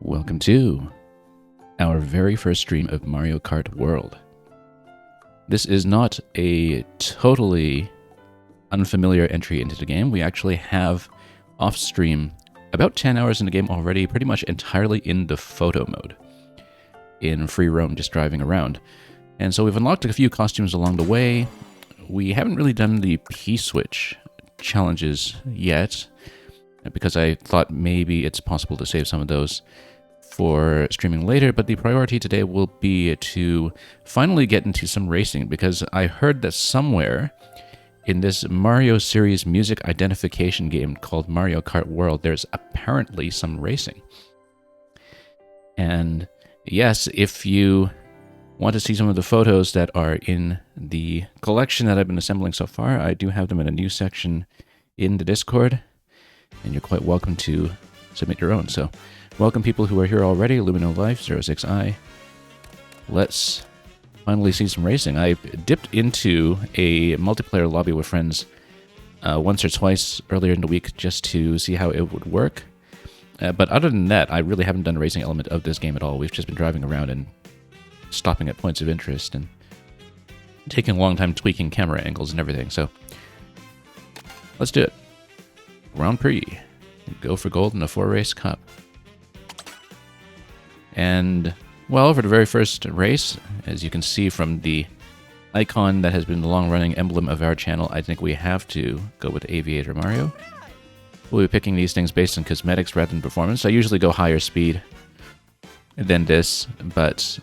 Welcome to our very first stream of Mario Kart World. This is not a totally unfamiliar entry into the game. We actually have off-stream about 10 hours in the game already, pretty much entirely in the photo mode, in free roam, just driving around. And so we've unlocked a few costumes along the way. We haven't really done the P-switch challenges yet, because I thought maybe it's possible to save some of those for streaming later, but the priority today will be to finally get into some racing, because I heard that somewhere in this Mario series music identification game called Mario Kart World, there's apparently some racing. And yes, if you want to see some of the photos that are in the collection that I've been assembling so far, I do have them in a new section in the Discord, and you're quite welcome to submit your own. So welcome people who are here already, Lumino Life, 06i. Let's finally see some racing. I dipped into a multiplayer lobby with friends once or twice earlier in the week just to see how it would work. But other than that, I really haven't done a racing element of this game at all. We've just been driving around and stopping at points of interest and taking a long time tweaking camera angles and everything. So let's do it. Grand Prix. Go for gold in a 4-race cup. And, well, for the very first race, as you can see from the icon that has been the long-running emblem of our channel, I think we have to go with Aviator Mario. We'll be picking these things based on cosmetics rather than performance. I usually go higher speed than this, but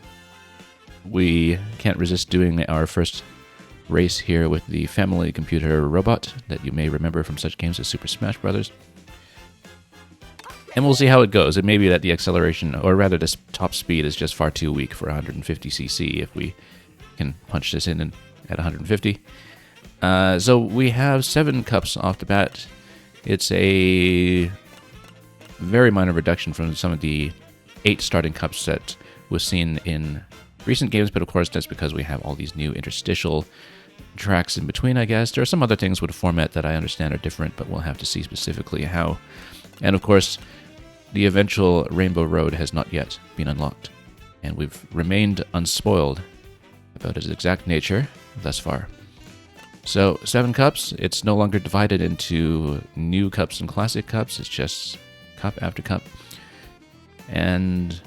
we can't resist doing our first race here with the family computer robot that you may remember from such games as Super Smash Bros. And we'll see how it goes. It may be that the acceleration, or rather this top speed, is just far too weak for 150cc if we can punch this in at 150. So we have 7 cups off the bat. It's a very minor reduction from some of the 8 starting cups that was seen in recent games, but of course that's because we have all these new interstitial tracks in between, I guess. There are some other things with the format that I understand are different, but we'll have to see specifically how. And of course, the eventual Rainbow Road has not yet been unlocked, and we've remained unspoiled about its exact nature thus far. So, 7 cups, it's no longer divided into new cups and classic cups, it's just cup after cup. And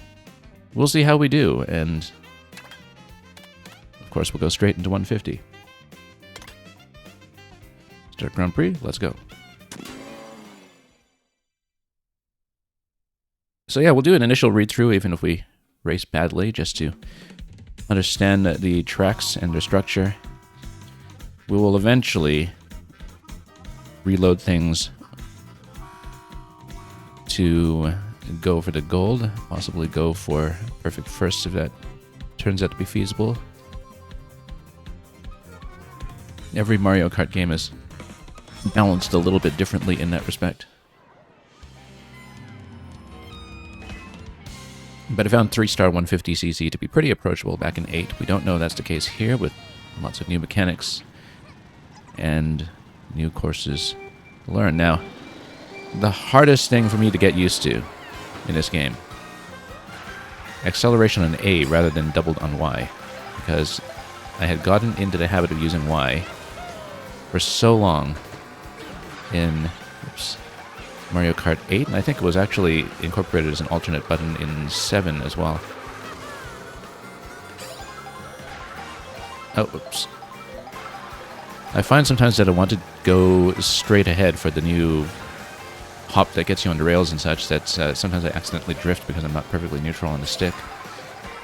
we'll see how we do, and of course we'll go straight into 150. Start Grand Prix, let's go. So yeah, we'll do an initial read-through even if we race badly, just to understand the tracks and their structure. We will eventually reload things to go for the gold, possibly go for perfect first if that turns out to be feasible. Every Mario Kart game is balanced a little bit differently in that respect. But I found 3-star 150cc to be pretty approachable back in 8. We don't know that's the case here, with lots of new mechanics and new courses to learn. Now, the hardest thing for me to get used to in this game, acceleration on A rather than doubled on Y, because I had gotten into the habit of using Y for so long in Mario Kart 8, and I think it was actually incorporated as an alternate button in 7 as well. Oh, oops. I find sometimes that I want to go straight ahead for the new hop that gets you on the rails and such, that sometimes I accidentally drift because I'm not perfectly neutral on the stick.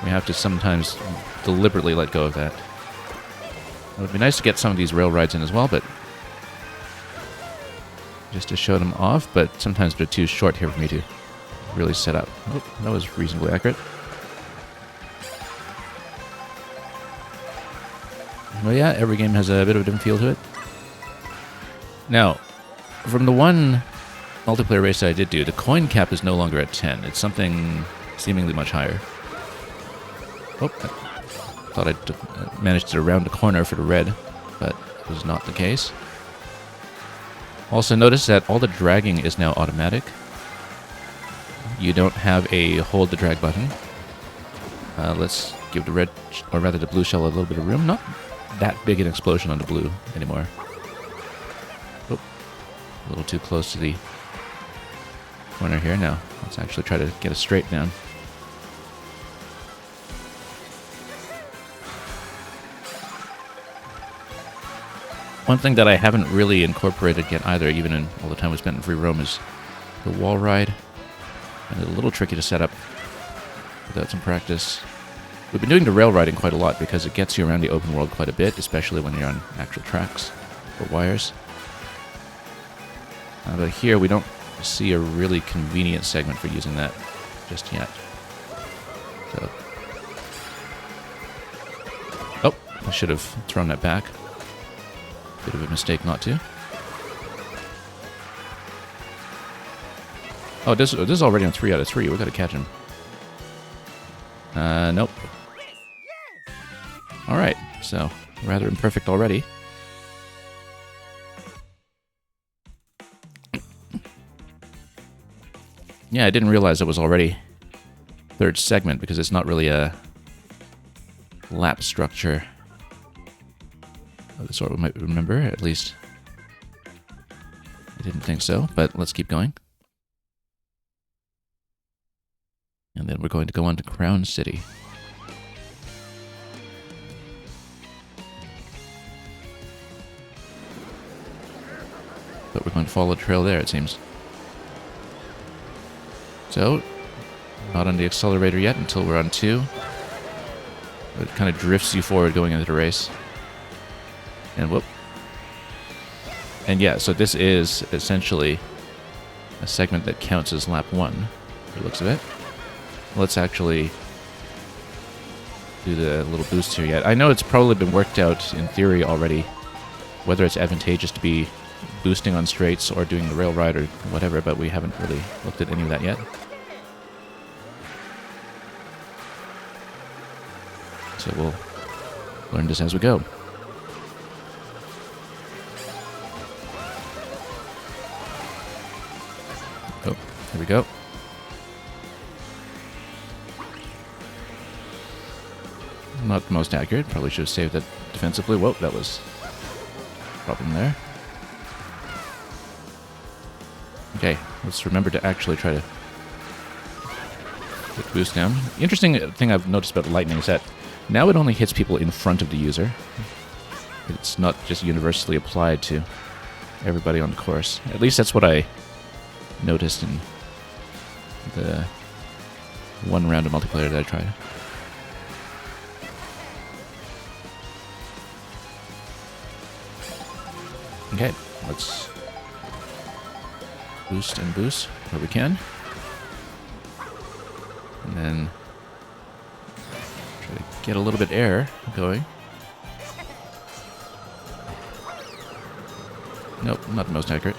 We have to sometimes deliberately let go of that. It would be nice to get some of these rail rides in as well, but just to show them off, but sometimes they're too short here for me to really set up. Oh, that was reasonably accurate. Well, yeah, every game has a bit of a different feel to it. Now, from the one multiplayer race that I did do, the coin cap is no longer at 10. It's something seemingly much higher. Oh, I thought I'd managed to round the corner for the red, but it was not the case. Also notice that all the dragging is now automatic. you don't have a hold the drag button. Let's give the red, or rather the blue shell, a little bit of room. Not that big an explosion on the blue anymore. Oh, a little too close to the corner here. Now, let's actually try to get a straight down. One thing that I haven't really incorporated yet either, even in all the time we spent in free roam, is the wall ride. And it's a little tricky to set up without some practice. We've been doing the rail riding quite a lot because it gets you around the open world quite a bit, especially when you're on actual tracks or wires. But here we don't see a really convenient segment for using that just yet. So, oh, I should have thrown that back. Bit of a mistake not to. Oh, this is already on 3 out of 3. We've got to catch him. Nope. Alright, so rather imperfect already. Yeah, I didn't realize it was already third segment because it's not really a lap structure of the sort we might remember, at least. I didn't think so, but let's keep going. And then we're going to go on to Crown City. But we're going to follow the trail there, it seems. So, not on the accelerator yet until we're on 2. It kind of drifts you forward going into the race. And whoop. And yeah, so this is essentially a segment that counts as lap 1, by the looks of it. Let's actually do the little boost here yet. I know it's probably been worked out in theory already, whether it's advantageous to be boosting on straights or doing the rail ride or whatever, but we haven't really looked at any of that yet. So we'll learn this as we go. Oh, here we go. Not the most accurate. Probably should have saved that defensively. Whoa, that was a problem there. Okay, let's remember to actually try to get the boost down. The interesting thing I've noticed about lightning is that now it only hits people in front of the user. It's not just universally applied to everybody on the course. At least that's what I noticed in the one round of multiplayer that I tried. Okay, let's boost and boost where we can. And then try to get a little bit air going. Nope, not the most accurate.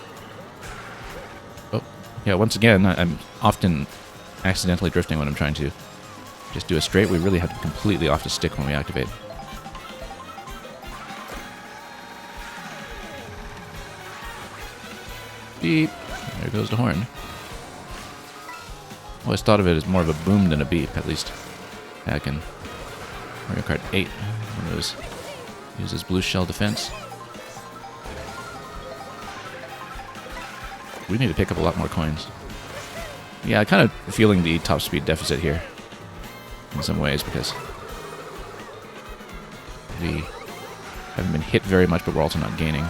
Oh, yeah, once again, I'm often accidentally drifting when I'm trying to just do a straight. We really have to be completely off the stick when we activate. Beep. There goes the horn. Always thought of it as more of a boom than a beep, at least back in Mario Kart 8, when it was uses blue shell defense. We need to pick up a lot more coins. Yeah, I kind of feeling the top speed deficit here in some ways because we haven't been hit very much, but we're also not gaining.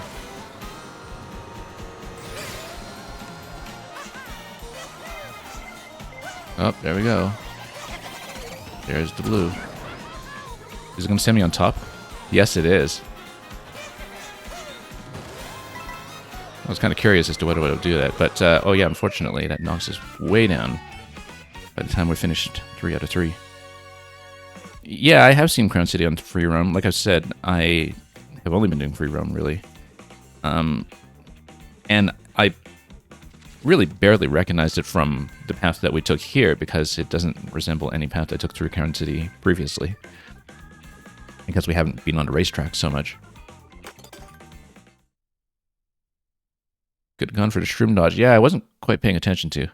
Oh, there we go. There's the blue. Is it going to send me on top? Yes, it is. I was kind of curious as to whether it would do that, but oh yeah, unfortunately, that knocks us way down by the time we're finished 3 out of 3. Yeah, I have seen Crown City on free roam. Like I said, I have only been doing free roam, really. And I really barely recognized it from the path that we took here because it doesn't resemble any path I took through Crown City previously. Because we haven't been on the racetrack so much. Could have gone for the shroom dodge. Yeah, I wasn't quite paying attention to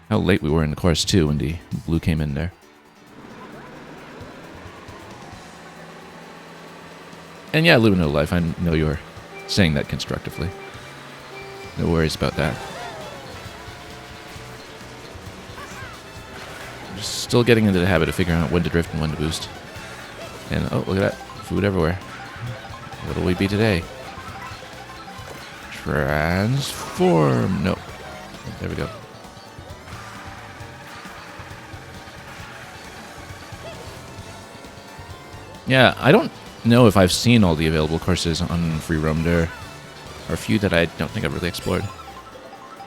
how late we were in the course, too, when the blue came in there. And yeah, Lumino Life, I know you're saying that constructively. No worries about that. I'm just still getting into the habit of figuring out when to drift and when to boost. And, oh, look at that. Food everywhere. What'll we be today? Transform. No. There we go. Yeah, I don't know if I've seen all the available courses on free roam. There are a few that I don't think I've really explored.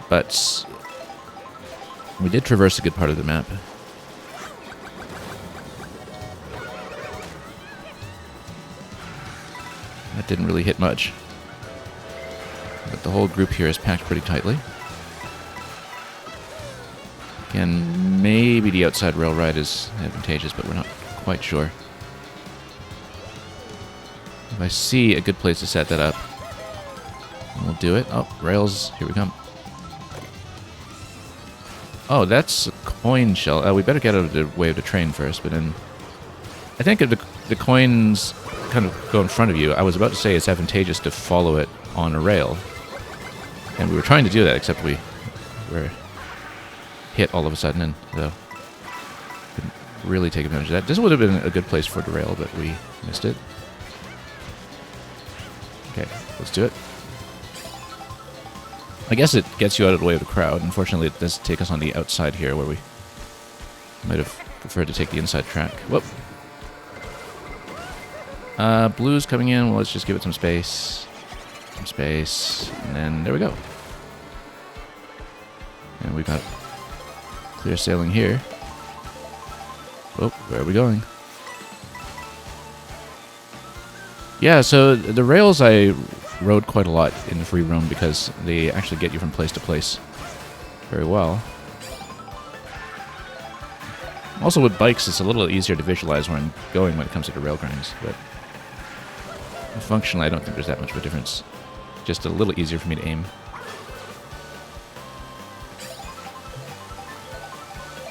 But we did traverse a good part of the map. That didn't really hit much. But the whole group here is packed pretty tightly. Again, maybe the outside rail ride is advantageous, but we're not quite sure. If I see a good place to set that up, we'll do it. Oh, rails, here we come. Oh, that's a coin shell. We better get out of the way of the train first, but then I think if the coins kind of go in front of you, I was about to say it's advantageous to follow it on a rail. And we were trying to do that, except we were hit all of a sudden, and so couldn't really take advantage of that. This would have been a good place for the rail, but we missed it. Okay, let's do it. I guess it gets you out of the way of the crowd. Unfortunately, it does take us on the outside here, where we might have preferred to take the inside track. Whoop. Blue's coming in. Well, let's just give it some space. Some space. And then there we go. And we got clear sailing here. Oh, where are we going? Yeah, so the rails I rode quite a lot in the free roam because they actually get you from place to place very well. Also with bikes, it's a little easier to visualize where I'm going when it comes to the rail grinds, but functionally I don't think there's that much of a difference. Just a little easier for me to aim.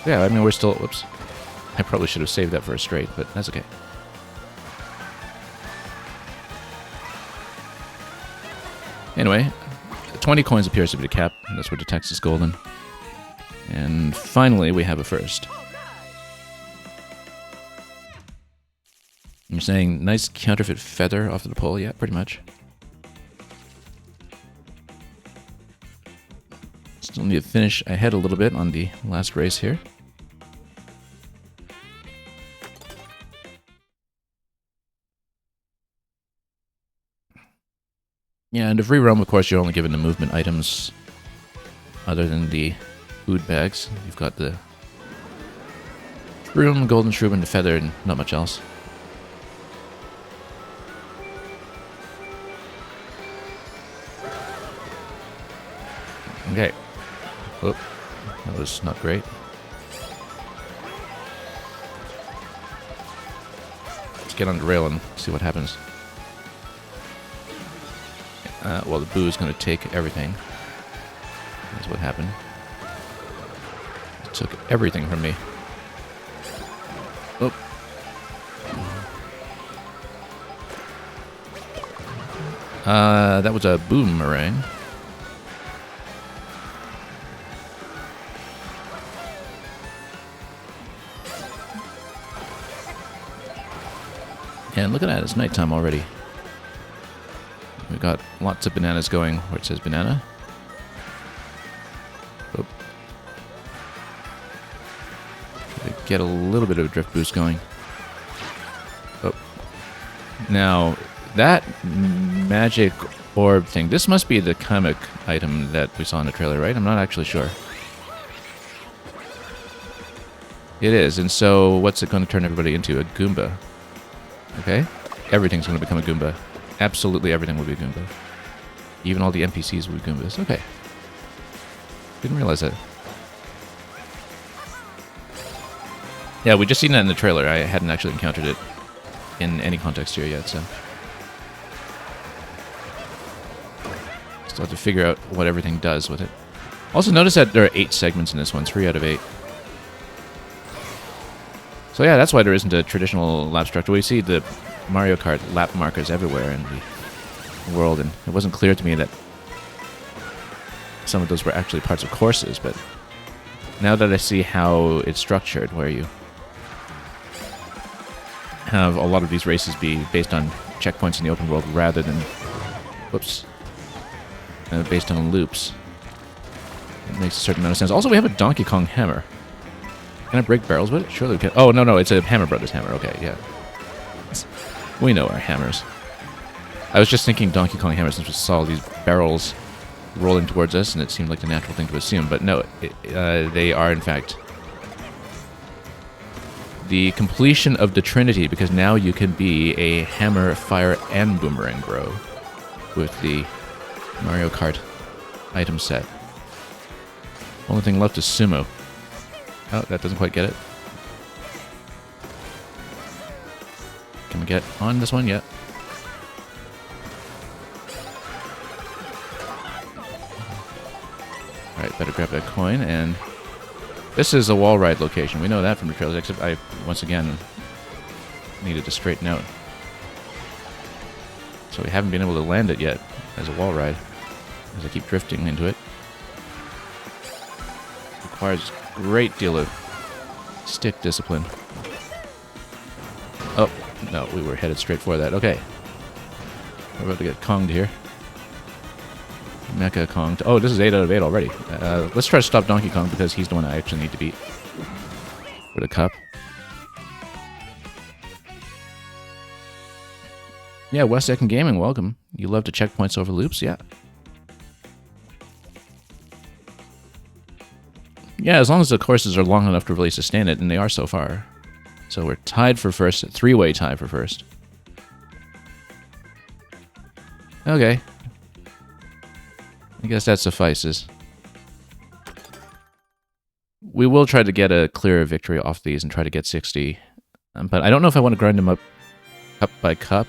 Yeah, I mean we're still... Whoops. I probably should have saved that for a straight, but that's okay. Anyway, 20 coins appears to be the cap. That's where the text is golden. And finally, we have a first. You're saying, nice counterfeit feather off of the pole? Yeah, pretty much. Still need to finish ahead a little bit on the last race here. Yeah, and the free roam, of course, you're only given the movement items other than the food bags. You've got the shroom, golden shroom, and the feather, and not much else. Okay. Whoop. That was not great. Let's get on the rail and see what happens. Well, the boo is going to take everything. That's what happened. It took everything from me. Oh. That was a boomerang. And look at that, it's nighttime already. We've got lots of bananas going where it says banana. Oh. Get a little bit of a drift boost going. Oh. Now, that magic orb thing, this must be the comic item that we saw in the trailer, right? I'm not actually sure. It is, and so what's it going to turn everybody into? A Goomba. Okay? Everything's going to become a Goomba. Absolutely everything will be a Goomba. Even all the NPCs will be Goombas. Okay. Didn't realize that. Yeah, we just seen that in the trailer. I hadn't actually encountered it in any context here yet, so... Still have to figure out what everything does with it. Also, notice that there are 8 segments in this one, 3 out of 8. So yeah, that's why there isn't a traditional lap structure. We see the Mario Kart lap markers everywhere in the world, and it wasn't clear to me that some of those were actually parts of courses, but now that I see how it's structured, where you have a lot of these races be based on checkpoints in the open world rather than, whoops, based on loops, it makes a certain amount of sense. Also, we have a Donkey Kong hammer. Can I break barrels with it? Surely we can. Oh, no, it's a Hammer Brothers hammer. Okay, yeah. We know our hammers. I was just thinking Donkey Kong hammer since we saw these barrels rolling towards us, and it seemed like the natural thing to assume. But no, they are, in fact, the completion of the Trinity, because now you can be a hammer, fire, and boomerang bro with the Mario Kart item set. Only thing left is sumo. Oh, that doesn't quite get it. Can we get on this one yet? Alright, better grab that coin, and this is a wall ride location. We know that from the trailers, except I, once again, needed to straighten out. So we haven't been able to land it yet as a wall ride, as I keep drifting into it. Requires a great deal of stick discipline. Oh, no, we were headed straight for that. Okay. We're about to get Konged here. Mecha Konged. Oh, this is 8 out of 8 already. Let's try to stop Donkey Kong because he's the one I actually need to beat for the cup. Yeah, West Second Gaming, welcome. You love to checkpoints over loops? Yeah. Yeah, as long as the courses are long enough to really sustain it, and they are so far. So we're tied for first, a 3-way tie for first. Okay. I guess that suffices. We will try to get a clearer victory off these and try to get 60. But I don't know if I want to grind them up cup by cup,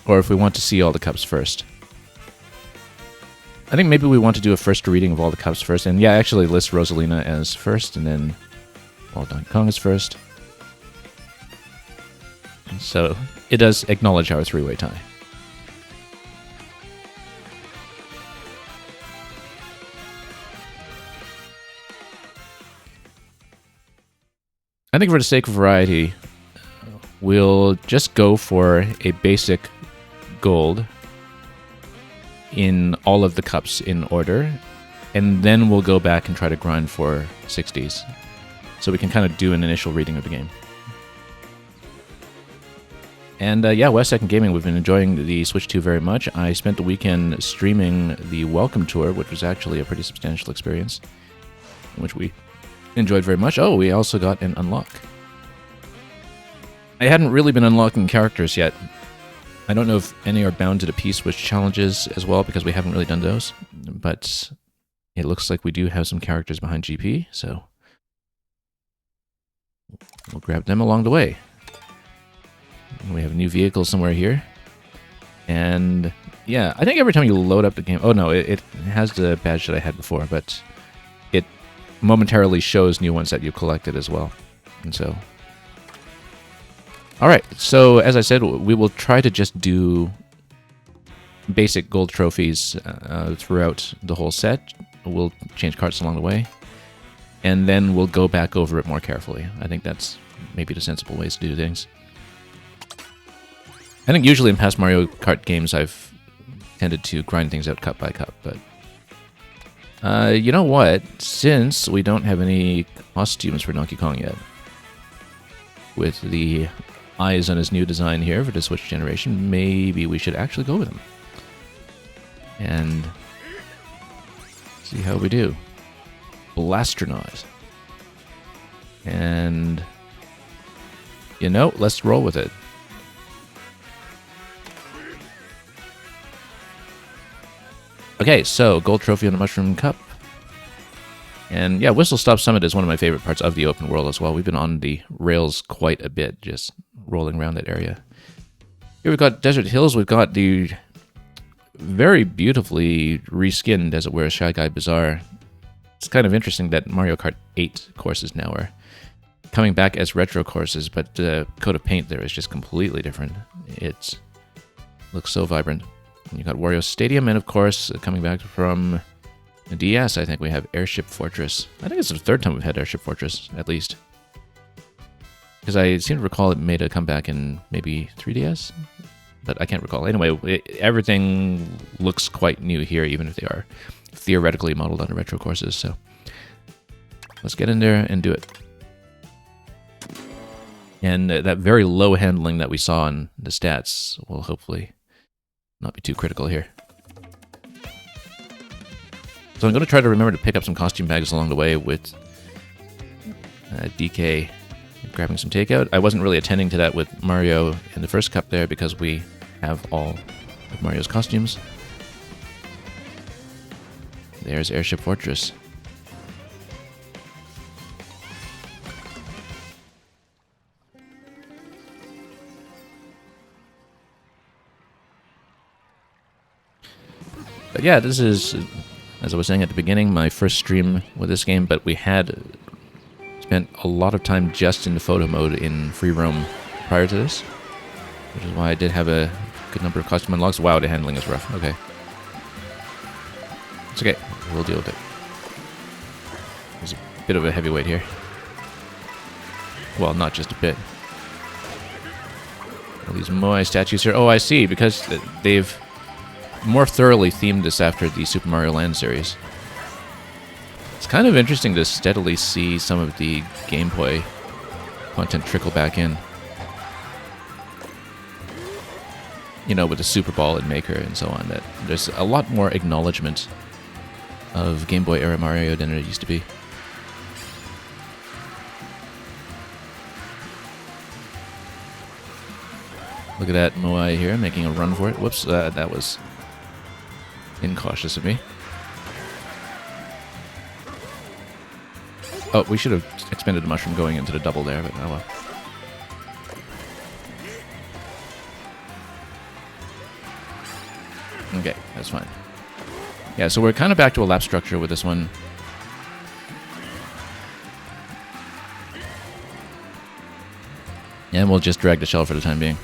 or if we want to see all the cups first. I think maybe we want to do a first reading of all the cups first. And yeah, actually list Rosalina as first, and then Donkey Kong is first. So it does acknowledge our 3-way tie. I think for the sake of variety, we'll just go for a basic gold in all of the cups in order, and then we'll go back and try to grind for 60s. So we can kind of do an initial reading of the game. And yeah, West Second Gaming, we've been enjoying the Switch 2 very much. I spent the weekend streaming the Welcome Tour, which was actually a pretty substantial experience, which we enjoyed very much. Oh, we also got an unlock. I hadn't really been unlocking characters yet. I don't know if any are bound to the P-Switch challenges as well, because we haven't really done those. But it looks like we do have some characters behind GP, so we'll grab them along the way. We have a new vehicle somewhere here. And yeah, I think every time you load up the game... Oh no, it has the badge that I had before, but it momentarily shows new ones that you collected as well. And so... Alright, so as I said, we will try to just do basic gold trophies throughout the whole set. We'll change carts along the way. And then we'll go back over it more carefully. I think that's maybe the sensible ways to do things. I think usually in past Mario Kart games I've tended to grind things out cup by cup, but... you know what? Since we don't have any costumes for Donkey Kong yet, with the eyes on his new design here for the Switch generation, maybe we should actually go with him. And see how we do. Blastronaut. And... you know, let's roll with it. Okay, so gold trophy on the Mushroom Cup. And yeah, Whistle Stop Summit is one of my favorite parts of the open world as well. We've been on the rails quite a bit, just rolling around that area. Here we've got Desert Hills. We've got the very beautifully reskinned, as it were, Shy Guy Bazaar. It's kind of interesting that Mario Kart 8 courses now are coming back as retro courses, but the coat of paint there is just completely different. It looks so vibrant. And you got Wario Stadium, and of course, coming back from the DS, I think we have Airship Fortress. I think it's the third time we've had Airship Fortress, at least. Because I seem to recall it made a comeback in maybe 3DS, but I can't recall. Anyway, everything looks quite new here, even if they are theoretically modeled on retro courses. So let's get in there and do it. And that very low handling that we saw in the stats will hopefully not be too critical here. So I'm going to try to remember to pick up some costume bags along the way with DK grabbing some takeout. I wasn't really attending to that with Mario in the first cup there because we have all of Mario's costumes. There's Airship Fortress. But yeah, this is, as I was saying at the beginning, my first stream with this game, but we had spent a lot of time just in the photo mode in free roam prior to this, which is why I did have a good number of costume unlocks. Wow, the handling is rough. Okay. It's okay. We'll deal with it. There's a bit of a heavyweight here. Well, not just a bit. All these Moai statues here. Oh, I see, because they've more thoroughly themed this after the Super Mario Land series. It's kind of interesting to steadily see some of the gameplay content trickle back in. You know, with the Super Ball and Maker and so on, that there's a lot more acknowledgement of Game Boy era Mario than it used to be. Look at that Moai here, making a run for it. Whoops, that was incautious of me. Oh, we should have expended the mushroom going into the double there, but oh well. Okay, that's fine. Yeah, so we're kind of back to a lap structure with this one. And we'll just drag the shell for the time being.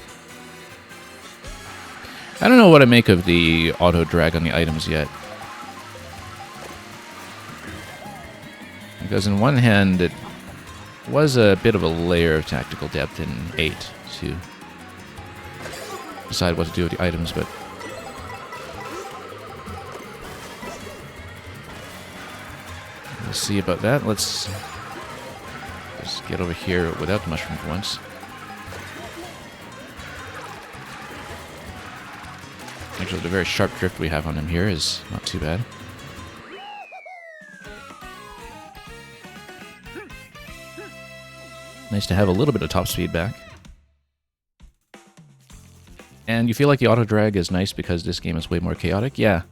I don't know what to make of the auto drag on the items yet. Because in one hand, it was a bit of a layer of tactical depth in 8 to decide what to do with the items, but we'll see about that. Let's just get over here without the mushroom for once. Actually, the very sharp drift we have on him here is not too bad. Nice to have a little bit of top speed back. And you feel like the auto drag is nice because this game is way more chaotic? Yeah.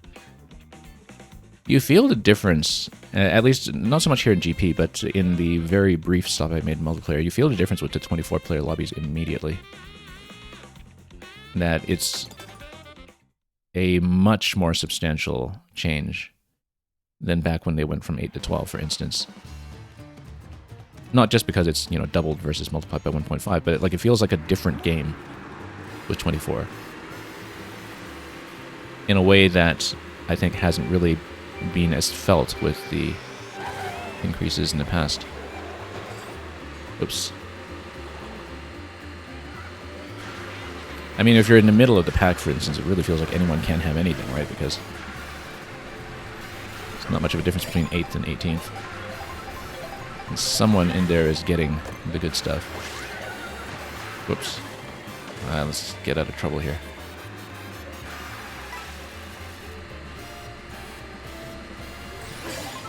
You feel the difference, at least not so much here in GP, but in the very brief stop I made in multiplayer, you feel the difference with the 24-player lobbies immediately. That it's a much more substantial change than back when they went from 8 to 12, for instance. Not just because it's, you know, doubled versus multiplied by 1.5, but it feels like a different game with 24. In a way that I think hasn't really been as felt with the increases in the past. Oops. I mean, if you're in the middle of the pack, for instance, it really feels like anyone can have anything, right? Because there's not much of a difference between 8th and 18th. And someone in there is getting the good stuff. Whoops. Let's get out of trouble here.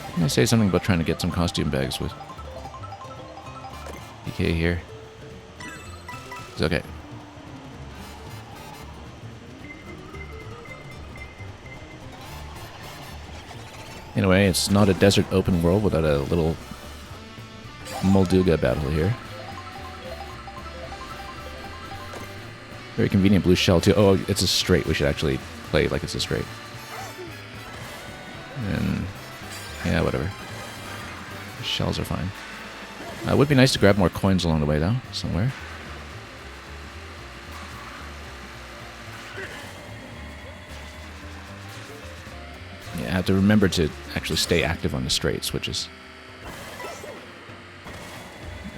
I'm going to say something about trying to get some costume bags with DK here. It's okay. Anyway, it's not a desert open world without a little Molduga battle here. Very convenient blue shell too. Oh, it's a straight. We should actually play like it's a straight. And yeah, whatever. Shells are fine. It would be nice to grab more coins along the way, though, somewhere. Yeah, I have to remember to actually stay active on the straights, which is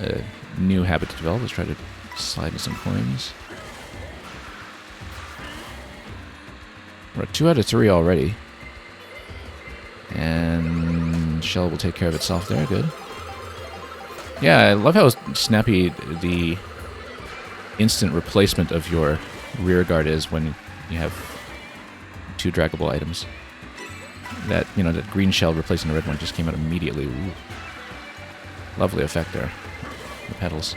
a new habit to develop. Let's try to slide in some coins. We're at 2 out of 3 already. And Shell will take care of itself there. Good. Yeah, I love how snappy the instant replacement of your rear guard is when you have 2 draggable items. That, you know, that green shell replacing the red one just came out immediately. Ooh. Lovely effect there. The pedals.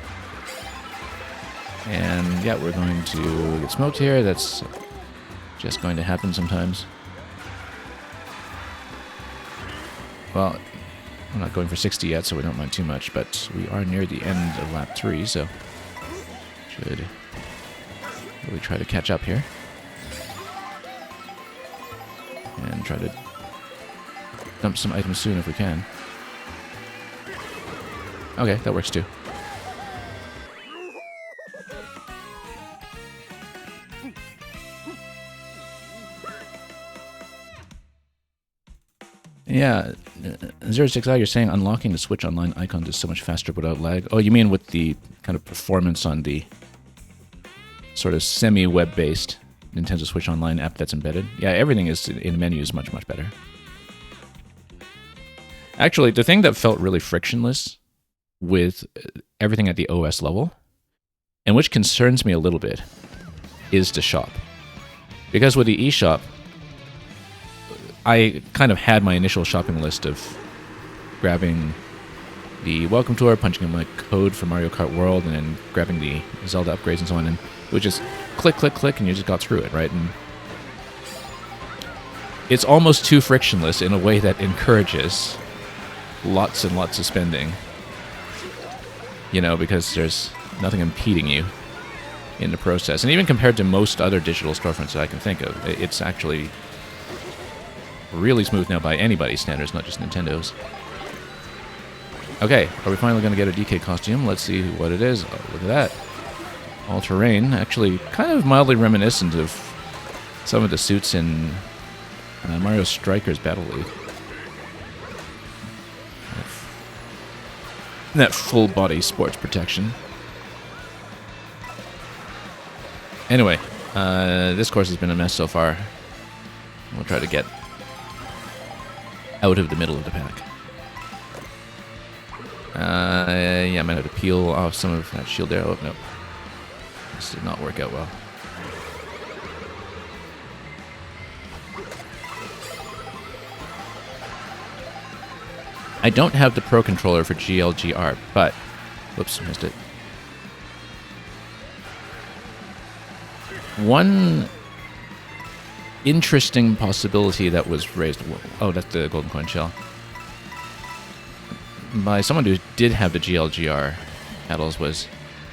And yeah, we're going to get smoked here. That's just going to happen sometimes. Well, I'm not going for 60 yet, so we don't mind too much, but we are near the end of lap 3, so should really try to catch up here. And try to dump some items soon if we can. Okay, that works too. Yeah, 060, you're saying unlocking the Switch Online icons is so much faster without lag. Oh, you mean with the kind of performance on the sort of semi-web-based Nintendo Switch Online app that's embedded? Yeah, everything is in the menu is much, much better. Actually, the thing that felt really frictionless with everything at the OS level, and which concerns me a little bit, is the shop. Because with the eShop, I kind of had my initial shopping list of grabbing the Welcome Tour, punching in my code for Mario Kart World, and then grabbing the Zelda upgrades and so on, and it would just click, click, click, and you just got through it, right? And it's almost too frictionless in a way that encourages lots and lots of spending, you know, because there's nothing impeding you in the process. And even compared to most other digital storefronts that I can think of, it's actually really smooth now by anybody's standards, not just Nintendo's. Okay, are we finally going to get a DK costume? Let's see what it is. Oh, look at that. All-terrain. Actually, kind of mildly reminiscent of some of the suits in Mario Strikers Battle League. That full-body sports protection. Anyway, this course has been a mess so far. We'll try to get out of the middle of the pack. Yeah, I might have to peel off some of that shield there. Oh, no. This did not work out well. I don't have the Pro Controller for GLGR, but... Whoops, missed it. One interesting possibility that was raised... Oh, that's the golden coin shell. By someone who did have the GLGR pedals was...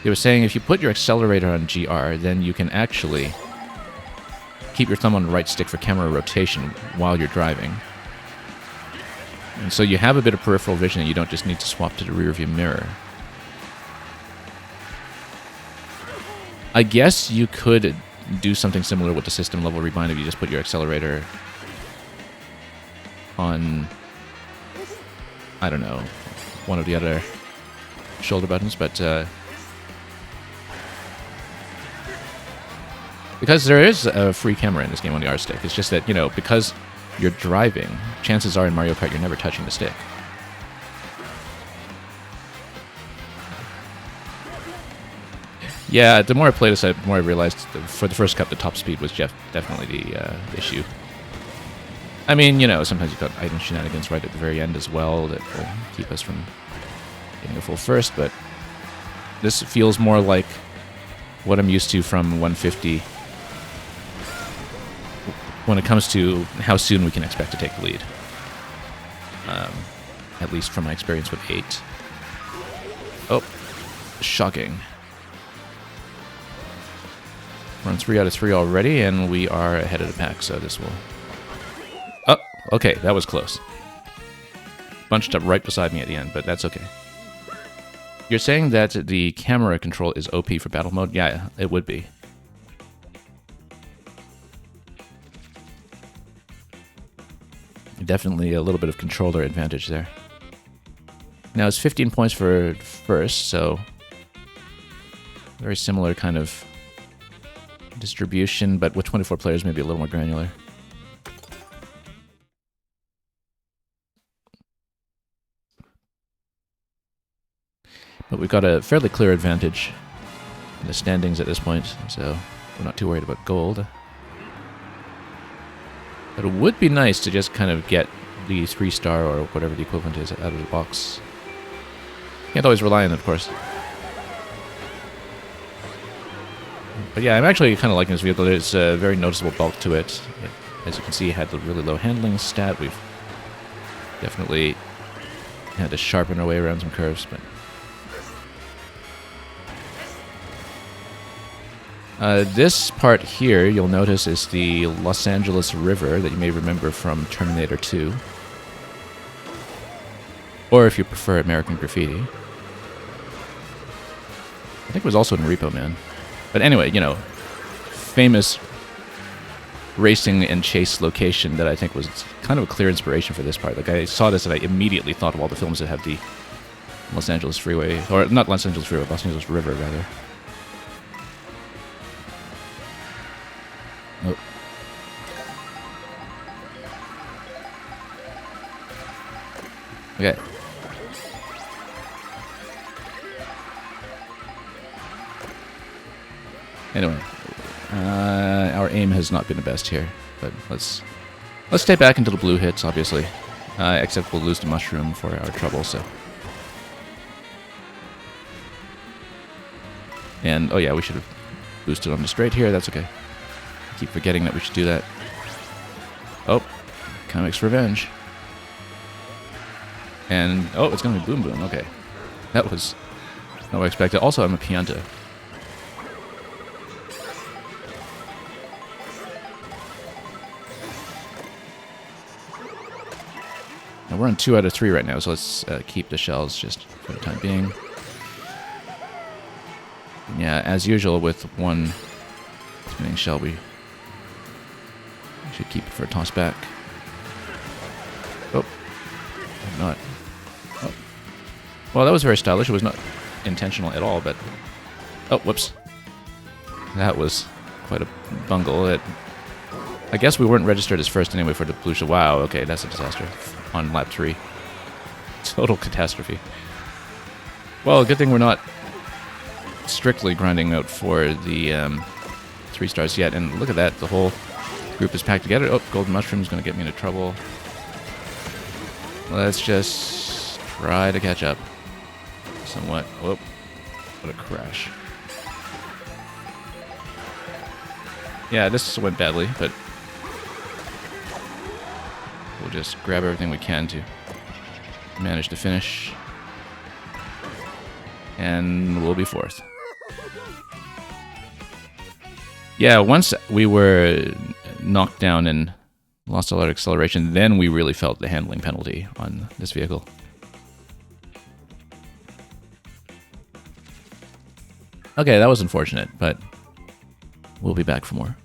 They were saying if you put your accelerator on GR, then you can actually keep your thumb on the right stick for camera rotation while you're driving. And so you have a bit of peripheral vision and you don't just need to swap to the rear view mirror. I guess you could do something similar with the system level rebind if you just put your accelerator on, I don't know, one of the other shoulder buttons, but because there is a free camera in this game on the R stick, it's just that, you know, because you're driving, chances are in Mario Kart you're never touching the stick. Yeah, the more I played this, the more I realized that for the first cup, the top speed was definitely the issue. I mean, you know, sometimes you've got item shenanigans right at the very end as well that will keep us from getting a full first, but this feels more like what I'm used to from 150 when it comes to how soon we can expect to take the lead. At least from my experience with 8. Oh, shocking. We're on 3 out of 3 already, and we are ahead of the pack, so this will... Oh, okay, that was close. Bunched up right beside me at the end, but that's okay. You're saying that the camera control is OP for battle mode? Yeah, it would be. Definitely a little bit of controller advantage there. Now it's 15 points for first, so very similar kind of distribution, but with 24 players, maybe a little more granular. But we've got a fairly clear advantage in the standings at this point, so we're not too worried about gold. But it would be nice to just kind of get the 3-star or whatever the equivalent is out of the box. Can't always rely on it, of course. But yeah, I'm actually kind of liking this vehicle. There's a very noticeable bulk to it. As you can see, it had the really low handling stat. We've definitely had to sharpen our way around some curves, but... this part here, you'll notice, is the Los Angeles River that you may remember from Terminator 2. Or if you prefer American Graffiti. I think it was also in Repo Man. But anyway, you know, famous racing and chase location that I think was kind of a clear inspiration for this part. Like, I saw this and I immediately thought of all the films that have the Los Angeles Freeway, or not Los Angeles Freeway, Los Angeles River, rather. Oh. Okay. Anyway, our aim has not been the best here, but let's stay back until the blue hits, obviously. Except we'll lose the mushroom for our trouble, so. And, oh yeah, we should have boosted on the straight here, that's okay. I keep forgetting that we should do that. Oh, Comics Revenge. And, oh, it's gonna be Boom Boom, okay. That was not what I expected. Also, I'm a Pianta. Now we're on 2 out of 3 right now, so let's keep the shells just for the time being. Yeah, as usual with one spinning shell, we should keep it for a toss back. Oh, not. Oh. Well, that was very stylish. It was not intentional at all, but... Oh, whoops. That was quite a bungle. I guess we weren't registered as first anyway for the blue shell. Wow, okay, that's a disaster. On lap 3. Total catastrophe. Well, good thing we're not strictly grinding out for the 3 stars yet. And look at that, the whole group is packed together. Oh, Golden Mushroom's going to get me into trouble. Let's just try to catch up. Somewhat. Whoop. What a crash. Yeah, this went badly, but we'll just grab everything we can to manage to finish. And we'll be 4th. Yeah, once we were knocked down and lost a lot of acceleration, then we really felt the handling penalty on this vehicle. Okay, that was unfortunate, but we'll be back for more.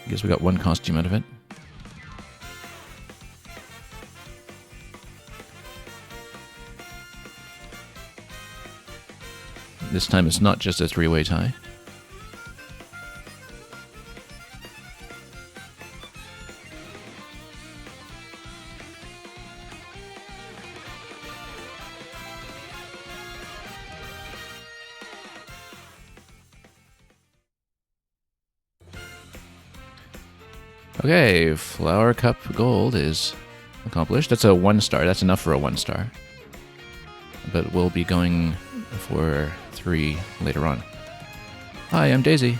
I guess we got one costume out of it. This time it's not just a 3-way tie. Okay, Flower Cup Gold is accomplished. That's a 1-star. That's enough for a 1-star. But we'll be going for 3 later on. Hi, I'm Daisy.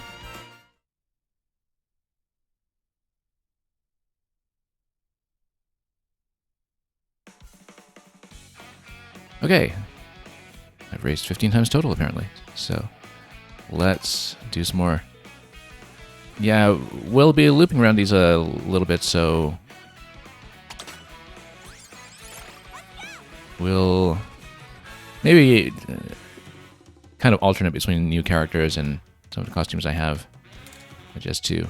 Okay. I've raised 15 times total, apparently. So, let's do some more. Yeah, we'll be looping around these a little bit, so... we'll maybe kind of alternate between new characters and some of the costumes I have, just to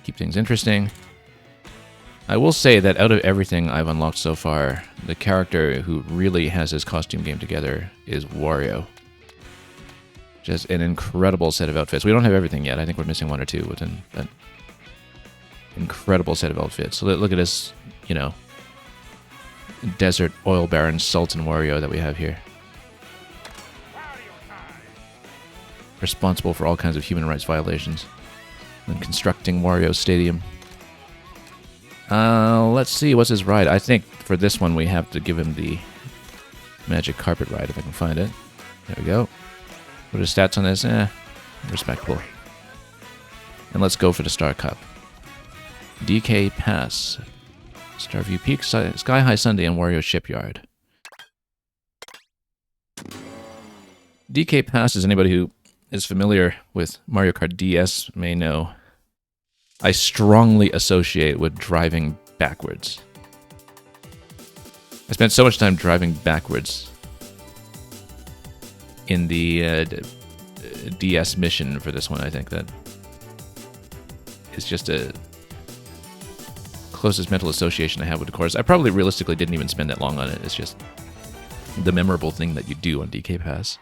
keep things interesting. I will say that out of everything I've unlocked so far, the character who really has his costume game together is Wario. Just an incredible set of outfits. We don't have everything yet. I think we're missing one or two within that incredible set of outfits. So look at this, you know, desert oil baron Sultan Wario that we have here. Responsible for all kinds of human rights violations when constructing Wario Stadium. Let's see, what's his ride? I think for this one we have to give him the magic carpet ride if I can find it. There we go. What are the stats on this? Respectable. And let's go for the Star Cup. DK Pass. Starview Peak, Sky High Sunday, and Wario Shipyard. DK Pass, as anybody who is familiar with Mario Kart DS may know, I strongly associate with driving backwards. I spent so much time driving backwards in the DS mission for this one. I think that it's just a closest mental association I have with the course. I probably realistically didn't even spend that long on it. It's just the memorable thing that you do on DK Pass.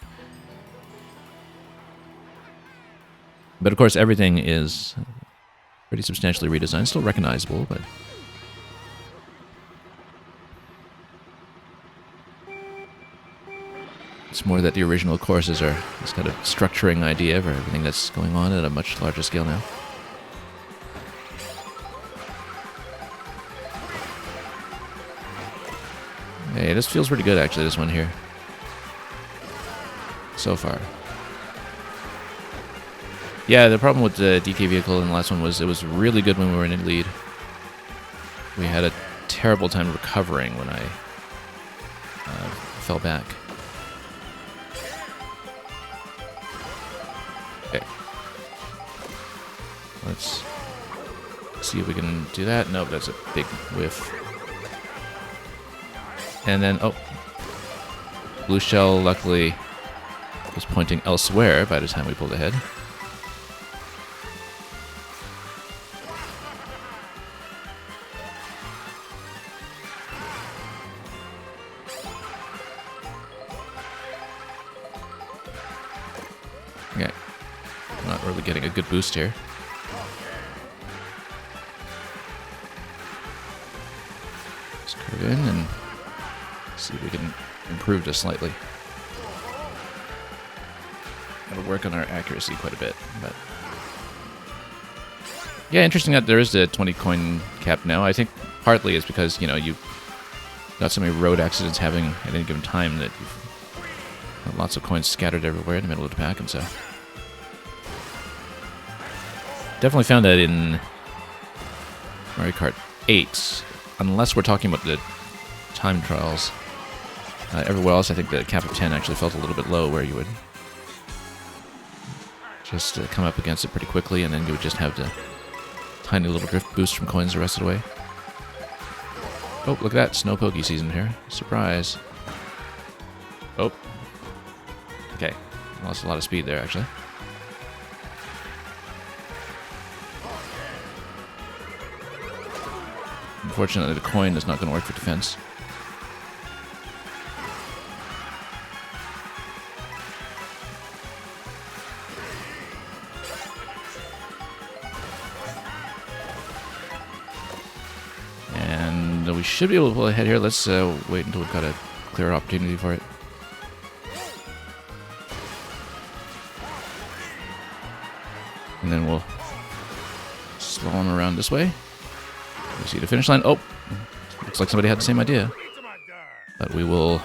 But of course, everything is pretty substantially redesigned. Still recognizable, but... it's more that the original courses are this kind of structuring idea for everything that's going on at a much larger scale now. Hey, this feels pretty good, actually, this one here. So far. Yeah, the problem with the DK vehicle in the last one was it was really good when we were in the lead. We had a terrible time recovering when I fell back. Okay. Let's see if we can do that. Nope, that's a big whiff. And then, oh. Blue shell, luckily, was pointing elsewhere by the time we pulled ahead. Okay. Not really getting a good boost here. Let's curve in and see if we can improve this slightly. It'll work on our accuracy quite a bit, but... yeah, interesting that there is a 20 coin cap now. I think partly it's because, you know, you've got so many road accidents happening at any given time that you've got lots of coins scattered everywhere in the middle of the pack, and so... definitely found that in Mario Kart 8, unless we're talking about the time trials. Everywhere else, I think the cap of 10 actually felt a little bit low, where you would just come up against it pretty quickly, and then you would just have the tiny little drift boost from coins the rest of the way. Oh, look at that. Snow Pokey season here. Surprise. Oh. Okay. Lost a lot of speed there, actually. Unfortunately, the coin is not going to work for defense. And we should be able to pull ahead here. Let's wait until we've got a clear opportunity for it. And then we'll slow him around this way. We see the finish line. Oh, looks like somebody had the same idea. But we will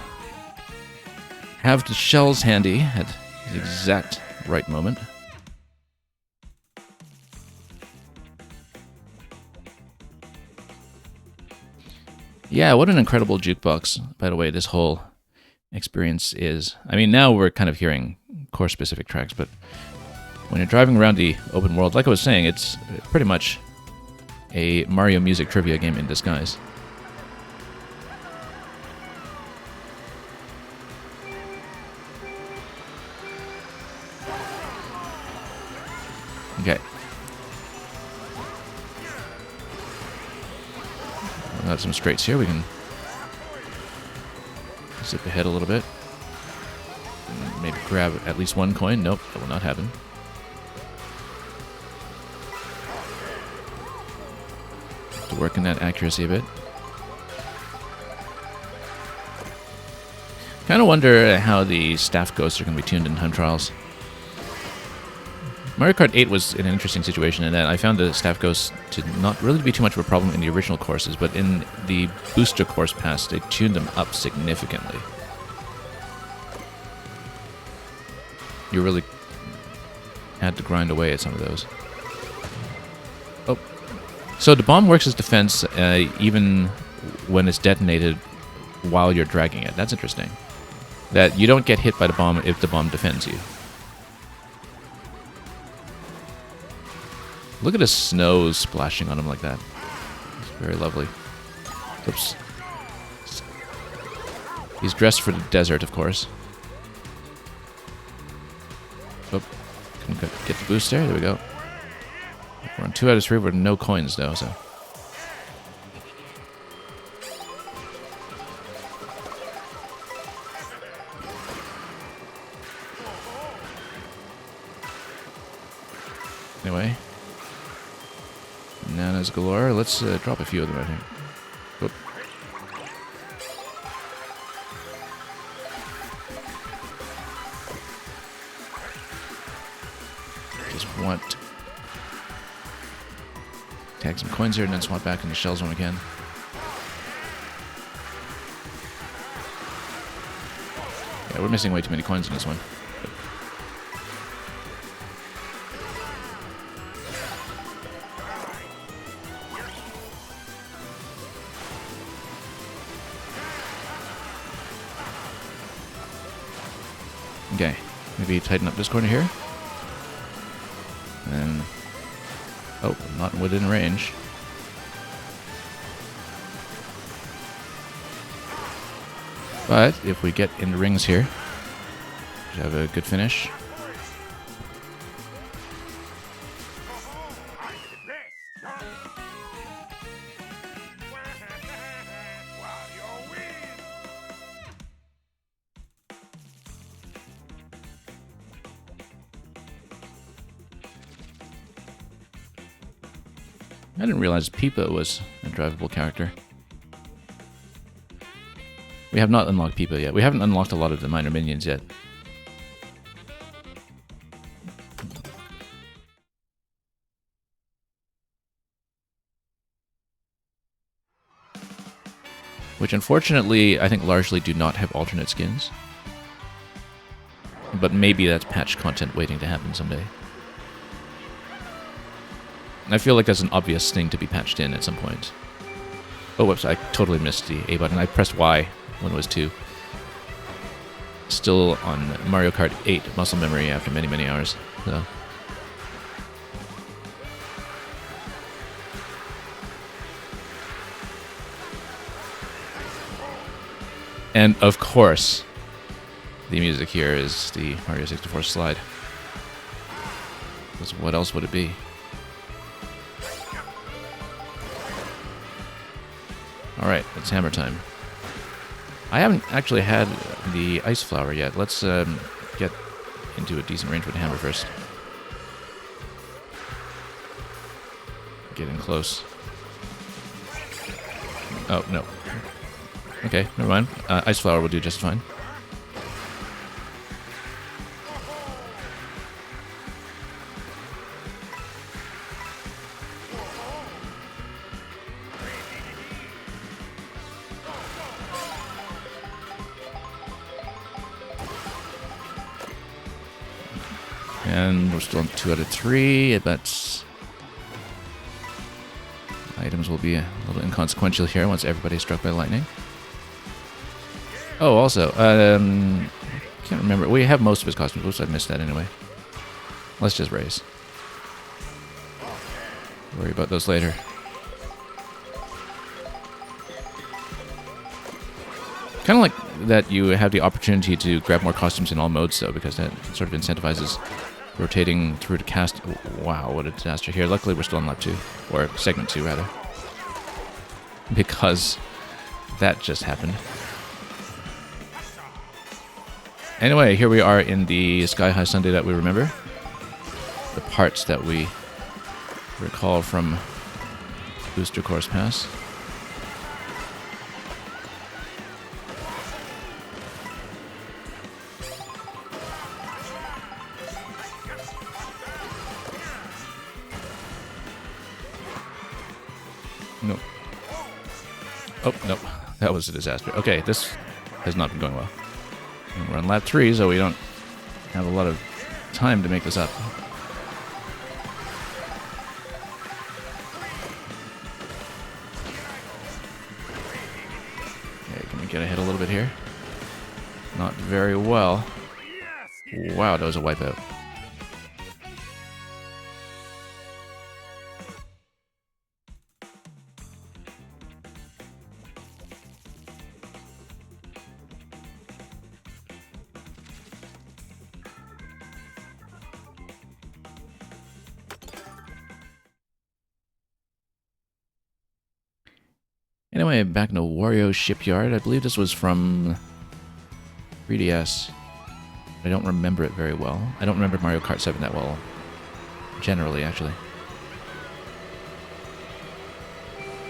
have the shells handy at the exact right moment. Yeah, what an incredible jukebox, by the way, this whole experience is. I mean, now we're kind of hearing course-specific tracks, but when you're driving around the open world, like I was saying, it's pretty much a Mario music trivia game in disguise. Okay. Got some straights here. We can zip ahead a little bit. And maybe grab at least one coin. Nope, that will not happen. Have to work on that accuracy a bit. Kind of wonder how the staff ghosts are going to be tuned in time trials. Mario Kart 8 was in an interesting situation in that I found the staff ghosts to not really be too much of a problem in the original courses, but in the booster course pass, they tuned them up significantly. You really had to grind away at some of those. Oh. So the bomb works as defense even when it's detonated while you're dragging it. That's interesting. That you don't get hit by the bomb if the bomb defends you. Look at the snow splashing on him like that. It's very lovely. Oops. He's dressed for the desert, of course. Oh, can get the boost there. There we go. We're on 2 out of 3 with no coins, though, so... Anyway. Bananas galore. Let's drop a few of them right here. Oop. Just want to tag some coins here and then swap back into shells when we can. Yeah, we're missing way too many coins in this one. Okay, maybe tighten up this corner here. And... oh, not within range. But if we get in the rings here, we should have a good finish. I didn't realize Peepa was a drivable character. We have not unlocked Peepa yet. We haven't unlocked a lot of the minor minions yet. Which unfortunately, I think largely do not have alternate skins. But maybe that's patch content waiting to happen someday. I feel like that's an obvious thing to be patched in at some point. Oh, whoops, I totally missed the A button. I pressed Y when it was 2. Still on Mario Kart 8 muscle memory after many, many hours. So. And of course, the music here is the Mario 64 slide. Because what else would it be? Alright, it's hammer time. I haven't actually had the ice flower yet. Let's get into a decent range with the hammer first. Get in close. Oh, no. Okay, never mind. Ice flower will do just fine. And we're still on 2 out of 3, but items will be a little inconsequential here once everybody's struck by lightning. Oh, also, can't remember. We have most of his costumes. Oops, I missed that anyway. Let's just race. Worry about those later. Kind of like that you have the opportunity to grab more costumes in all modes, though, because that sort of incentivizes rotating through to cast. Wow, what a disaster here. Luckily, we're still on lap 2, or segment 2, rather. Because that just happened. Anyway, here we are in the Sky High Sunday that we remember. The parts that we recall from Booster Course Pass. Nope. Oh, nope. That was a disaster. Okay, this has not been going well. And we're on lap 3, so we don't have a lot of time to make this up. Okay, can we get ahead a little bit here? Not very well. Wow, that was a wipeout. Anyway, back in the Wario shipyard. I believe this was from 3DS. I don't remember it very well. I don't remember Mario Kart 7 that well. Generally, actually.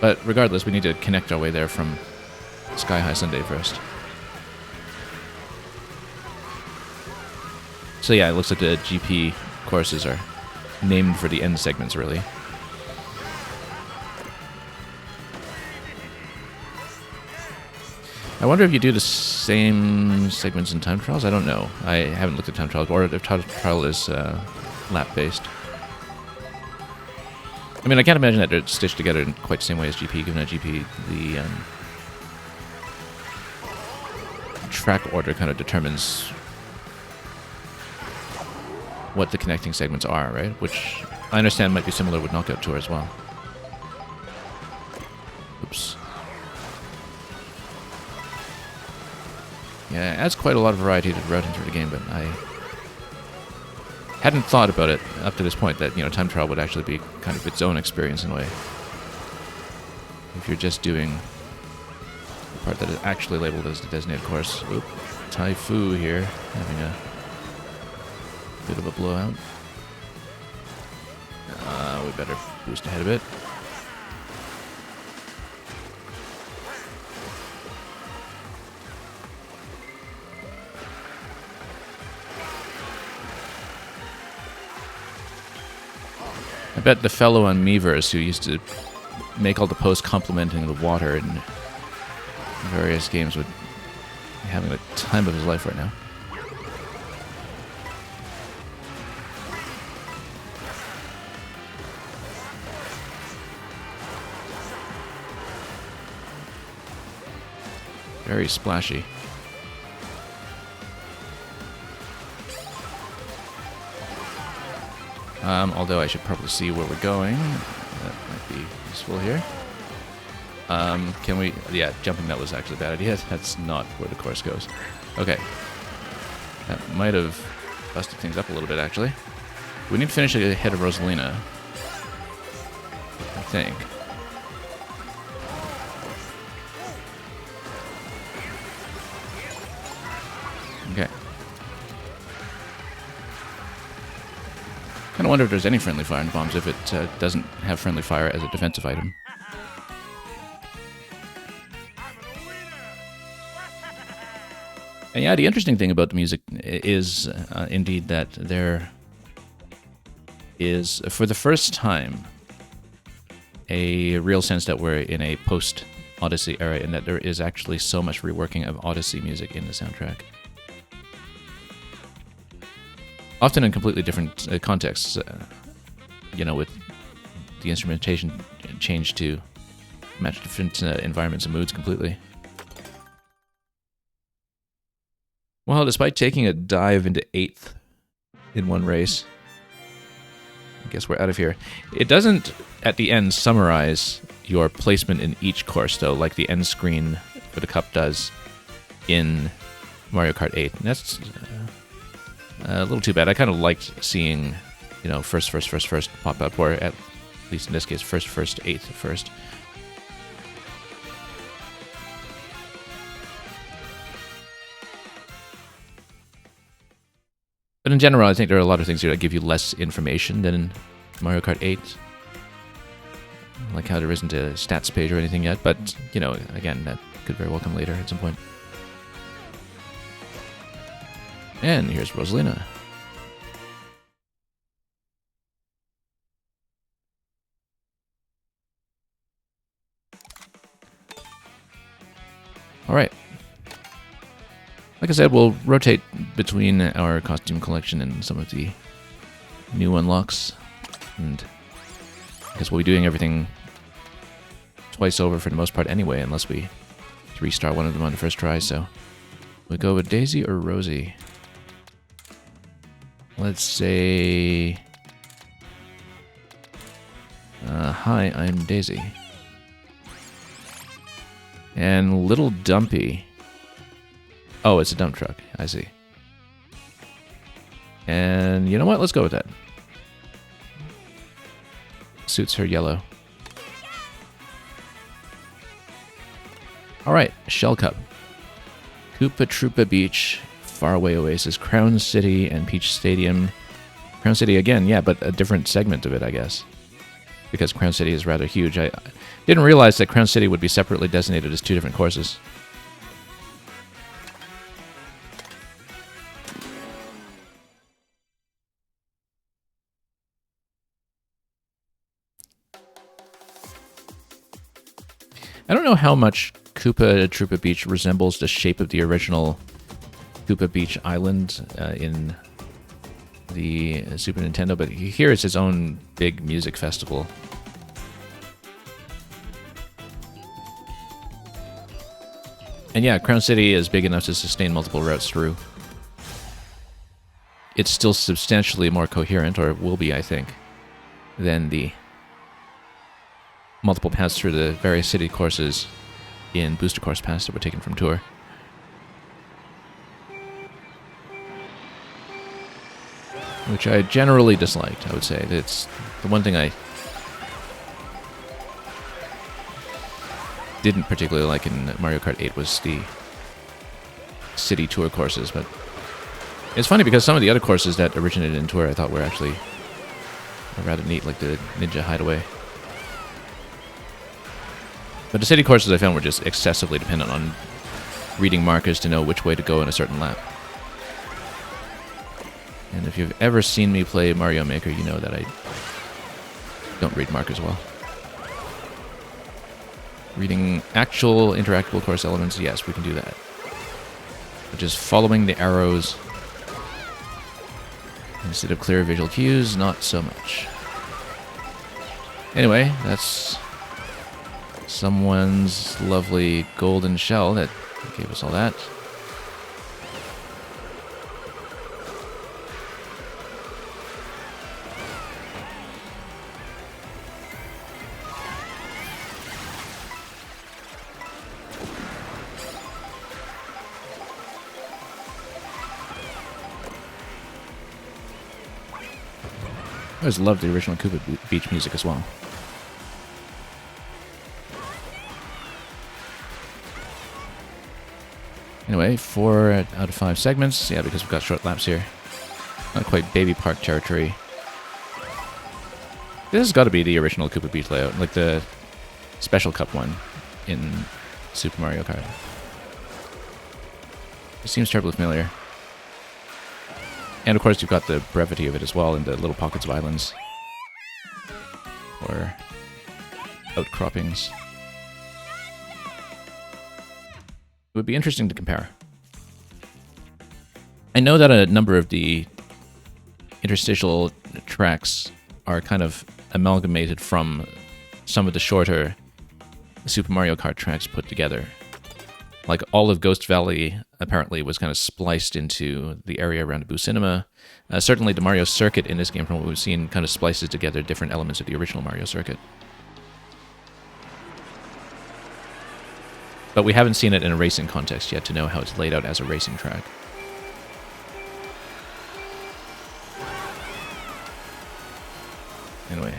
But regardless, we need to connect our way there from Sky High Sunday first. So yeah, it looks like the GP courses are named for the end segments, really. I wonder if you do the same segments in time trials? I don't know. I haven't looked at time trials, or if time trial is lap-based. I mean, I can't imagine that they're stitched together in quite the same way as GP, given that GP, the track order kind of determines what the connecting segments are, right? Which I understand might be similar with Knockout Tour as well. Oops. Yeah, it adds quite a lot of variety to the routing through the game, but I hadn't thought about it up to this point that, you know, time trial would actually be kind of its own experience in a way. If you're just doing the part that is actually labeled as the designated course. Oop, Taifu here, having a bit of a blowout. We better boost ahead a bit. I bet the fellow on Miiverse who used to make all the posts complimenting the water in various games would be having the time of his life right now. Very splashy. Although I should probably see where we're going. That might be useful here. Can we... Yeah, jumping that was actually a bad idea. That's not where the course goes. Okay. That might have busted things up a little bit, actually. We need to finish ahead of Rosalina, I think. Okay. Kind of wonder if there's any friendly fire in bombs if it doesn't have friendly fire as a defensive item. And yeah, the interesting thing about the music is indeed that there is, for the first time, a real sense that we're in a post-Odyssey era and that there is actually so much reworking of Odyssey music in the soundtrack. Often in completely different contexts, you know, with the instrumentation changed to match different environments and moods completely. Well, despite taking a dive into 8th in one race, I guess we're out of here. It doesn't, at the end, summarize your placement in each course, though, like the end screen for the Cup does in Mario Kart 8. And that's a little too bad. I kind of liked seeing, you know, first pop up, or at least in this case, first, 8th, first. But in general, I think there are a lot of things here that give you less information than in Mario Kart 8. Like how there isn't a stats page or anything yet, but, you know, again, that could very well come later at some point. And here's Rosalina. All right. Like I said, we'll rotate between our costume collection and some of the new unlocks. And I guess we'll be doing everything twice over for the most part anyway, unless we 3-star one of them on the first try. So we'll go with Daisy or Rosie. Let's say... hi, I'm Daisy. And Little Dumpy. Oh, it's a dump truck. I see. And you know what? Let's go with that. Suits her yellow. All right, Shell Cup. Koopa Troopa Beach, Faraway Oasis, Crown City, and Peach Stadium. Crown City again, yeah, but a different segment of it, I guess. Because Crown City is rather huge. I didn't realize that Crown City would be separately designated as 2 different courses. I don't know how much Koopa Troopa Beach resembles the shape of the original Koopa Beach Island in the Super Nintendo, but here it's its own big music festival. And yeah, Crown City is big enough to sustain multiple routes through. It's still substantially more coherent, or it will be, I think, than the multiple paths through the various city courses in Booster Course Pass that were taken from Tour. Which I generally disliked, I would say. It's the one thing I didn't particularly like in Mario Kart 8 was the city tour courses, but it's funny because some of the other courses that originated in Tour I thought were actually rather neat, like the Ninja Hideaway. But the city courses I found were just excessively dependent on reading markers to know which way to go in a certain lap. And if you've ever seen me play Mario Maker, you know that I don't read markers well. Reading actual interactable course elements, yes, we can do that. But just following the arrows instead of clear visual cues, not so much. Anyway, that's someone's lovely golden shell that gave us all that. I always loved the original Koopa Beach music as well. Anyway, 4 out of 5 segments. Yeah, because we've got short laps here. Not quite baby park territory. This has got to be the original Koopa Beach layout, like the Special Cup one in Super Mario Kart. It seems terribly familiar. And of course, you've got the brevity of it as well in the little pockets of islands. Or outcroppings. It would be interesting to compare. I know that a number of the interstitial tracks are kind of amalgamated from some of the shorter Super Mario Kart tracks put together. Like all of Ghost Valley apparently was kind of spliced into the area around Boo Cinema. Certainly the Mario circuit in this game, from what we've seen, kind of splices together different elements of the original Mario circuit. But we haven't seen it in a racing context yet to know how it's laid out as a racing track. Anyway,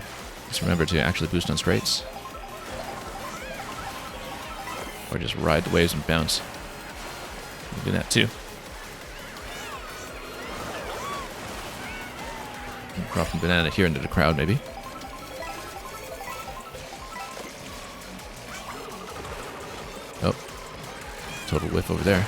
just remember to actually boost on straights. Or just ride the waves and bounce. Do that too. Drop a banana here into the crowd, maybe. Oh. Total whiff over there.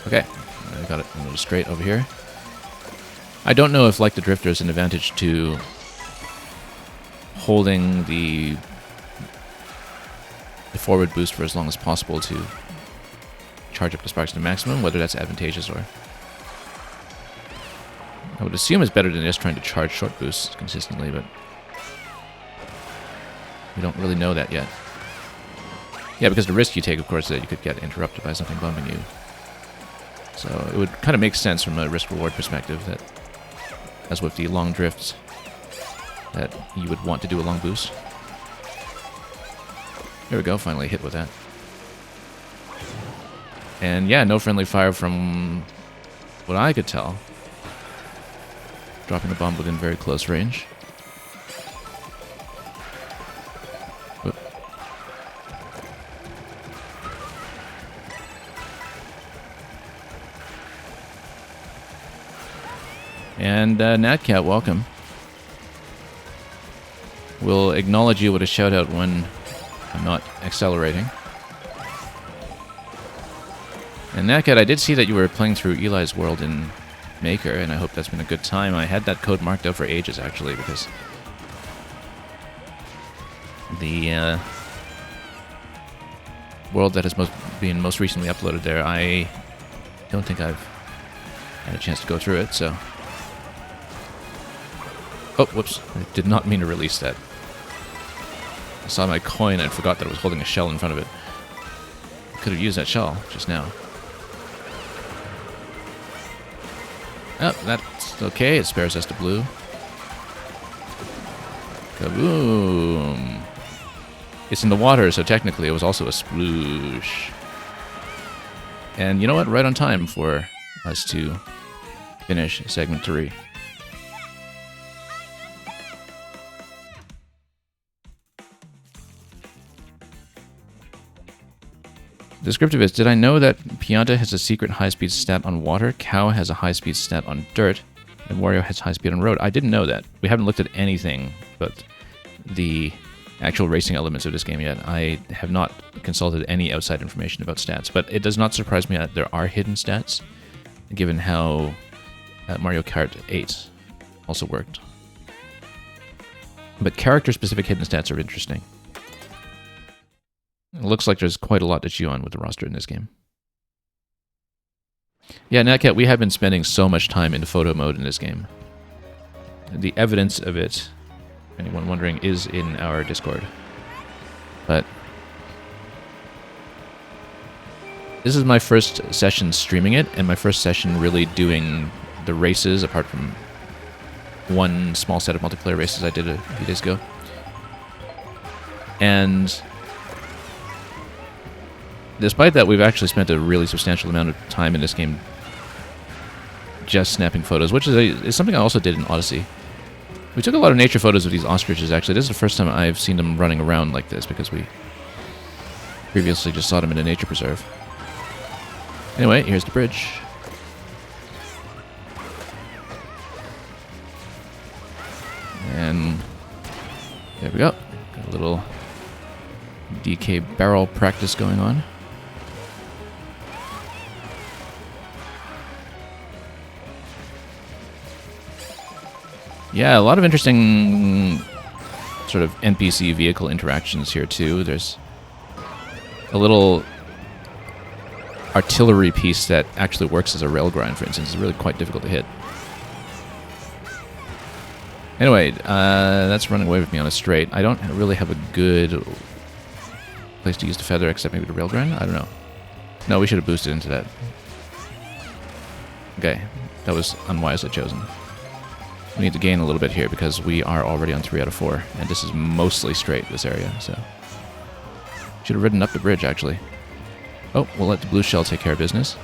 Okay. I got it a little straight over here. I don't know if, like the Drifter, is an advantage to holding the forward boost for as long as possible to charge up the sparks to the maximum, whether that's advantageous or... I would assume it's better than just trying to charge short boosts consistently, but we don't really know that yet. Yeah, because the risk you take, of course, is that you could get interrupted by something bumping you. So it would kind of make sense from a risk-reward perspective that, as with the long drifts, that you would want to do a long boost. There we go, finally hit with that. And yeah, no friendly fire from what I could tell. Dropping the bomb within very close range. Whoop. And Natcat, welcome. We'll acknowledge you with a shout out when I'm not accelerating. And Natcat, I did see that you were playing through Eli's World in Maker, and I hope that's been a good time. I had that code marked out for ages, actually, because the world that has been most recently uploaded there, I don't think I've had a chance to go through it, so... Oh, whoops. I did not mean to release that. I saw my coin and forgot that I was holding a shell in front of it. I could have used that shell just now. Oh, that's okay. It spares us the blue. Kaboom! It's in the water, so technically it was also a sploosh. And you know what? Right on time for us to finish segment 3. Descriptive is, did I know that Pianta has a secret high-speed stat on water, Cow has a high-speed stat on dirt, and Wario has high-speed on road? I didn't know that. We haven't looked at anything but the actual racing elements of this game yet. I have not consulted any outside information about stats, but it does not surprise me that there are hidden stats, given how Mario Kart 8 also worked. But character-specific hidden stats are interesting. It looks like there's quite a lot to chew on with the roster in this game. Yeah, Natcat, we have been spending so much time in photo mode in this game. The evidence of it, anyone wondering, is in our Discord. But this is my first session streaming it, and my first session really doing the races, apart from one small set of multiplayer races I did a few days ago. And despite that, we've actually spent a really substantial amount of time in this game just snapping photos, which is something I also did in Odyssey. We took a lot of nature photos of these ostriches, actually. This is the first time I've seen them running around like this, because we previously just saw them in a nature preserve. Anyway, here's the bridge. And there we go. Got a little DK barrel practice going on. Yeah, a lot of interesting sort of NPC vehicle interactions here too. There's a little artillery piece that actually works as a rail grind, for instance. It's really quite difficult to hit. Anyway, that's running away with me on a straight. I don't really have a good place to use the feather except maybe the railgun. I don't know. No, we should have boosted into that. Okay, that was unwisely chosen. We need to gain a little bit here because we are already on 3 out of 4, and this is mostly straight, this area, so... Should have ridden up the bridge, actually. Oh, we'll let the blue shell take care of business.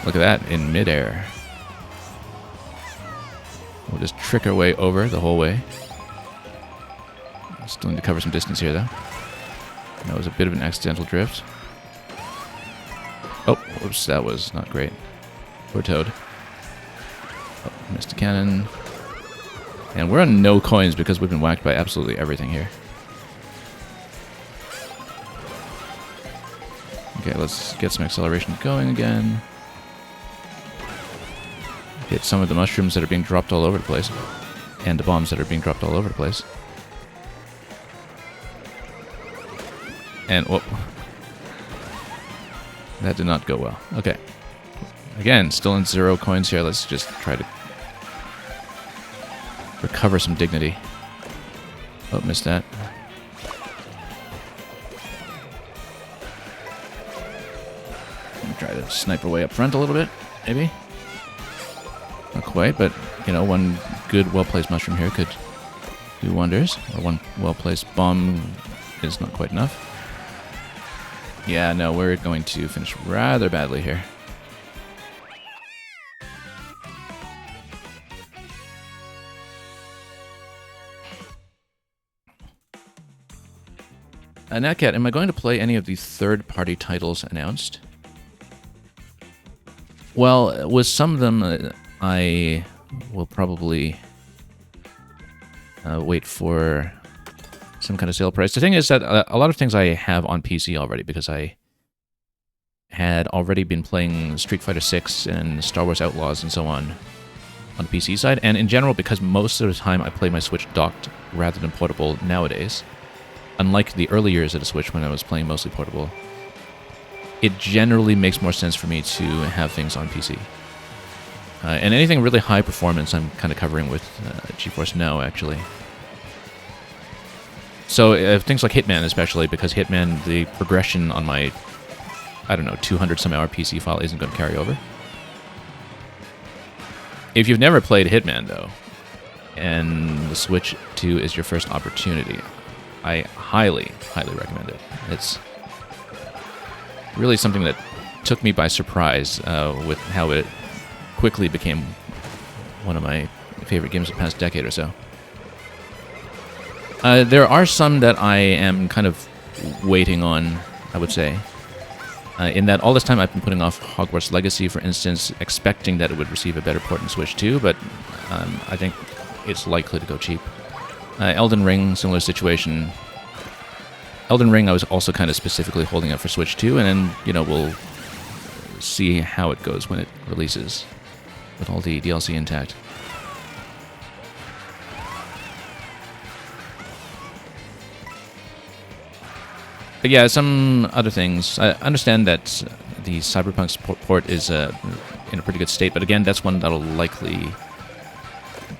Look at that, in midair. We'll just trick our way over the whole way. Still need to cover some distance here, though. That was a bit of an accidental drift. Oh, whoops, that was not great. Poor Toad. Oh, missed a cannon. And we're on no coins because we've been whacked by absolutely everything here. Okay, let's get some acceleration going again. Hit some of the mushrooms that are being dropped all over the place. And the bombs that are being dropped all over the place. And, whoop. That did not go well. Okay. Again, still in 0 coins here. Let's just try to recover some dignity. Oh, missed that. Try to snipe our way up front a little bit, maybe. Not quite, but, you know, one good, well-placed mushroom here could do wonders. Or one well-placed bomb is not quite enough. Yeah, no, we're going to finish rather badly here. Natcat, am I going to play any of the third-party titles announced? Well, with some of them, I will probably wait for some kind of sale price. The thing is that a lot of things I have on PC already because I had already been playing Street Fighter 6 and Star Wars Outlaws and so on the PC side. And in general, because most of the time I play my Switch docked rather than portable nowadays, unlike the early years of the Switch when I was playing mostly portable, it generally makes more sense for me to have things on PC. And anything really high performance I'm kind of covering with GeForce Now, actually. So things like Hitman especially, because Hitman, the progression on my, I don't know, 200 some hour PC file isn't going to carry over. If you've never played Hitman, though, and the Switch 2 is your first opportunity, I highly, highly recommend it. It's really something that took me by surprise with how it quickly became one of my favorite games of the past decade or so. There are some that I am kind of waiting on, I would say. In that all this time I've been putting off Hogwarts Legacy, for instance, expecting that it would receive a better port in Switch 2, but I think it's likely to go cheap. Elden Ring, similar situation. Elden Ring I was also kind of specifically holding up for Switch 2, and then, you know, we'll see how it goes when it releases with all the DLC intact. But yeah, some other things. I understand that the Cyberpunk port is in a pretty good state, but again, that's one that'll likely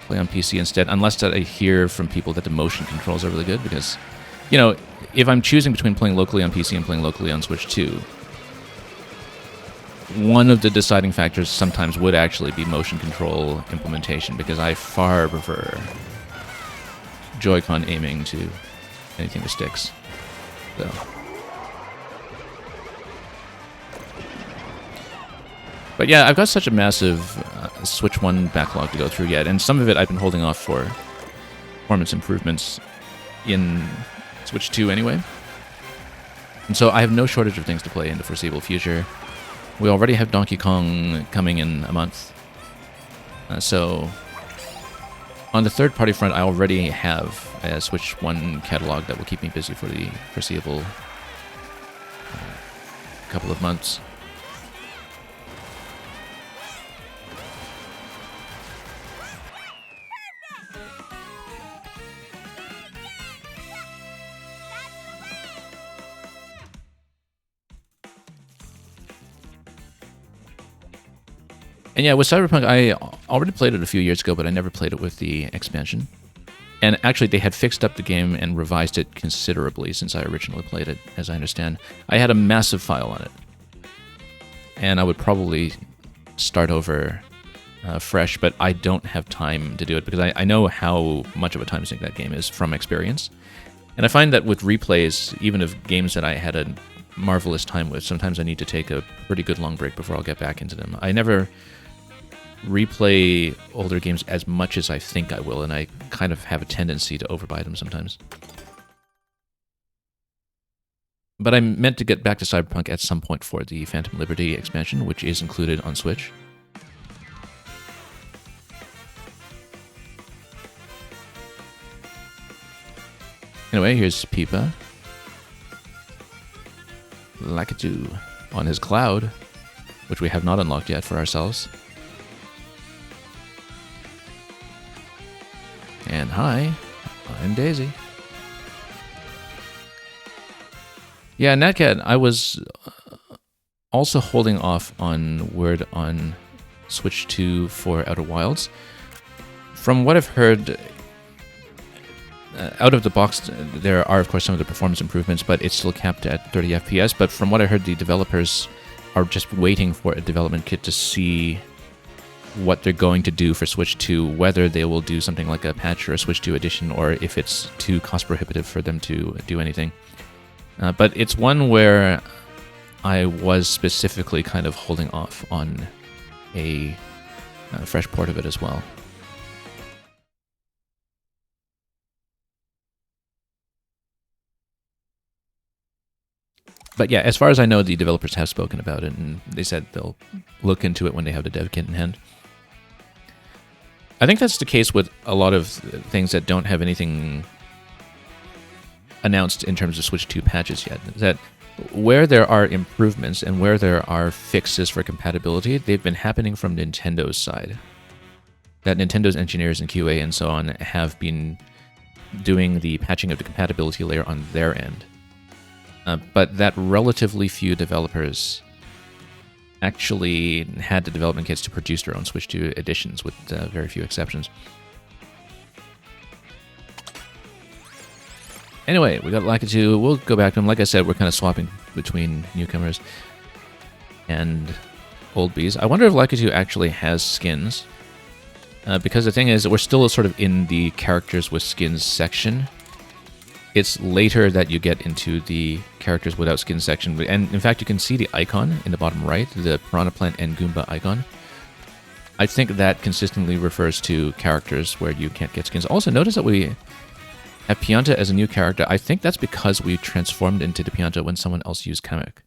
play on PC instead, unless that I hear from people that the motion controls are really good, because, you know, if I'm choosing between playing locally on PC and playing locally on Switch 2, one of the deciding factors sometimes would actually be motion control implementation, because I far prefer Joy-Con aiming to anything with sticks. So. But yeah, I've got such a massive Switch 1 backlog to go through yet, and some of it I've been holding off for performance improvements in Switch 2 anyway. And so I have no shortage of things to play in the foreseeable future. We already have Donkey Kong coming in a month. So on the third-party front, I already have a Switch 1 catalog that will keep me busy for the foreseeable couple of months. And yeah, with Cyberpunk, I already played it a few years ago, but I never played it with the expansion. And actually, they had fixed up the game and revised it considerably since I originally played it, as I understand. I had a massive file on it. And I would probably start over fresh, but I don't have time to do it because I know how much of a time sink that game is from experience. And I find that with replays, even of games that I had a marvelous time with, sometimes I need to take a pretty good long break before I'll get back into them. I never replay older games as much as I think I will, and I kind of have a tendency to overbuy them sometimes. But I'm meant to get back to Cyberpunk at some point for the Phantom Liberty expansion, which is included on Switch. Anyway, here's Pipa. Lakitu on his cloud, which we have not unlocked yet for ourselves. And hi, I'm Daisy. Yeah, Natcat, I was also holding off on word on Switch 2 for Outer Wilds. From what I've heard, out of the box, there are, of course, some of the performance improvements, but it's still capped at 30 FPS. But from what I heard, the developers are just waiting for a development kit to see what they're going to do for Switch 2, whether they will do something like a patch or a Switch 2 edition, or if it's too cost prohibitive for them to do anything. But it's one where I was specifically kind of holding off on a fresh port of it as well. But yeah, as far as I know, the developers have spoken about it, and they said they'll look into it when they have the dev kit in hand. I think that's the case with a lot of things that don't have anything announced in terms of Switch 2 patches yet. That where there are improvements and where there are fixes for compatibility, they've been happening from Nintendo's side. That Nintendo's engineers and QA and so on have been doing the patching of the compatibility layer on their end. But that relatively few developers actually had the development kits to produce their own Switch 2 editions, with very few exceptions. Anyway, we got Lakitu. We'll go back to him. Like I said, we're kind of swapping between newcomers and old bees. I wonder if Lakitu actually has skins. Because the thing is, we're still sort of in the characters with skins section. It's later that you get into the characters without skin section. And in fact, you can see the icon in the bottom right, the Piranha Plant and Goomba icon. I think that consistently refers to characters where you can't get skins. Also, notice that we have Pianta as a new character. I think that's because we transformed into the Pianta when someone else used Kamek.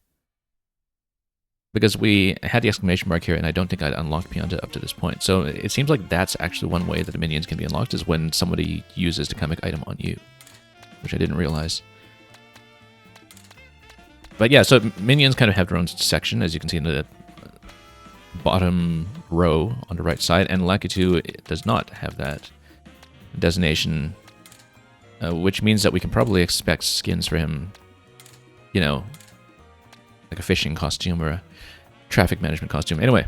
Because we had the exclamation mark here, and I don't think I'd unlocked Pianta up to this point. So it seems like that's actually one way that the minions can be unlocked, is when somebody uses the Kamek item on you, which I didn't realize. But yeah, so minions kind of have their own section, as you can see in the bottom row on the right side, and Lakitu does not have that designation, which means that we can probably expect skins for him, you know, like a fishing costume or a traffic management costume. Anyway,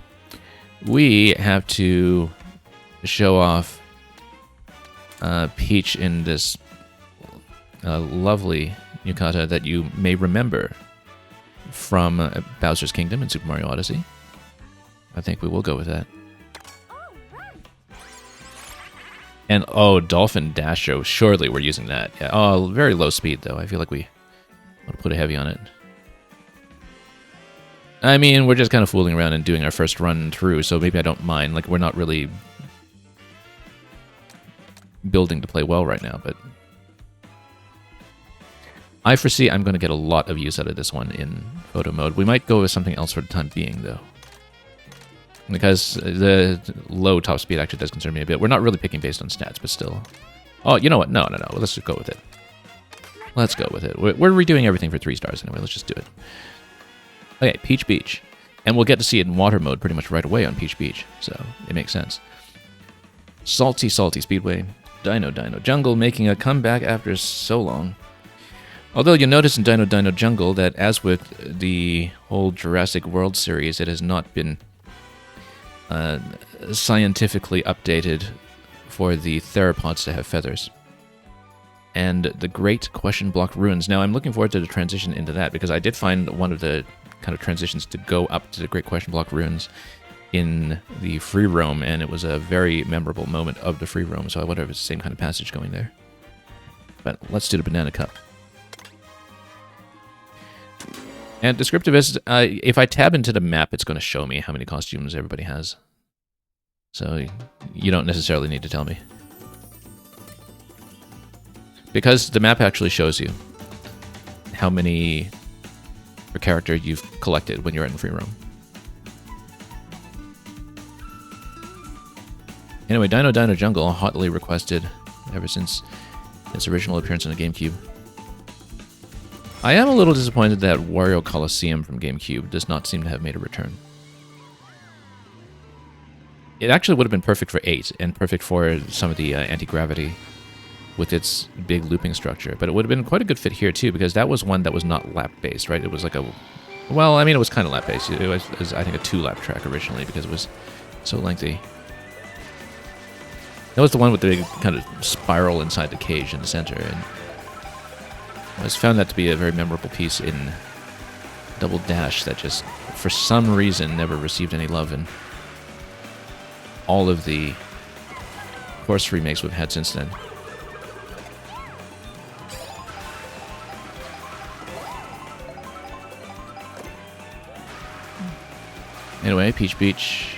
we have to show off Peach in this lovely yukata that you may remember from Bowser's Kingdom in Super Mario Odyssey. I think we will go with that. And oh, Dolphin Dasher, surely we're using that. Yeah. Oh, very low speed though. I feel like we want to put a heavy on it. I mean, we're just kind of fooling around and doing our first run through, so maybe I don't mind. Like, we're not really building to play well right now, but I foresee I'm going to get a lot of use out of this one in photo mode. We might go with something else for the time being, though, because the low top speed actually does concern me a bit. We're not really picking based on stats, but still. Oh, you know what? No. Let's just go with it. Let's go with it. We're redoing everything for 3 stars anyway. Let's just do it. Okay, Peach Beach. And we'll get to see it in water mode pretty much right away on Peach Beach, so it makes sense. Salty Speedway. Dino Jungle making a comeback after so long. Although you'll notice in Dino Jungle that, as with the whole Jurassic World series, it has not been scientifically updated for the theropods to have feathers. And the Great Question Block Ruins. Now, I'm looking forward to the transition into that, because I did find one of the kind of transitions to go up to the Great Question Block Ruins in the free roam, and it was a very memorable moment of the free roam, so I wonder if it's the same kind of passage going there. But let's do the Banana Cup. And descriptive is, if I tab into the map, it's going to show me how many costumes everybody has. So you don't necessarily need to tell me. Because the map actually shows you how many per character you've collected when you're in free roam. Anyway, Dino Dino Jungle, hotly requested ever since its original appearance on the GameCube. I am a little disappointed that Wario Coliseum from GameCube does not seem to have made a return. It actually would have been perfect for 8, and perfect for some of the anti-gravity with its big looping structure. But it would have been quite a good fit here, too, because that was one that was not lap-based, right? It was like a... Well, I mean, it was kind of lap-based. It was, I think, a 2-lap track originally, because it was so lengthy. That was the one with the big kind of spiral inside the cage in the center, and I always found that to be a very memorable piece in Double Dash that just, for some reason, never received any love in all of the course remakes we've had since then. Anyway, Peach Beach,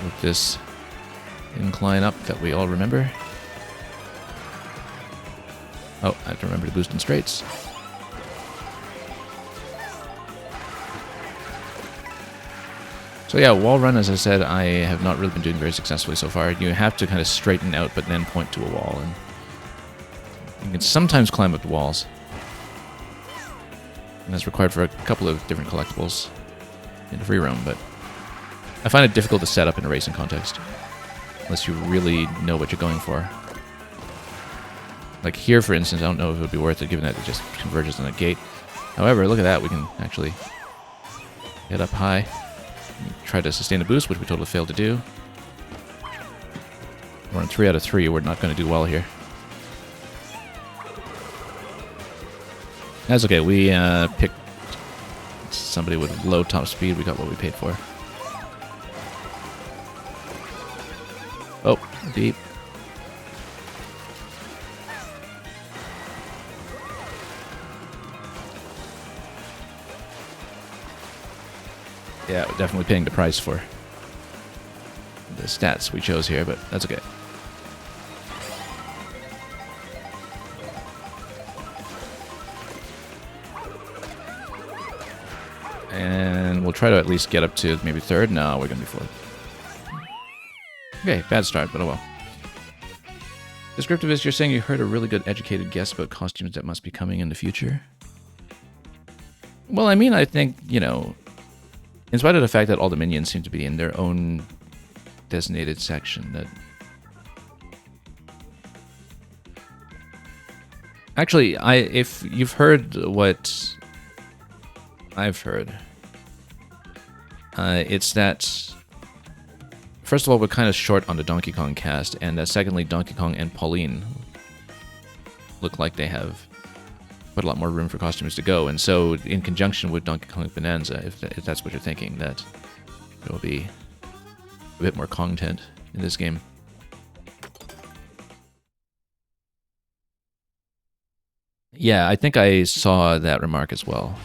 with this incline up that we all remember. Oh, I have to remember to boost in straights. So yeah, wall run, as I said, I have not really been doing very successfully so far. You have to kind of straighten out, but then point to a wall, and you can sometimes climb up the walls. And that's required for a couple of different collectibles in the free roam, but I find it difficult to set up in a racing context, unless you really know what you're going for. Like here, for instance, I don't know if it would be worth it, given that it just converges on a gate. However, look at that, we can actually get up high. Try to sustain a boost, which we totally failed to do. We're on 3 out of 3. We're not going to do well here. That's okay. We picked somebody with low top speed. We got what we paid for. Oh, deep. Yeah, definitely paying the price for the stats we chose here, but that's okay. And we'll try to at least get up to maybe 3rd. No, we're going to be 4th. Okay, bad start, but oh well. Descriptivist, you're saying you heard a really good educated guess about costumes that must be coming in the future? Well, I mean, I think, you know, in spite of the fact that all the minions seem to be in their own designated section, that... Actually, if you've heard what I've heard, it's that, first of all, we're kind of short on the Donkey Kong cast, and secondly, Donkey Kong and Pauline look like they have quite a lot more room for costumes to go, and so in conjunction with Donkey Kong Bonanza, if that's what you're thinking, that there will be a bit more content in this game. Yeah, I think I saw that remark as well.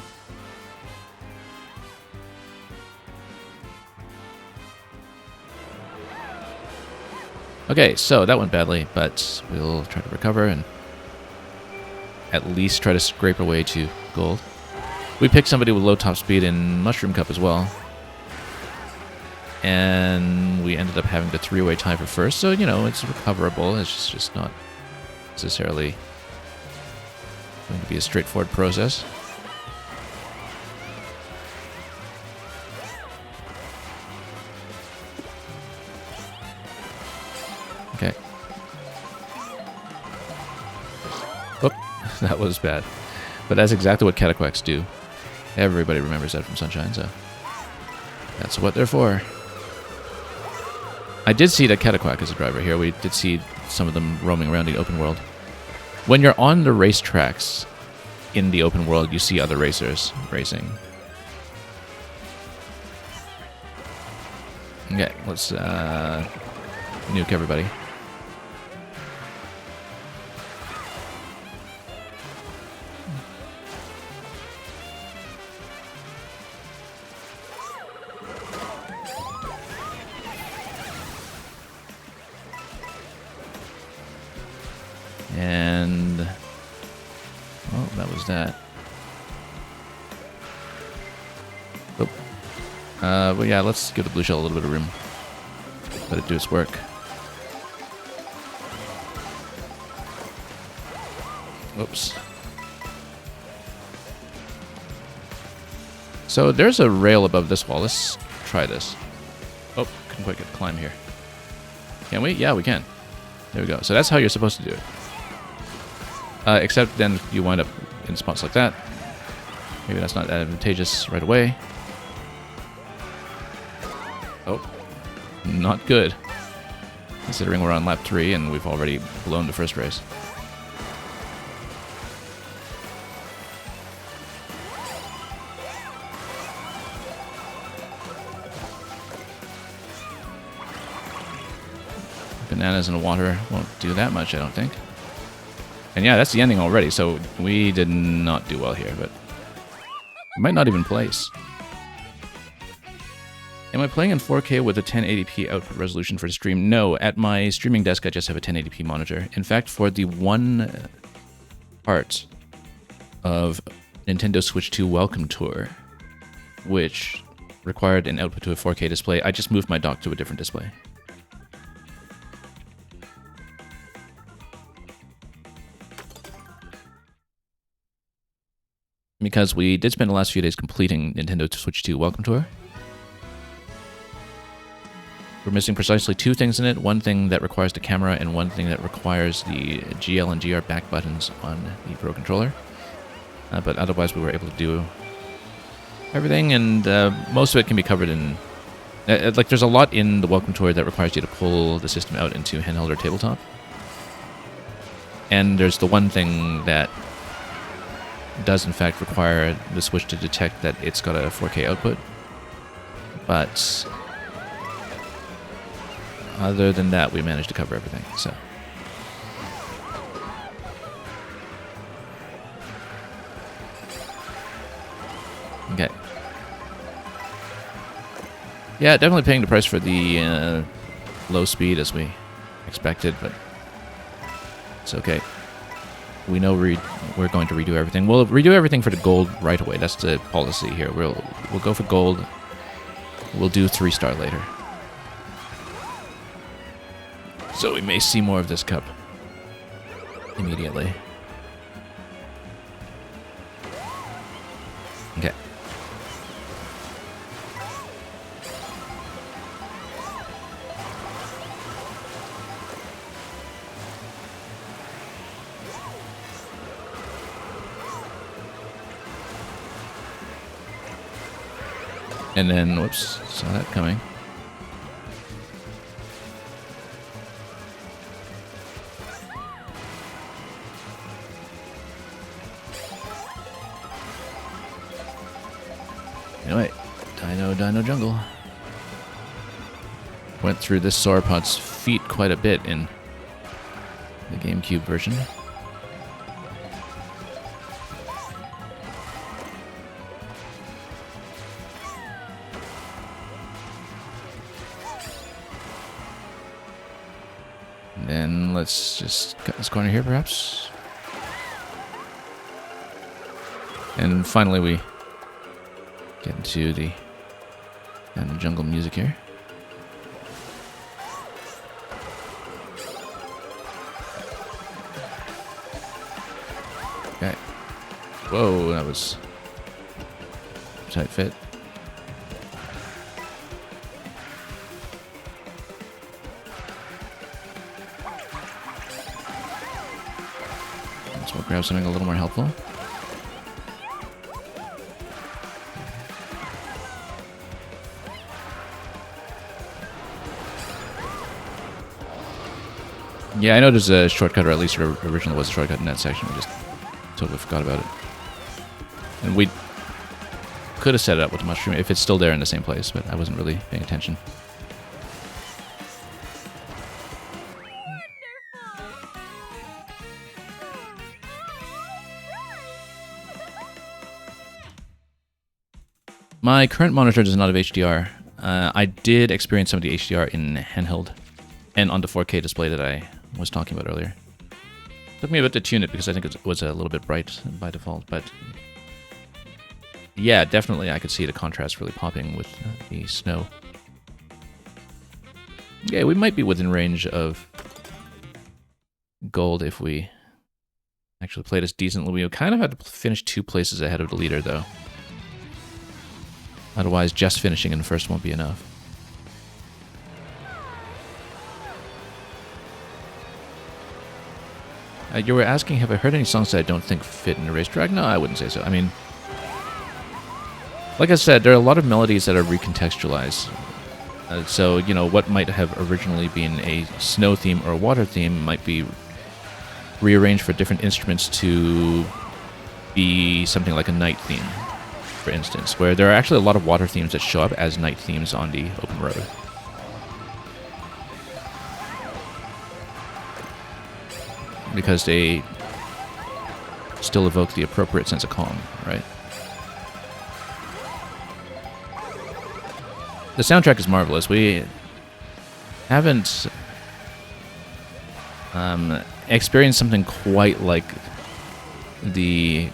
Okay, so that went badly, but we'll try to recover and at least try to scrape our way to gold. We picked somebody with low top speed in Mushroom Cup as well. And we ended up having the 3-way tie for first, so, you know, it's recoverable. It's just not necessarily going to be a straightforward process. Okay. Oop, that was bad. But that's exactly what cataquacks do. Everybody remembers that from Sunshine, so... That's what they're for. I did see the Cataquack as a driver here. We did see some of them roaming around the open world. When you're on the racetracks in the open world, you see other racers racing. Okay, let's nuke everybody. And, well, that was that. Oh. Well, yeah, let's give the blue shell a little bit of room. Let it do its work. Whoops. So there's a rail above this wall. Let's try this. Oh, couldn't quite get the climb here. Can we? Yeah, we can. There we go. So that's how you're supposed to do it. Except then you wind up in spots like that. Maybe that's not advantageous right away. Oh, not good. Considering we're on lap 3 and we've already blown the first race. Bananas in the water won't do that much, I don't think. And yeah, that's the ending already, so we did not do well here, but we might not even place. Am I playing in 4K with a 1080p output resolution for the stream? No, at my streaming desk I just have a 1080p monitor. In fact, for the one part of Nintendo Switch 2 Welcome Tour, which required an output to a 4K display, I just moved my dock to a different display. Because we did spend the last few days completing Nintendo Switch 2 Welcome Tour. We're missing precisely 2 things in it. One thing that requires the camera and one thing that requires the GL and GR back buttons on the Pro Controller. But otherwise we were able to do everything, and most of it can be covered in... like, there's a lot in the Welcome Tour that requires you to pull the system out into handheld or tabletop. And there's the one thing that does in fact require the Switch to detect that it's got a 4K output. But other than that, we managed to cover everything, so. Okay. Yeah, definitely paying the price for the low speed as we expected, but it's okay. We know we're going to redo everything. We'll redo everything for the gold right away. That's the policy here. We'll go for gold. We'll do 3-star later. So we may see more of this cup immediately. Okay. And then, whoops, saw that coming. Anyway, Dino Jungle. Went through this sauropod's feet quite a bit in the GameCube version. Then let's just cut this corner here, perhaps. And finally we get into the jungle music here. Okay. Whoa, that was a tight fit. We'll grab something a little more helpful. Yeah, I know there's a shortcut, or at least there originally was a shortcut in that section. We just totally forgot about it. And we could have set it up with the mushroom if it's still there in the same place, but I wasn't really paying attention. My current monitor does not have HDR. I did experience some of the HDR in handheld and on the 4K display that I was talking about earlier. Took me a bit to tune it because I think it was a little bit bright by default, but yeah, definitely I could see the contrast really popping with the snow. Yeah, we might be within range of gold if we actually play this decently. We kind of had to finish 2 places ahead of the leader, though. Otherwise, just finishing in first won't be enough. You were asking, have I heard any songs that I don't think fit in a racetrack? No, I wouldn't say so. I mean, like I said, there are a lot of melodies that are recontextualized. So, you know, what might have originally been a snow theme or a water theme might be rearranged for different instruments to be something like a night theme, for instance, where there are actually a lot of water themes that show up as night themes on the open road. Because they still evoke the appropriate sense of calm, right? The soundtrack is marvelous. We haven't experienced something quite like the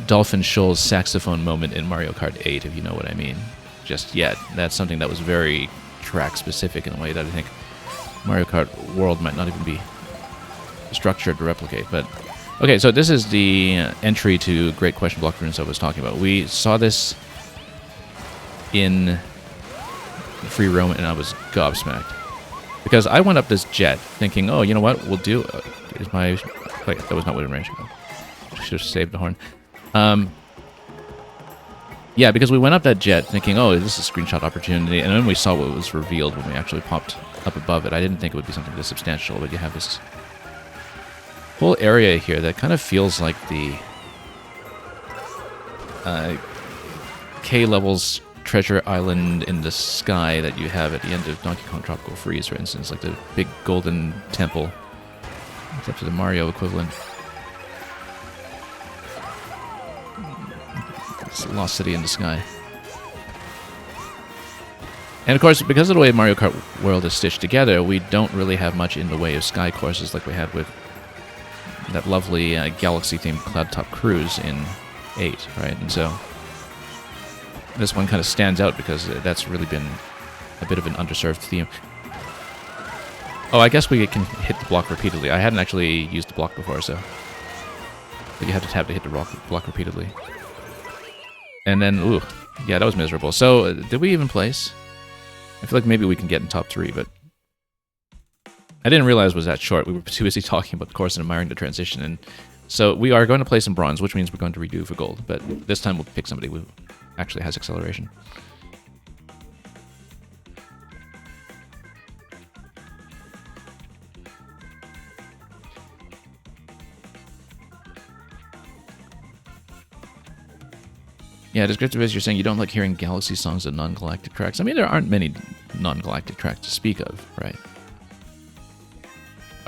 Dolphin Shoals saxophone moment in Mario Kart 8, if you know what I mean, just yet. That's something that was very track-specific in a way that I think Mario Kart World might not even be structured to replicate. But okay, so this is the entry to Great Question Block Runes I was talking about. We saw this in free roam, and I was gobsmacked. Because I went up this jet thinking, oh, you know what, we'll do... is my... Wait, that was not within range. I should have saved the horn. Yeah, because we went up that jet thinking, oh, this is a screenshot opportunity, and then we saw what was revealed when we actually popped up above it. I didn't think it would be something this substantial, but you have this whole area here that kind of feels like the K-levels treasure island in the sky that you have at the end of Donkey Kong Tropical Freeze, for instance, like the big golden temple, except for the Mario equivalent. It's a lost city in the sky. And of course, because of the way Mario Kart World is stitched together, we don't really have much in the way of sky courses like we had with that lovely galaxy-themed Cloud Top Cruise in 8, right? And so this one kind of stands out because that's really been a bit of an underserved theme. Oh, I guess we can hit the block repeatedly. I hadn't actually used the block before, so... But you have to tap to hit the block repeatedly. And then, ooh, yeah, that was miserable. So, did we even place? I feel like maybe we can get in top 3, but... I didn't realize it was that short. We were too busy talking about the course and admiring the transition. And so we are going to place in bronze, which means we're going to redo for gold. But this time we'll pick somebody who actually has acceleration. Yeah, descriptive as you're saying you don't like hearing Galaxy songs and non-galactic tracks. I mean, there aren't many non-galactic tracks to speak of, right?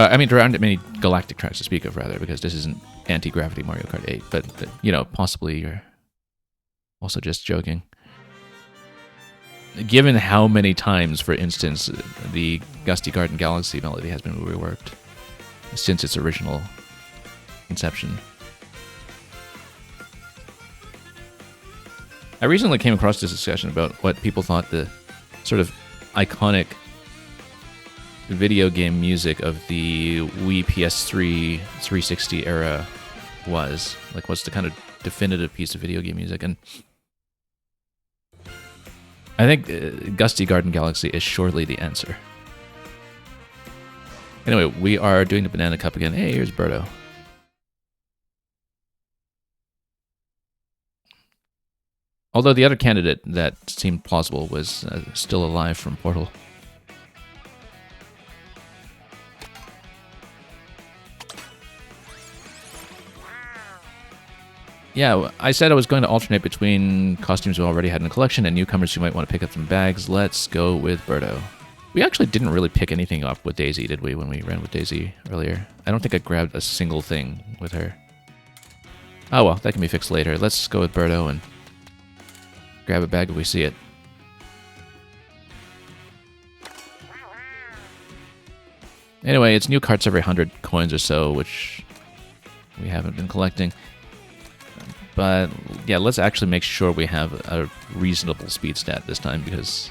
I mean, there aren't many galactic tracks to speak of, rather, because this isn't anti-gravity Mario Kart 8. But, you know, possibly you're also just joking. Given how many times, for instance, the Gusty Garden Galaxy melody has been reworked since its original inception. I recently came across this discussion about what people thought the sort of iconic video game music of the Wii PS3 360 era was. Like, what's the kind of definitive piece of video game music? And I think Gusty Garden Galaxy is surely the answer. Anyway, we are doing the Banana Cup again. Hey, here's Berto. Although the other candidate that seemed plausible was still alive from Portal. Yeah, I said I was going to alternate between costumes we already had in the collection and newcomers who might want to pick up some bags. Let's go with Birdo. We actually didn't really pick anything up with Daisy, did we, when we ran with Daisy earlier? I don't think I grabbed a single thing with her. Oh well, that can be fixed later. Let's go with Birdo and grab a bag if we see it. Anyway, it's new carts every 100 coins or so, which we haven't been collecting. But yeah, let's actually make sure we have a reasonable speed stat this time, because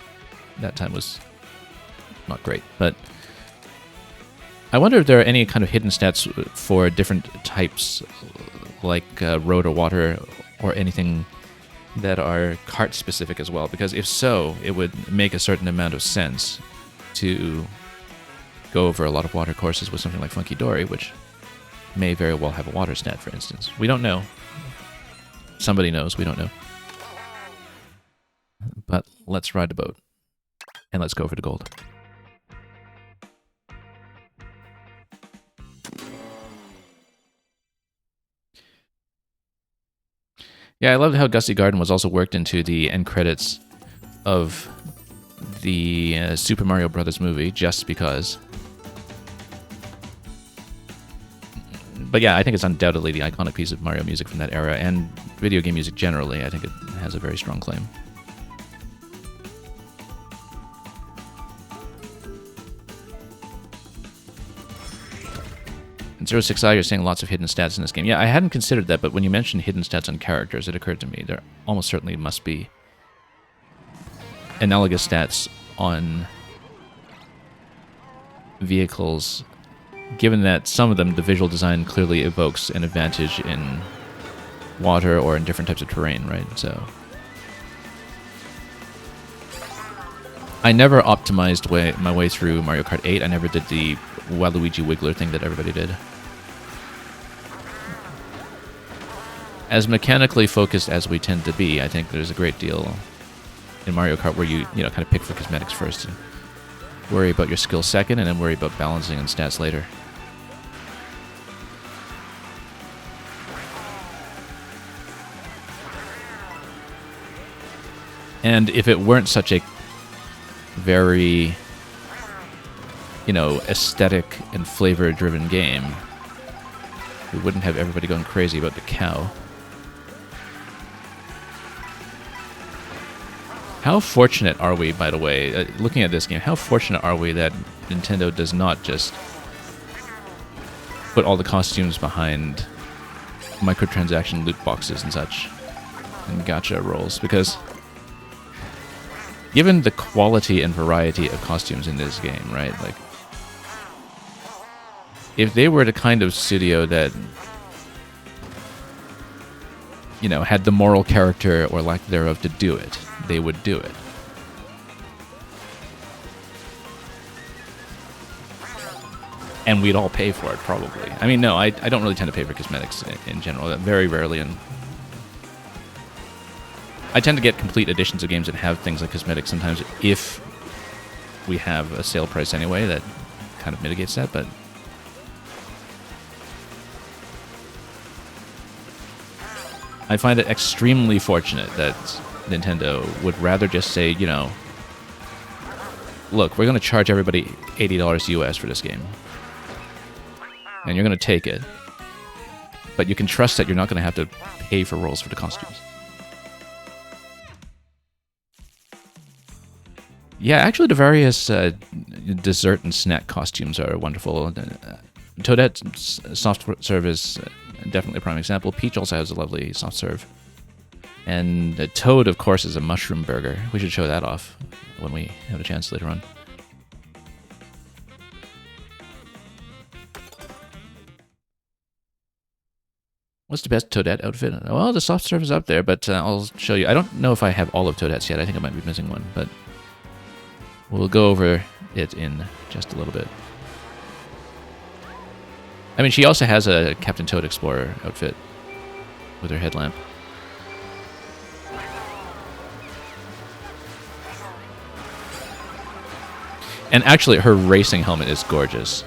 that time was not great. But I wonder if there are any kind of hidden stats for different types, like road or water, or anything that are cart specific as well. Because if so, it would make a certain amount of sense to go over a lot of water courses with something like Funky Dory, which may very well have a water stat, for instance. We don't know. Somebody knows, we don't know. But let's ride the boat. And let's go for the gold. Yeah, I loved how Gusty Garden was also worked into the end credits of the Super Mario Brothers movie, just because. But yeah, I think it's undoubtedly the iconic piece of Mario music from that era, and video game music generally. I think it has a very strong claim. And 06i, you're saying lots of hidden stats in this game. Yeah, I hadn't considered that, but when you mentioned hidden stats on characters, it occurred to me there almost certainly must be analogous stats on vehicles, given that some of them, the visual design clearly evokes an advantage in water or in different types of terrain, right? So I never optimized my way through Mario Kart 8. I never did the Waluigi Wiggler thing that everybody did. As mechanically focused as we tend to be, I think there's a great deal in Mario Kart where you kind of pick for cosmetics first and worry about your skill second, and then worry about balancing and stats later. And if it weren't such a very, aesthetic and flavor-driven game, we wouldn't have everybody going crazy about the cow. How fortunate are we, by the way, looking at this game, how fortunate are we that Nintendo does not just put all the costumes behind microtransaction loot boxes and such, and gacha rolls, because given the quality and variety of costumes in this game, right, like, if they were the kind of studio that, had the moral character or lack thereof to do it, they would do it. And we'd all pay for it, probably. I mean, no, I don't really tend to pay for cosmetics in general. Very rarely. And I tend to get complete editions of games that have things like cosmetics sometimes if we have a sale price anyway. That kind of mitigates that, but I find it extremely fortunate that Nintendo would rather just say, look, we're going to charge everybody $80 US for this game. And you're going to take it. But you can trust that you're not going to have to pay for rolls for the costumes. Yeah, actually the various dessert and snack costumes are wonderful. Toadette's soft serve is definitely a prime example. Peach also has a lovely soft serve. And Toad, of course, is a mushroom burger. We should show that off when we have a chance later on. What's the best Toadette outfit? Well, the soft serve is up there, but I'll show you. I don't know if I have all of Toadette's yet. I think I might be missing one, but we'll go over it in just a little bit. I mean, she also has a Captain Toad Explorer outfit with her headlamp. And actually, her racing helmet is gorgeous.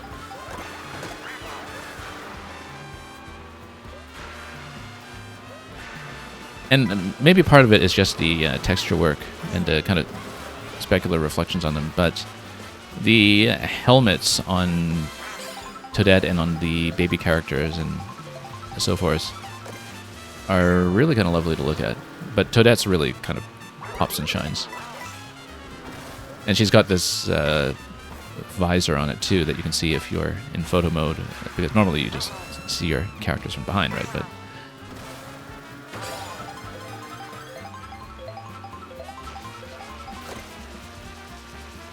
And maybe part of it is just the texture work and the kind of specular reflections on them, but the helmets on Toadette and on the baby characters and so forth are really kind of lovely to look at. But Toadette's really kind of pops and shines. And she's got this visor on it too that you can see if you're in photo mode, because normally you just see your characters from behind, right? But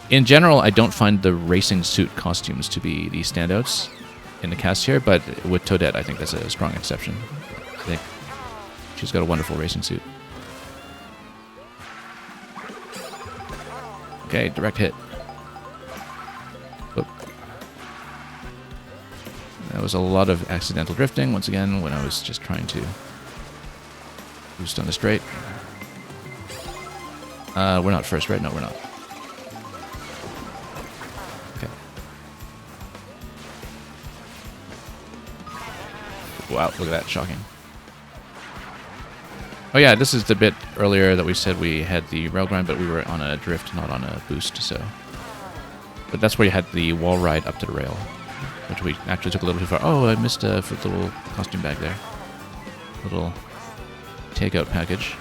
in general, I don't find the racing suit costumes to be the standouts in the cast here, but with Toadette, I think that's a strong exception. I think she's got a wonderful racing suit. Okay, direct hit. Whoop. That was a lot of accidental drifting, once again, when I was just trying to boost on the straight. We're not first, right? No, we're not. Okay. Wow, look at that, shocking. Oh yeah, this is the bit earlier that we said we had the rail grind, but we were on a drift, not on a boost, so... But that's where you had the wall ride up to the rail, which we actually took a little too far. Oh, I missed a little costume bag there. Little takeout package.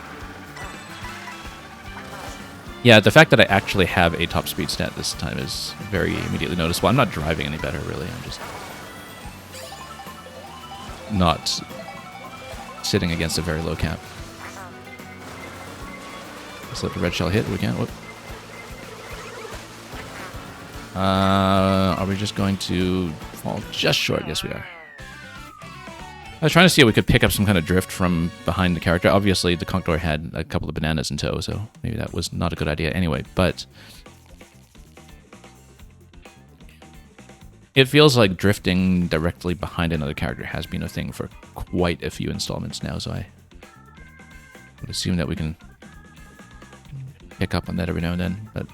Yeah, the fact that I actually have a top speed stat this time is very immediately noticeable. I'm not driving any better, really. I'm just not sitting against a very low cap. Let's let the red shell hit. We can't. Whoop. Are we just going to fall just short? Yes, we are. I was trying to see if we could pick up some kind of drift from behind the character. Obviously, the Conqueror had a couple of bananas in tow, so maybe that was not a good idea anyway, but it feels like drifting directly behind another character has been a thing for quite a few installments now, so I would assume that we can pick up on that every now and then, but...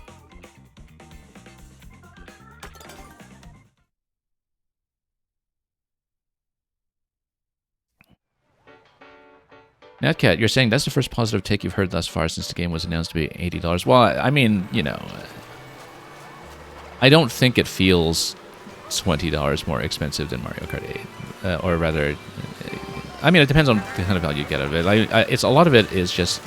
Natcat, you're saying that's the first positive take you've heard thus far since the game was announced to be $80. Well, I mean, you know, I don't think it feels $20 more expensive than Mario Kart 8. Or rather, I mean, it depends on the kind of value you get out of it. It's a lot of it is just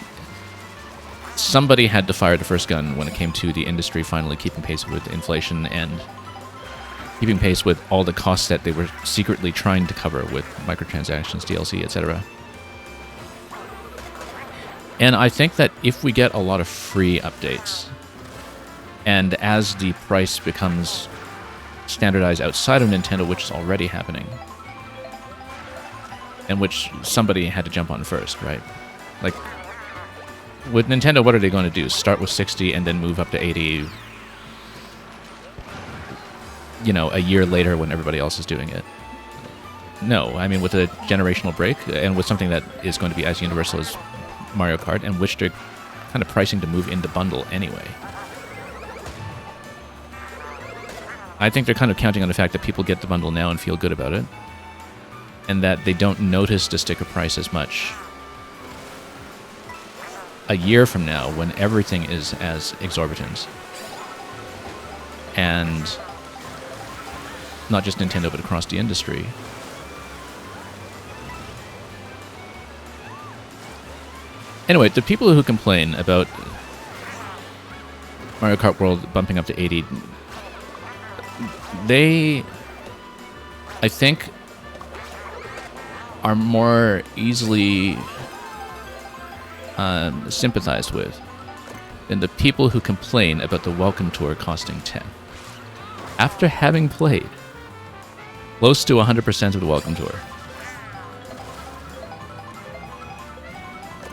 somebody had to fire the first gun when it came to the industry finally keeping pace with inflation and keeping pace with all the costs that they were secretly trying to cover with microtransactions, DLC, etc. And I think that if we get a lot of free updates, and as the price becomes standardized outside of Nintendo, which is already happening, and which somebody had to jump on first, right? Like, with Nintendo, what are they going to do? Start with 60 and then move up to 80, you know, a year later when everybody else is doing it? No, I mean, with a generational break, and with something that is going to be as universal as Mario Kart, and which they're kind of pricing to move into bundle anyway. I think they're kind of counting on the fact that people get the bundle now and feel good about it, and that they don't notice the sticker price as much a year from now when everything is as exorbitant. And not just Nintendo, but across the industry. Anyway, the people who complain about Mario Kart World bumping up to 80, they, I think, are more easily sympathized with than the people who complain about the Welcome Tour costing 10. After having played close to 100% of the Welcome Tour,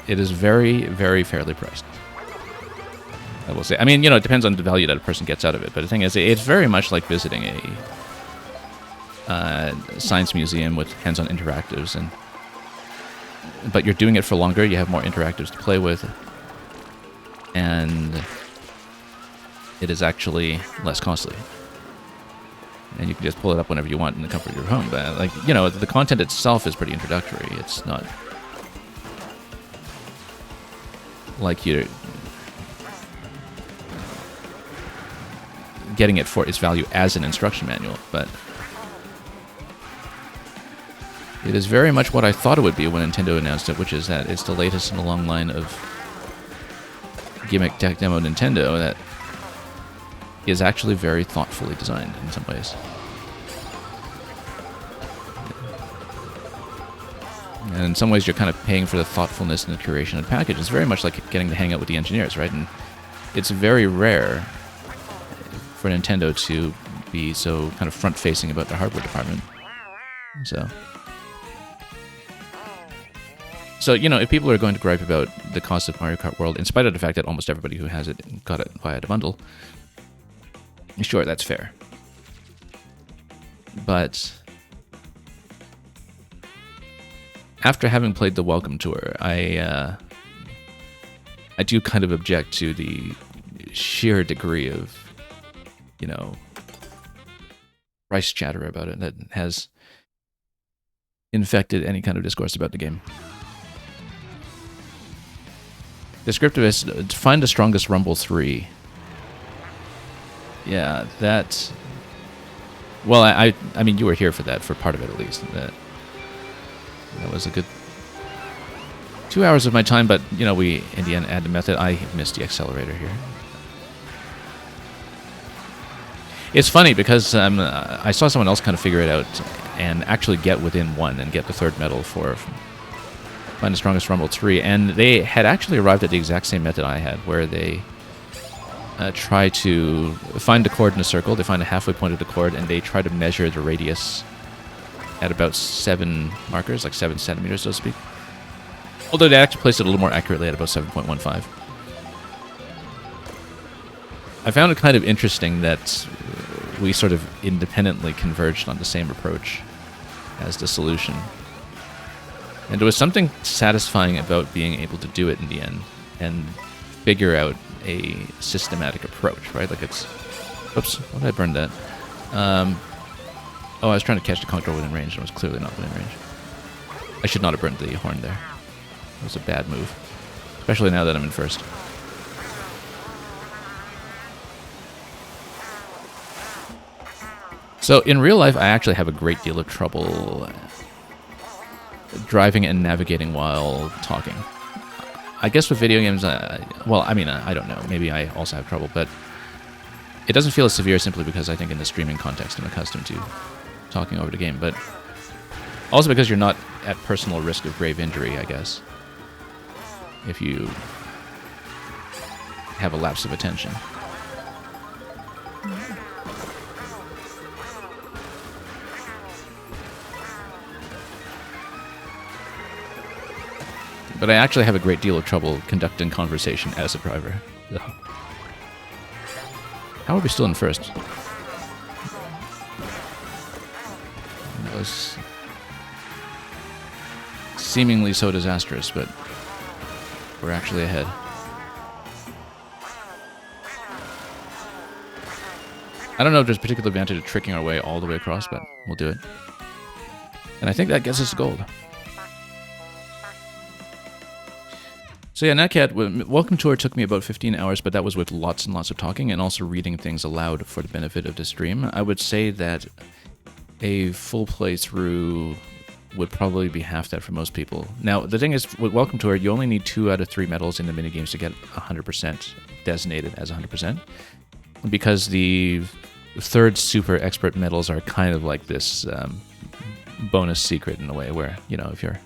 it is very, very fairly priced, I will say. I mean, you know, it depends on the value that a person gets out of it, but the thing is, it's very much like visiting a science museum with hands-on interactives, but you're doing it for longer, you have more interactives to play with, and it is actually less costly. And you can just pull it up whenever you want in the comfort of your home. But, like, you know, the content itself is pretty introductory. It's not like you're getting it for its value as an instruction manual, but it is very much what I thought it would be when Nintendo announced it, which is that it's the latest in a long line of gimmick tech demo Nintendo that is actually very thoughtfully designed in some ways. And in some ways, you're kind of paying for the thoughtfulness and the curation of the package. It's very much like getting to hang out with the engineers, right? And it's very rare for Nintendo to be so kind of front-facing about their hardware department. So, you know, if people are going to gripe about the cost of Mario Kart World, in spite of the fact that almost everybody who has it got it via the bundle, sure, that's fair. But after having played the Welcome Tour, I do kind of object to the sheer degree of, you know, price chatter about it that has infected any kind of discourse about the game. Descriptive is to find the strongest Rumble 3. Yeah, that... Well, I mean, you were here for that, for part of it at least. That was a good 2 hours of my time, but, you know, we, in the end, add the method. I missed the accelerator here. It's funny because I saw someone else kind of figure it out and actually get within one and get the third medal for find the strongest Rumble 3, and they had actually arrived at the exact same method I had, where they try to find the chord in a circle, they find a halfway point of the chord, and they try to measure the radius at about 7 markers, like 7 centimeters, so to speak. Although they actually placed it a little more accurately at about 7.15. I found it kind of interesting that we sort of independently converged on the same approach as the solution. And there was something satisfying about being able to do it in the end and figure out a systematic approach, right? Like it's... Oops, why did I burn that? Oh, I was trying to catch the controller within range, and it was clearly not within range. I should not have burned the horn there. That was a bad move. Especially now that I'm in first. So, in real life, I actually have a great deal of trouble driving and navigating while talking. I guess with video games, well, I mean, I don't know. Maybe I also have trouble, but it doesn't feel as severe simply because I think in the streaming context I'm accustomed to talking over the game, but also because you're not at personal risk of grave injury, I guess, if you have a lapse of attention. But I actually have a great deal of trouble conducting conversation as a driver. So. How are we still in first? That was seemingly so disastrous, but we're actually ahead. I don't know if there's a particular advantage of tricking our way all the way across, but we'll do it. And I think that gets us gold. So yeah, NatCat, Welcome Tour took me about 15 hours, but that was with lots and lots of talking and also reading things aloud for the benefit of the stream. I would say that a full playthrough would probably be half that for most people. Now, the thing is, with Welcome Tour, you only need 2 out of 3 medals in the minigames to get 100% designated as 100%. Because the third super expert medals are kind of like this bonus secret in a way where, you know, if you're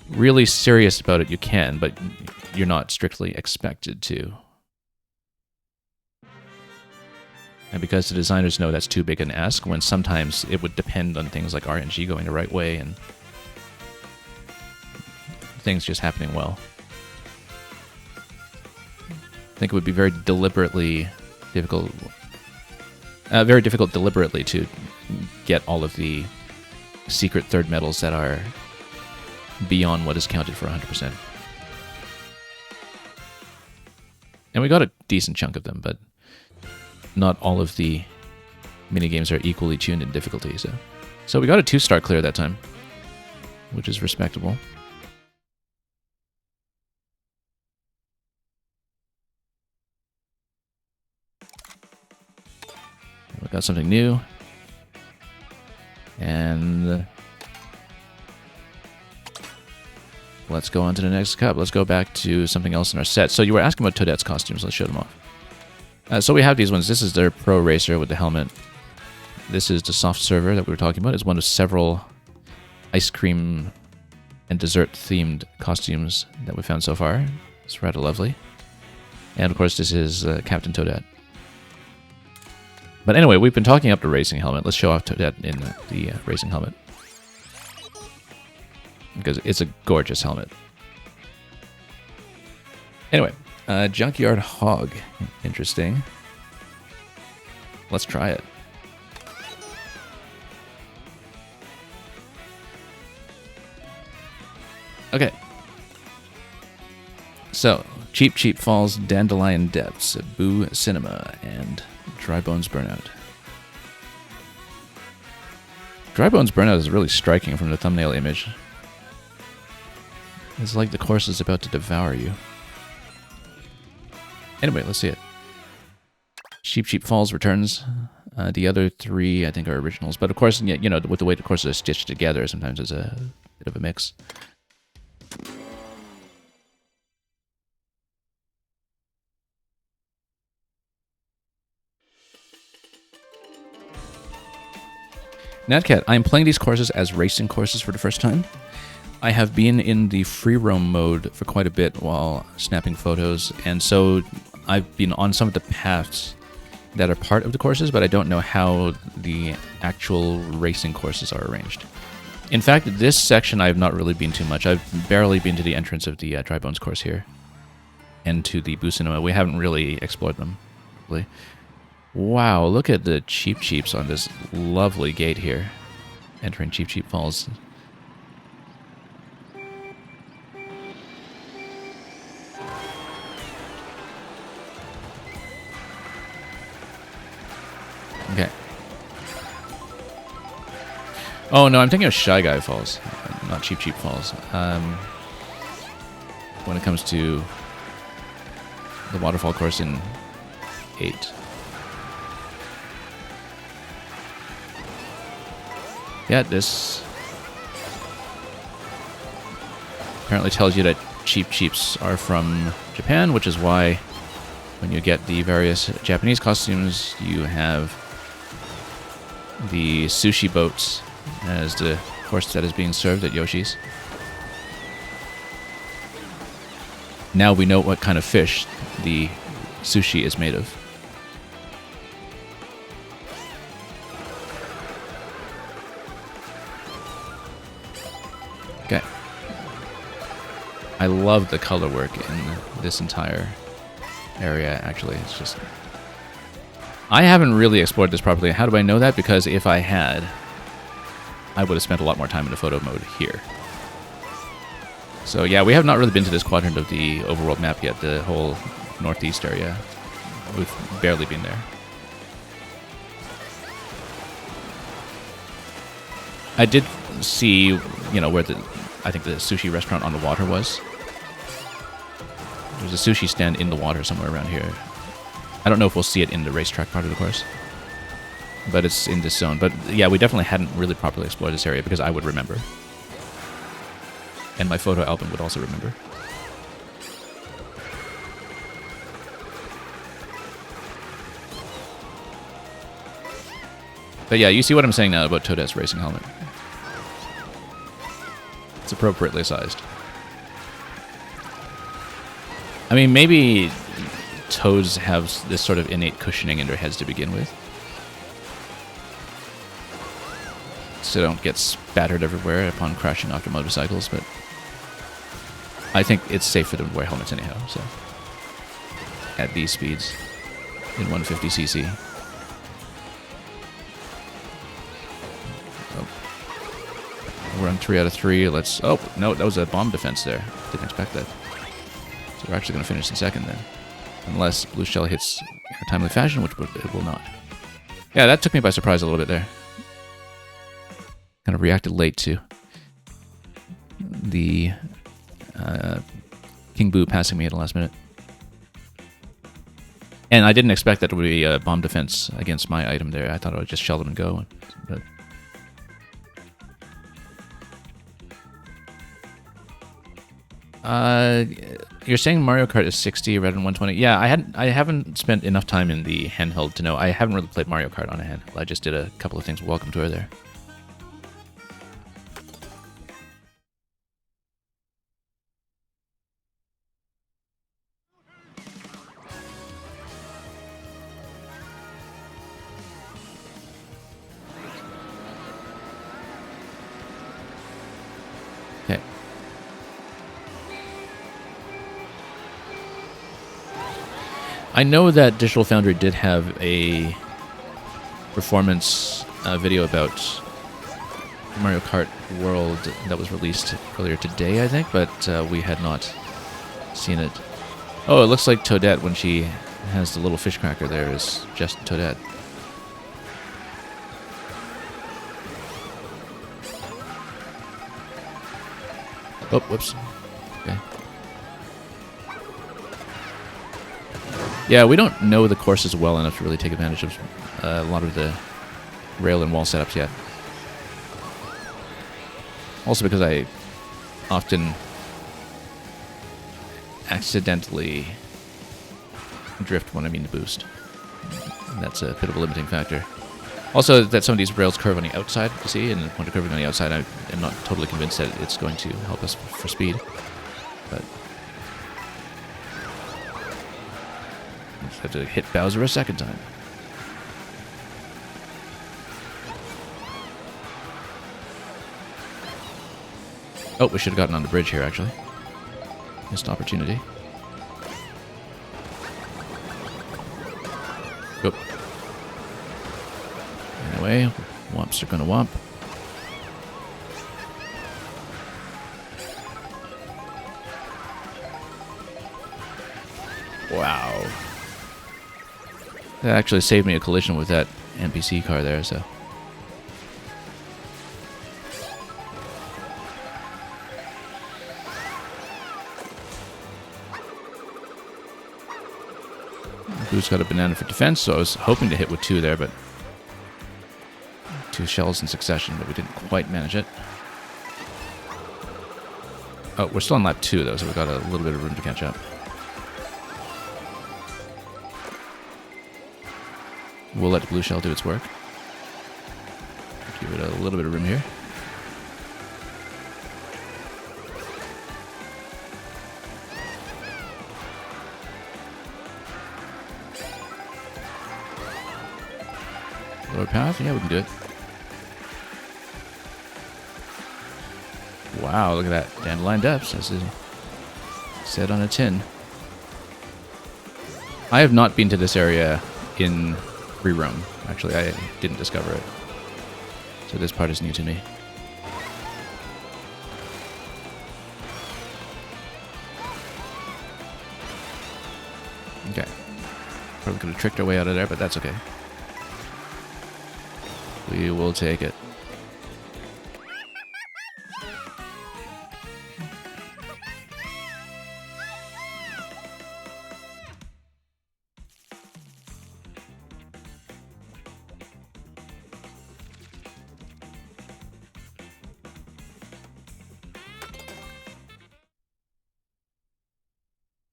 really serious about it, you can, but you're not strictly expected to. And because the designers know that's too big an ask, when sometimes it would depend on things like RNG going the right way and things just happening well. I think it would be very difficult deliberately to get all of the secret third medals that are beyond what is counted for 100%. And we got a decent chunk of them, but not all of the minigames are equally tuned in difficulty. So we got a 2-star clear that time, which is respectable. got something new. And let's go on to the next cup. Let's go back to something else in our set. So you were asking about Toadette's costumes. Let's show them off. So we have these ones. This is their Pro Racer with the helmet. This is the soft server that we were talking about. It's one of several ice cream and dessert themed costumes that we found so far. It's rather lovely. And of course, this is Captain Toadette. But anyway, we've been talking up the racing helmet. Let's show off Toadette in the racing helmet. Because it's a gorgeous helmet. Anyway, Junkyard Hog. Interesting. Let's try it. Okay. So, Cheap Cheap Falls, Dandelion Depths, Boo Cinema, and Dry Bones Burnout. Dry Bones Burnout is really striking from the thumbnail image. It's like the course is about to devour you. Anyway, let's see it. Cheap Cheap Falls returns. The other three, I think, are originals. But of course, you know, with the way the courses are stitched together, sometimes it's a bit of a mix. Natcat, I am playing these courses as racing courses for the first time. I have been in the free roam mode for quite a bit while snapping photos, and so I've been on some of the paths that are part of the courses, but I don't know how the actual racing courses are arranged. In fact, this section I've not really been too much. I've barely been to the entrance of the Dry Bones course here, and to the Boo Cinema. We haven't really explored them, really. Wow, look at the Cheap Cheeps on this lovely gate here, entering Cheap Cheap Falls. Okay. Oh no, I'm thinking of Shy Guy Falls, not Cheap Cheap Falls. When it comes to the waterfall course in 8. Yeah, this apparently tells you that Cheap Cheeps are from Japan, which is why when you get the various Japanese costumes, you have the sushi boats as the course that is being served at Yoshi's. Now we know what kind of fish the sushi is made of. Okay. I love the color work in this entire area, actually. It's just... I haven't really explored this properly. How do I know that? Because if I had, I would have spent a lot more time in the photo mode here. So yeah, we have not really been to this quadrant of the overworld map yet, the whole northeast area. We've barely been there. I did see, you know, where I think the sushi restaurant on the water was. There's a sushi stand in the water somewhere around here. I don't know if we'll see it in the racetrack part of the course, but it's in this zone. But yeah, we definitely hadn't really properly explored this area because I would remember. And my photo album would also remember. But yeah, you see what I'm saying now about Toadette's racing helmet. It's appropriately sized. I mean, maybe Toads have this sort of innate cushioning in their heads to begin with, so they don't get spattered everywhere upon crashing off their motorcycles, but I think it's safe for them to wear helmets anyhow, so at these speeds in 150cc. Oh. We're on 3 out of 3. Let's... Oh, no, that was a bomb defense there. Didn't expect that. So we're actually going to finish in second then. Unless Blue Shell hits in a timely fashion, which it will not. Yeah, that took me by surprise a little bit there. Kind of reacted late to the King Boo passing me at the last minute. And I didn't expect that it would be a bomb defense against my item there. I thought I would just shell them and go. But you're saying Mario Kart is 60 rather than 120? Yeah, I haven't spent enough time in the handheld to know. I haven't really played Mario Kart on a handheld. I just did a couple of things. Welcome tour there. Okay. I know that Digital Foundry did have a performance video about Mario Kart World that was released earlier today, I think, but we had not seen it. Oh, it looks like Toadette, when she has the little fish cracker there, is just Toadette. Oh, whoops. Okay. Yeah, we don't know the courses well enough to really take advantage of a lot of the rail and wall setups yet. Also because I often accidentally drift when I mean to boost. And that's a bit of a limiting factor. Also, that some of these rails curve on the outside, you see, and when they're curving on the outside, I am not totally convinced that it's going to help us for speed. But I just have to hit Bowser a second time. Oh, we should have gotten on the bridge here, actually. Missed opportunity. Oop. Anyway, whomps are gonna whomp. Wow. That actually saved me a collision with that NPC car there, so. Boo's got a banana for defense, so I was hoping to hit with 2 there, but 2 shells in succession, but we didn't quite manage it. Oh, we're still on lap 2, though, so we've got a little bit of room to catch up. We'll let the blue shell do its work. Give it a little bit of room here. Lower path? Yeah, we can do it. Wow, look at that. Dandelion depths, as it said on a tin. I have not been to this area in free roam. Actually, I didn't discover it. So this part is new to me. Okay. Probably could have tricked our way out of there, but that's okay. We will take it.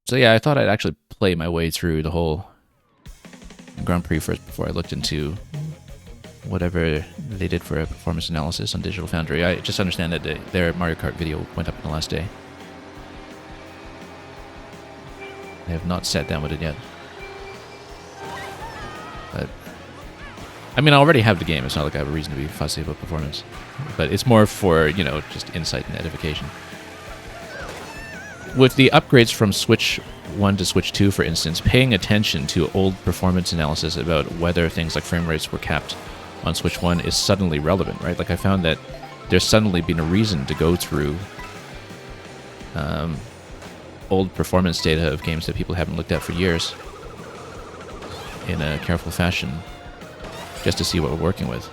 So yeah, I thought I'd actually play my way through the whole Grand Prix first before I looked into whatever they did for a performance analysis on Digital Foundry. I just understand that their Mario Kart video went up in the last day. I have not sat down with it yet. But I mean, I already have the game. It's not like I have a reason to be fussy about performance. But it's more for, you know, just insight and edification. With the upgrades from Switch 1 to Switch 2, for instance, paying attention to old performance analysis about whether things like frame rates were capped on Switch 1 is suddenly relevant, right? Like, I found that there's suddenly been a reason to go through old performance data of games that people haven't looked at for years in a careful fashion, just to see what we're working with.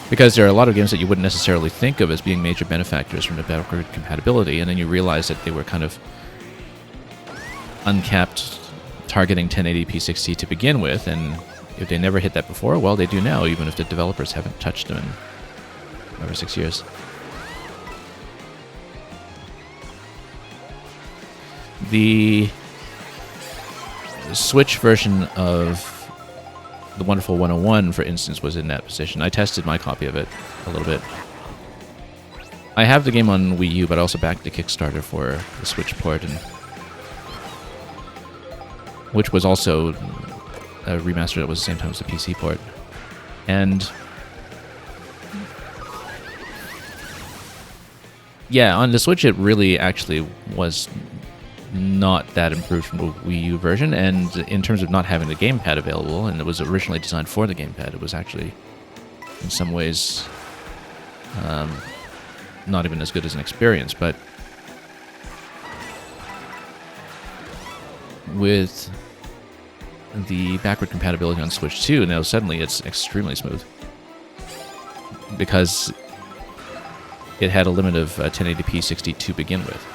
Because there are a lot of games that you wouldn't necessarily think of as being major benefactors from the backward compatibility, and then you realize that they were kind of uncapped, targeting 1080p 60 to begin with, and if they never hit that before, well, they do now, even if the developers haven't touched them in over 6 years. The Switch version of the Wonderful 101, for instance, was in that position. I tested my copy of it a little bit. I have the game on Wii U, but I also backed the Kickstarter for the Switch port, and which was also a remaster that was the same time as the PC port. And yeah, on the Switch, it really actually was not that improved from the Wii U version, and in terms of not having the gamepad available, and it was originally designed for the gamepad, it was actually, in some ways, not even as good as an experience. But with the backward compatibility on Switch 2, now suddenly it's extremely smooth, because it had a limit of 1080p 60 to begin with.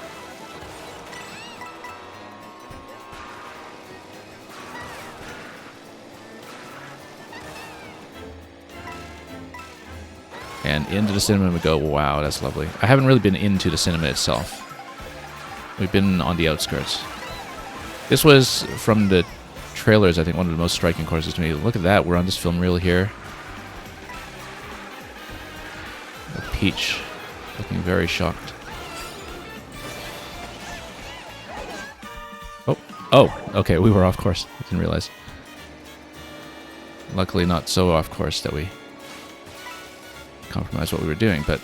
And into the cinema we go. Wow, that's lovely. I haven't really been into the cinema itself. We've been on the outskirts. This was, from the trailers, I think one of the most striking courses to me. Look at that, we're on this film reel here. Peach looking very shocked. Oh, okay, we were off course. I didn't realize. Luckily not so off course that we compromised what we were doing, but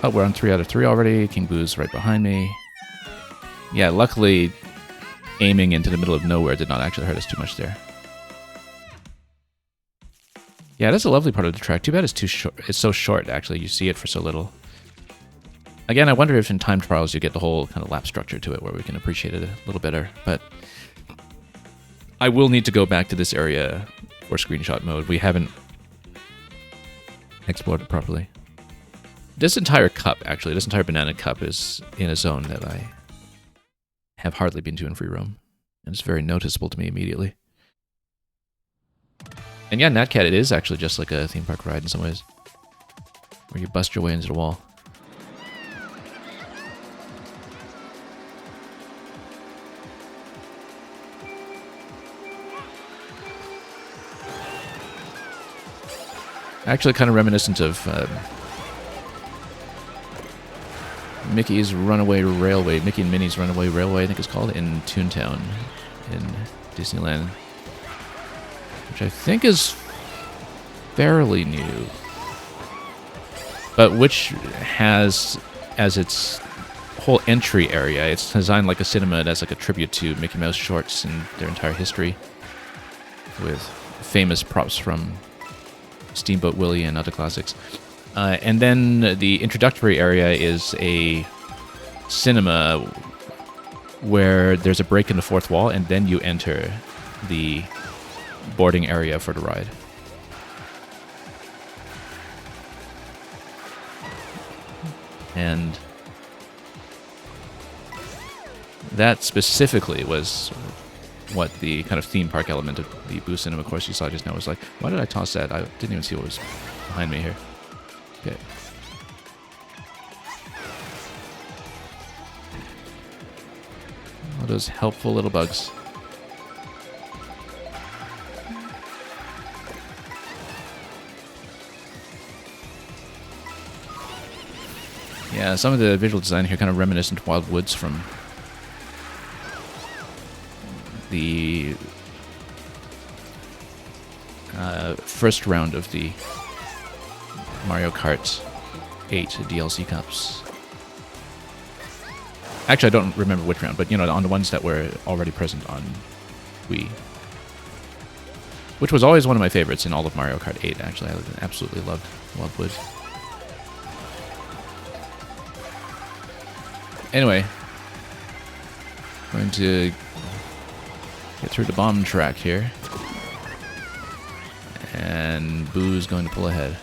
oh, we're on 3 out of 3 already. King Boo's right behind me. Yeah, luckily aiming into the middle of nowhere did not actually hurt us too much there. Yeah, that's a lovely part of the track. Too bad it's too short. It's so short, actually. You see it for so little. Again, I wonder if in time trials you get the whole kind of lap structure to it where we can appreciate it a little better, but I will need to go back to this area for screenshot mode. We haven't explored it properly. This entire cup, actually, this entire banana cup is in a zone that I have hardly been to in free roam, and it's very noticeable to me immediately. And yeah, Natcat, it is actually just like a theme park ride in some ways, where you bust your way into the wall. Actually kind of reminiscent of Mickey's Runaway Railway, Mickey and Minnie's Runaway Railway, I think it's called, in Toontown in Disneyland, which I think is fairly new, but which has as its whole entry area, it's designed like a cinema that's like a tribute to Mickey Mouse shorts and their entire history, with famous props from Steamboat Willie and other classics. And then the introductory area is a cinema where there's a break in the fourth wall, and then you enter the boarding area for the ride. And that specifically was what the kind of theme park element of the Boo Cinema course you saw just now was like. Why did I toss that? I didn't even see what was behind me here. Okay. All those helpful little bugs. Yeah, some of the visual design here kind of reminiscent of Wild Woods from the first round of the Mario Kart 8 DLC cups. Actually, I don't remember which round, but you know, on the ones that were already present on Wii. Which was always one of my favorites in all of Mario Kart 8, actually. I absolutely loved Wild Woods. Anyway, going to get through the bomb track here. And Boo's going to pull ahead.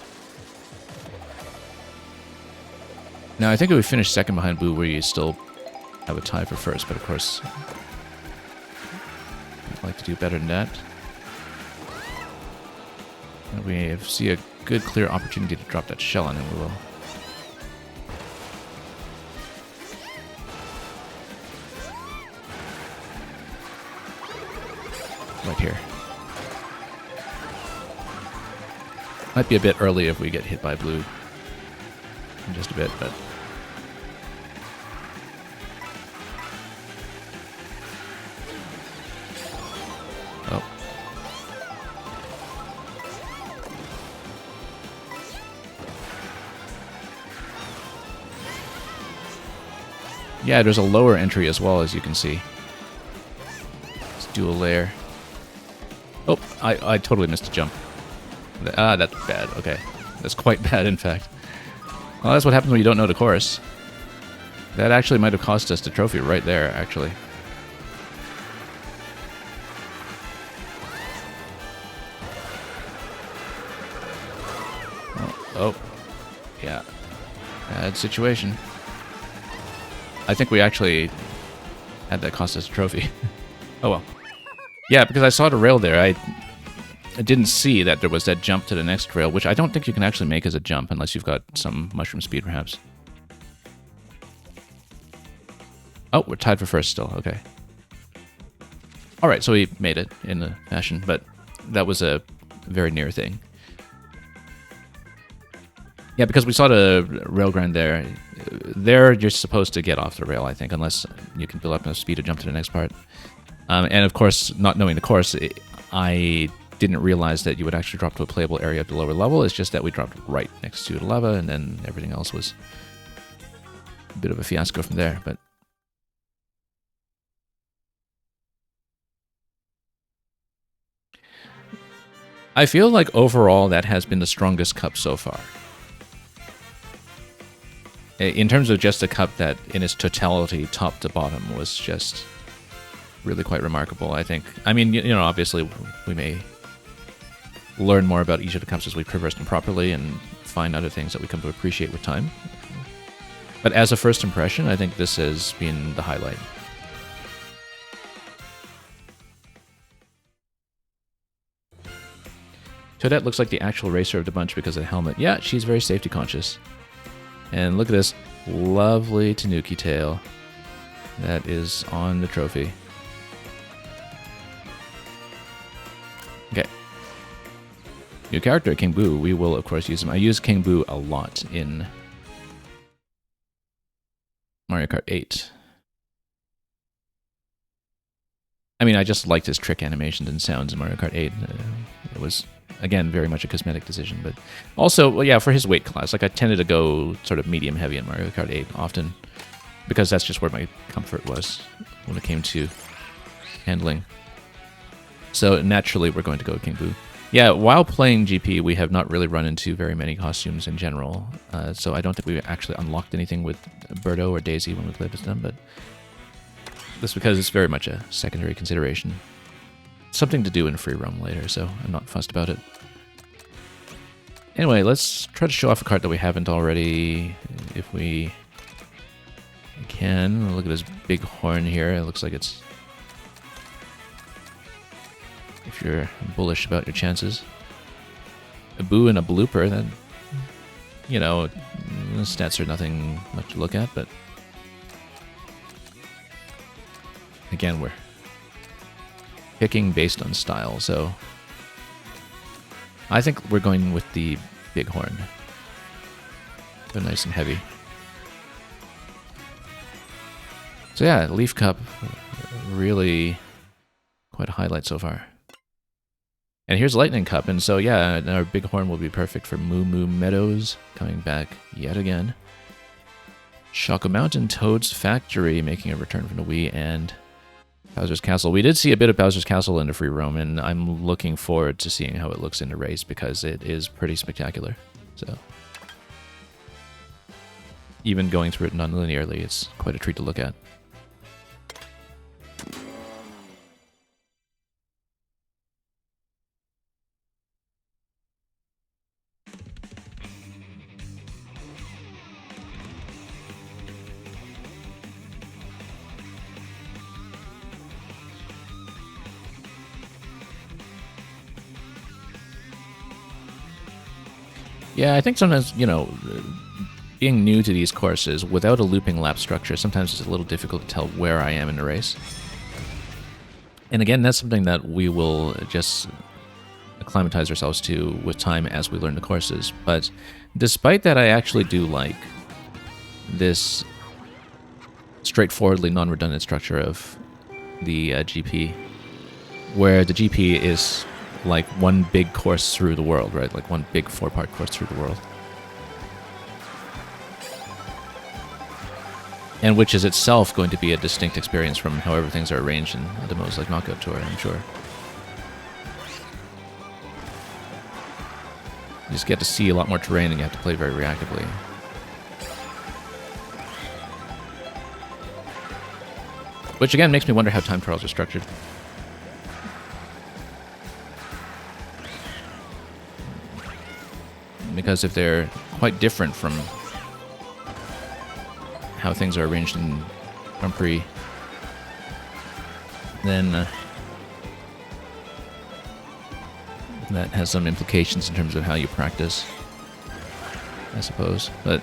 Now, I think if we finish second behind Blue, we still have a tie for first, but of course, I'd like to do better than that. And we see a good, clear opportunity to drop that shell on, and we will. Right here. Might be a bit early if we get hit by Blue in just a bit, but... Oh. Yeah, there's a lower entry as well, as you can see. Let's do a layer. Oh, I totally missed a jump. Ah, that's bad. Okay. That's quite bad, in fact. Well, that's what happens when you don't know the course. That actually might have cost us the trophy right there, actually. Oh. Yeah. Bad situation. I think we actually had that cost us a trophy. Oh well. Yeah, because I saw the rail there. I didn't see that there was that jump to the next rail, which I don't think you can actually make as a jump unless you've got some mushroom speed, perhaps. Oh, we're tied for first still. Okay. All right, so we made it in a fashion, but that was a very near thing. Yeah, because we saw the rail grind there. There, you're supposed to get off the rail, I think, unless you can build up enough speed to jump to the next part. And of course, not knowing the course, I didn't realize that you would actually drop to a playable area at the lower level. It's just that we dropped right next to the lava, and then everything else was a bit of a fiasco from there. But I feel like overall that has been the strongest cup so far. In terms of just a cup that, in its totality, top to bottom, was just really quite remarkable, I think. I mean, you know, obviously we may learn more about each of the cups as we traverse them properly and find other things that we come to appreciate with time. But as a first impression, I think this has been the highlight. Toadette looks like the actual racer of the bunch because of the helmet. Yeah, she's very safety conscious. And look at this lovely Tanuki tail that is on the trophy. Okay. New character, King Boo. We will, of course, use him. I use King Boo a lot in Mario Kart 8. I mean, I just liked his trick animations and sounds in Mario Kart 8. It was, again, very much a cosmetic decision. But also, well, yeah, for his weight class, like I tended to go sort of medium-heavy in Mario Kart 8 often, because that's just where my comfort was when it came to handling. So naturally, we're going to go with King Boo. Yeah, while playing GP, we have not really run into very many costumes in general. So I don't think we actually unlocked anything with Birdo or Daisy when we played with them, but that's because it's very much a secondary consideration. Something to do in free roam later, so I'm not fussed about it. Anyway, let's try to show off a cart that we haven't already, if we can. Look at this big horn here. It looks like it's... if you're bullish about your chances. A boo and a blooper, then, you know, the stats are nothing much to look at, but again, we're picking based on style, so I think we're going with the big horn. They're nice and heavy. So yeah, Leaf Cup, really quite a highlight so far. And here's Lightning Cup, and so yeah, our big horn will be perfect for Moo Moo Meadows, coming back yet again. Choco Mountain Toad's Factory making a return from the Wii, and Bowser's Castle. We did see a bit of Bowser's Castle in the free roam, and I'm looking forward to seeing how it looks in the race, because it is pretty spectacular. So even going through it non-linearly, it's quite a treat to look at. Yeah, I think sometimes, being new to these courses, without a looping lap structure, sometimes it's a little difficult to tell where I am in the race. And again, that's something that we will just acclimatize ourselves to with time as we learn the courses. But despite that, I actually do like this straightforwardly non-redundant structure of the GP, where the GP is like one big course through the world, right? Like one big 4-part course through the world. And which is itself going to be a distinct experience from however things are arranged in the most like Knockout Tour, I'm sure. You just get to see a lot more terrain and you have to play very reactively. Which again makes me wonder how time trials are structured. Because if they're quite different from how things are arranged in Grand Prix, then that has some implications in terms of how you practice, I suppose. But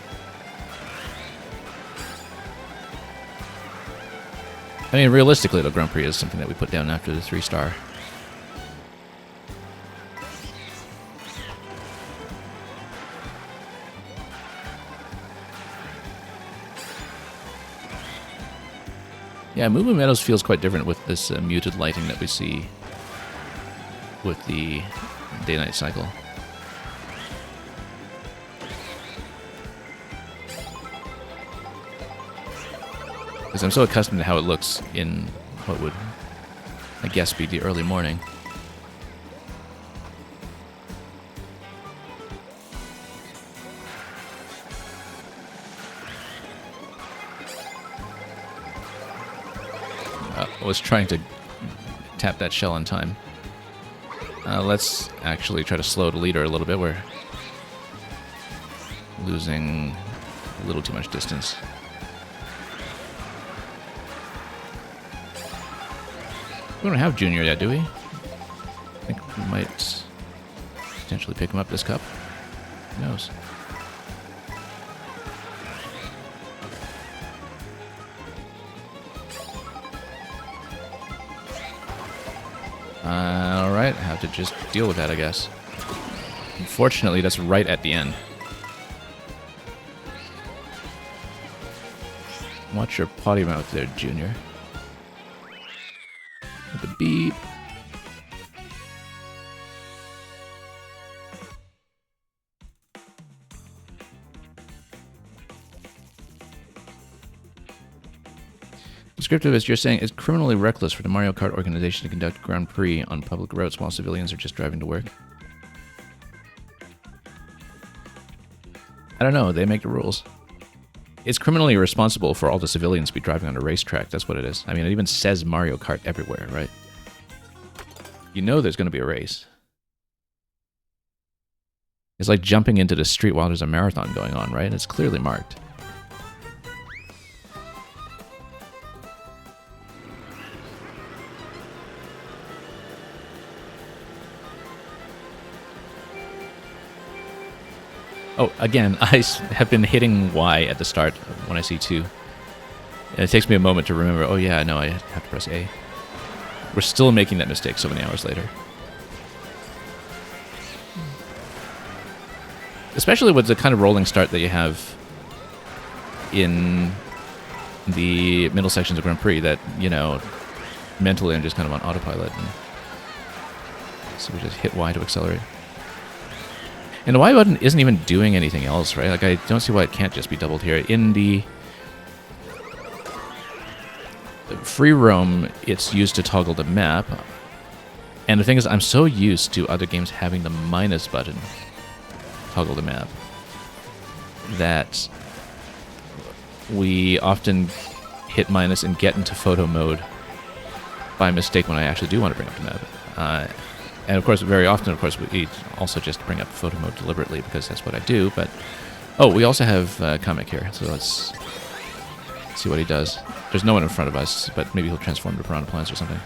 I mean, realistically, the Grand Prix is something that we put down after the 3-star. Yeah, Moo Moo Meadows feels quite different with this muted lighting that we see with the day-night cycle. Because I'm so accustomed to how it looks in what would, I guess, be the early morning. I was trying to tap that shell in time. Let's actually try to slow the leader a little bit. We're losing a little too much distance. We don't have Junior yet, do we? I think we might potentially pick him up this cup. Who knows? Alright, have to just deal with that, I guess. Unfortunately, that's right at the end. Watch your potty mouth there, Junior. With the beep. Descriptivist, you're saying it's criminally reckless for the Mario Kart organization to conduct Grand Prix on public roads while civilians are just driving to work. I don't know, they make the rules. It's criminally irresponsible for all the civilians to be driving on a racetrack, that's what it is. I mean, it even says Mario Kart everywhere, right? You know there's going to be a race. It's like jumping into the street while there's a marathon going on, right? It's clearly marked. Oh, again, I have been hitting Y at the start when I see 2. And it takes me a moment to remember, oh yeah, no, I have to press A. We're still making that mistake so many hours later. Especially with the kind of rolling start that you have in the middle sections of Grand Prix that, you know, mentally I'm just kind of on autopilot. And so we just hit Y to accelerate. And the Y button isn't even doing anything else, right? Like, I don't see why it can't just be doubled here. In the free roam, it's used to toggle the map. And the thing is, I'm so used to other games having the minus button toggle the map that we often hit minus and get into photo mode by mistake when I actually do want to bring up the map. And of course, very often, of course, we also just bring up photo mode deliberately because that's what I do. But oh, we also have Comic here, so let's see what he does. There's no one in front of us, but maybe he'll transform to Piranha Plants or something.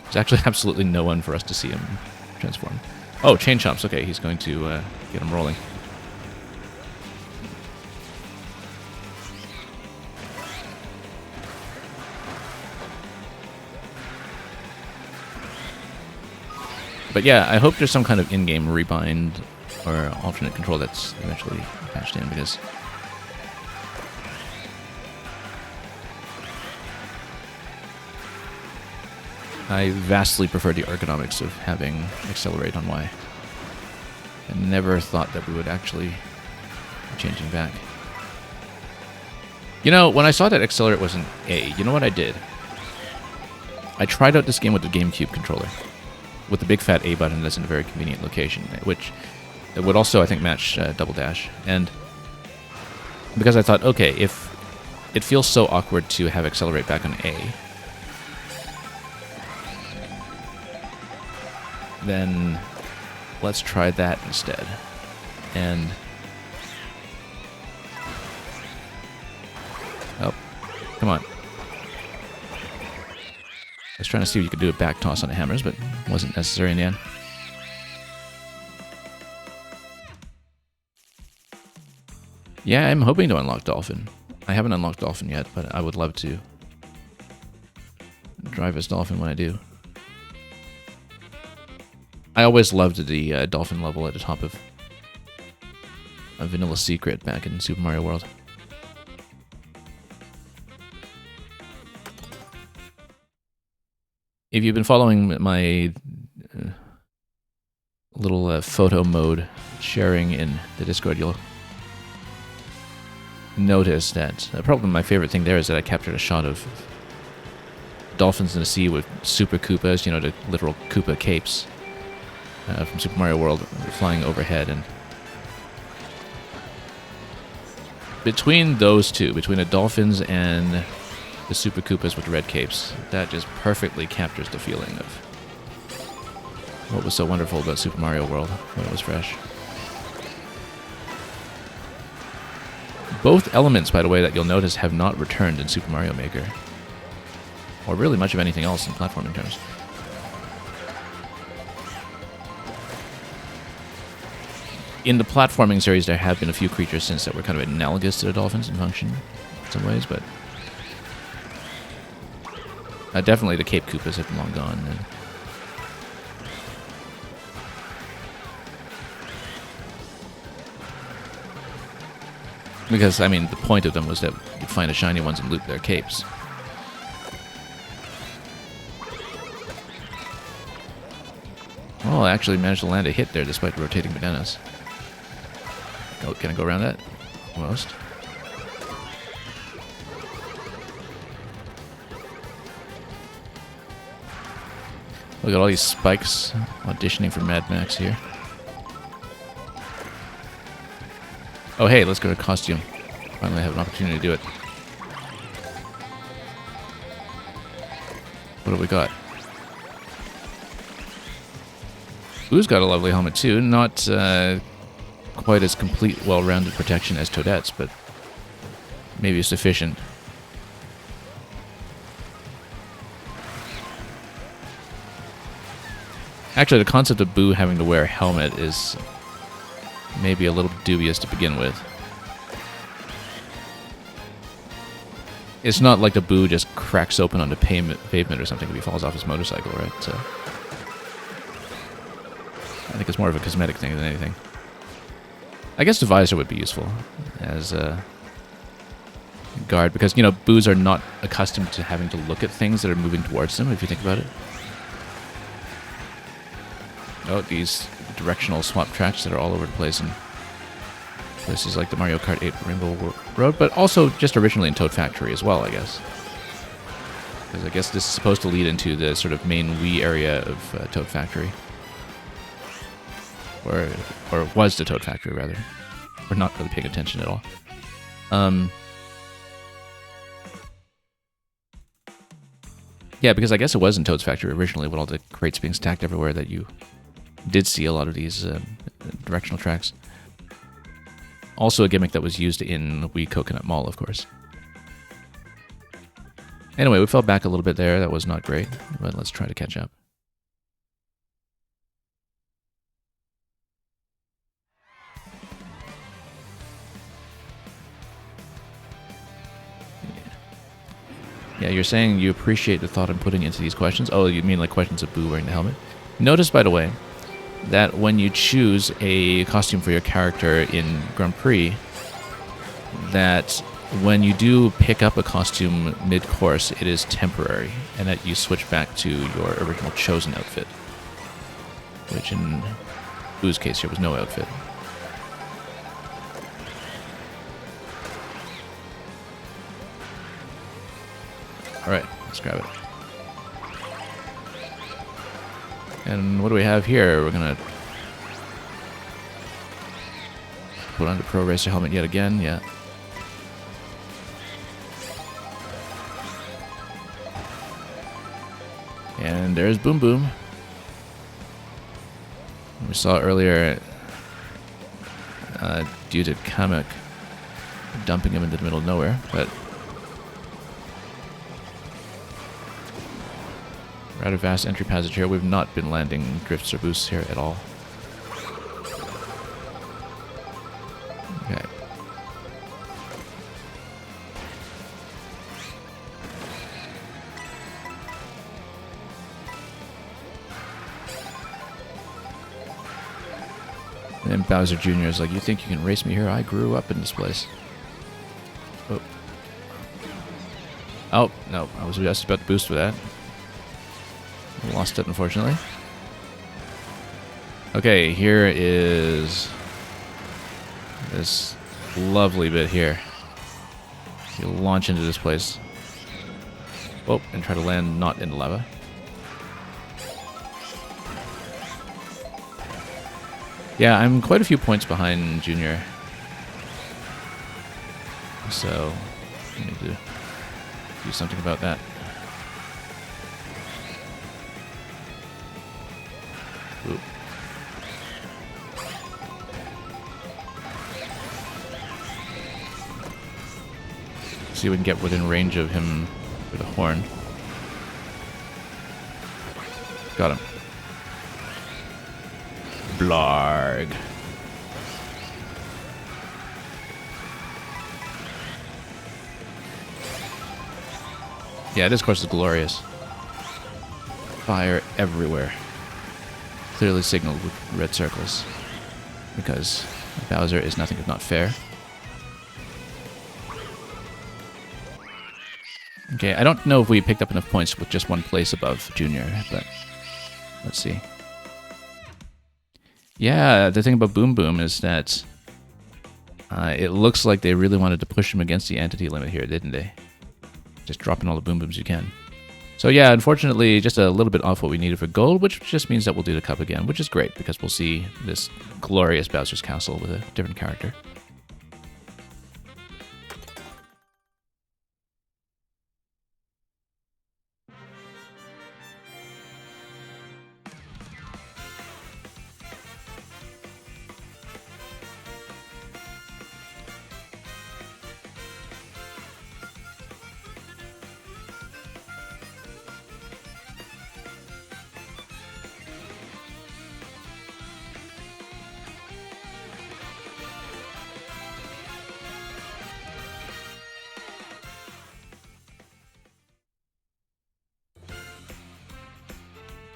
There's actually absolutely no one for us to see him transform. Oh, Chain Chomps. Okay, he's going to get him rolling. But yeah, I hope there's some kind of in-game rebind or alternate control that's eventually patched in, because I vastly prefer the ergonomics of having Accelerate on Y. I never thought that we would actually be changing back. You know, when I saw that Accelerate was an A, you know what I did? I tried out this game with the GameCube controller, with the big fat A button that's in a very convenient location, which would also, I think, match Double Dash. And because I thought, okay, if it feels so awkward to have Accelerate back on A, then let's try that instead. And oh, come on. I was trying to see if you could do a back toss on the hammers, but it wasn't necessary in the end. Yeah, I'm hoping to unlock Dolphin. I haven't unlocked Dolphin yet, but I would love to drive as Dolphin when I do. I always loved the Dolphin level at the top of a Vanilla Secret back in Super Mario World. If you've been following my little photo mode sharing in the Discord, you'll notice that probably my favorite thing there is that I captured a shot of dolphins in the sea with Super Koopas, you know, the literal Koopa capes from Super Mario World flying overhead. And between those two, between the dolphins and the Super Koopas with red capes, that just perfectly captures the feeling of what was so wonderful about Super Mario World when it was fresh. Both elements, by the way, that you'll notice have not returned in Super Mario Maker, or really much of anything else in platforming terms. In the platforming series, there have been a few creatures since that were kind of analogous to the dolphins in function in some ways, but definitely the Cape Koopas have been long gone. And because, I mean, the point of them was that you'd find the shiny ones and loot their capes. Oh, I actually managed to land a hit there despite rotating bananas. Oh, can I go around that? Almost. Look at all these spikes auditioning for Mad Max here. Oh, hey, let's go to costume. Finally have an opportunity to do it. What have we got? Boo's got a lovely helmet too. Not quite as complete, well-rounded protection as Toadette's, but maybe sufficient. Actually, the concept of Boo having to wear a helmet is maybe a little dubious to begin with. It's not like the Boo just cracks open onto pavement or something if he falls off his motorcycle, right? So I think it's more of a cosmetic thing than anything. I guess the visor would be useful as a guard, because, you know, Boos are not accustomed to having to look at things that are moving towards them, if you think about it. Oh, these directional swap tracks that are all over the place in places like the Mario Kart 8 Rainbow Road, but also just originally in Toad Factory as well, I guess. Because I guess this is supposed to lead into the sort of main Wii area of Toad Factory. Or was the Toad Factory, rather. We're not really paying attention at all. Yeah, because I guess it was in Toad's Factory originally, with all the crates being stacked everywhere, that you did see a lot of these directional tracks. Also a gimmick that was used in Wii Coconut Mall, of course. Anyway, we fell back a little bit there. That was not great, but let's try to catch up. Yeah, you're saying you appreciate the thought I'm putting into these questions. Oh, you mean like questions of Boo wearing the helmet? Notice, by the way, that when you choose a costume for your character in Grand Prix, that when you do pick up a costume mid-course, it is temporary, and that you switch back to your original chosen outfit. Which in Boo's case here was no outfit. Alright, let's grab it. And what do we have here? We're gonna put on the Pro Racer helmet yet again, yeah. And there's Boom Boom. We saw earlier, due to Kamek dumping him into the middle of nowhere, but rather fast entry passage here. We've not been landing drifts or boosts here at all. Okay. And Bowser Jr. is like, you think you can race me here? I grew up in this place. Oh. Oh, no. I was just about to boost for that. Lost it, unfortunately. Okay, here is this lovely bit here. You launch into this place. Oh, and try to land not in the lava. Yeah, I'm quite a few points behind Junior. So, I need to do something about that. Oop. See if we can get within range of him with a horn. Got him. Blarg. Yeah, this course is glorious. Fire everywhere. Clearly signaled with red circles. Because Bowser is nothing if not fair. Okay, I don't know if we picked up enough points with just one place above Junior, but let's see. Yeah, the thing about Boom Boom is that it looks like they really wanted to push him against the entity limit here, didn't they? Just dropping all the Boom Booms you can. So yeah, unfortunately, just a little bit off what we needed for gold, which just means that we'll do the cup again, which is great, because we'll see this glorious Bowser's Castle with a different character.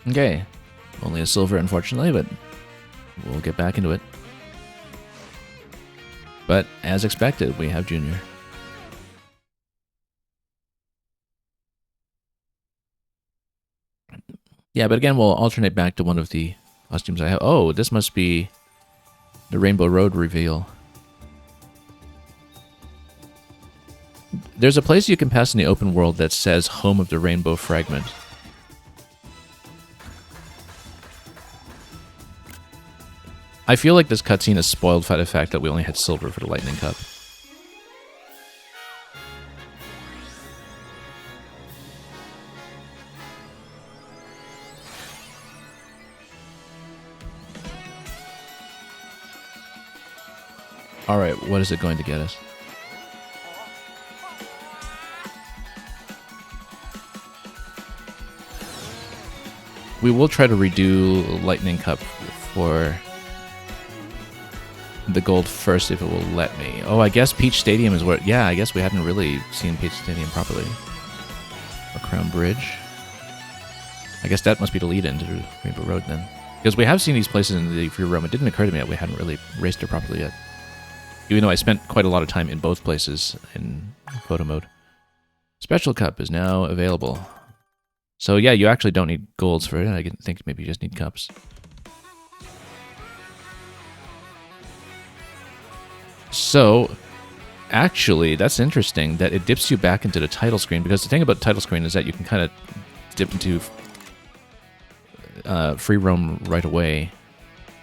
Okay, only a silver, unfortunately, but we'll get back into it. But as expected, we have Junior. Yeah, but again, we'll alternate back to one of the costumes I have. Oh, this must be the Rainbow Road reveal. There's a place you can pass in the open world that says Home of the Rainbow Fragment. I feel like this cutscene is spoiled by the fact that we only had silver for the Lightning Cup. Alright, what is it going to get us? We will try to redo Lightning Cup for the gold first if it will let me. Oh, I guess Peach Stadium is where... Yeah, I guess we hadn't really seen Peach Stadium properly. Or Crown Bridge. I guess that must be the lead-in to Rainbow Road then. Because we have seen these places in the free roam. It didn't occur to me that we hadn't really raced it properly yet. Even though I spent quite a lot of time in both places in photo mode. Special Cup is now available. So yeah, you actually don't need golds for it. I think maybe you just need cups. So, actually, that's interesting that it dips you back into the title screen, because the thing about the title screen is that you can kind of dip into free roam right away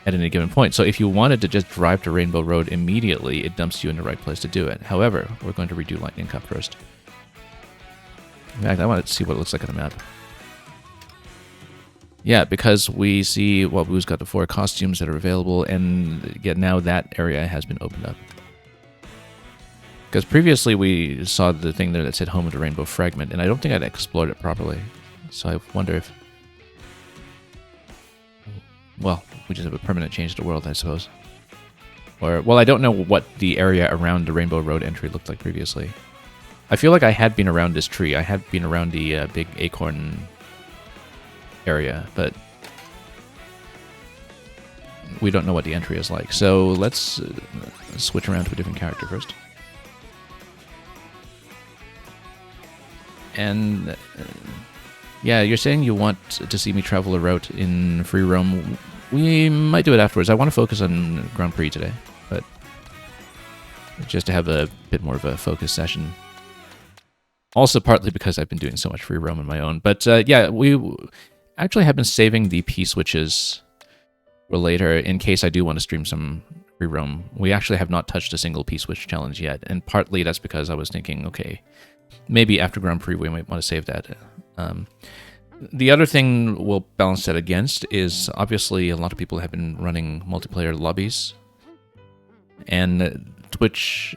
at any given point. So if you wanted to just drive to Rainbow Road immediately, it dumps you in the right place to do it. However, we're going to redo Lightning Cup first. In fact, I want to see what it looks like on the map. Yeah, because we see Wabu's got the 4 costumes that are available, and yet now that area has been opened up. Because previously we saw the thing there that said Home of the Rainbow Fragment, and I don't think I'd explored it properly. So I wonder if... Well, we just have a permanent change to the world, I suppose. Or, well, I don't know what the area around the Rainbow Road entry looked like previously. I feel like I had been around this tree. I had been around the big acorn area, but we don't know what the entry is like. So let's switch around to a different character first. And yeah, you're saying you want to see me travel a route in free roam. We might do it afterwards. I want to focus on Grand Prix today, but just to have a bit more of a focus session. Also partly because I've been doing so much free roam on my own. But yeah, we actually have been saving the P-switches for later in case I do want to stream some free roam. We actually have not touched a single P-switch challenge yet, and partly that's because I was thinking, okay, maybe after Grand Prix we might want to save that. The other thing we'll balance that against is obviously a lot of people have been running multiplayer lobbies, and Twitch...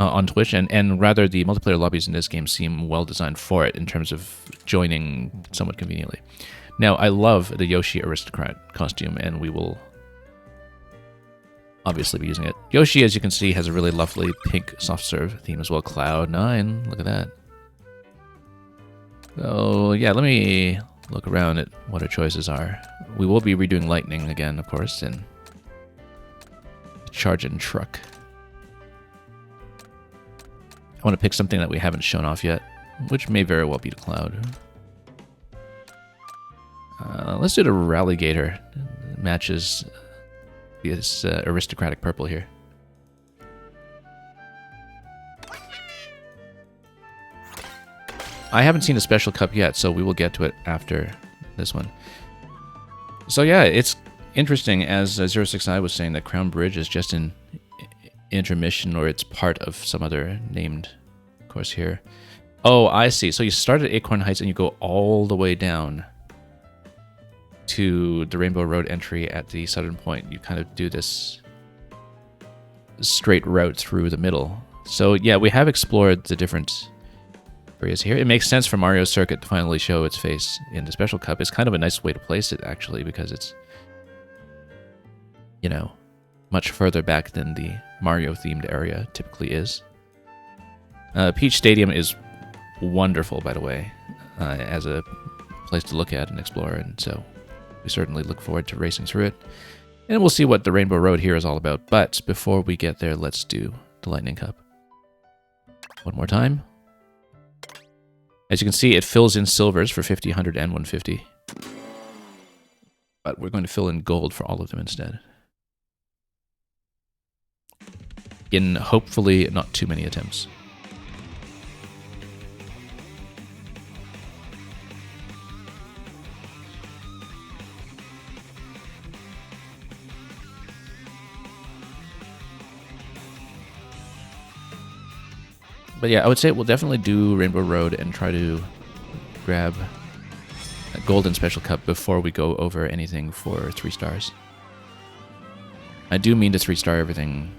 on Twitch, and rather the multiplayer lobbies in this game seem well designed for it in terms of joining somewhat conveniently. Now, I love the Yoshi Aristocrat costume, and we will obviously be using it. Yoshi, as you can see, has a really lovely pink soft serve theme as well. Cloud9, look at that. So, yeah, let me look around at what our choices are. We will be redoing Lightning again, of course, and Charge and Truck. I want to pick something that we haven't shown off yet, which may very well be the Cloud. Let's do the Rallygator. It matches this aristocratic purple here. I haven't seen a special cup yet, so we will get to it after this one. So yeah, it's interesting, as 06i was saying, that Crown Bridge is just in intermission, or it's part of some other named course here. Oh, I see. So you start at Acorn Heights and you go all the way down to the Rainbow Road entry at the southern point. You kind of do this straight route through the middle. So yeah, we have explored the different areas here. It makes sense for Mario Circuit to finally show its face in the Special Cup. It's kind of a nice way to place it, actually, because it's, you know, much further back than the Mario-themed area typically is. Peach Stadium is wonderful, by the way, as a place to look at and explore, and so we certainly look forward to racing through it. And we'll see what the Rainbow Road here is all about, but before we get there, let's do the Lightning Cup. One more time. As you can see, it fills in silvers for 50, 100, and 150. But we're going to fill in gold for all of them instead. In hopefully not too many attempts. But yeah, I would say we'll definitely do Rainbow Road and try to grab a Golden Special Cup before we go over anything for 3 stars. I do mean to 3-star everything,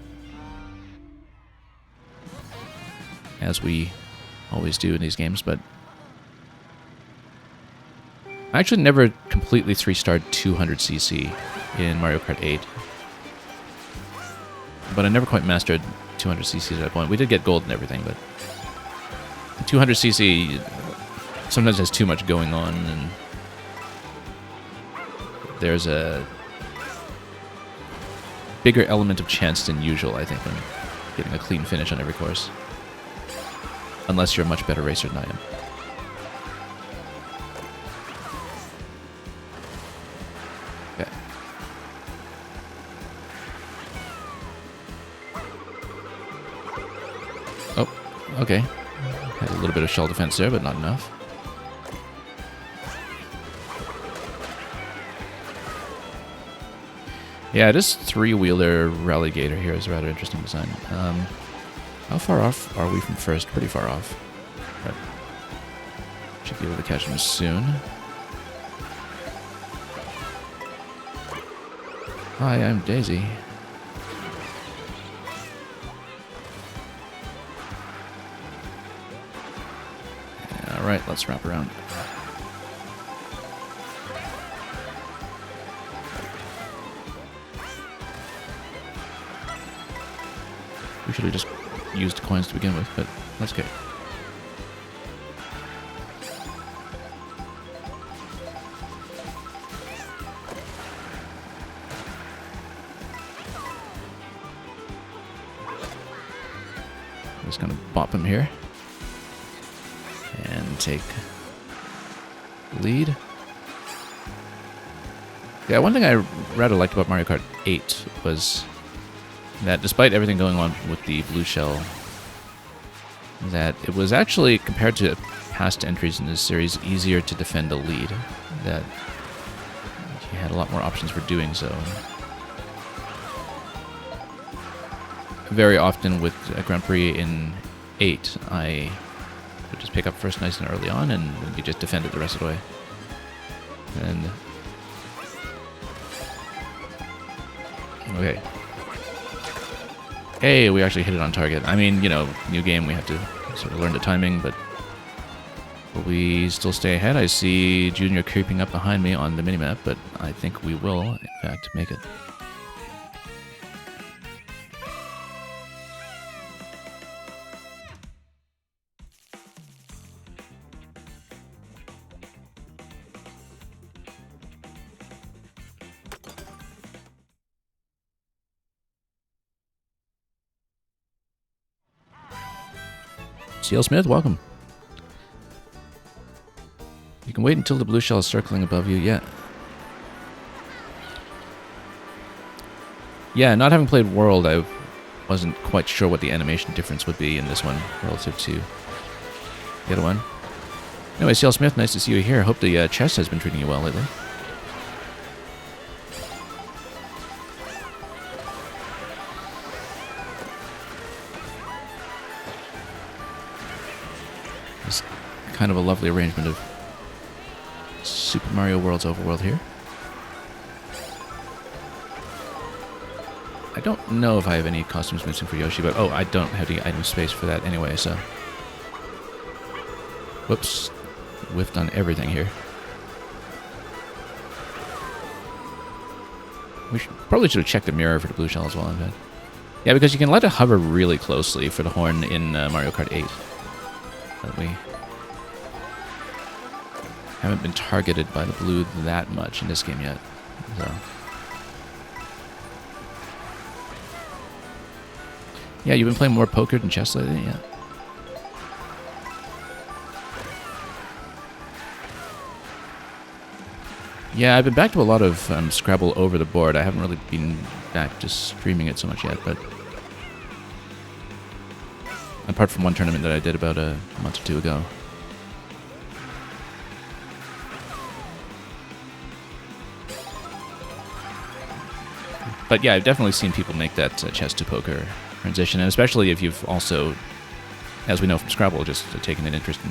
as we always do in these games, but I actually never completely 3-starred 200cc in Mario Kart 8. But I never quite mastered 200cc at that point. We did get gold and everything, but 200cc sometimes has too much going on, and there's a bigger element of chance than usual, I think, when getting a clean finish on every course. Unless you're a much better racer than I am. Okay. Oh, okay. Had a little bit of shell defense there, but not enough. Yeah, this three-wheeler Rallygator here is a rather interesting design. How far off are we from first? Pretty far off. Right. Should be able to catch him soon. Hi, I'm Daisy. Alright, let's wrap around. We should have just used coins to begin with, but that's okay. Just gonna bop him here and take the lead. Yeah, one thing I rather liked about Mario Kart 8 was that despite everything going on with the blue shell, that it was actually, compared to past entries in this series, easier to defend a lead. That you had a lot more options for doing so. Very often with Grand Prix in 8, I would just pick up first nice and early on, and you just defend it the rest of the way. And okay. Hey, we actually hit it on target. I mean, you know, new game, we have to sort of learn the timing, but will we still stay ahead? I see Junior creeping up behind me on the minimap, but I think we will, in fact, make it. CL Smith, welcome. You can wait until the blue shell is circling above you. Yeah, not having played World, I wasn't quite sure what the animation difference would be in this one relative to the other one. Anyway, CL Smith, nice to see you here. Hope the chess has been treating you well lately. It's kind of a lovely arrangement of Super Mario World's overworld here. I don't know if I have any costumes missing for Yoshi, but oh, I don't have the item space for that anyway, so... Whoops. Whiffed on everything here. We probably should have checked the mirror for the blue shell as well, in fact. Yeah, because you can let it hover really closely for the horn in Mario Kart 8. But we haven't been targeted by the blue that much in this game yet. So. Yeah, you've been playing more poker than chess lately? Yeah. Yeah, I've been back to a lot of Scrabble over the board. I haven't really been back to streaming it so much yet, but... apart from one tournament that I did about a month or two ago. But yeah, I've definitely seen people make that chess to poker transition, and especially if you've also, as we know from Scrabble, just taken an interest in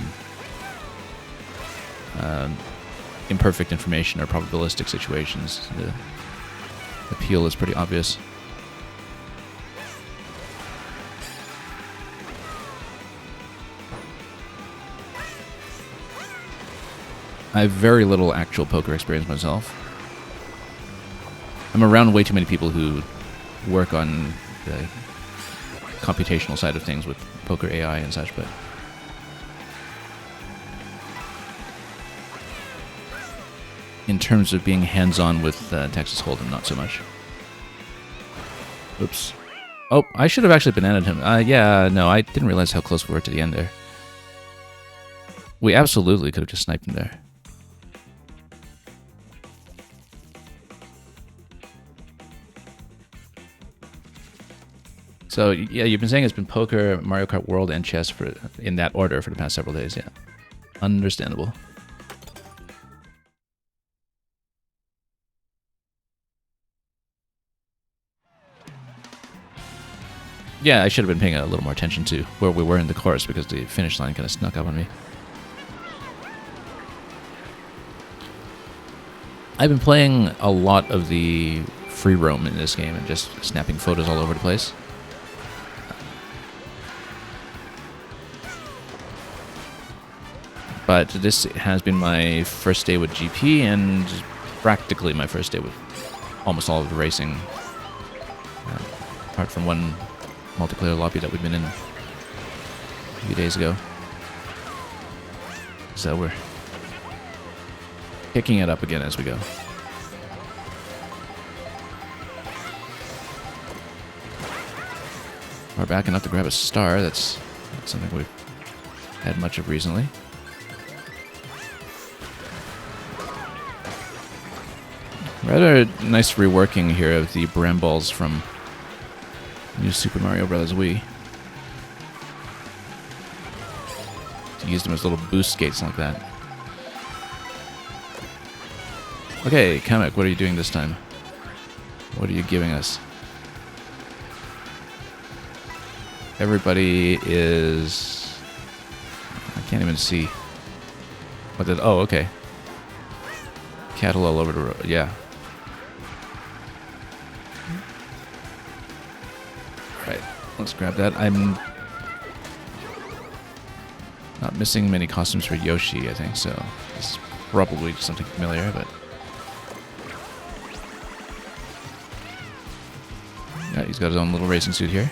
imperfect information or probabilistic situations. The appeal is pretty obvious. I have very little actual poker experience myself. I'm around way too many people who work on the computational side of things with poker AI and such, but... in terms of being hands-on with Texas Hold'em, not so much. Oops. Oh, I should have actually bananaed him. Yeah, no, I didn't realize how close we were to the end there. We absolutely could have just sniped him there. So, yeah, you've been saying it's been poker, Mario Kart World, and chess in that order for the past several days, yeah. Understandable. Yeah, I should have been paying a little more attention to where we were in the course because the finish line kind of snuck up on me. I've been playing a lot of the free roam in this game and just snapping photos all over the place. But this has been my first day with GP and practically my first day with almost all of the racing. Apart from one multiplayer lobby that we've been in a few days ago. So we're picking it up again as we go. We're backing up to grab a star. That's not something we've had much of recently. Rather nice reworking here of the bramballs from New Super Mario Bros. Wii. To use them as little boost skates like that. Okay, Kamek, what are you doing this time? What are you giving us? Everybody is... I can't even see. What did... Oh, okay. Cattle all over the road. Yeah. Right. Let's grab that. I'm not missing many costumes for Yoshi, I think, so this is probably something familiar, but... Yeah, he's got his own little racing suit here.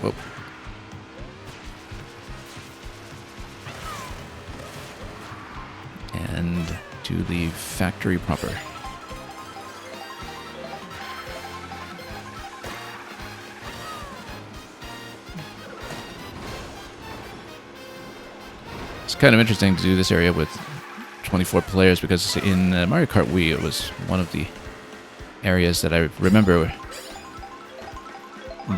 Whoa. And to the factory proper. It's kind of interesting to do this area with 24 players because in Mario Kart Wii it was one of the areas that I remember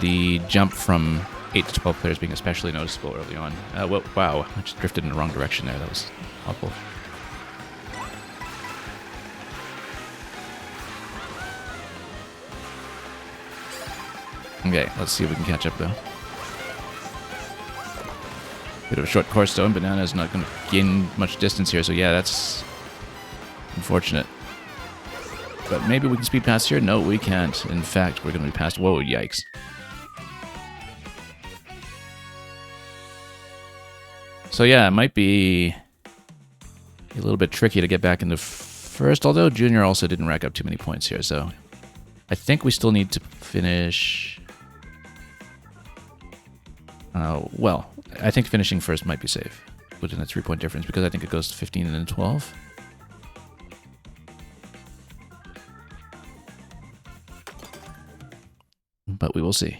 the jump from 8 to 12 players being especially noticeable early on. Well, wow, I just drifted in the wrong direction there. That was awful. Okay, let's see if we can catch up though. Bit of a short course though, and Banana's not going to gain much distance here, so yeah, that's unfortunate. But maybe we can speed past here? No, we can't. In fact, we're going to be past... Whoa, yikes. So yeah, it might be a little bit tricky to get back into first, although Junior also didn't rack up too many points here, so... I think we still need to finish... well, I think finishing first might be safe within a 3-point difference, because I think it goes to 15 and then 12. But we will see.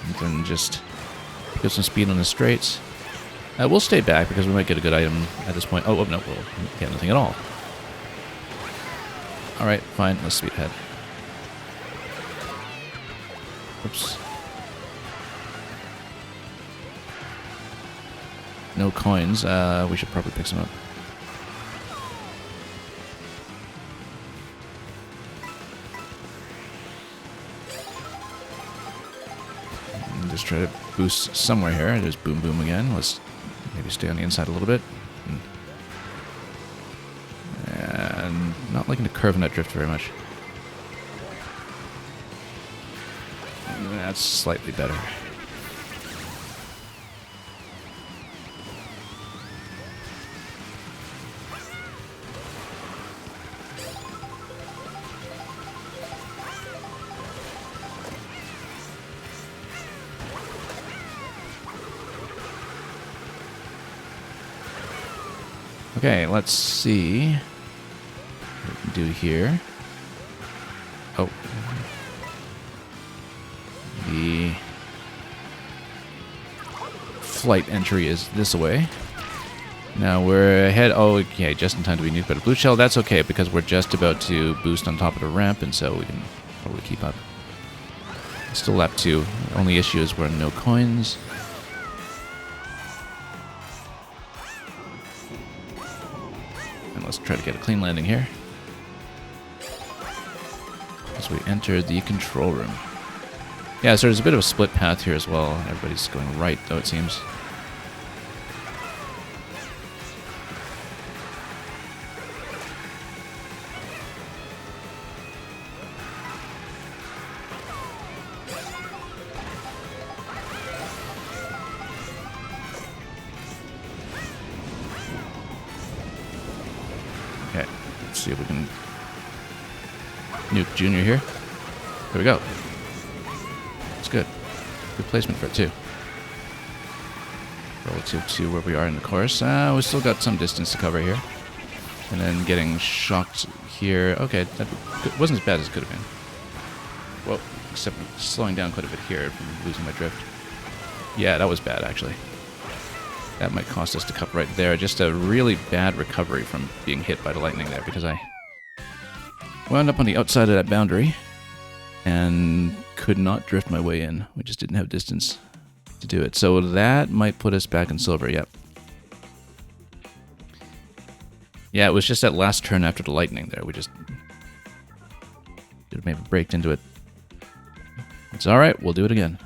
And then just get some speed on the straights. We'll stay back because we might get a good item at this point. Oh, no, we'll get nothing at all. Alright, fine, let's speed ahead. Oops. No coins, we should probably pick some up. And just try to boost somewhere here. There's Boom Boom again. Let's maybe stay on the inside a little bit. And not liking to curve in that drift very much. That's slightly better. Okay, let's see what we can do here. Oh. The flight entry is this way. Now we're ahead. Oh, okay, just in time to be nuked by the blue shell. That's okay, because we're just about to boost on top of the ramp, and so we can probably keep up. Still lap 2. The only issue is we're no coins. And let's try to get a clean landing here. As we enter the control room. Yeah, so there's a bit of a split path here as well. Everybody's going right, though, it seems. Okay, let's see if we can nuke Junior here. There we go. It's good. Good placement for it, too. Relative to where we are in the course. We still got some distance to cover here. And then getting shocked here. Okay, that wasn't as bad as it could have been. Well, except slowing down quite a bit here from losing my drift. Yeah, that was bad, actually. That might cost us to cut right there. Just a really bad recovery from being hit by the lightning there, because I wound up on the outside of that boundary and could not drift my way in. We just didn't have distance to do it. So that might put us back in silver, yep. Yeah, it was just that last turn after the lightning there. We just did maybe braked into it. It's alright, we'll do it again.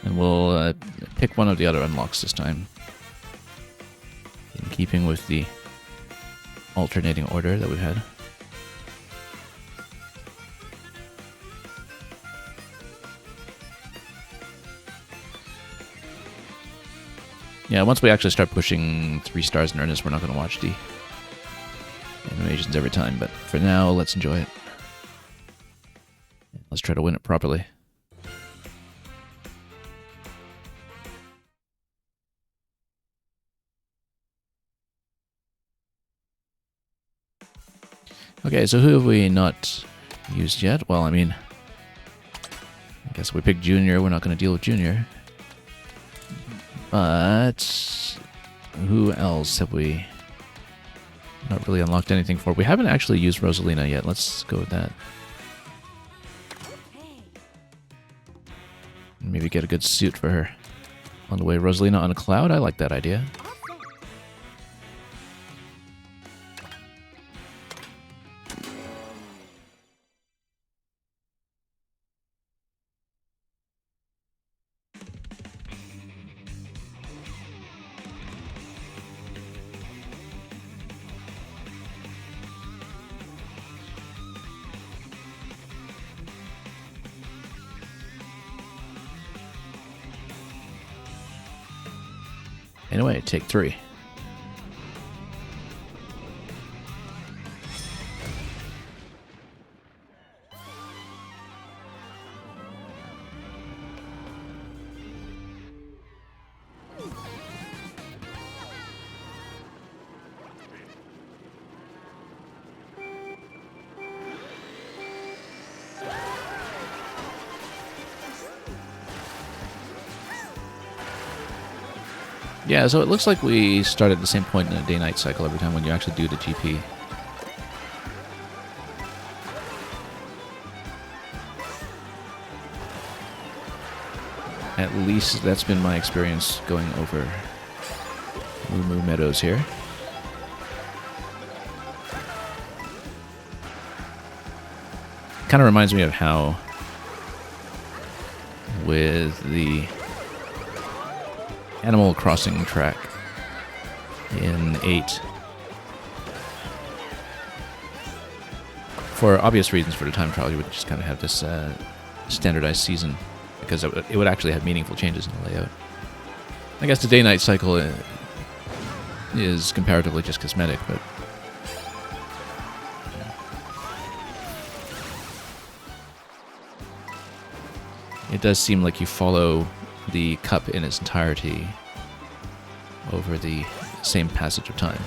And we'll pick one of the other unlocks this time. In keeping with the alternating order that we've had. Yeah, once we actually start pushing 3 stars in earnest, we're not going to watch the animations every time. But for now, let's enjoy it. Let's try to win it properly. Okay, so who have we not used yet? Well, I mean, I guess we picked Junior. We're not going to deal with Junior. But who else have we not really unlocked anything for? We haven't actually used Rosalina yet. Let's go with that. Maybe get a good suit for her. On the way, Rosalina on a cloud? I like that idea. Anyway, take 3. Yeah, so it looks like we start at the same point in a day-night cycle every time when you actually do the GP. At least that's been my experience going over Moo Moo Meadows here. Kind of reminds me of how with the Animal Crossing track in 8. for obvious reasons, for the time trial, you would just kind of have this standardized season, because it would actually have meaningful changes in the layout. I guess the day-night cycle is comparatively just cosmetic, but it does seem like you follow the cup in its entirety over the same passage of time.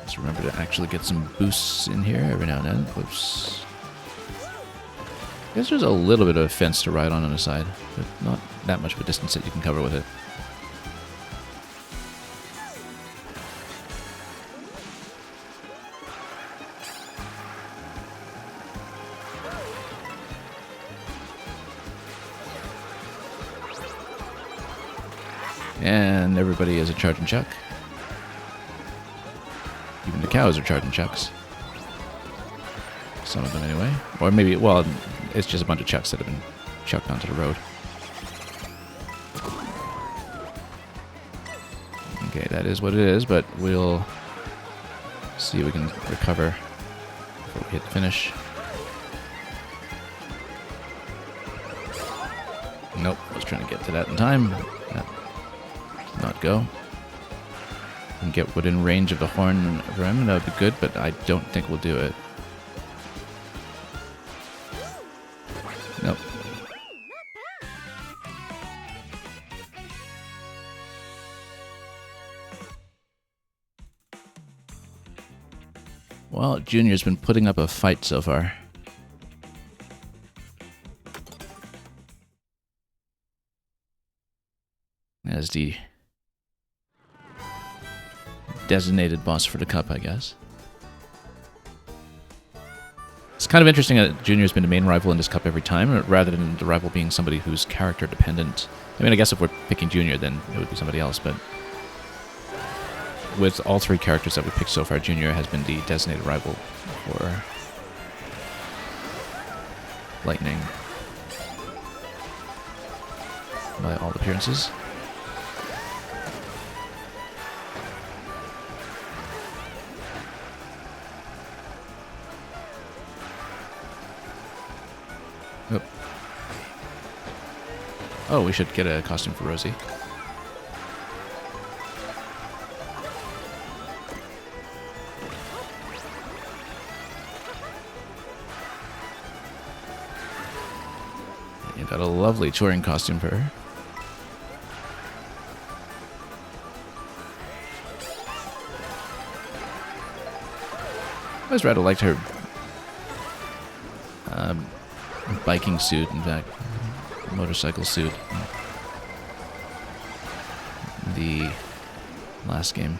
Just remember to actually get some boosts in here every now and then. Whoops. I guess there's a little bit of a fence to ride on the side, but not that much of a distance that you can cover with it. And everybody is a charging chuck. Even the cows are charging chucks. Some of them anyway. Or maybe, well, it's just a bunch of chucks that have been chucked onto the road. Okay, that is what it is, but we'll see if we can recover before we hit finish. Nope, I was trying to get to that in time. That did not go. And get within range of the horn of Rem, that would be good, but I don't think we'll do it. Nope. Well, Junior's been putting up a fight so far. As the designated boss for the cup, I guess. It's kind of interesting that Junior's been the main rival in this cup every time, rather than the rival being somebody who's character dependent. I mean, I guess if we're picking Junior, then it would be somebody else, but with all three characters that we picked so far, Junior has been the designated rival for Lightning by all appearances. Oh, we should get a costume for Rosie. You got a lovely touring costume for her. I always rather liked her biking suit, in fact. Motorcycle suit. The last game.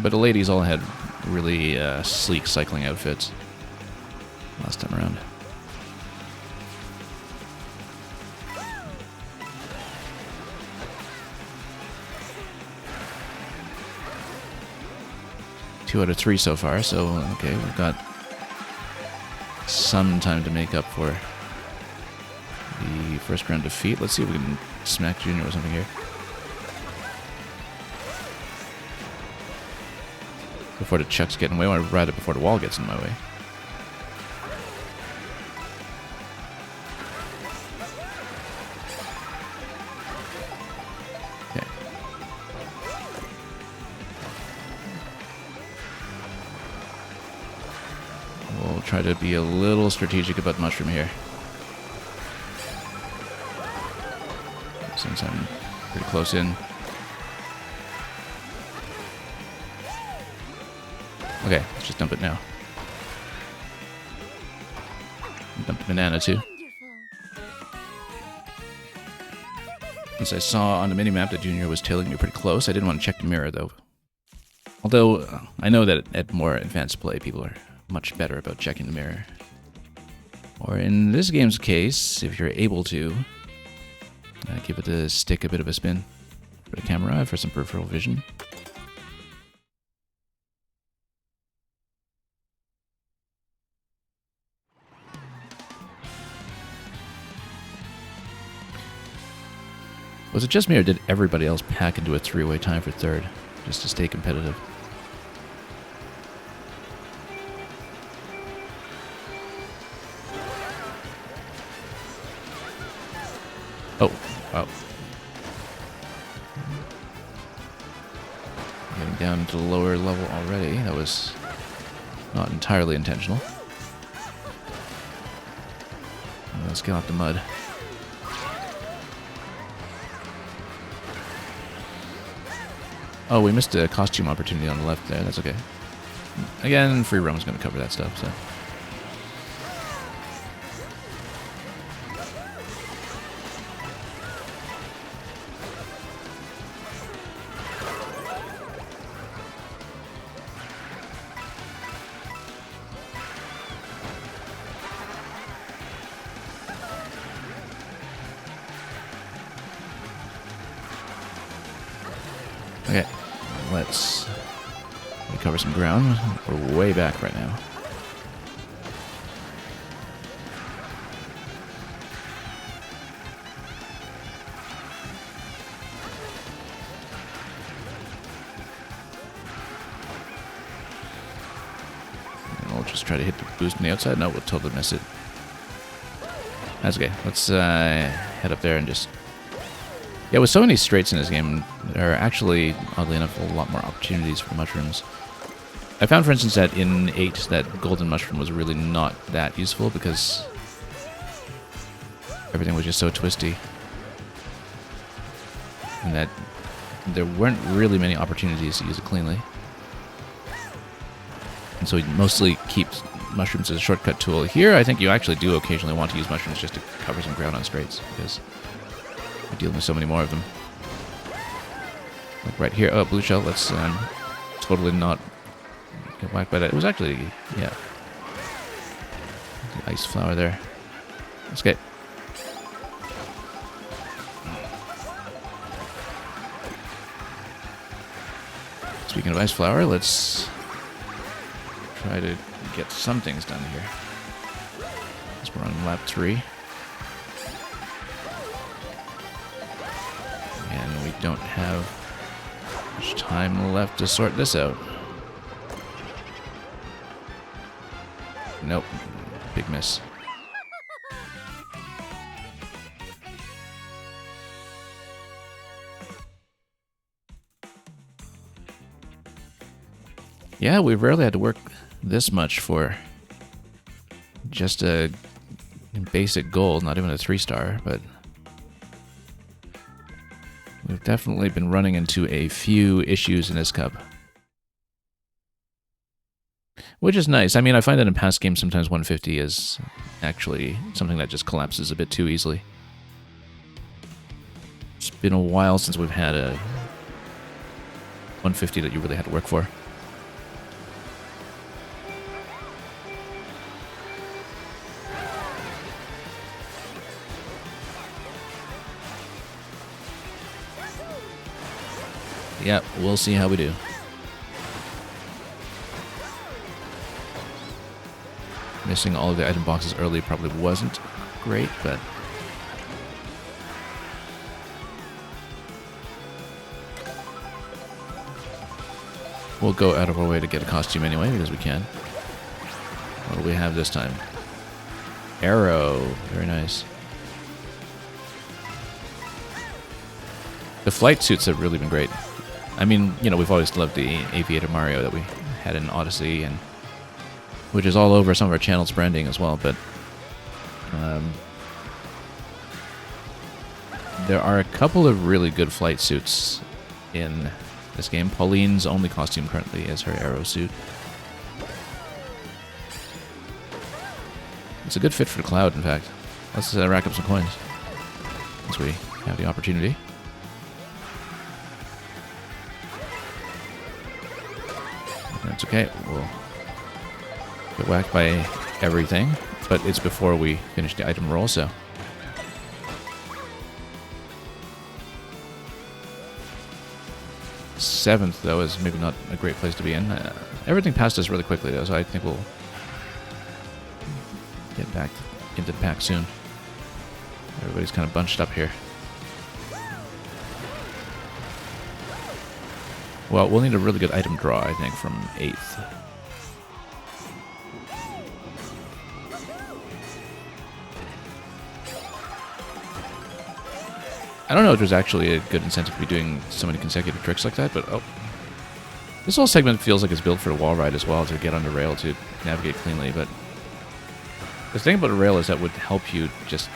But the ladies all had really sleek cycling outfits last time around. Two out of three so far, so okay, we've got some time to make up for the first round defeat. Let's see if we can smack Junior with something here. Before the chucks get in the way, or rather before the wall gets in my way. Okay. We'll try to be a little strategic about Mushroom here. Since I'm pretty close in. Okay, let's just dump it now. Dump the banana too. Since I saw on the minimap that Junior was tailing me pretty close, I didn't want to check the mirror though. Although I know that at more advanced play, people are much better about checking the mirror. Or in this game's case, if you're able to, give it the stick a bit of a spin for the camera for some peripheral vision. Was it just me, or did everybody else pack into a three-way time for third, just to stay competitive? Oh, wow. Getting down to the lower level already. That was not entirely intentional. Let's get off the mud. Oh, we missed a costume opportunity on the left there. That's okay. Again, free roam's going to cover that stuff, so. Okay, let's recover some ground. We're way back right now. And we'll just try to hit the boost on the outside. No, we'll totally miss it. That's okay. Let's head up there and just... Yeah, with so many straights in this game, there are actually, oddly enough, a lot more opportunities for mushrooms. I found, for instance, that in 8, that golden mushroom was really not that useful because everything was just so twisty. And that there weren't really many opportunities to use it cleanly. And so we mostly keep mushrooms as a shortcut tool. Here, I think you actually do occasionally want to use mushrooms just to cover some ground on straights, because we're dealing with so many more of them. Like right here. Oh, blue shell. Let's totally not get whacked by that. It was actually, yeah, the ice flower there. Let's get. Speaking of ice flower, let's try to get some things done here. As we're on lap 3. And we don't have much time left to sort this out. Nope. Big miss. Yeah, we've rarely had to work this much for just a basic gold, not even a 3-star, but we've definitely been running into a few issues in this cup. Which is nice. I mean, I find that in past games sometimes 150 is actually something that just collapses a bit too easily. It's been a while since we've had a 150 that you really had to work for. Yeah, we'll see how we do. Missing all of the item boxes early probably wasn't great, but we'll go out of our way to get a costume anyway, because we can. What do we have this time? Arrow. Very nice. The flight suits have really been great. I mean, you know, we've always loved the Aviator Mario that we had in Odyssey, and which is all over some of our channel's branding as well, but there are a couple of really good flight suits in this game. Pauline's only costume currently is her arrow suit. It's a good fit for Cloud, in fact. Let's rack up some coins once we have the opportunity. That's okay. We'll get whacked by everything. But it's before we finish the item roll, so... Seventh, though, is maybe not a great place to be in. Everything passed us really quickly, though, so I think we'll get back into the pack soon. Everybody's kind of bunched up here. Well, we'll need a really good item draw, I think, from 8th. I don't know if there's actually a good incentive to be doing so many consecutive tricks like that, but oh. This whole segment feels like it's built for a wall ride as well, to get on the rail to navigate cleanly, but the thing about a rail is that would help you just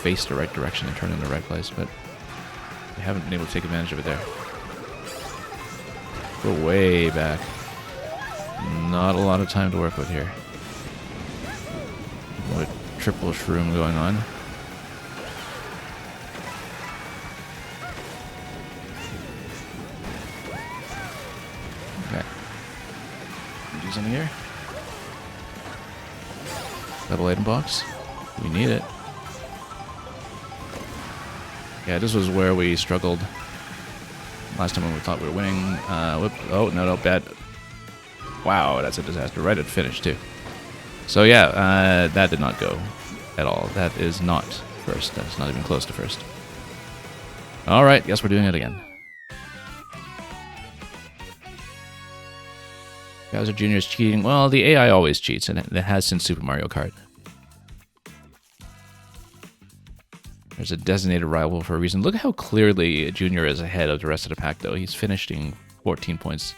face the right direction and turn in the right place, but we haven't been able to take advantage of it there. Go way back. Not a lot of time to work with here. What triple shroom going on. Do something here. Double item box. We need it. Yeah, this was where we struggled last time when we thought we were winning. Whoop. Oh, no, bad. Wow, that's a disaster. Right at finish, too. So, yeah, that did not go at all. That is not first. That's not even close to first. All right, guess we're doing it again. Bowser Jr. is cheating. Well, the AI always cheats, and it has since Super Mario Kart. There's a designated rival for a reason. Look at how clearly Jr. is ahead of the rest of the pack, though. He's finishing 14 points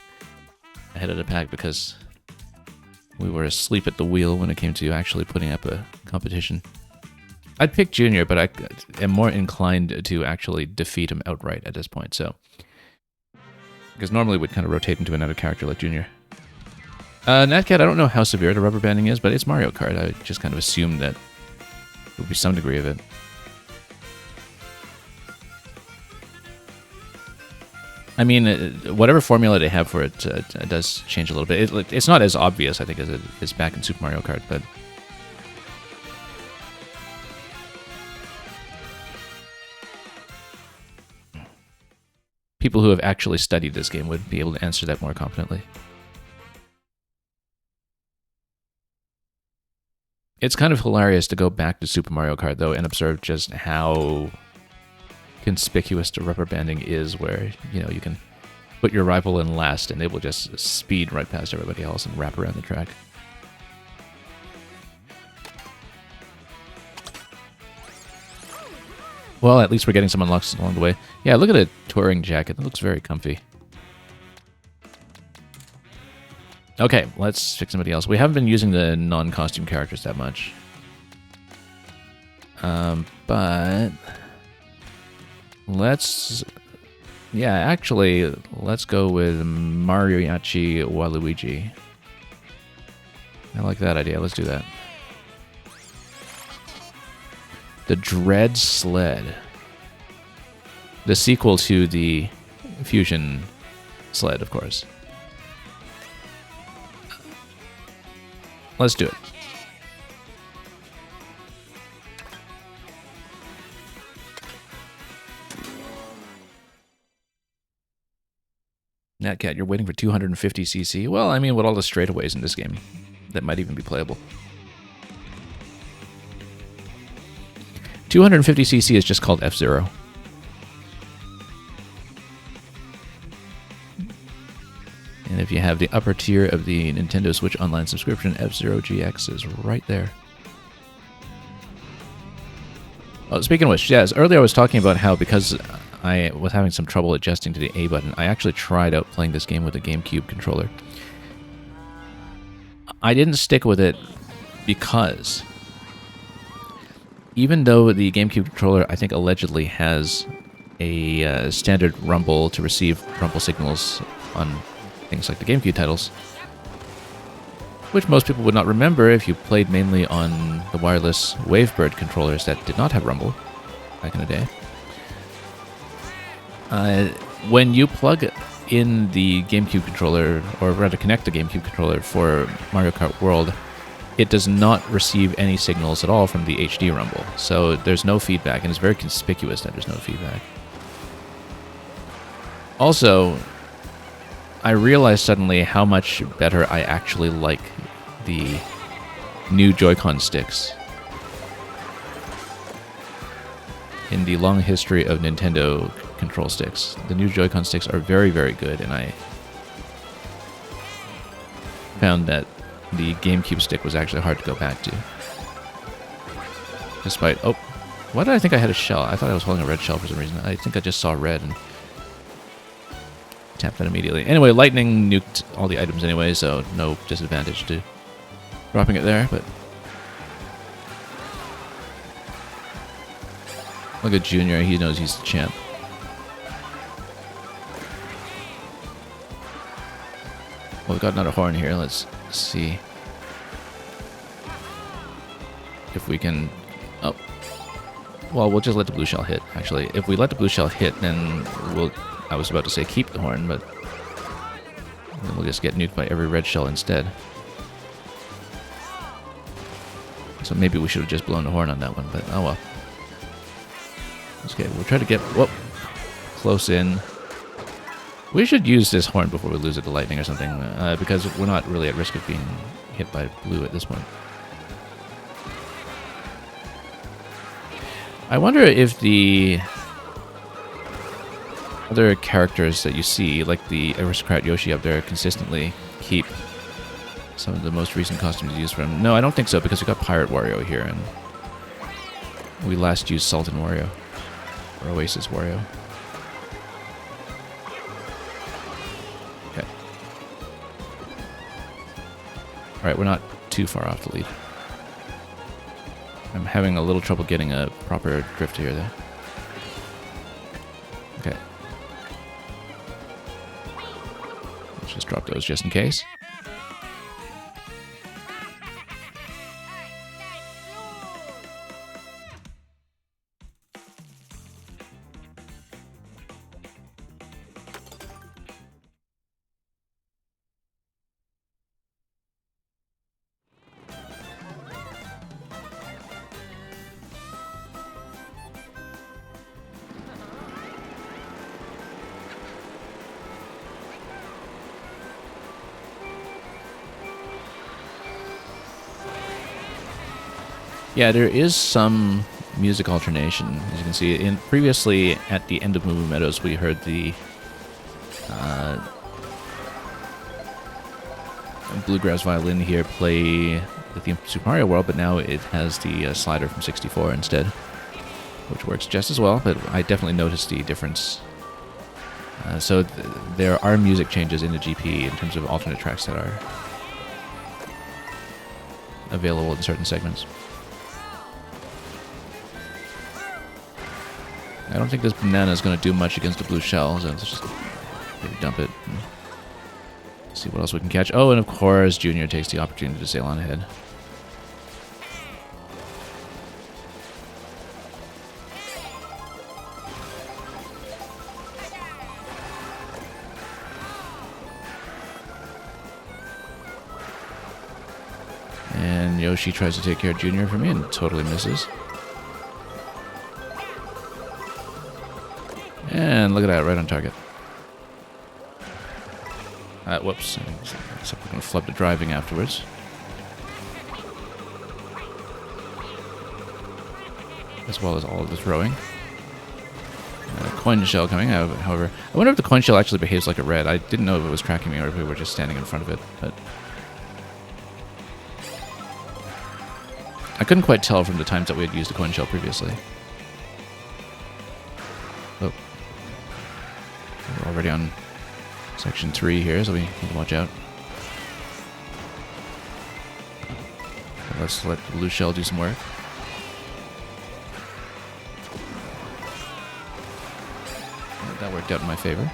ahead of the pack because we were asleep at the wheel when it came to actually putting up a competition. I'd pick Jr., but I am more inclined to actually defeat him outright at this point, so... Because normally we'd kind of rotate into another character like Jr. Natcat, I don't know how severe the rubber banding is, but it's Mario Kart. I just kind of assumed that there would be some degree of it. I mean, whatever formula they have for it does change a little bit. It's not as obvious, I think, as it is back in Super Mario Kart, but... People who have actually studied this game would be able to answer that more competently. It's kind of hilarious to go back to Super Mario Kart, though, and observe just how conspicuous the rubber banding is, where, you know, you can put your rival in last and they will just speed right past everybody else and wrap around the track. Well, at least we're getting some unlocks along the way. Yeah, look at the touring jacket. It looks very comfy. Okay, let's pick somebody else. We haven't been using the non-costume characters that much. But... let's... yeah, actually, let's go with Mariachi Waluigi. I like that idea. Let's do that. The Dread Sled. The sequel to the Fusion Sled, of course. Let's do it. Natcat, you're waiting for 250cc? Well, I mean, with all the straightaways in this game, that might even be playable. 250cc is just called F-Zero. And if you have the upper tier of the Nintendo Switch Online subscription, F-Zero GX is right there. Oh, speaking of which, yes, earlier I was talking about how because I was having some trouble adjusting to the A button, I actually tried out playing this game with a GameCube controller. I didn't stick with it because even though the GameCube controller, I think, allegedly has a standard rumble to receive rumble signals on things like the GameCube titles, which most people would not remember if you played mainly on the wireless Wavebird controllers that did not have rumble back in the day. When you plug in the GameCube controller, or rather connect the GameCube controller for Mario Kart World, it does not receive any signals at all from the HD rumble. So there's no feedback, and it's very conspicuous that there's no feedback. Also, I realized suddenly how much better I actually like the new Joy-Con sticks. In the long history of Nintendo control sticks, the new Joy-Con sticks are very, very good, and I found that the GameCube stick was actually hard to go back to. Despite... Oh, why did I think I had a shell? I thought I was holding a red shell for some reason. I think I just saw red and tapped that immediately. Anyway, lightning nuked all the items anyway, so no disadvantage to dropping it there, but... Look at Junior, he knows he's the champ. Well, we've got another horn here. Let's see if we can... Oh. Well, we'll just let the blue shell hit, actually. If we let the blue shell hit, then we'll... I was about to say keep the horn, but then we'll just get nuked by every red shell instead. So maybe we should have just blown the horn on that one, but oh well. Okay, we'll try to get... Whoop! Close in. We should use this horn before we lose it to lightning or something, because we're not really at risk of being hit by blue at this point. I wonder if the other characters that you see, like the Aristocrat Yoshi up there, consistently keep some of the most recent costumes used from... No, I don't think so, because we got Pirate Wario here, and we last used Sultan Wario, or Oasis Wario. Okay. Alright, we're not too far off the lead. I'm having a little trouble getting a proper drift here, though. Okay. Let's just drop those just in case. Yeah, there is some music alternation, as you can see. Previously, at the end of Moo Moo Meadows, we heard the bluegrass violin here play the theme from Super Mario World, but now it has the slider from 64 instead, which works just as well, but I definitely noticed the difference. So there are music changes in the GP in terms of alternate tracks that are available in certain segments. I don't think this banana is going to do much against the blue shell, so let's just maybe dump it and see what else we can catch. Oh, and of course, Junior takes the opportunity to sail on ahead. And Yoshi tries to take care of Junior for me and totally misses. And look at that, right on target. Whoops. Except we're going to flub the driving afterwards. As well as all of the throwing. Coin shell coming out, however. I wonder if the coin shell actually behaves like a red. I didn't know if it was tracking me or if we were just standing in front of it, but I couldn't quite tell from the times that we had used the coin shell previously. Oh. We're already on section 3 here, so we need to watch out. Let's let the blue shell do some work. That worked out in my favor.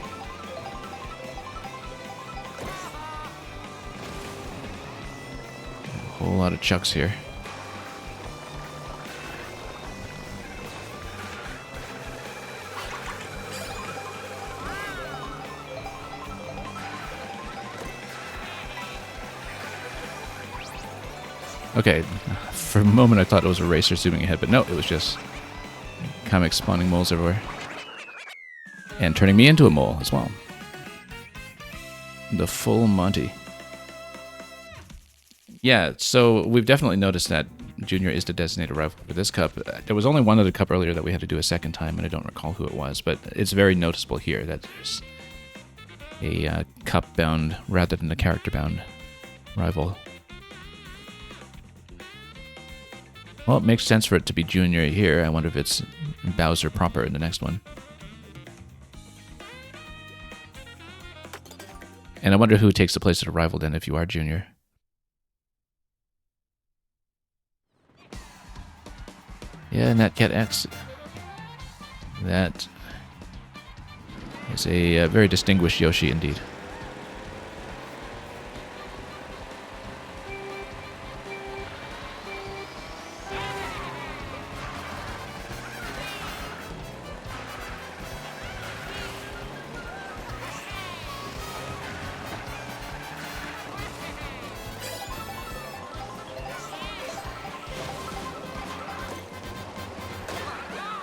A whole lot of chucks here. Okay, for a moment I thought it was a racer zooming ahead, but no, it was just comics spawning moles everywhere. And turning me into a mole as well. The full Monty. Yeah, so we've definitely noticed that Junior is the designated rival for this cup. There was only one other cup earlier that we had to do a second time, and I don't recall who it was, but it's very noticeable here that there's a cup-bound rather than a character-bound rival. Well, it makes sense for it to be Junior here. I wonder if it's Bowser proper in the next one. And I wonder who takes the place of the rival then if you are Junior. Yeah, Nat Cat X. That is a very distinguished Yoshi indeed.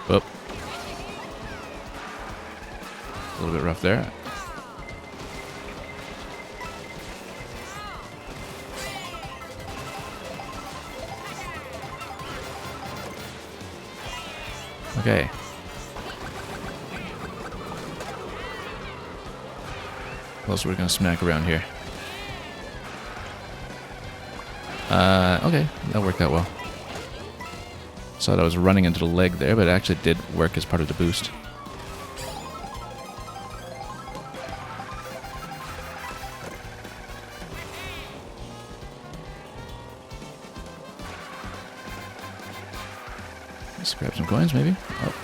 Whoop. A little bit rough there. Okay. What else we're gonna smack around here? Okay, that worked out well. Thought I was running into the leg there, but it actually did work as part of the boost. Let's grab some coins, maybe. Oh.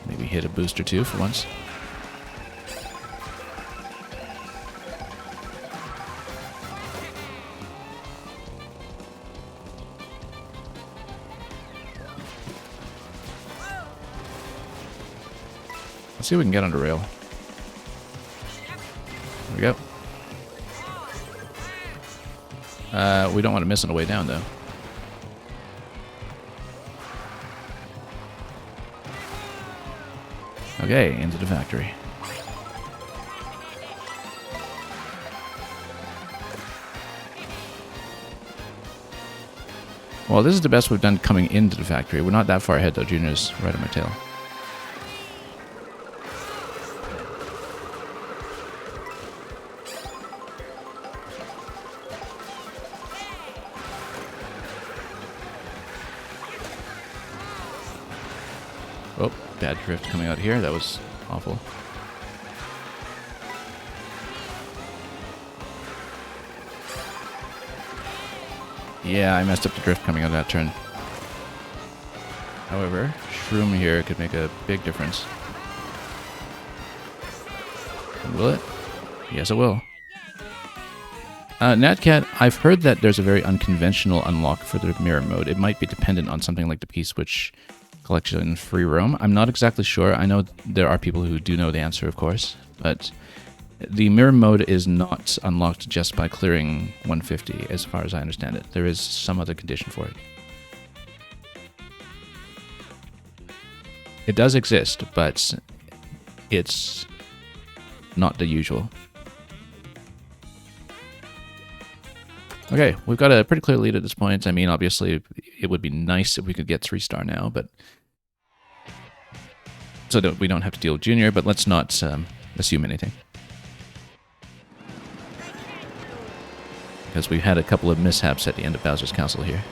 Maybe hit a boost or two for once. Let's see if we can get under rail. There we go. We don't want to miss on the way down, though. Okay, into the factory. Well, this is the best we've done coming into the factory. We're not that far ahead, though. Junior's right on my tail. Oh, bad drift coming out here. That was awful. Yeah, I messed up the drift coming out of that turn. However, Shroom here could make a big difference. Will it? Yes, it will. Natcat, I've heard that there's a very unconventional unlock for the mirror mode. It might be dependent on something like the P-Switch collection free roam. I'm not exactly sure. I know there are people who do know the answer, of course, but the mirror mode is not unlocked just by clearing 150, as far as I understand it. There is some other condition for it. It does exist, but it's not the usual. Okay, we've got a pretty clear lead at this point. I mean, obviously, it would be nice if we could get 3-star now, but so that we don't have to deal with Junior, but let's not assume anything. Because we've had a couple of mishaps at the end of Bowser's Castle here.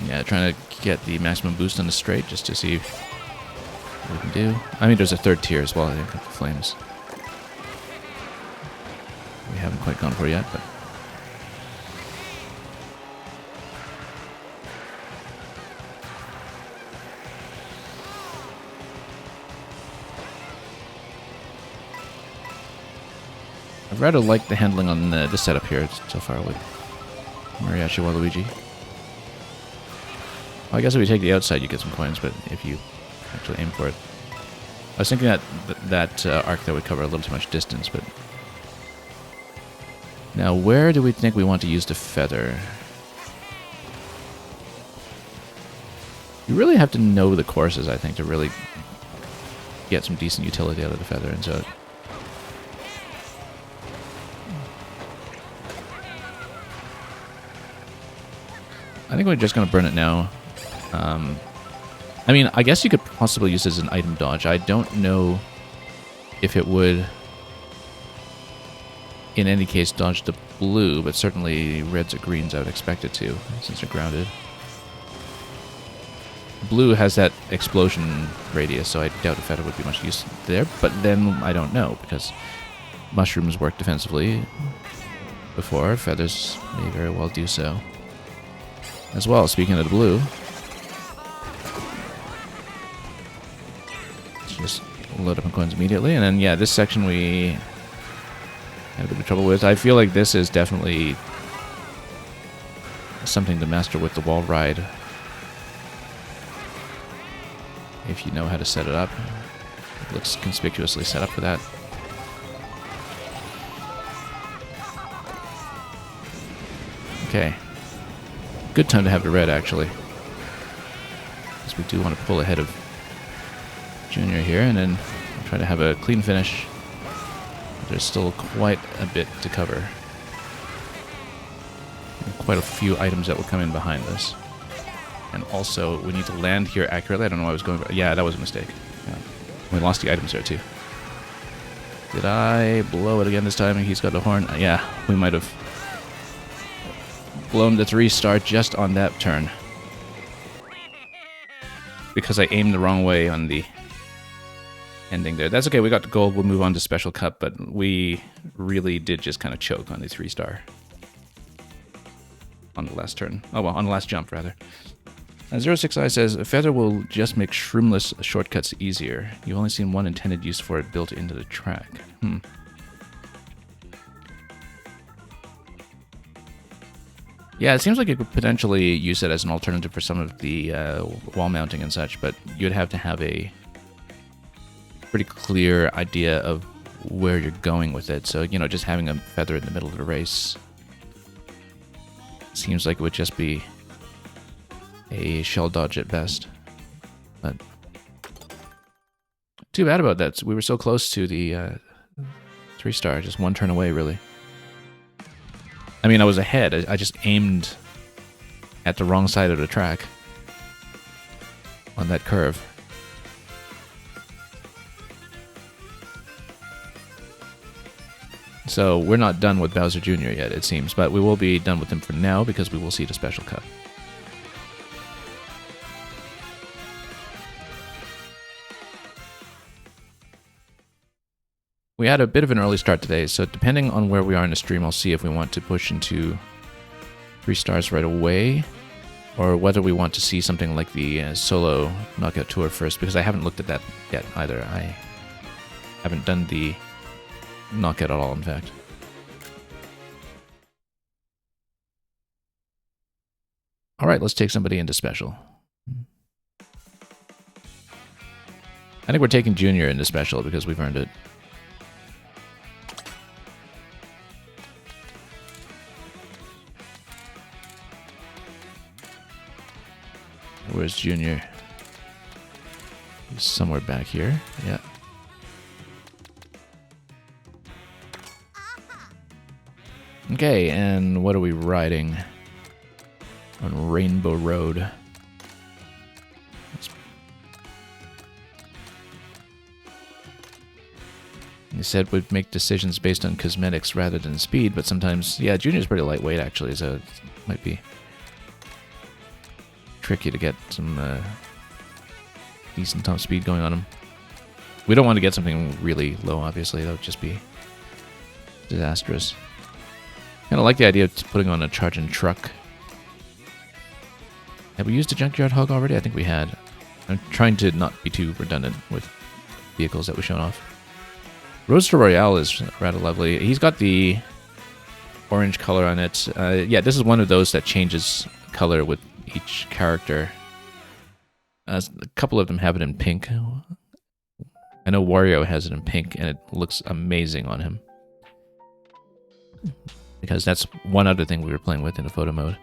Yeah, trying to get the maximum boost on the straight just to see what we can do. I mean, there's a third tier as well, I think, of the flames. We haven't quite gone for yet, but... I've rather liked the handling on the setup here so far. Mariachi Waluigi. Well, I guess if we take the outside, you get some coins, but if you actually aim for it. I was thinking that arc that would cover a little too much distance, but... Now, where do we think we want to use the feather? You really have to know the courses, I think, to really get some decent utility out of the feather, and so... I think we're just going to burn it now. I mean, I guess you could possibly use it as an item dodge. I don't know if it would, in any case, dodge the blue, but certainly reds or greens I would expect it to, since they're grounded. Blue has that explosion radius, so I doubt a feather would be much use there, but then I don't know, because mushrooms work defensively before, feathers may very well do so. As well, speaking of the blue, just load up on coins immediately, and then yeah, this section we had a bit of trouble with. I feel like this is definitely something to master with the wall ride, if you know how to set it up. It looks conspicuously set up for that. Okay. Good time to have the red, actually. Because we do want to pull ahead of Junior here, and then try to have a clean finish. There's still quite a bit to cover. And quite a few items that will come in behind this. And also, we need to land here accurately. I don't know why I was going... Yeah, that was a mistake. Yeah. We lost the items there, too. Did I blow it again this time? He's got the horn. Yeah, we might have blown the 3-star just on that turn. Because I aimed the wrong way on the ending there. That's okay, we got the gold. We'll move on to Special Cup, but we really did just kind of choke on the 3-star. On the last turn. Oh, well, on the last jump, rather. 06i says, a feather will just make shroomless shortcuts easier. You've only seen one intended use for it built into the track. Yeah, it seems like you could potentially use it as an alternative for some of the wall mounting and such, but you'd have to have a pretty clear idea of where you're going with it. So, you know, just having a feather in the middle of the race seems like it would just be a shell dodge at best. But too bad about that. We were so close to the 3-star, just one turn away, really. I mean, I was ahead. I just aimed at the wrong side of the track on that curve. So we're not done with Bowser Jr. yet, it seems, but we will be done with him for now because we will see the Special Cup. We had a bit of an early start today, so depending on where we are in the stream, I'll see if we want to push into 3 stars right away, or whether we want to see something like the solo knockout tour first, because I haven't looked at that yet either. I haven't done the knockout at all, in fact. Alright, let's take somebody into special. I think we're taking Junior into special because we've earned it. Where's Junior? He's somewhere back here. Yeah. Okay, and what are we riding on Rainbow Road? He said we'd make decisions based on cosmetics rather than speed, but sometimes, yeah, Junior's pretty lightweight actually, so it might be tricky to get some decent top speed going on him. We don't want to get something really low, obviously. That would just be disastrous. Kind of like the idea of putting on a charging truck. Have we used a Junkyard Hog already? I think we had. I'm trying to not be too redundant with vehicles that we've shown off. Roadster Royale is rather lovely. He's got the orange color on it. Yeah, this is one of those that changes color with each character. A couple of them have it in pink. I know Wario has it in pink, and it looks amazing on him. Because that's one other thing we were playing with in the photo mode.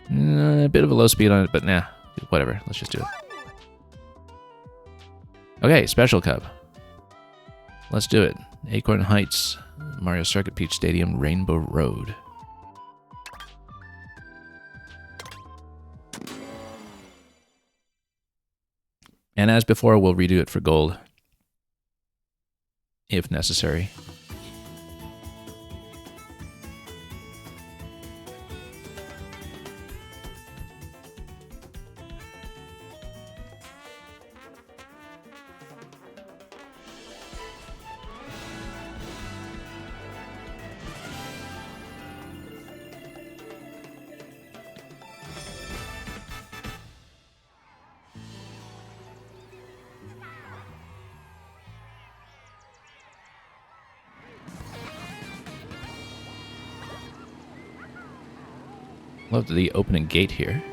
A bit of a low speed on it, but nah, whatever. Let's just do it. Okay, Special Cup. Let's do it. Acorn Heights, Mario Circuit, Peach Stadium, Rainbow Road. And as before, we'll redo it for gold, if necessary. Love the opening gate here.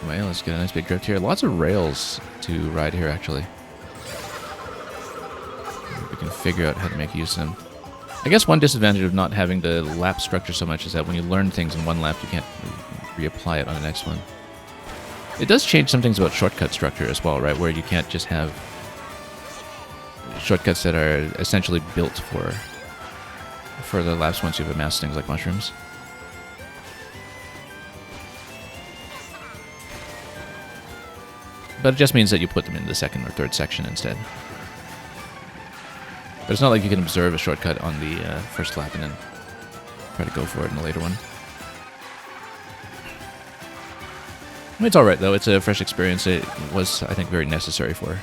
Well, let's get a nice big drift here. Lots of rails to ride here, actually. We can figure out how to make use of them. I guess one disadvantage of not having the lap structure so much is that when you learn things in one lap, you can't reapply it on the next one. It does change some things about shortcut structure as well, right? Where you can't just have shortcuts that are essentially built for the laps once you've amassed things like mushrooms. But it just means that you put them in the second or third section instead. But it's not like you can observe a shortcut on the first lap and then try to go for it in the later one. It's alright though, it's a fresh experience. It was, I think, very necessary for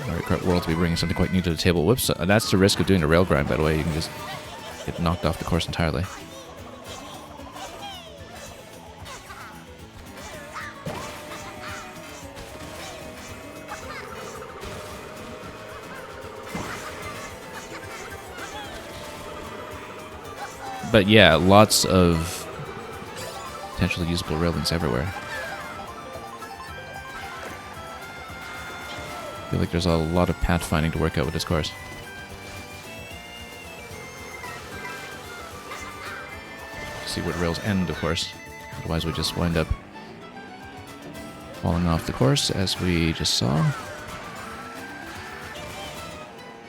Mario Kart World to be bringing something quite new to the table. Whoops, that's the risk of doing a rail grind, by the way. You can just get knocked off the course entirely. But yeah, lots of potentially usable railings everywhere. I feel like there's a lot of pathfinding to work out with this course. See where the rails end, of course. Otherwise we just wind up falling off the course, as we just saw.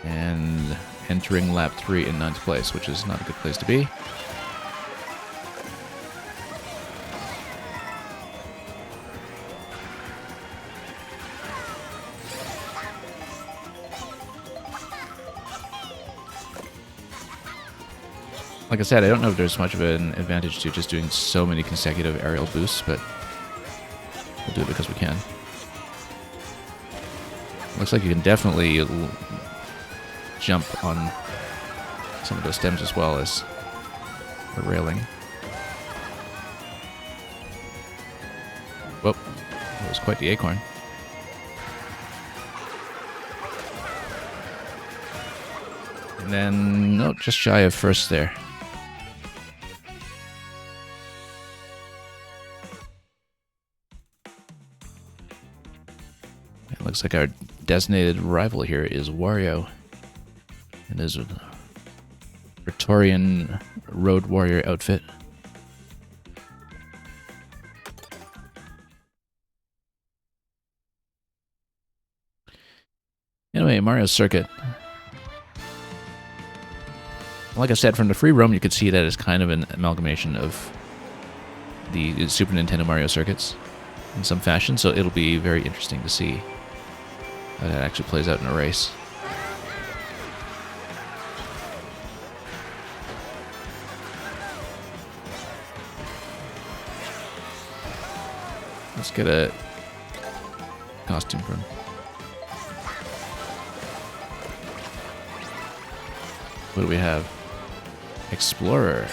And entering lap 3 in 9th place, which is not a good place to be. Like I said, I don't know if there's much of an advantage to just doing so many consecutive aerial boosts, but we'll do it because we can. Looks like you can definitely jump on some of those stems as well as the railing. Whoop, that was quite the acorn. And then, no, just shy of first there. It looks like our designated rival here is Wario in his Praetorian Road Warrior outfit. Anyway, Mario Circuit. Like I said, from the free roam, you could see that it's kind of an amalgamation of the Super Nintendo Mario circuits in some fashion, so it'll be very interesting to see how that actually plays out in a race. Let's get a costume from. What do we have? Explorer.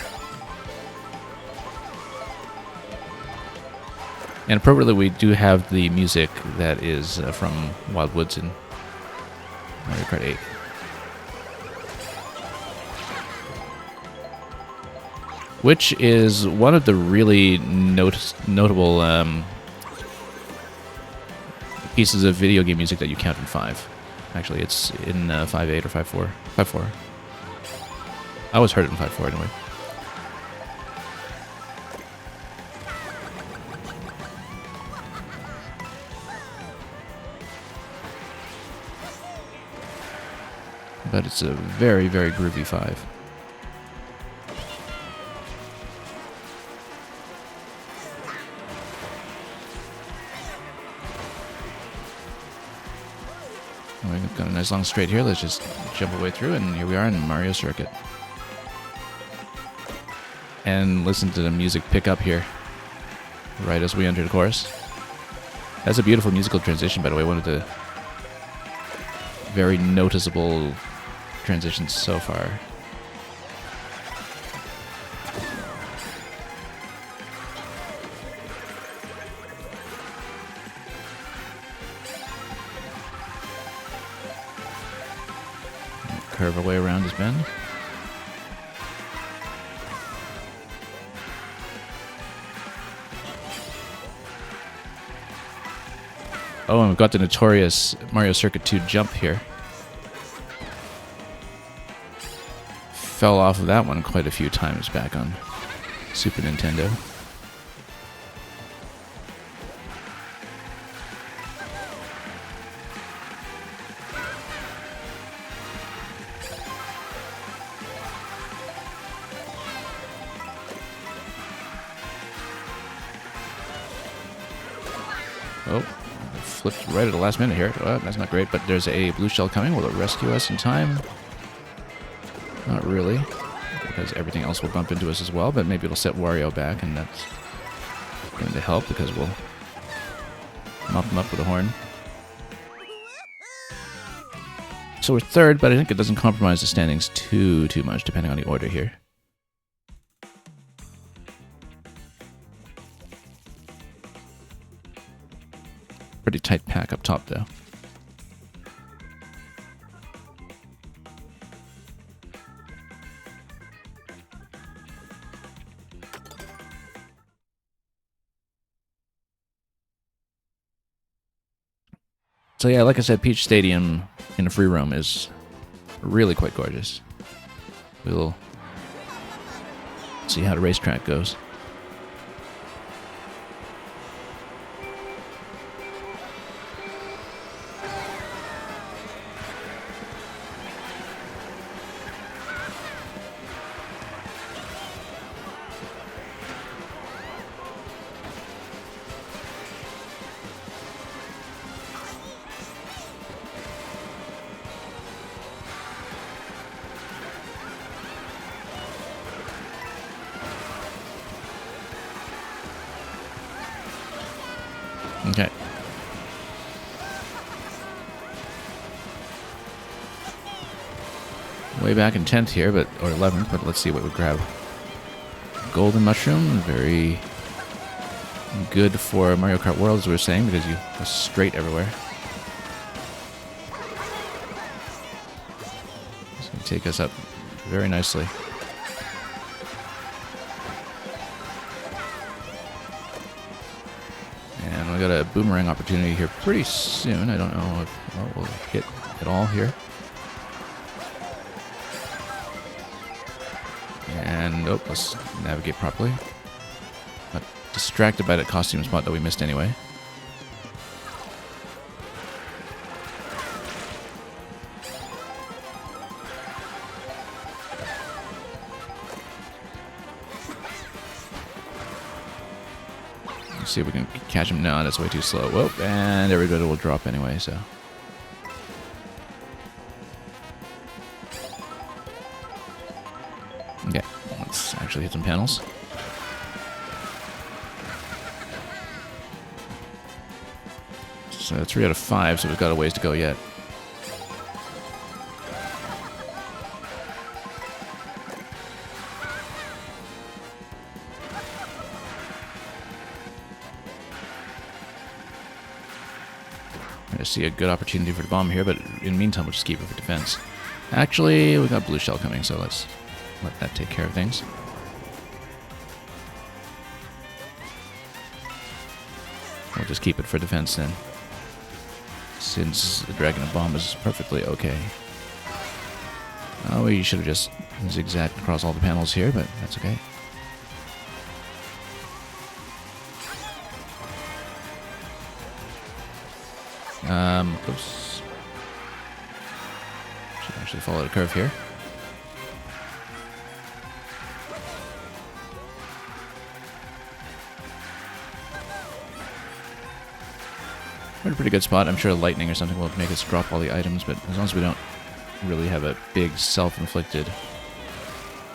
And appropriately, we do have the music that is from Wild Woods in Mario Kart 8. Which is one of the really notable pieces of video game music that you count in 5. Actually, it's in 5.8 or 5.4. 5.4. I always heard it in 5.4 anyway. But it's a very, very groovy 5. We've got a nice long straight here. Let's just jump our way through, and here we are in Mario Circuit. And listen to the music pick up here, right as we enter the chorus. That's a beautiful musical transition, by the way. One of the very noticeable transitions so far. Curve our way around this bend. Oh, and we've got the notorious Mario Circuit 2 jump here. Fell off of that one quite a few times back on Super Nintendo. Oh, flipped right at the last minute here. Well, that's not great, but there's a blue shell coming. Will it rescue us in time? Not really, because everything else will bump into us as well, but maybe it'll set Wario back, and that's going to help because we'll mop him up with a horn. So we're third, but I think it doesn't compromise the standings too much, depending on the order here. Pretty tight pack up top, though. So yeah, like I said, Peach Stadium in a free roam is really quite gorgeous. We'll see how the racetrack goes. Okay. Way back in 10th here, or 11th, but let's see what we grab. Golden Mushroom, very good for Mario Kart World, as we were saying, because you go straight everywhere. It's going to take us up very nicely. And we got a boomerang opportunity here pretty soon. I don't know if we'll hit it all here. And, oh, let's navigate properly. Got distracted by that costume spot that we missed anyway. Let's see if we can catch him. No, that's way too slow. Whoop, and everybody will drop anyway, so. Okay, let's actually hit some panels. So 3 out of 5, so we've got a ways to go yet. I see a good opportunity for the bomb here, but in the meantime, we'll just keep it for defense. Actually, we got blue shell coming, so let's let that take care of things. We'll just keep it for defense then, since the dragon and bomb is perfectly okay. Oh, we should have just zigzagged across all the panels here, but that's okay. Oops. Should actually follow the curve here. We're in a pretty good spot. I'm sure lightning or something will make us drop all the items, but as long as we don't really have a big self-inflicted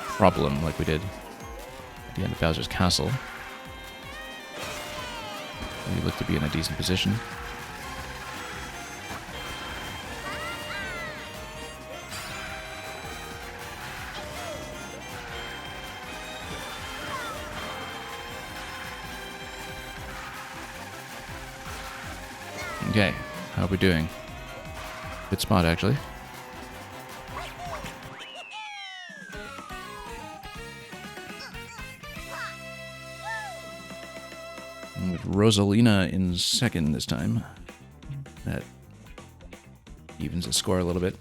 problem like we did at the end of Bowser's Castle, we look to be in a decent position. Okay, how are we doing? Good spot, actually. And with Rosalina in second this time, that evens the score a little bit.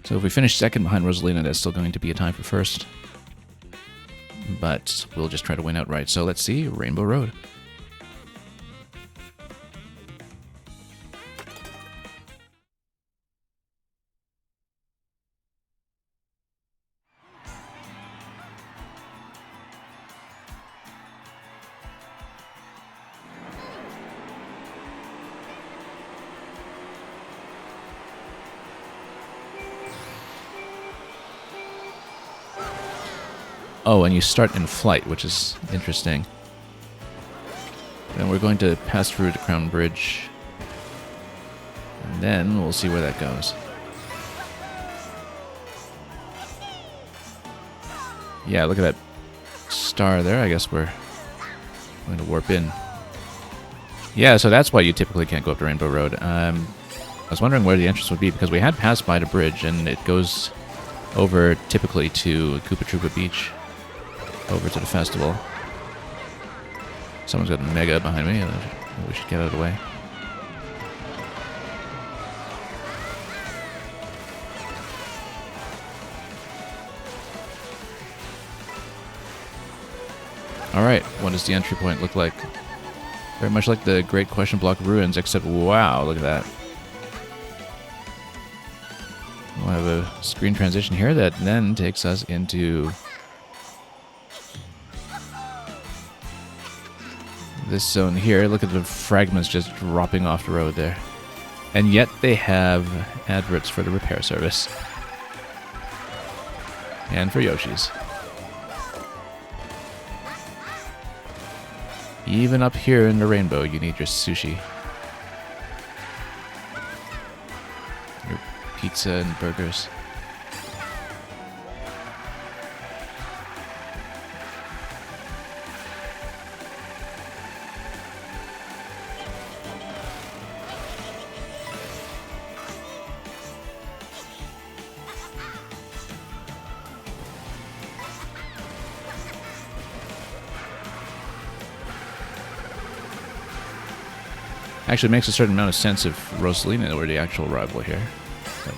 So if we finish second behind Rosalina, that's still going to be a tie for first. But we'll just try to win outright. So let's see, Rainbow Road. Oh, and you start in flight, which is interesting. Then we're going to pass through the Crown Bridge. And then we'll see where that goes. Yeah, look at that star there. I guess we're going to warp in. Yeah, so that's why you typically can't go up the Rainbow Road. I was wondering where the entrance would be, because we had passed by the bridge, and it goes over typically to Koopa Troopa Beach. Over to the festival. Someone's got a mega behind me. We should get out of the way. Alright, what does the entry point look like? Very much like the Great Question Block Ruins, except wow, look at that. We'll have a screen transition here that then takes us into this zone here. Look at the fragments just dropping off the road there. And yet they have adverts for the repair service. And for Yoshi's. Even up here in the rainbow, you need your sushi. Your pizza and burgers. Actually, it makes a certain amount of sense if Rosalina were the actual rival here. But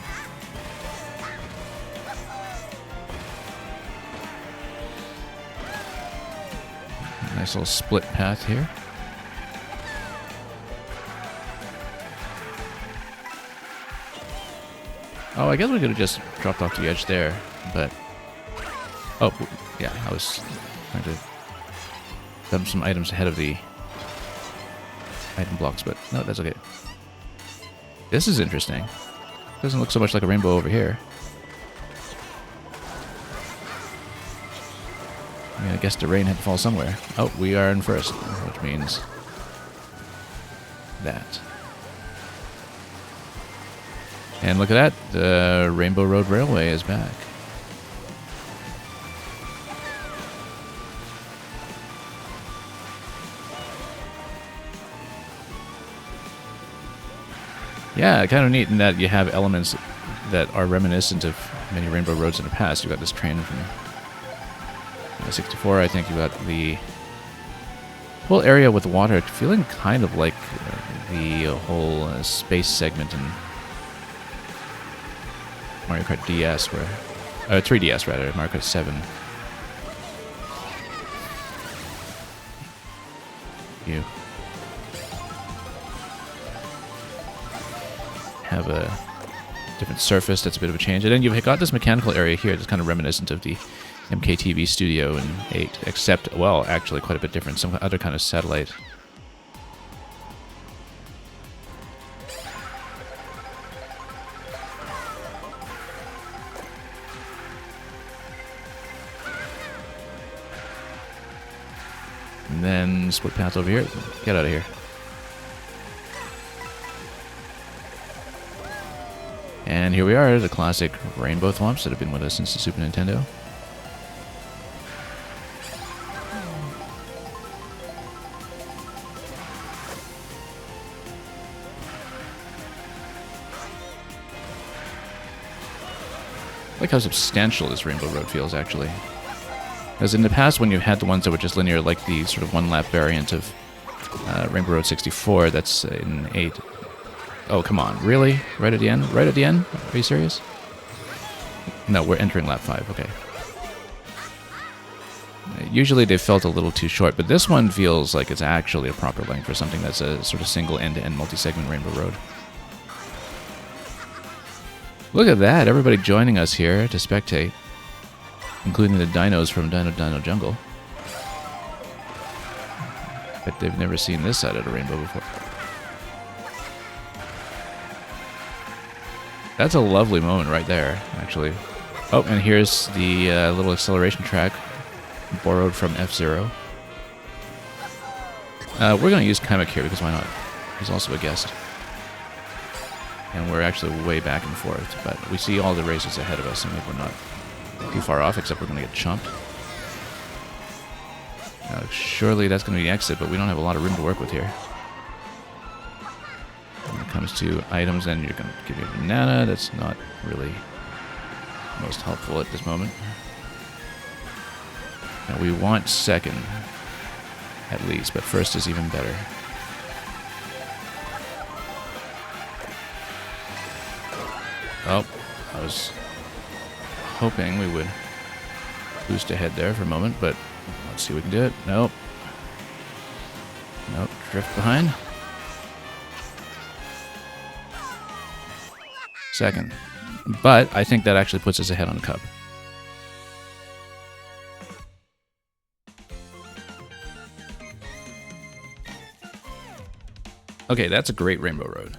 nice little split path here. Oh, I guess we could have just dropped off the edge there, but... Oh, yeah, I was trying to dump some items ahead of the item blocks, but no, that's okay. This is interesting. Doesn't look so much like a rainbow over here. I mean, I guess the rain had to fall somewhere. Oh, we are in first, which means that. And look at that, the Rainbow Road Railway is back. Yeah, kind of neat in that you have elements that are reminiscent of many Rainbow Roads in the past. You've got this train from 64, I think. You've got the whole area with water feeling kind of like the whole space segment in Mario Kart DS, where 3DS rather, Mario Kart 7. You have a different surface that's a bit of a change, and then you've got this mechanical area here that's kind of reminiscent of the MKTV studio in 8, except, well, actually quite a bit different, some other kind of satellite. And then split path over here. Get out of here. And here we are, the classic rainbow thwomps that have been with us since the Super Nintendo. I like how substantial this Rainbow Road feels, actually. Because in the past, when you had the ones that were just linear, like the sort of one-lap variant of Rainbow Road 64, that's in 8. Oh, come on. Really? Right at the end? Right at the end? Are you serious? No, we're entering lap 5. Okay. Usually they felt a little too short, but this one feels like it's actually a proper length for something that's a sort of single end-to-end multi-segment Rainbow Road. Look at that. Everybody joining us here to spectate, including the dinos from Dino Jungle. Bet they've never seen this side of the rainbow before. That's a lovely moment right there, actually. Oh, and here's the little acceleration track borrowed from F-Zero. We're going to use Kamek here because why not? He's also a guest. And we're actually way back and forth, but we see all the races ahead of us, and we're not too far off, except we're going to get chumped. Now, surely that's going to be the exit, but we don't have a lot of room to work with here. When it comes to items, then you're going to give me a banana. That's not really most helpful at this moment. Now, we want second, at least, but first is even better. Oh, I was hoping we would boost ahead there for a moment, but let's see if we can do it. Nope. Nope, drift behind. Second. But I think that actually puts us ahead on Cub. Okay, that's a great Rainbow Road.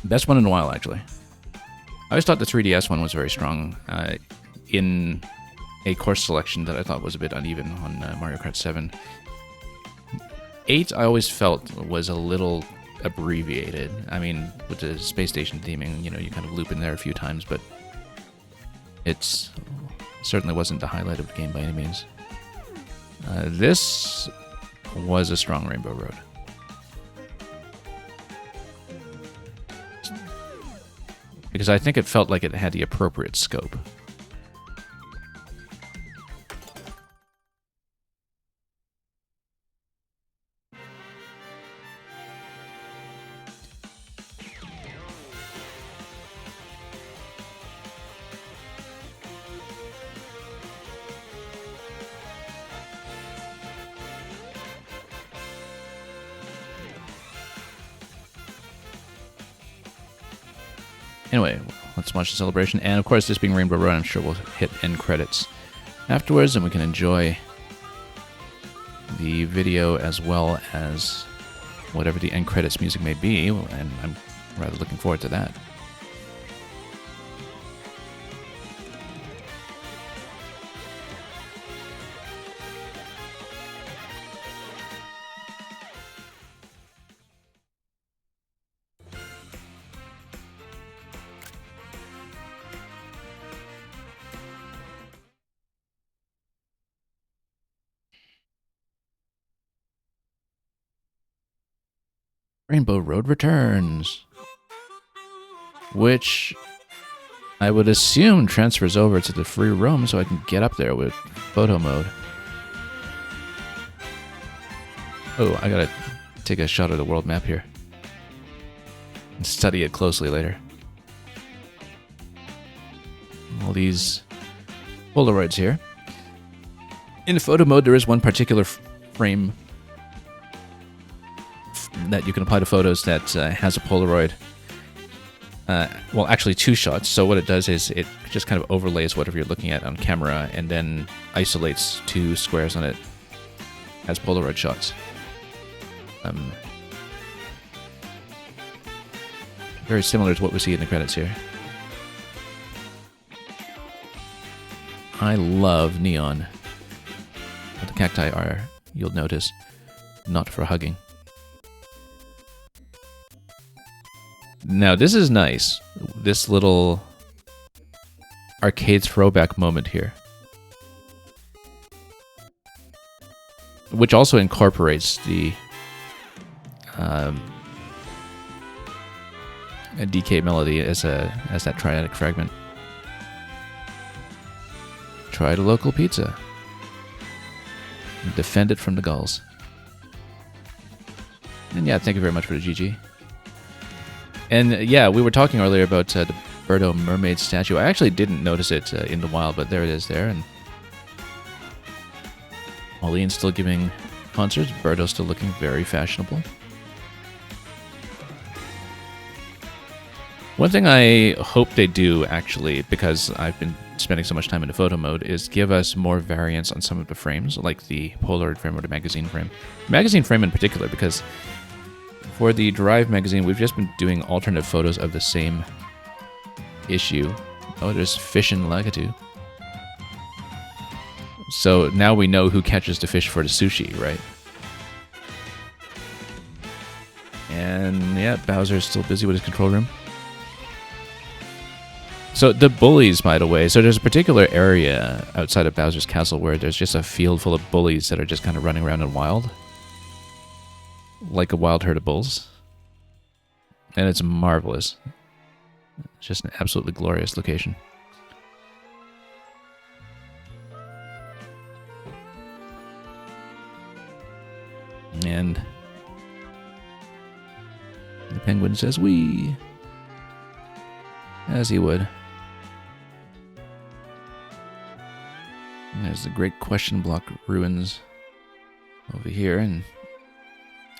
Best one in a while, actually. I always thought the 3DS one was very strong in a course selection that I thought was a bit uneven on Mario Kart 7. 8, I always felt was a little abbreviated. I mean, with the space station theming, you know, you kind of loop in there a few times, but it's certainly wasn't the highlight of the game by any means. This was a strong Rainbow Road. Because I think it felt like it had the appropriate scope. Anyway, let's watch the celebration. And of course, this being Rainbow Road, I'm sure we'll hit end credits afterwards, and we can enjoy the video as well as whatever the end credits music may be, and I'm rather looking forward to that. Rainbow Road returns. Which I would assume transfers over to the free roam so I can get up there with photo mode. Oh, I gotta take a shot of the world map here. And study it closely later. All these Polaroids here. In photo mode, there is one particular frame that you can apply to photos that has a Polaroid. Well, actually 2 shots. So what it does is it just kind of overlays whatever you're looking at on camera and then isolates 2 squares on it as Polaroid shots. Very similar to what we see in the credits here. I love neon. But the cacti are, you'll notice, not for hugging. Now, this is nice. This little arcade throwback moment here. Which also incorporates the a DK melody as that triadic fragment. Try the local pizza. Defend it from the gulls. And yeah, thank you very much for the GG. And yeah, we were talking earlier about the Birdo mermaid statue. I actually didn't notice it in the wild, but there it is there. And Pauline's still giving concerts. Birdo's still looking very fashionable. One thing I hope they do, actually, because I've been spending so much time in the photo mode, is give us more variance on some of the frames, like the Polaroid frame or the magazine frame. Magazine frame in particular, because for the Drive magazine, we've just been doing alternate photos of the same issue. Oh, there's fish in Lagatu. So now we know who catches the fish for the sushi, right? And yeah, Bowser's still busy with his control room. So the bullies, by the way, so there's a particular area outside of Bowser's Castle where there's just a field full of bullies that are just kind of running around in wild. Like a wild herd of bulls. And it's marvelous. It's just an absolutely glorious location. And the penguin says, "Wee," as he would. And there's the Great Question Block ruins over here, and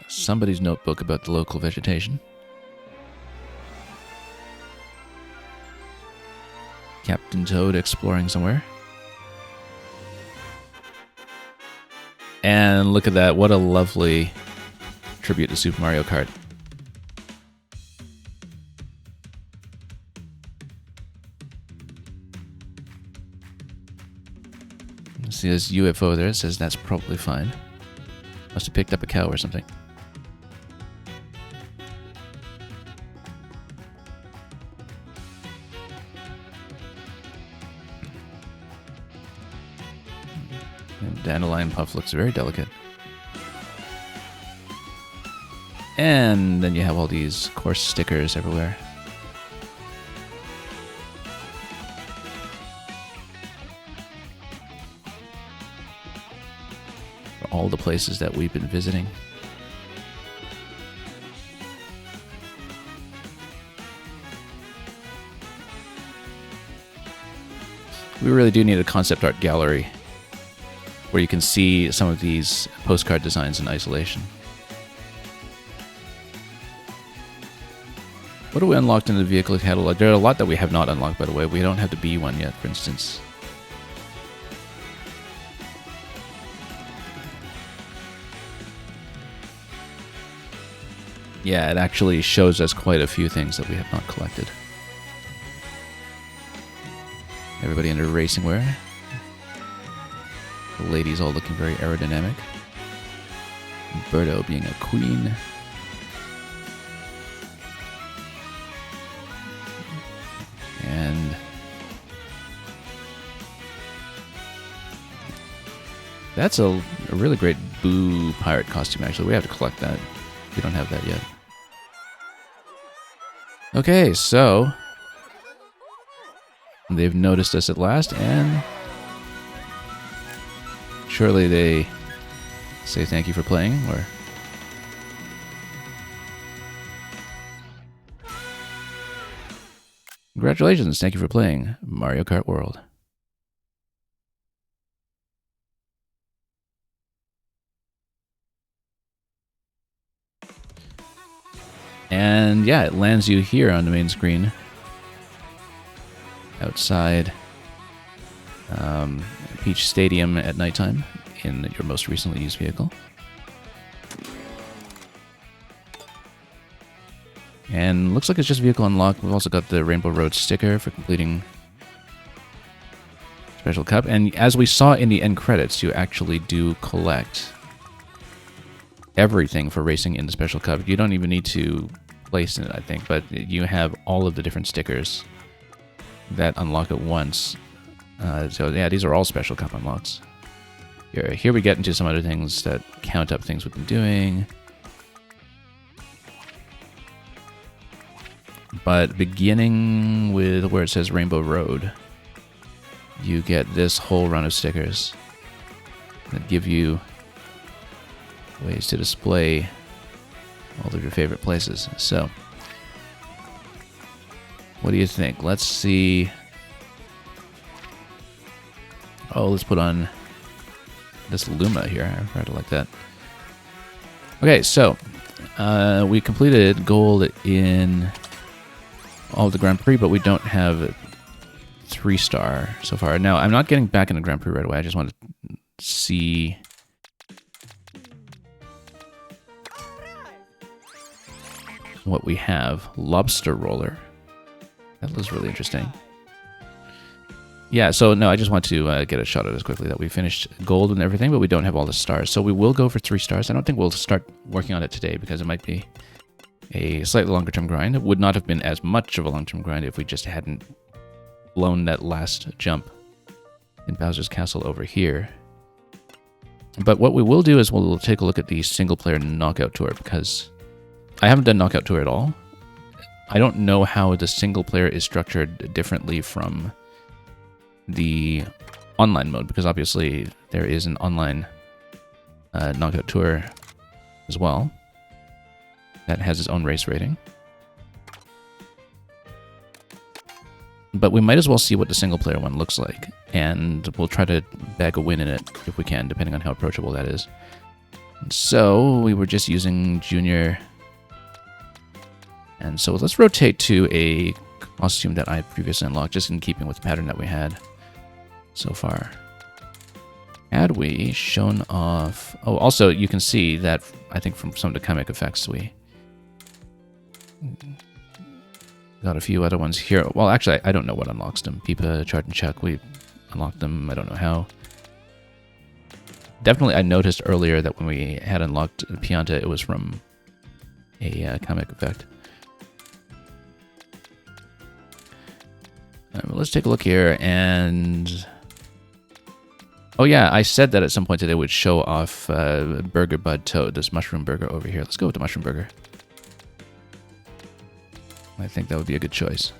somebody's notebook about the local vegetation. Captain Toad exploring somewhere. And look at that, what a lovely tribute to Super Mario Kart. See this UFO there, it says that's probably fine. Must have picked up a cow or something. And Dandelion Puff looks very delicate. And then you have all these course stickers everywhere. For all the places that we've been visiting. We really do need a concept art gallery where you can see some of these postcard designs in isolation. What do we unlocked in the vehicle catalog? There are a lot that we have not unlocked, by the way. We don't have the B one yet, for instance. Yeah, it actually shows us quite a few things that we have not collected. Everybody in their racing wear. The ladies all looking very aerodynamic. Birdo being a queen. And that's a really great Boo pirate costume, actually. We have to collect that. We don't have that yet. Okay, so they've noticed us at last, and surely they say thank you for playing, or... Congratulations, thank you for playing Mario Kart World. And yeah, it lands you here on the main screen. Outside Peach Stadium at nighttime in your most recently used vehicle. And looks like it's just vehicle unlock. We've also got the Rainbow Road sticker for completing Special Cup. And as we saw in the end credits, you actually do collect everything for racing in the Special Cup. You don't even need to place in it, I think, but you have all of the different stickers that unlock at once. So yeah, these are all Special Cup unlocks. Here we get into some other things that count up things we've been doing. But beginning with where it says Rainbow Road, you get this whole run of stickers that give you ways to display all of your favorite places. So, what do you think? Let's see. Oh, let's put on this Luma here. I rather like that. Okay, so we completed gold in all of the Grand Prix, but we don't have 3-star so far. Now, I'm not getting back into Grand Prix right away. I just want to see what we have. Lobster Roller. That looks really interesting. Yeah, so no, I just want to get a shot at this quickly, that we finished gold and everything, but we don't have all the stars. So we will go for 3 stars. I don't think we'll start working on it today because it might be a slightly longer term grind. It would not have been as much of a long term grind if we just hadn't blown that last jump in Bowser's Castle over here. But what we will do is we'll take a look at the single player knockout tour, because I haven't done knockout tour at all. I don't know how the single player is structured differently from the online mode, because obviously there is an online knockout tour as well that has its own race rating. But we might as well see what the single player one looks like, and we'll try to bag a win in it if we can, depending on how approachable that is. So we were just using Junior, and so let's rotate to a costume that I previously unlocked, just in keeping with the pattern that we had so far. Had we shown off... Oh, also, you can see that, I think from some of the comic effects, we got a few other ones here. Well, actually, I don't know what unlocks them. Peepa, Chart, and Chuck, we unlocked them. I don't know how. Definitely, I noticed earlier that when we had unlocked Pianta, it was from a comic effect. Let's take a look here, and... Oh yeah, I said that at some point today would show off Burger Bud Toad, this mushroom burger over here. Let's go with the mushroom burger. I think that would be a good choice.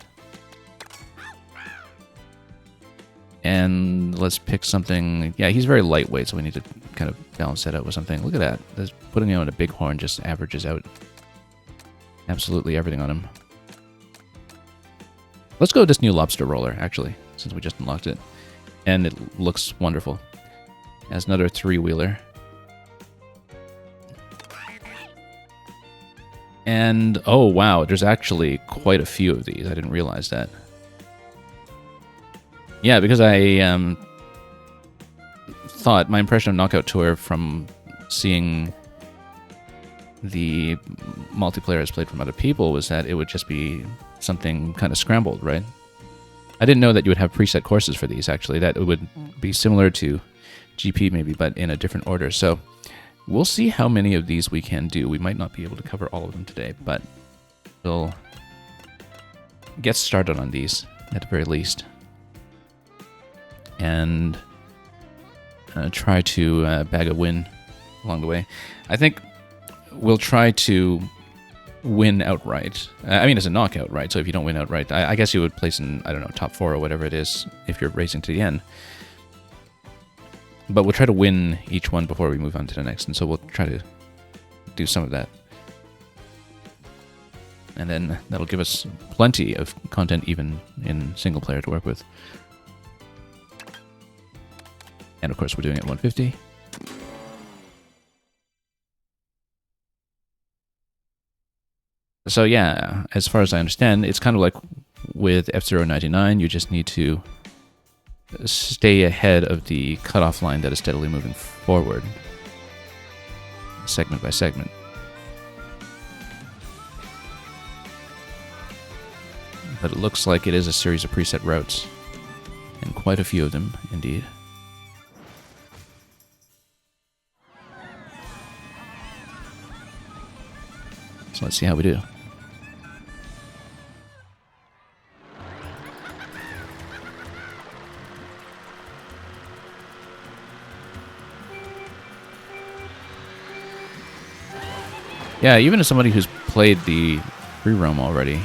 And let's pick something... Yeah, he's very lightweight, so we need to kind of balance that out with something. Look at that. That's putting him on a big horn just averages out absolutely everything on him. Let's go with this new lobster roller, actually, since we just unlocked it. And it looks wonderful. As another 3-wheeler. And, oh wow, there's actually quite a few of these. I didn't realize that. Yeah, because I thought, my impression of Knockout Tour from seeing the multiplayer as played from other people was that it would just be something kind of scrambled, right? I didn't know that you would have preset courses for these, actually. That it would be similar to GP maybe, but in a different order. So we'll see how many of these we can do. We might not be able to cover all of them today, but we'll get started on these at the very least. And try to bag a win along the way. I think we'll try to win outright. I mean, it's a knockout, right? So if you don't win outright, I guess you would place in, I don't know, top 4 or whatever it is if you're racing to the end. But we'll try to win each one before we move on to the next, and so we'll try to do some of that. And then that'll give us plenty of content even in single player to work with. And of course we're doing it at 150. So yeah, as far as I understand, it's kind of like with F-Zero 99, you just need to stay ahead of the cutoff line that is steadily moving forward, segment by segment. But it looks like it is a series of preset routes, and quite a few of them, indeed. So let's see how we do. Yeah, even as somebody who's played the free roam already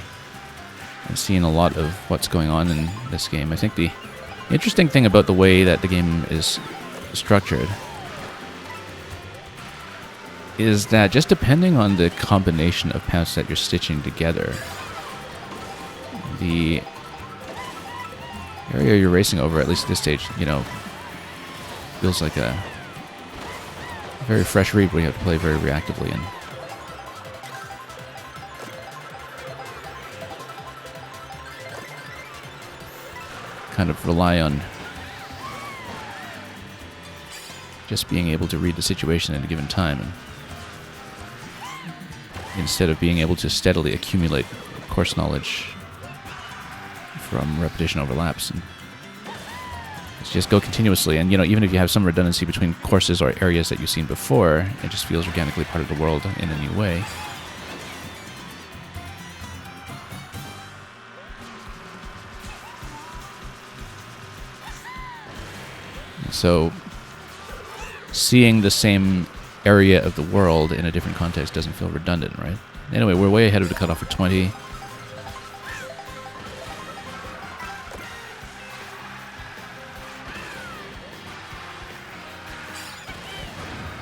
and seen a lot of what's going on in this game, I think the interesting thing about the way that the game is structured is that just depending on the combination of paths that you're stitching together, the area you're racing over, at least at this stage, you know, feels like a very fresh read where you have to play very reactively and kind of rely on just being able to read the situation at a given time, and instead of being able to steadily accumulate course knowledge from repetition overlaps. And let's just go continuously, and you know, even if you have some redundancy between courses or areas that you've seen before, it just feels organically part of the world in a new way. So seeing the same area of the world in a different context doesn't feel redundant, right? Anyway, we're way ahead of the cutoff for 20.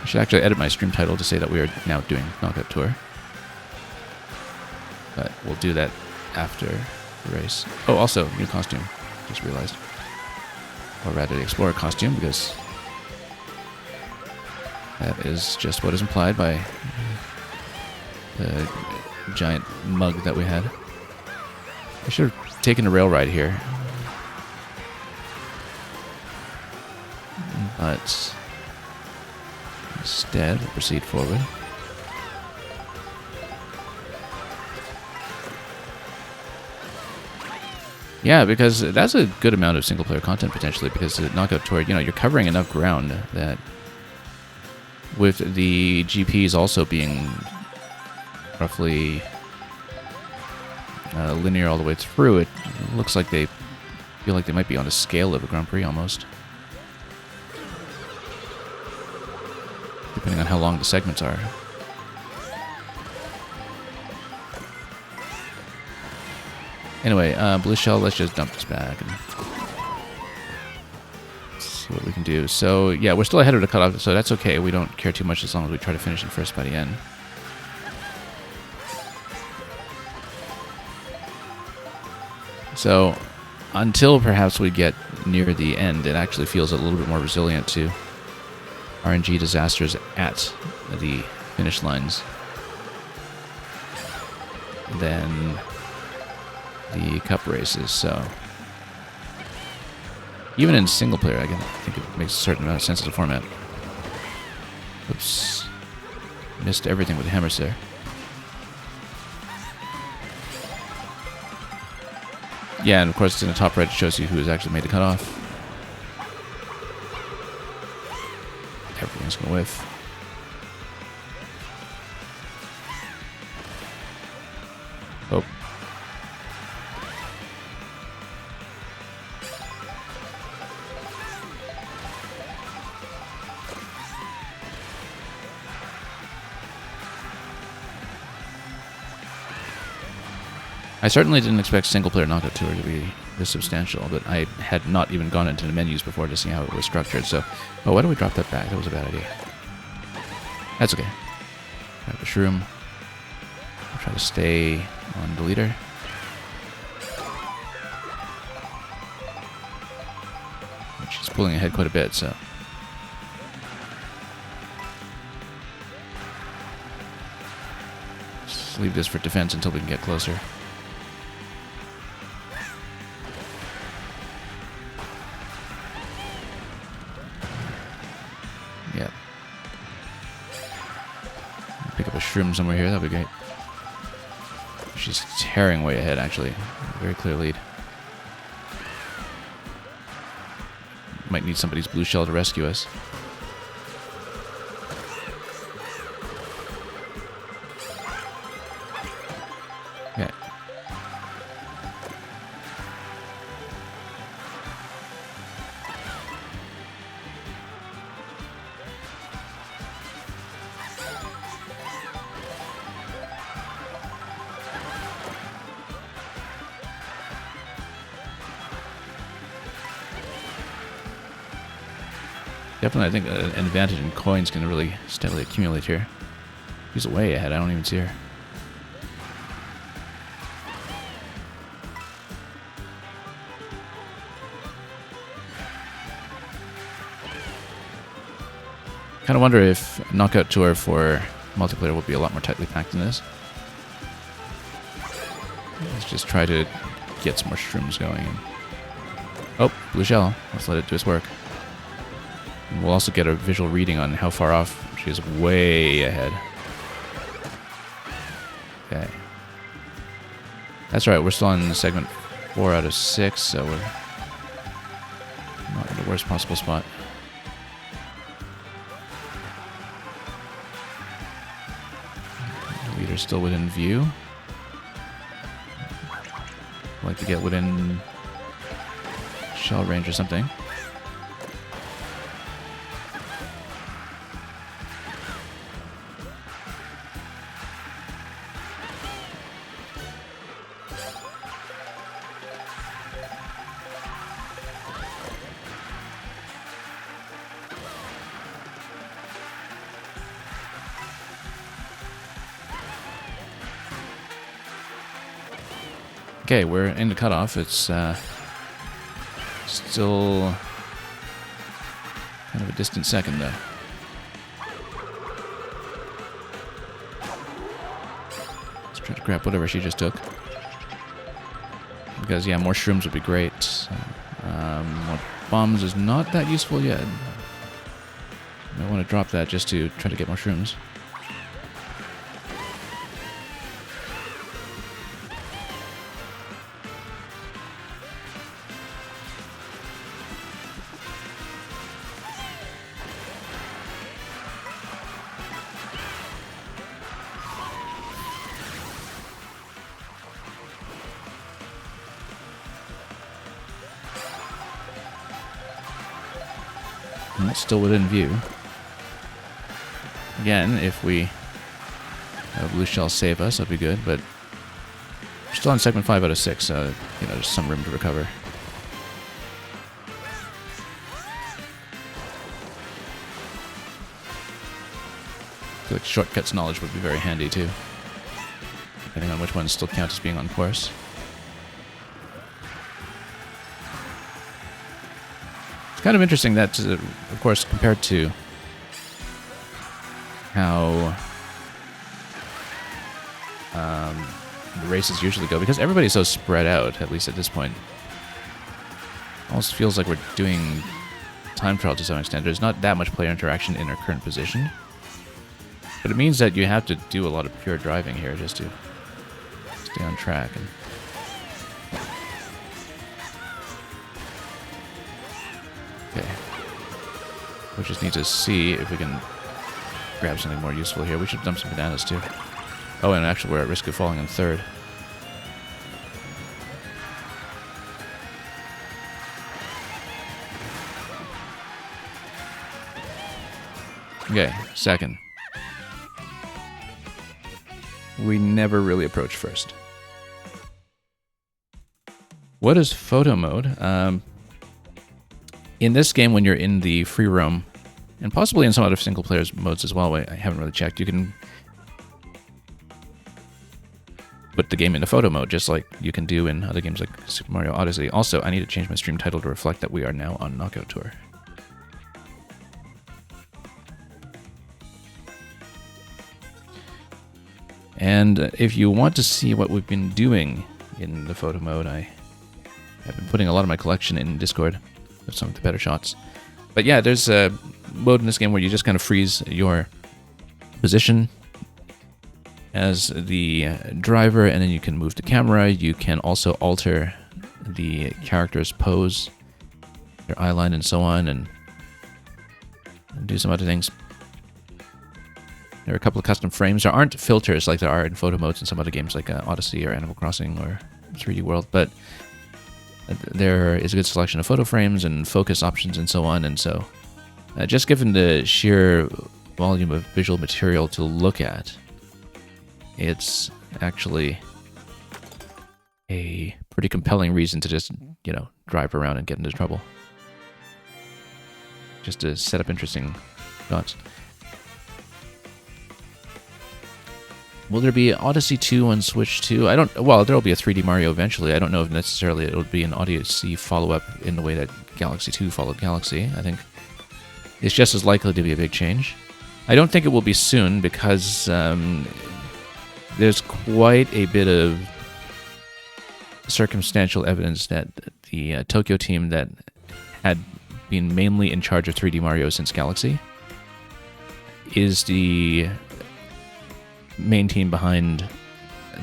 I should actually edit my stream title to say that we are now doing Knockout Tour. But we'll do that after the race. Oh, also, new costume. Just realized. Or rather, the Explorer costume, because that is just what is implied by the giant mug that we had. I should have taken a rail ride here. But instead, we'll proceed forward. Yeah, because that's a good amount of single-player content, potentially, because the Knockout Tour, you know, you're covering enough ground that with the GPs also being roughly linear all the way through, it looks like they feel like they might be on a scale of a Grand Prix, almost. Depending on how long the segments are. Anyway, Blue Shell, let's just dump this back and see what we can do. So, yeah, we're still ahead of the cutoff, so that's okay. We don't care too much as long as we try to finish in first by the end. So, until perhaps we get near the end, it actually feels a little bit more resilient to RNG disasters at the finish lines than the cup races. So even in single player, I think it makes a certain amount of sense as a format. Oops, missed everything with the hammers there. Yeah, and of course in the top right it shows you who has actually made the cutoff. Everything's gonna whiff. Oh. I certainly didn't expect single-player Knockout Tour to be this substantial, but I had not even gone into the menus before to see how it was structured, so... Oh, why don't we drop that back? That was a bad idea. That's okay. Grab the shroom. I'll try to stay on the leader. She's pulling ahead quite a bit, so... Just leave this for defense until we can get closer. Yep. Pick up a shroom somewhere here, that'd be great. She's tearing way ahead, actually. Very clear lead. Might need somebody's blue shell to rescue us. Okay. Definitely, I think an advantage in coins can really steadily accumulate here. She's way ahead, I don't even see her. Kind of wonder if Knockout Tour for multiplayer will be a lot more tightly packed than this. Let's just try to get some more shrooms going. Oh, blue shell. Let's let it do its work. And we'll also get a visual reading on how far off she is. Way ahead. Okay. That's right, we're still on segment 4 out of 6, so we're not in the worst possible spot. The leader's still within view. I'd like to get within shell range or something. Okay, we're in the cutoff. It's still kind of a distant second, though. Let's try to grab whatever she just took. Because, yeah, more shrooms would be great. More bombs is not that useful yet. I want to drop that just to try to get more shrooms. And it's still within view. Again, if we have blue shell save us, that'd be good, but we're still on segment 5 out of 6, so you know, there's some room to recover. I feel like shortcuts knowledge would be very handy too, depending on which ones still count as being on course. Kind of interesting that, of course, compared to how the races usually go, because everybody's so spread out, at least at this point. Almost feels like we're doing time trial to some extent. There's not that much player interaction in our current position, but it means that you have to do a lot of pure driving here just to stay on track. And okay. We just need to see if we can grab something more useful here. We should dump some bananas too. Oh, and actually we're at risk of falling in third. Okay, second. We never really approach first. What is photo mode? In this game, when you're in the free roam, and possibly in some other single player modes as well, I haven't really checked, you can put the game into photo mode, just like you can do in other games like Super Mario Odyssey. Also, I need to change my stream title to reflect that we are now on Knockout Tour. And if you want to see what we've been doing in the photo mode, I have been putting a lot of my collection in Discord of some of the better shots. But yeah, there's a mode in this game where you just kind of freeze your position as the driver, and then you can move the camera. You can also alter the character's pose, their eye line, and so on, and do some other things. There are a couple of custom frames. There aren't filters like there are in photo modes in some other games like Odyssey or Animal Crossing or 3D World, but there is a good selection of photo frames and focus options and so on. And so, just given the sheer volume of visual material to look at, it's actually a pretty compelling reason to just, drive around and get into trouble. Just to set up interesting shots. Will there be Odyssey 2 on Switch 2? Well, there'll be a 3D Mario eventually. I don't know if necessarily it'll be an Odyssey follow-up in the way that Galaxy 2 followed Galaxy. I think it's just as likely to be a big change. I don't think it will be soon because there's quite a bit of circumstantial evidence that the Tokyo team that had been mainly in charge of 3D Mario since Galaxy is the main team behind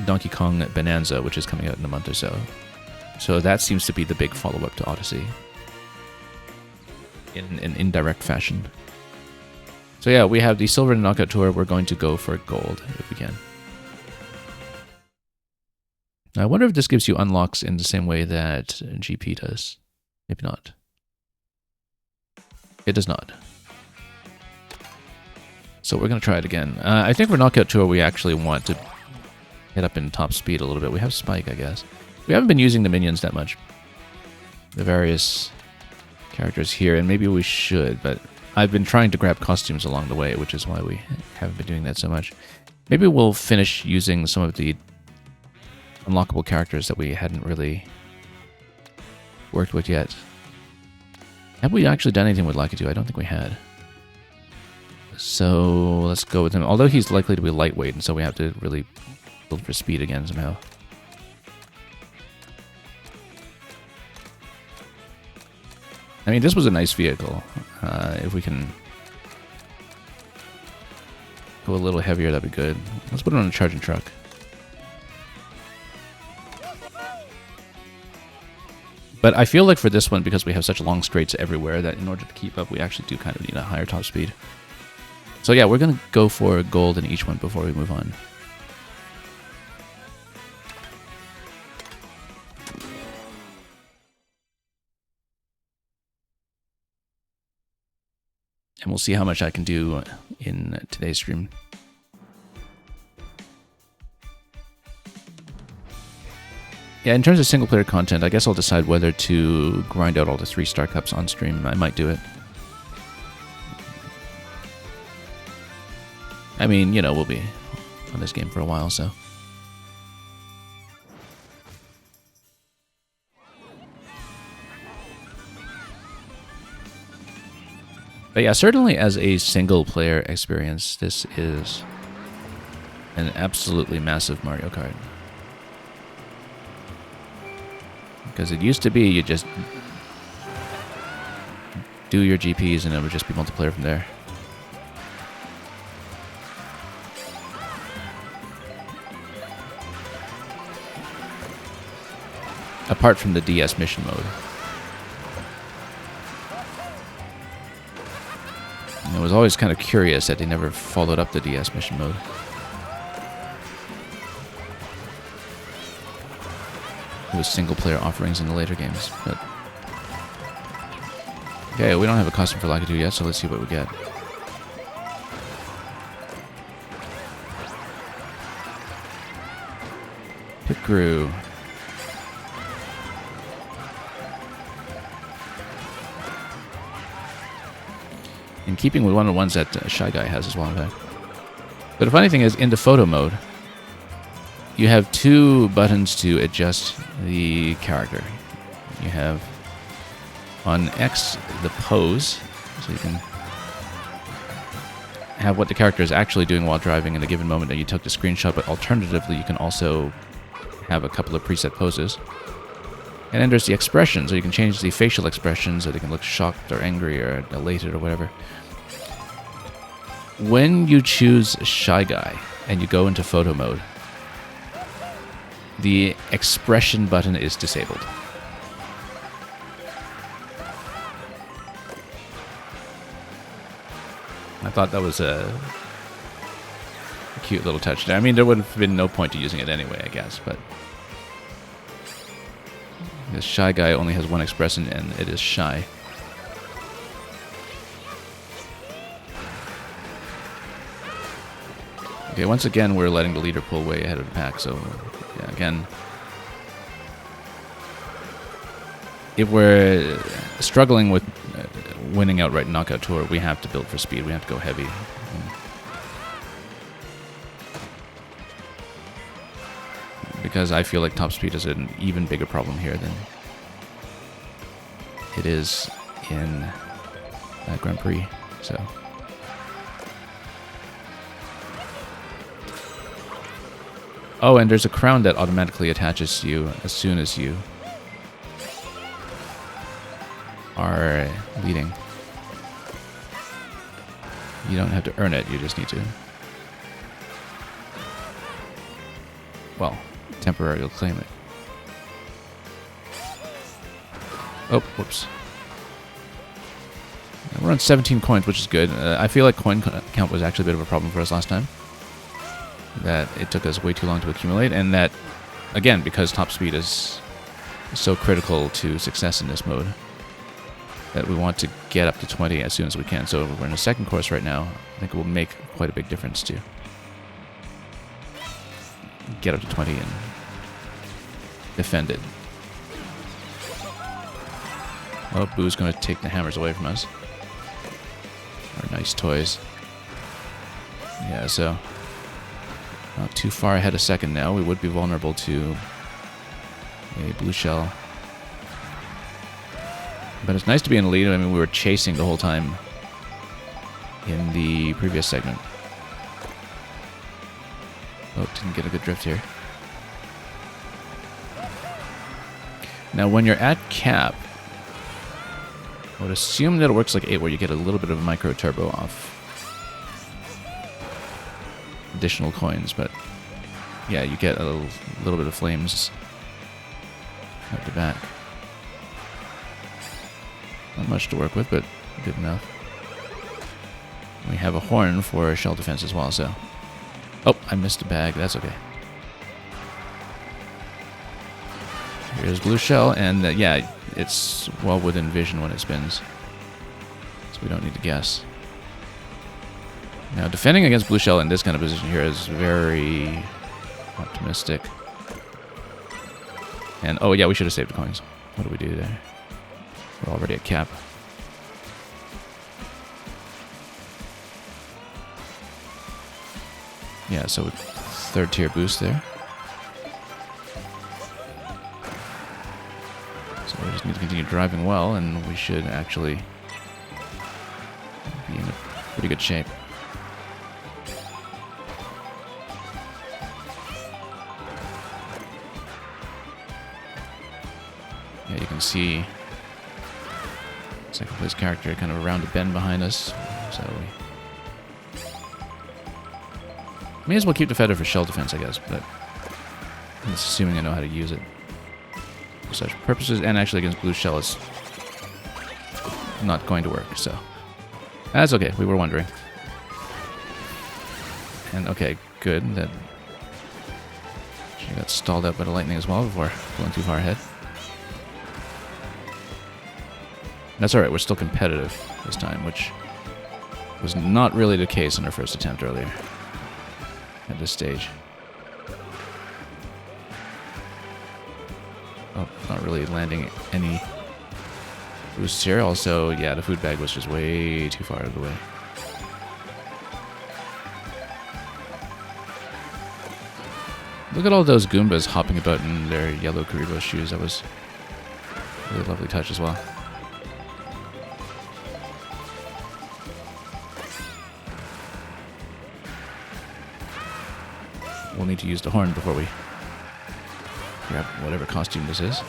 Donkey Kong Bonanza, which is coming out in a month or so. So that seems to be the big follow-up to Odyssey in an indirect fashion. So yeah, we have the Silver and Knockout Tour. We're going to go for Gold if we can. I wonder if this gives you unlocks in the same way that GP does. Maybe not. It does not. So we're going to try it again. I think for Knockout Tour, we actually want to hit up in top speed a little bit. We have Spike, I guess. We haven't been using the minions that much. The various characters here, and maybe we should, but I've been trying to grab costumes along the way, which is why we haven't been doing that so much. Maybe we'll finish using some of the unlockable characters that we hadn't really worked with yet. Have we actually done anything with Lakitu? I don't think we had. So let's go with him. Although he's likely to be lightweight, and so we have to really build for speed again somehow. I mean, this was a nice vehicle. If we can go a little heavier, that'd be good. Let's put it on a charging truck. But I feel like for this one, because we have such long straights everywhere, that in order to keep up, we actually do kind of need a higher top speed. So yeah, we're going to go for gold in each one before we move on. And we'll see how much I can do in today's stream. Yeah, in terms of single-player content, I guess I'll decide whether to grind out all the 3-star cups on stream. I might do it. I mean, you know, we'll be on this game for a while, so. But yeah, certainly as a single-player experience, this is an absolutely massive Mario Kart. Because it used to be you just do your GPs and it would just be multiplayer from there. Apart from the DS mission mode. And I was always kind of curious that they never followed up the DS mission mode. With single-player offerings in the later games, but okay, we don't have a costume for Lakitu yet, so let's see what we get. Pit Crew. in keeping with one of the ones that Shy Guy has as well, in fact. But the funny thing is, in the photo mode, you have two buttons to adjust the character. You have on X the pose, so you can have what the character is actually doing while driving in a given moment that you took the screenshot, but alternatively you can also have a couple of preset poses. And then there's the expression, so you can change the facial expression so they can look shocked or angry or elated or whatever. When you choose Shy Guy and you go into photo mode, the expression button is disabled. I thought that was a cute little touch there. I mean, there would have been no point to using it anyway, I guess, but this Shy Guy only has one expression, and it is shy. Okay, once again, we're letting the leader pull way ahead of the pack, so yeah, again, if we're struggling with winning outright knockout tour, we have to build for speed. We have to go heavy. Because I feel like top speed is an even bigger problem here than it is in Grand Prix. So, oh, and there's a crown that automatically attaches to you as soon as you are leading. You don't have to earn it, you just need to, well, temporarily claim it. Oh, whoops. We're on 17 coins, which is good. I feel like coin count was actually a bit of a problem for us last time. That it took us way too long to accumulate, and that, again, because top speed is so critical to success in this mode, that we want to get up to 20 as soon as we can. So we're in the second course right now. I think it will make quite a big difference to get up to 20 and defend it. Oh, Boo's going to take the hammers away from us. Our nice toys. Yeah, so not too far ahead a second now. We would be vulnerable to a blue shell. But it's nice to be in the lead. I mean, we were chasing the whole time in the previous segment. Oh, didn't get a good drift here. Now, when you're at cap, I would assume that it works like 8, where you get a little bit of a micro turbo off additional coins, but yeah, you get a little bit of flames at the back. Not much to work with, but good enough. We have a horn for shell defense as well, so... Oh, I missed a bag. That's okay. Here's blue shell, and yeah, it's well within vision when it spins. So we don't need to guess. Now, defending against blue shell in this kind of position here is very optimistic. And, oh yeah, we should have saved the coins. What do we do there? We're already at cap. Yeah, so third tier boost there. So we just need to continue driving well, and we should actually be in a pretty good shape. Yeah, you can see second place character kind of around a bend behind us, so we may as well keep the feather for shell defense, I guess, but I'm assuming I know how to use it for such purposes, and actually against blue shell it's not going to work, so that's okay, we were wondering. And okay, good, that she got stalled out by the lightning as well before going too far ahead. That's alright, we're still competitive this time, which was not really the case in our first attempt earlier at this stage. Oh, not really landing any boosts here. Also, yeah, the food bag was just way too far out of the way. Look at all those Goombas hopping about in their yellow Karibo shoes. That was a really lovely touch as well. We'll need to use the horn before we grab whatever costume this is.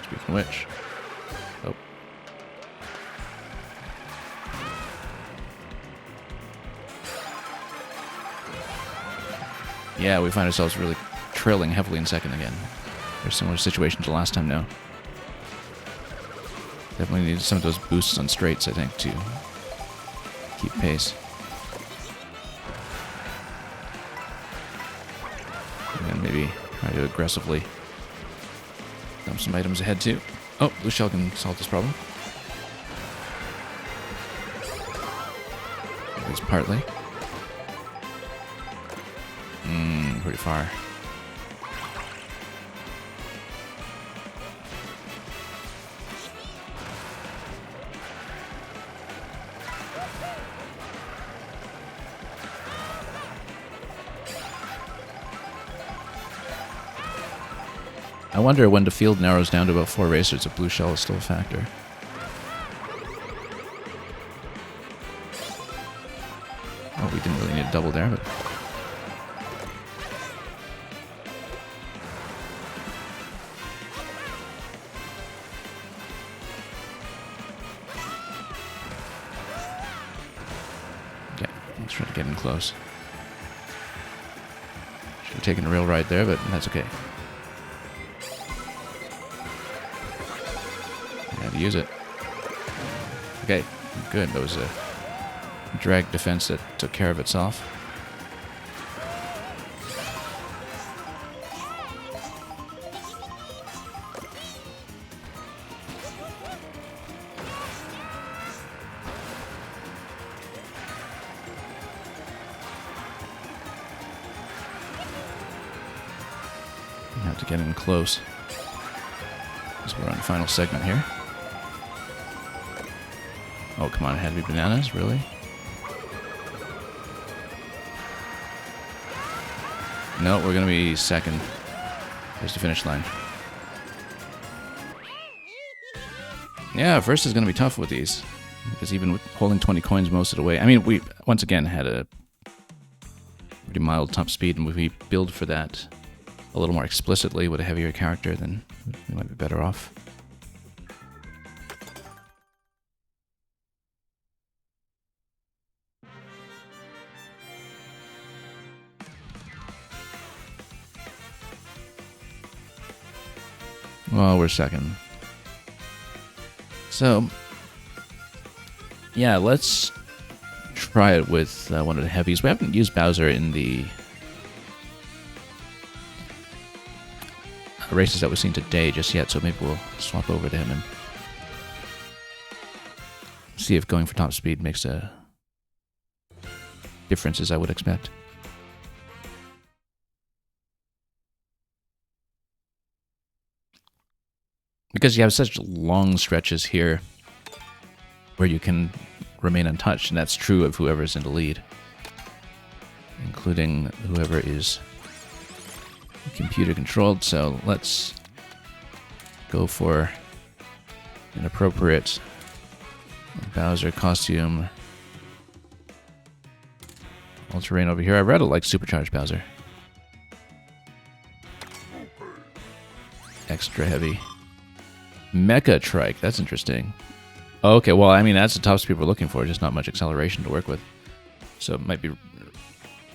Speaking of which, oh. Yeah, we find ourselves really trailing heavily in second again. There's a similar situation to last time now. Definitely needed some of those boosts on straights, I think, to keep pace. And then maybe try to aggressively dump some items ahead too. Oh, Blue Shell can solve this problem. At least partly. Pretty far. I wonder when the field narrows down to about 4 racers if Blue Shell is still a factor. Oh, we didn't really need a double there, but... let's try to get in close. Should have taken a real ride there, but that's okay. I had to use it. Okay, good. That was a drag defense that took care of itself. Have to get in close as we're on the final segment here. Oh, come on, it had to be bananas, really? No, we're going to be second. There's the finish line. Yeah, first is going to be tough with these, because even with holding 20 coins most of the way, I mean, we once again had a pretty mild top speed, and if we build for that a little more explicitly with a heavier character, then we might be better off. Well, we're second. So, yeah, let's try it with one of the heavies. We haven't used Bowser in the races that we've seen today just yet, so maybe we'll swap over to him and see if going for top speed makes a difference as I would expect. Because you have such long stretches here where you can remain untouched, and that's true of whoever's in the lead, including whoever is computer controlled. So let's go for an appropriate Bowser costume. All terrain over here. I rather like supercharged Bowser. Extra heavy. Mecha Trike, that's interesting. Okay, well, I mean, that's the top speed we're looking for, just not much acceleration to work with. So it might be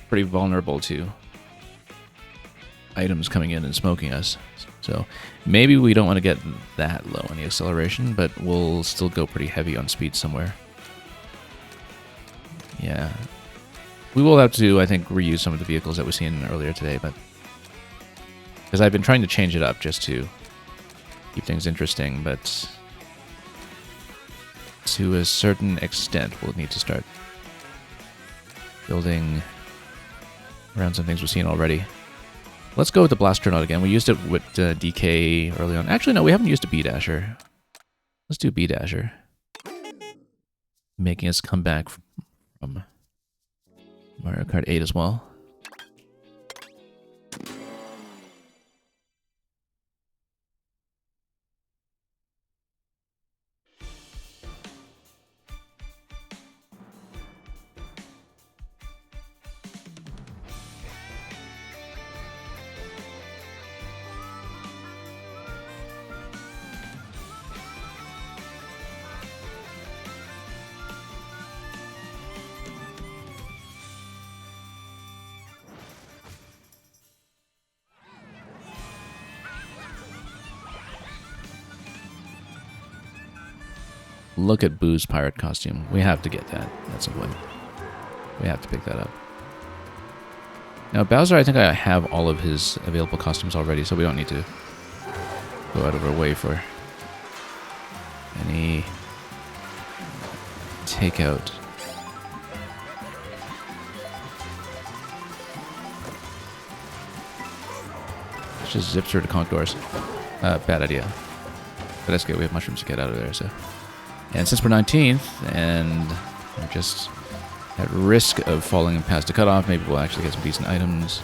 pretty vulnerable to items coming in and smoking us. So maybe we don't want to get that low on the acceleration, but we'll still go pretty heavy on speed somewhere. Yeah. We will have to, I think, reuse some of the vehicles that we've seen earlier today, but because I've been trying to change it up just to keep things interesting, but to a certain extent. We'll need to start building around some things we've seen already. Let's go with the Blasternaut again. We used it with DK early on. Actually, no, we haven't used a B-Dasher. Let's do B-Dasher. Making us come back from Mario Kart 8 as well. Look at Boo's pirate costume. We have to get that at some point. We have to pick that up. Now, Bowser, I think I have all of his available costumes already, so we don't need to go out of our way for any takeout. Let's just zip through to Concourse. Bad idea. But that's good. We have mushrooms to get out of there, so... And since we're 19th, and we're just at risk of falling past a cutoff, maybe we'll actually get some decent items.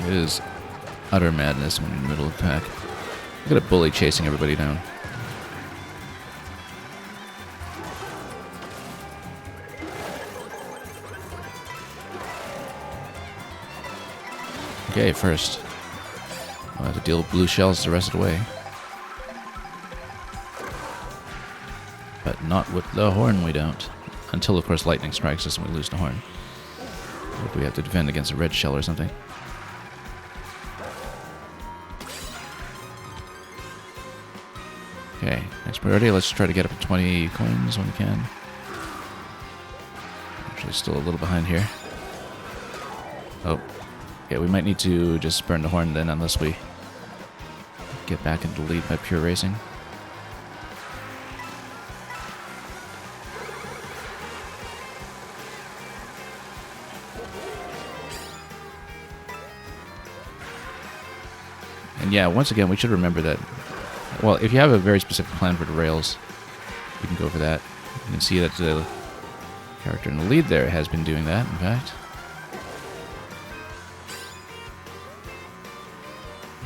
It is utter madness when you're in the middle of the pack. Look at a bully chasing everybody down. Okay, first. I'll have to deal with blue shells the rest of the way. But not with the horn, we don't. Until, of course, lightning strikes us and we lose the horn. If we have to defend against a red shell or something. Okay, next priority, let's try to get up to 20 coins when we can. Actually, still a little behind here. Oh, yeah, we might need to just burn the horn then, unless we get back into the lead by pure racing. And yeah, once again, we should remember that. Well, if you have a very specific plan for the rails, you can go for that. You can see that the character in the lead there has been doing that, in fact.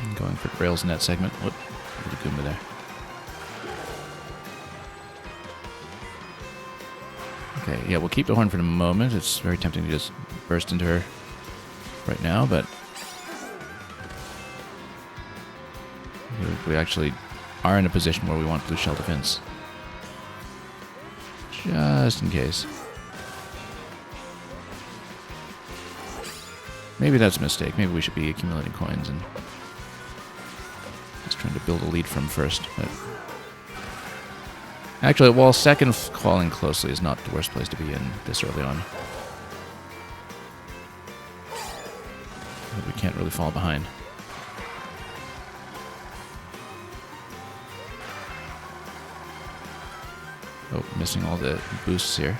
And going for rails in that segment. Whoop, the Goomba there. Okay, yeah, we'll keep the horn for the moment. It's very tempting to just burst into her right now, but we actually are in a position where we want blue shell defense. Just in case. Maybe that's a mistake. Maybe we should be accumulating coins and just trying to build a lead from first. But actually, while second falling closely is not the worst place to be in this early on. But we can't really fall behind. Oh, missing all the boosts here.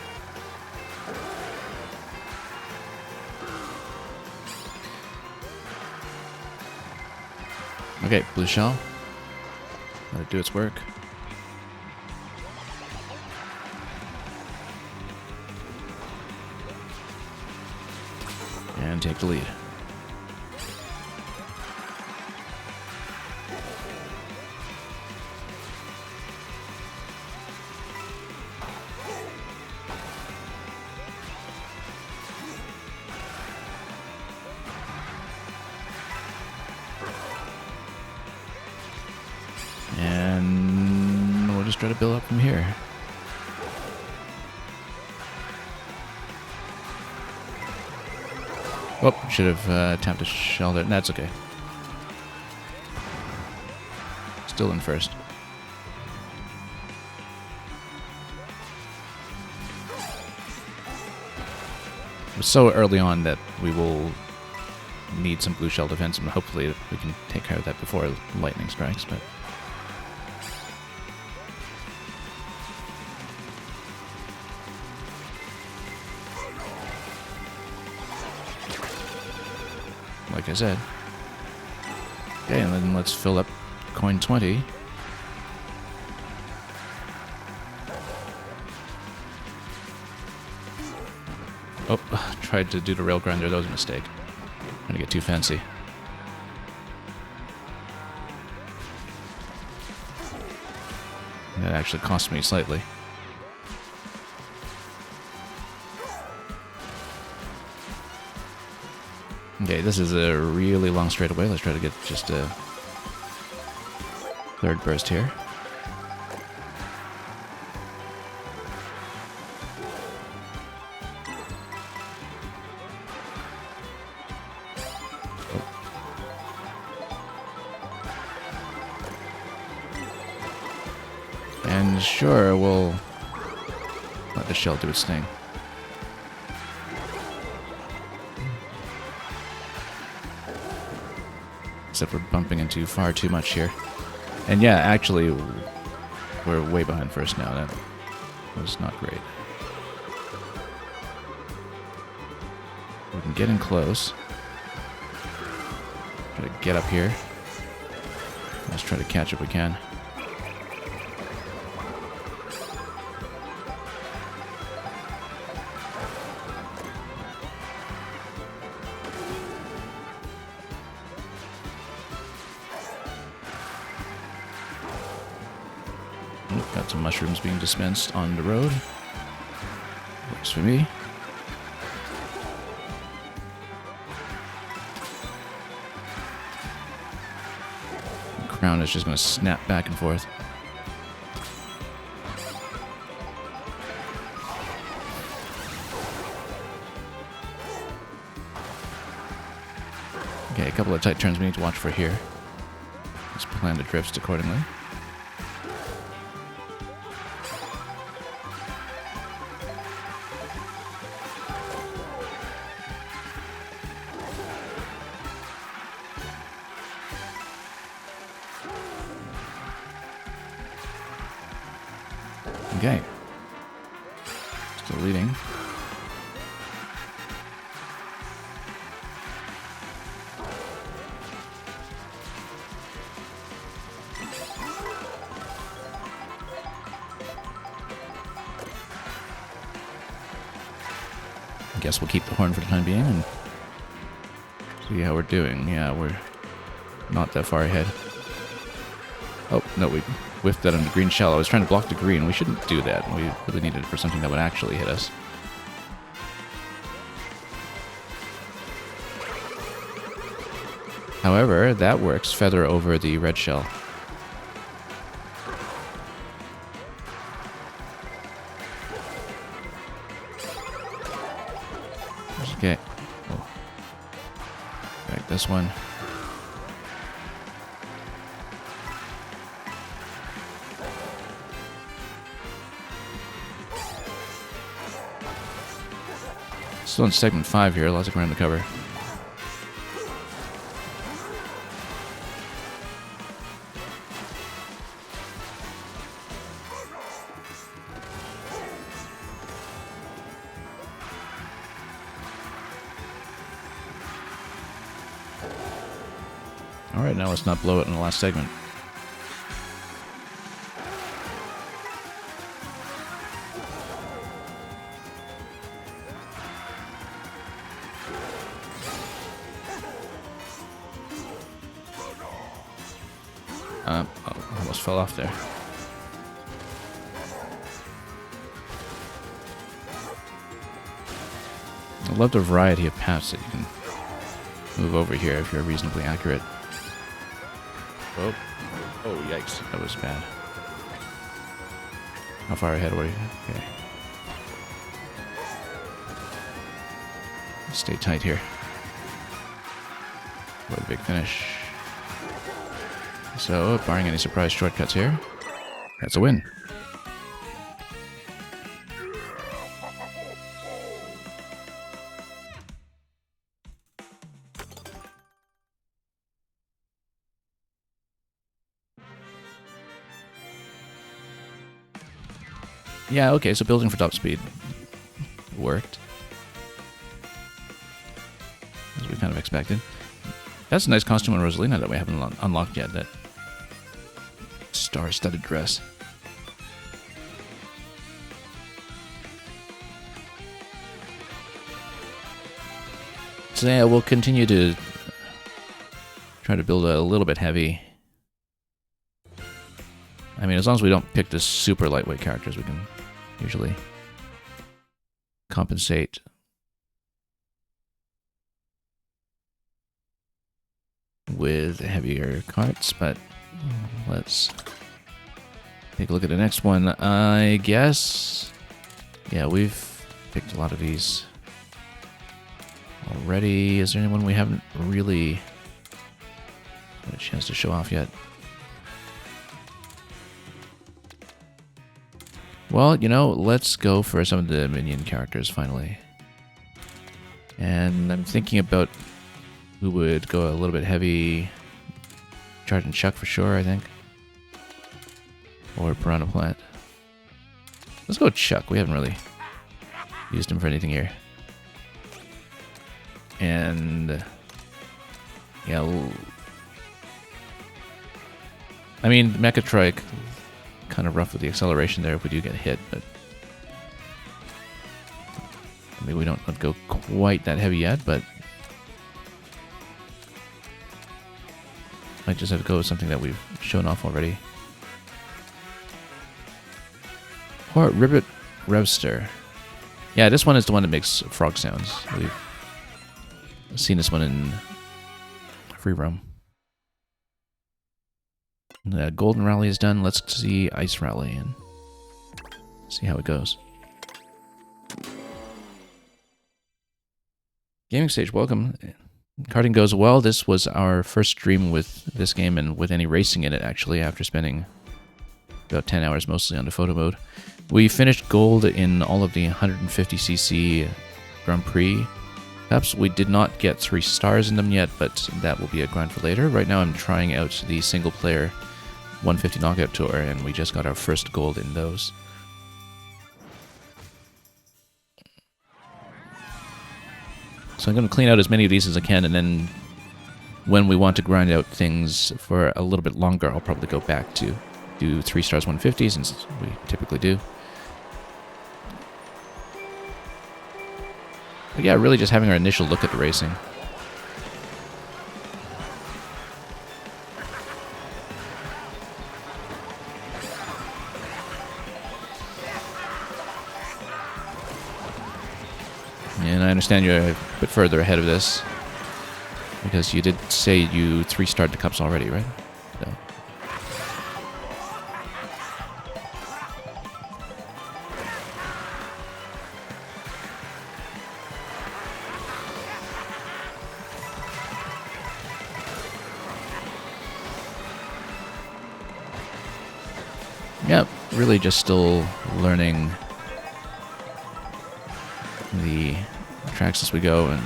Okay, blue shell. Let it do its work. And take the lead. And we'll just try to build up from here. Oh, should have tapped a shell there. That's okay. Still in first. It was so early on that we will need some blue shell defense, and hopefully we can take care of that before lightning strikes, but... like I said. Okay, and then let's fill up coin 20. Oh, tried to do the rail grinder. That was a mistake. Trying to get too fancy. That actually cost me slightly. Okay, this is a really long straightaway. Let's try to get just a third burst here. And sure, we'll let the shell do its thing. Except we're bumping into far too much here. And yeah, actually, we're way behind first now. That was not great. We're getting close. Try to get up here. Let's try to catch if we can. Got some mushrooms being dispensed on the road. Works for me. The crown is just going to snap back and forth. Okay, a couple of tight turns we need to watch for here. Let's plan the drifts accordingly. Okay. Still leading. I guess we'll keep the horn for the time being and see how we're doing. Yeah, we're not that far ahead. Oh, no, we whiffed that on the green shell. I was trying to block the green. We shouldn't do that. We really needed it for something that would actually hit us. However, that works. Feather over the red shell. Okay. Oh. Back this one. Still in segment 5 here, lots of ground to cover. Alright, now let's not blow it in the last segment. Oh, almost fell off there. I love the variety of paths that you can move over here if you're reasonably accurate. Oh, oh, yikes, that was bad. How far ahead were you? Okay. Stay tight here. What a big finish. So, barring any surprise shortcuts here, that's a win. Yeah, okay, so building for top speed worked. As we kind of expected. That's a nice costume on Rosalina that we haven't unlocked yet, that star-studded dress. So yeah, we'll continue to try to build a little bit heavy. I mean, as long as we don't pick the super lightweight characters, we can usually compensate. With heavier carts, but let's take a look at the next one. I guess, yeah, we've picked a lot of these already. Is there anyone we haven't really had a chance to show off yet? Well, you know, let's go for some of the minion characters finally. And I'm thinking about who would go a little bit heavy. Charge and Chuck for sure, I think. Or Piranha Plant. Let's go with Chuck. We haven't really used him for anything here. And yeah, I mean, Mechatrike, kind of rough with the acceleration there if we do get hit, but I mean, we don't go quite that heavy yet, but might just have to go with something that we've shown off already. Or Ribbit Revster. Yeah, this one is the one that makes frog sounds. We've seen this one in free roam. The Golden Rally is done. Let's see Ice Rally and see how it goes. Gaming stage, welcome. Karting goes well. This was our first stream with this game and with any racing in it, actually, after spending about 10 hours mostly on the photo mode. We finished gold in all of the 150cc Grand Prix cups. We did not get 3 stars in them yet, but that will be a grind for later. Right now I'm trying out the single-player 150 Knockout Tour, and we just got our first gold in those. So I'm going to clean out as many of these as I can, and then when we want to grind out things for a little bit longer, I'll probably go back to do 3 stars 150, since we typically do. But yeah, really just having our initial look at the racing. And I understand you're a bit further ahead of this, because you did say you 3-starred the cups already, right? So. Yep, really just still learning the tracks as we go and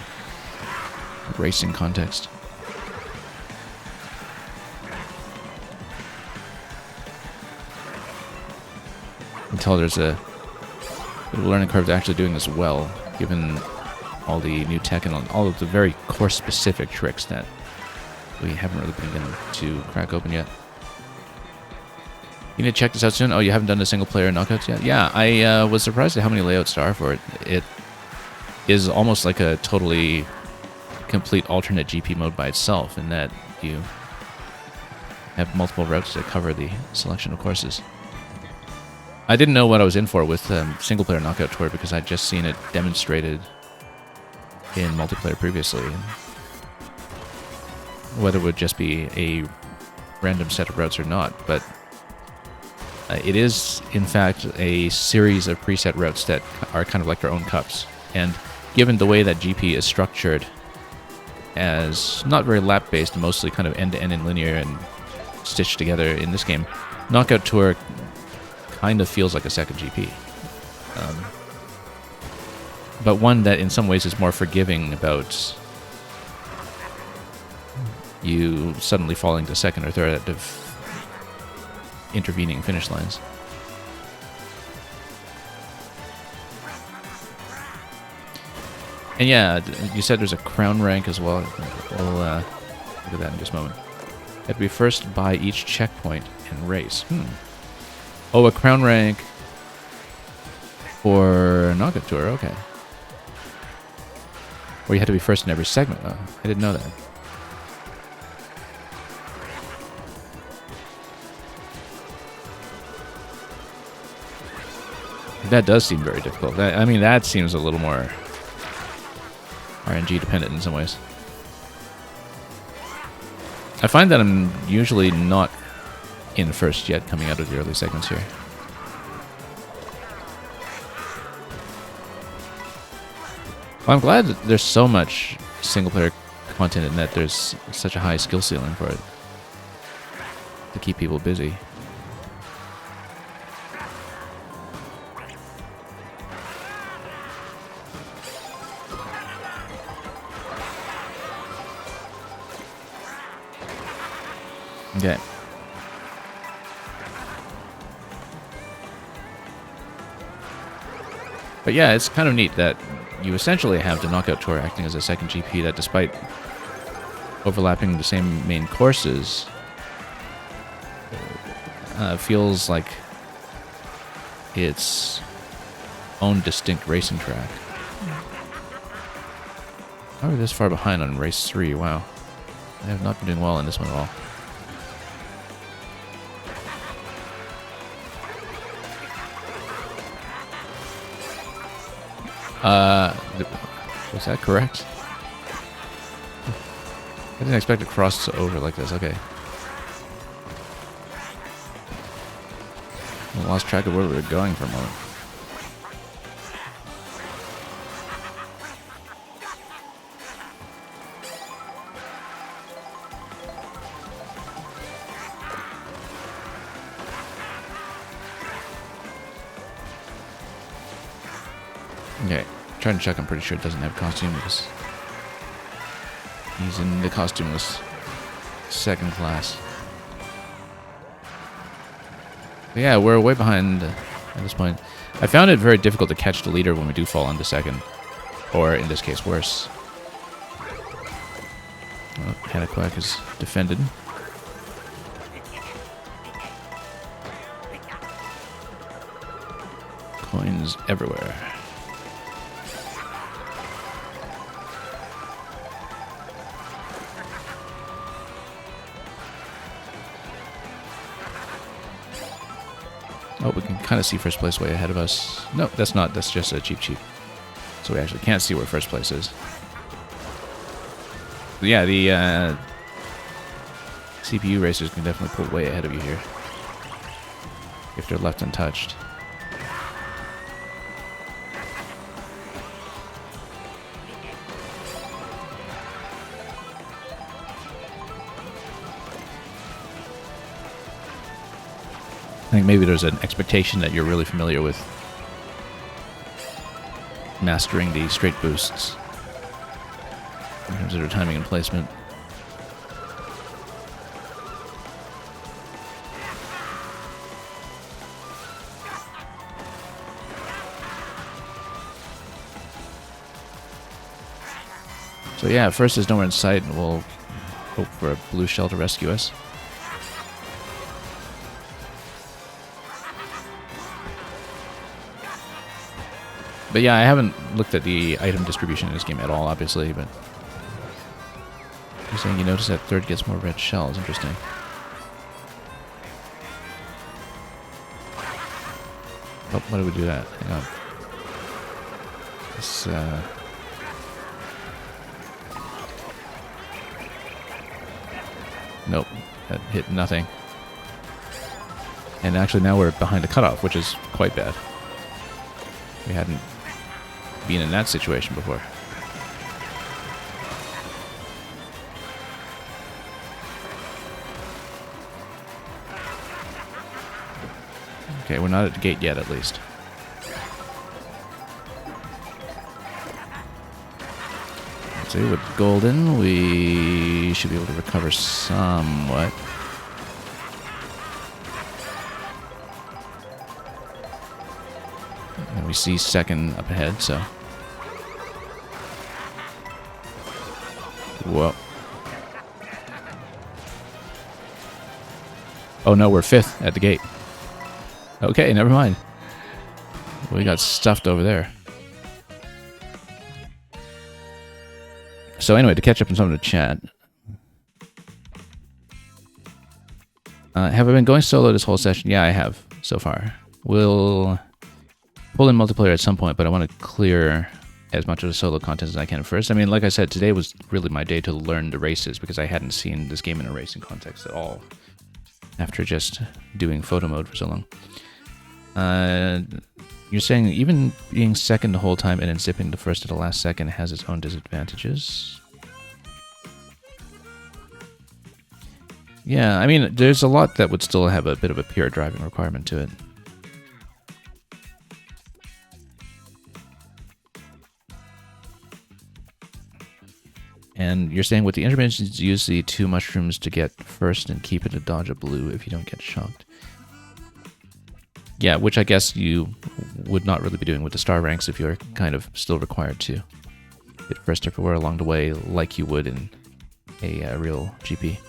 racing context. Until there's a bit of a learning curve to actually doing this well, given all the new tech and all of the very course-specific tricks that we haven't really begun to crack open yet. You need to check this out soon. Oh, you haven't done the single-player knockouts yet? Yeah, I was surprised at how many layouts there are for it. It is almost like a totally complete alternate GP mode by itself, in that you have multiple routes to cover the selection of courses. I didn't know what I was in for with single-player knockout tour, because I'd just seen it demonstrated in multiplayer previously. Whether it would just be a random set of routes or not, but it is, in fact, a series of preset routes that are kind of like their own cups. And given the way that GP is structured as not very lap-based, mostly kind of end-to-end and linear, and stitched together in this game. Knockout Tour kind of feels like a second GP. But one that in some ways is more forgiving about you suddenly falling to second or third at intervening finish lines. And yeah, you said there's a crown rank as well. We'll look at that in just a moment. You have to be first by each checkpoint in race. Oh, a crown rank for Knockout Tour, okay. Or you had to be first in every segment. Oh, I didn't know that. That does seem very difficult. I mean, that seems a little more RNG dependent in some ways. I find that I'm usually not in first yet coming out of the early segments here. Well, I'm glad that there's so much single-player content in that there's such a high skill ceiling for it to keep people busy. Okay. But yeah, it's kind of neat that you essentially have the Knockout Tour acting as a second GP that, despite overlapping the same main courses, feels like its own distinct racing track. How are we this far behind on race 3? Wow. I have not been doing well in this one at all. Was that correct? I didn't expect to cross over like this. Okay. I lost track of where we were going for a moment. Okay, trying to check. I'm pretty sure it doesn't have costume because he's in the costumeless second class. But yeah, we're way behind at this point. I found it very difficult to catch the leader when we do fall into second, or in this case, worse. Well, Hanaquack is defended. Coins everywhere. Oh, we can kind of see first place way ahead of us. No, that's not. That's just a cheap. So we actually can't see where first place is. But yeah, the CPU racers can definitely pull way ahead of you here if they're left untouched. I think maybe there's an expectation that you're really familiar with mastering the straight boosts in terms of their timing and placement. So yeah, first is nowhere in sight, and we'll hope for a blue shell to rescue us. But yeah, I haven't looked at the item distribution in this game at all, obviously, but you're saying you notice that third gets more red shells. Interesting. Oh, why did we do that? Hang on. This, nope, that hit nothing. And actually now we're behind a cutoff, which is quite bad. We hadn't been in that situation before. Okay, we're not at the gate yet, at least. Let's see, with golden, we should be able to recover somewhat. And we see second up ahead, so... Whoa. Oh no, we're fifth at the gate. Okay, never mind. We got stuffed over there. So anyway, to catch up on some of the chat. Have I been going solo this whole session? Yeah, I have, so far. We'll pull in multiplayer at some point, but I want to clear as much of the solo content as I can first. I mean, like I said, today was really my day to learn the races, because I hadn't seen this game in a racing context at all, after just doing photo mode for so long. You're saying even being second the whole time and then zipping the first to the last second has its own disadvantages. Yeah, I mean, there's a lot that would still have a bit of a pure driving requirement to it. And you're saying with the interventions, use the 2 mushrooms to get first and keep it to dodge a blue if you don't get shocked. Yeah, which I guess you would not really be doing with the star ranks if you're kind of still required to hit first everywhere along the way like you would in a real GP.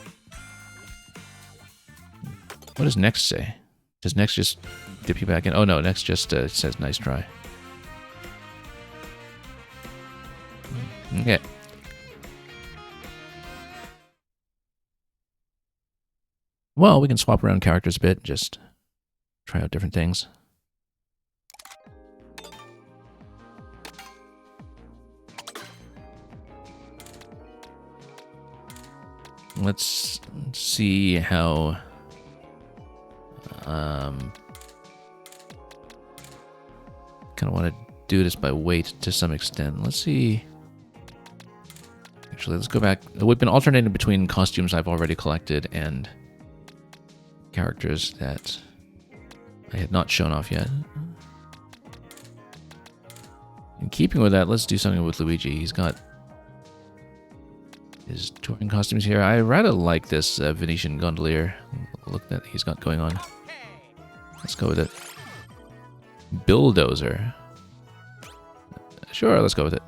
What does next say? Does next just dip you back in? Oh no, next just says nice try. Okay. Well, we can swap around characters a bit, just try out different things. Let's see how... kind of want to do this by weight to some extent. Let's see... Actually, let's go back. We've been alternating between costumes I've already collected and characters that I had not shown off yet. In keeping with that, let's do something with Luigi. He's got his touring costumes here. I rather like this Venetian gondolier look that he's got going on. Let's go with it. Bulldozer. Sure, let's go with it.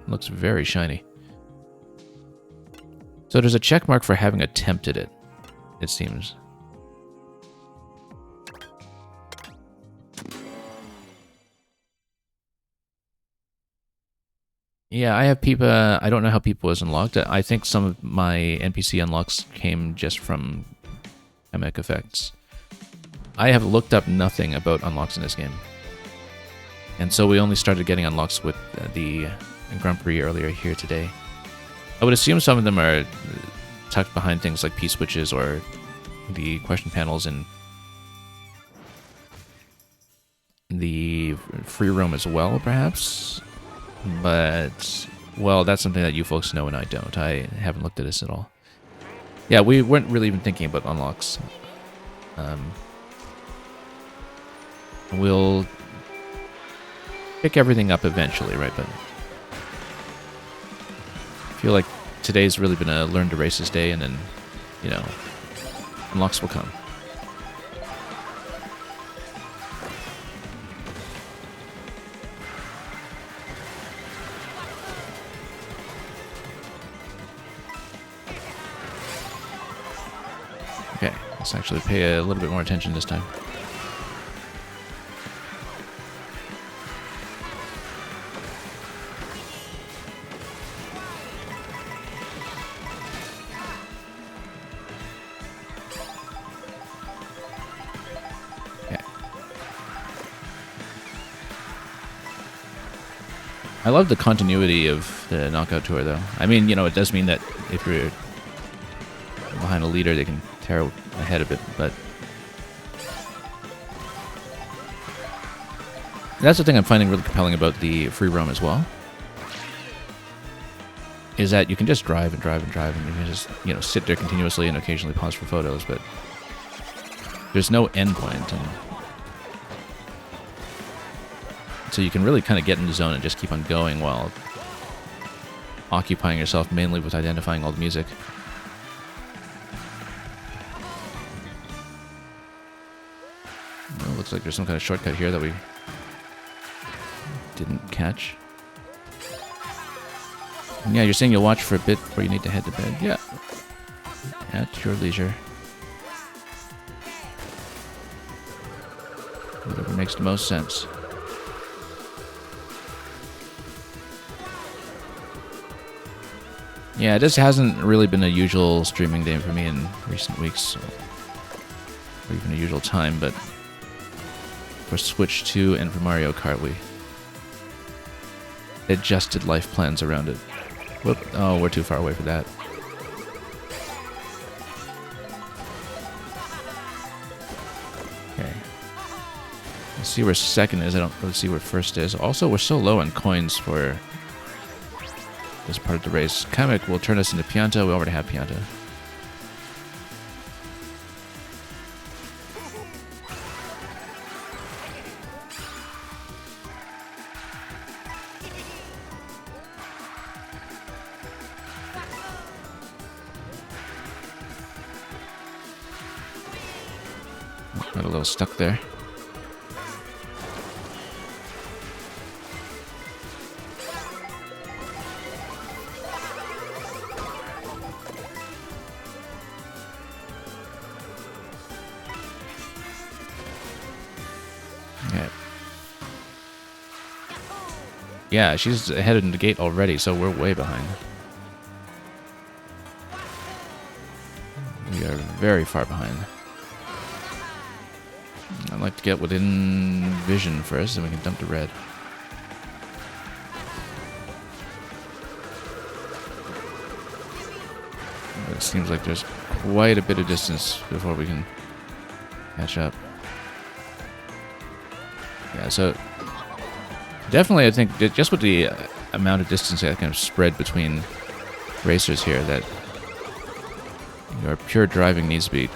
Looks very shiny. So there's a check mark for having attempted it, it seems. Yeah, I have Peepa. I don't know how Peepa was unlocked. I think some of my NPC unlocks came just from Kamek effects. I have looked up nothing about unlocks in this game. And so we only started getting unlocks with the Grand Prix earlier here today. I would assume some of them are tucked behind things like P-switches or the question panels in the free roam as well, perhaps. But, well, that's something that you folks know and I don't. I haven't looked at this at all. Yeah, we weren't really even thinking about unlocks. We'll pick everything up eventually, right? But I feel like today's really been a learn to races day, and then, you know, unlocks will come. Okay, let's actually pay a little bit more attention this time. I love the continuity of the Knockout Tour, though. I mean, you know, it does mean that if you're behind a leader, they can tear ahead a bit, but that's the thing I'm finding really compelling about the free roam as well, is that you can just drive and drive and drive, and you can just, you know, sit there continuously and occasionally pause for photos, but there's no end point. And so you can really kind of get in the zone and just keep on going while occupying yourself mainly with identifying all the music. Well, looks like there's some kind of shortcut here that we didn't catch. And yeah, you're saying you'll watch for a bit before you need to head to bed. Yeah. At your leisure. Whatever makes the most sense. Yeah, this hasn't really been a usual streaming day for me in recent weeks, or even a usual time, but for Switch 2 and for Mario Kart, we adjusted life plans around it. Whoop. Oh, we're too far away for that. Okay. Let's see where second is. I don't really see where first is. Also, we're so low on coins for this part of the race. Kamek will turn us into Pianta. We already have Pianta. Got a little stuck there. Yeah, she's headed in the gate already, so we're way behind. We are very far behind. I'd like to get within vision first, and we can dump the red. It seems like there's quite a bit of distance before we can catch up. Yeah, so definitely, I think that just with the amount of distance that kind of spread between racers here, that your pure driving needs to be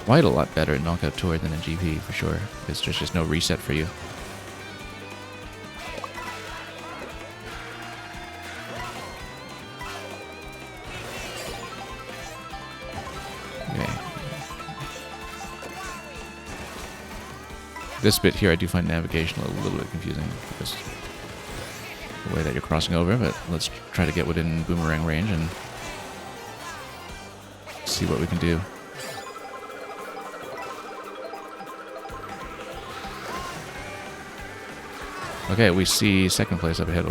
quite a lot better in Knockout Tour than in GP, for sure, because there's just no reset for you. Okay. This bit here I do find navigation a little bit confusing, because the way that you're crossing over, but let's try to get within boomerang range and see what we can do. Okay, we see second place up ahead.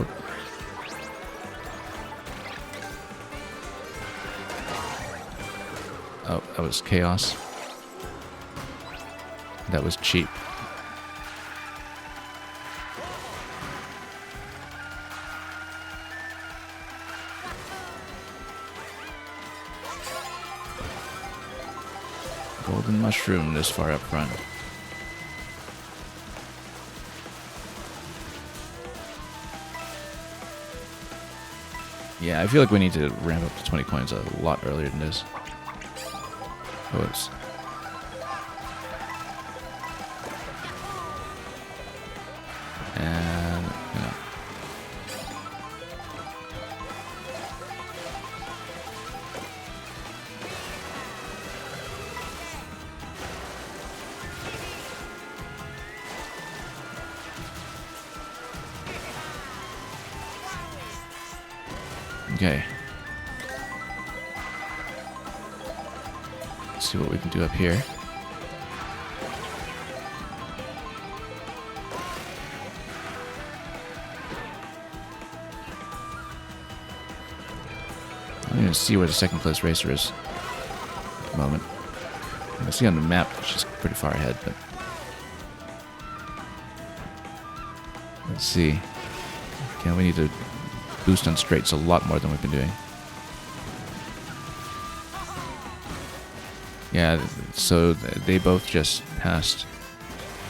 Oh, that was chaos. That was cheap. Golden mushroom this far up front. Yeah, I feel like we need to ramp up to 20 coins a lot earlier than this. Whoops. And, you know. Okay. Let's see what we can do up here. I'm going to see where the second place racer is at the moment. I can see on the map she's pretty far ahead, but let's see. Okay, we need to boost on straights a lot more than we've been doing. Yeah, so they both just passed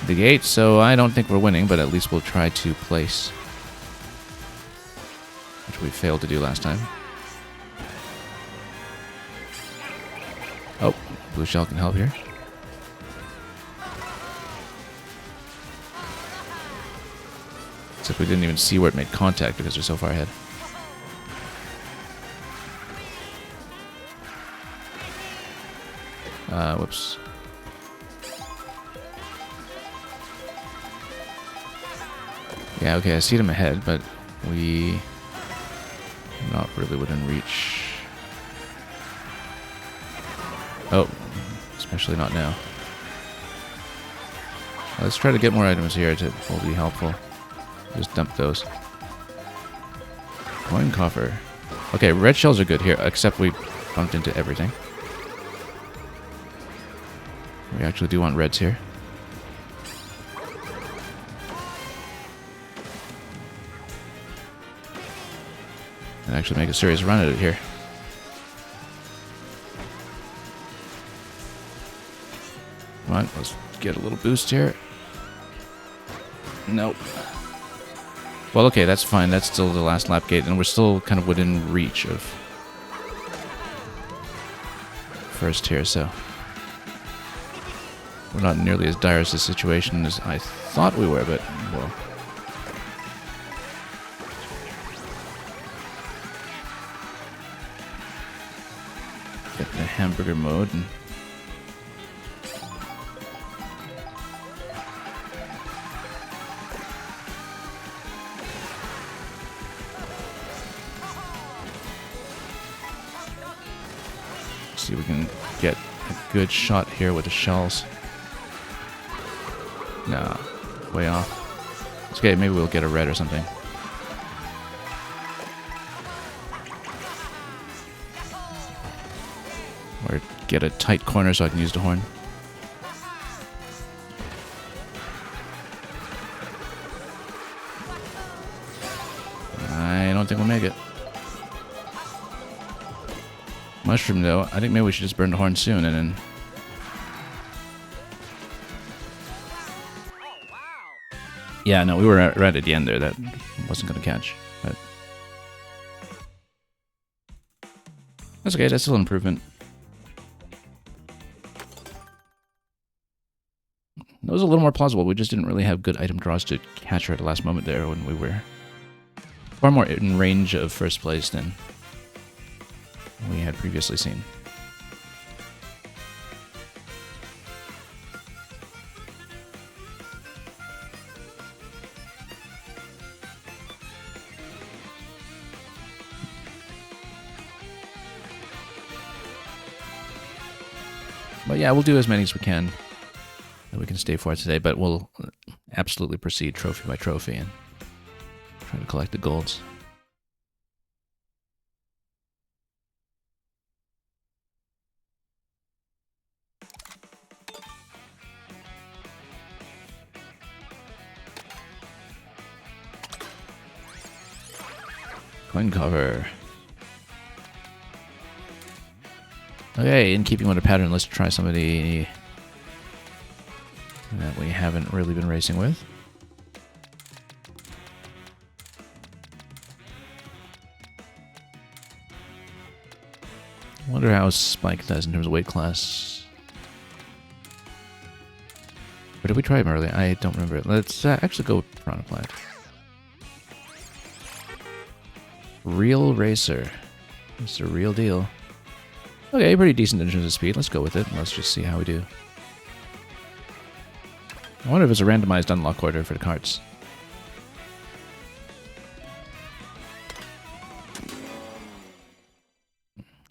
the gate, so I don't think we're winning, but at least we'll try to place, which we failed to do last time. Oh, blue shell can help here. Except we didn't even see where it made contact because we're so far ahead. Whoops. Yeah, okay, I see them ahead, but we... not really within reach. Oh, especially not now. Let's try to get more items here to will be helpful. Just dump those. Coin coffer. Okay, red shells are good here, except we bumped into everything. We actually do want reds here. And actually make a serious run at it here. Come on, let's get a little boost here. Nope. Well, okay, that's fine. That's still the last lap gate, and we're still kind of within reach of first here, so we're not nearly as dire as the situation as I thought we were, but, well. Get the hamburger mode and see if we can get a good shot here with the shells. Nah, way off. It's okay, maybe we'll get a red or something. Or get a tight corner so I can use the horn. I don't think we'll make it. Mushroom, though. I think maybe we should just burn the horn soon and then... Yeah, no, we were right at the end there. That wasn't going to catch. But that's okay. That's still an improvement. That was a little more plausible. We just didn't really have good item draws to catch her at the last moment there when we were far more in range of first place than we had previously seen. But yeah, we'll do as many as we can that we can stay for today, but we'll absolutely proceed trophy by trophy and try to collect the golds. Coin cover. Okay, in keeping with the pattern, let's try somebody that we haven't really been racing with. I wonder how Spike does in terms of weight class. Or did we try him earlier? I don't remember. Let's actually go with Piranha Plant. Real Racer. It's a real deal. Okay, pretty decent in terms of speed. Let's go with it. Let's just see how we do. I wonder if it's a randomized unlock order for the carts.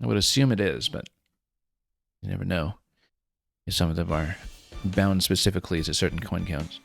I would assume it is, but you never know. If some of them are bound specifically to certain coin counts.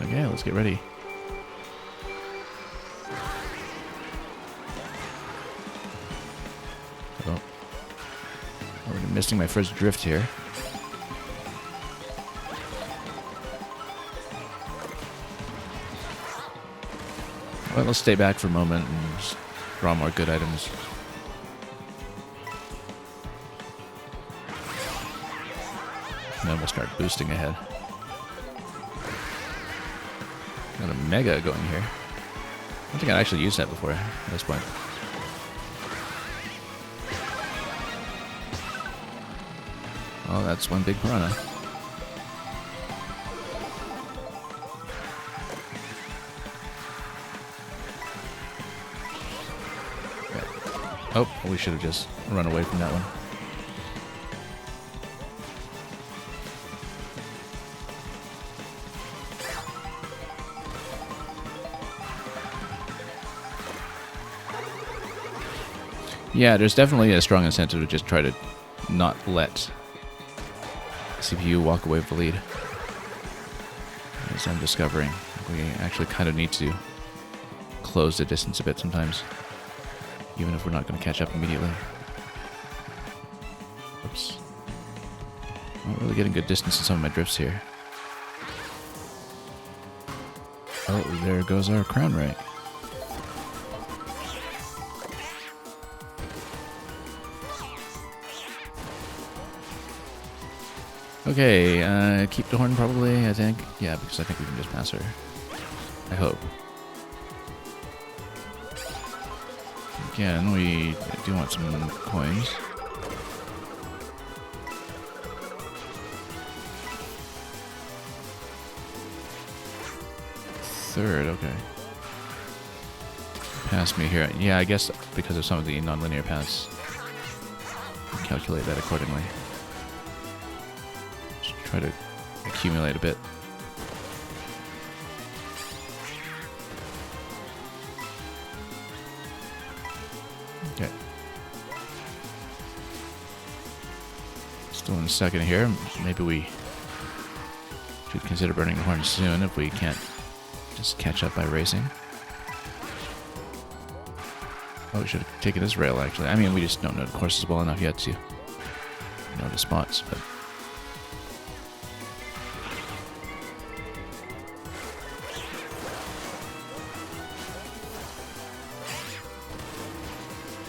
Okay, let's get ready. Oh. I'm missing my first drift here. Well, let's stay back for a moment and just draw more good items. And then we'll start boosting ahead. Got a mega going here. I don't think I'd actually used that before at this point. Oh, that's one big piranha. Okay. Oh, we should have just run away from that one. Yeah, there's definitely a strong incentive to just try to not let CPU walk away with the lead. As I'm discovering, we actually kind of need to close the distance a bit sometimes, even if we're not going to catch up immediately. Oops. Not really getting good distance in some of my drifts here. Oh, there goes our crown rank. Okay, keep the horn probably, I think. Yeah, because I think we can just pass her. I hope. Again, we do want some coins. Third, okay. Pass me here. Yeah, I guess because of some of the non-linear paths. Calculate that accordingly. Try to accumulate a bit. Okay. Still in second here. Maybe we should consider burning the horn soon if we can't just catch up by racing. Oh, we should have taken this rail actually. I mean, we just don't know the courses well enough yet to know the spots, but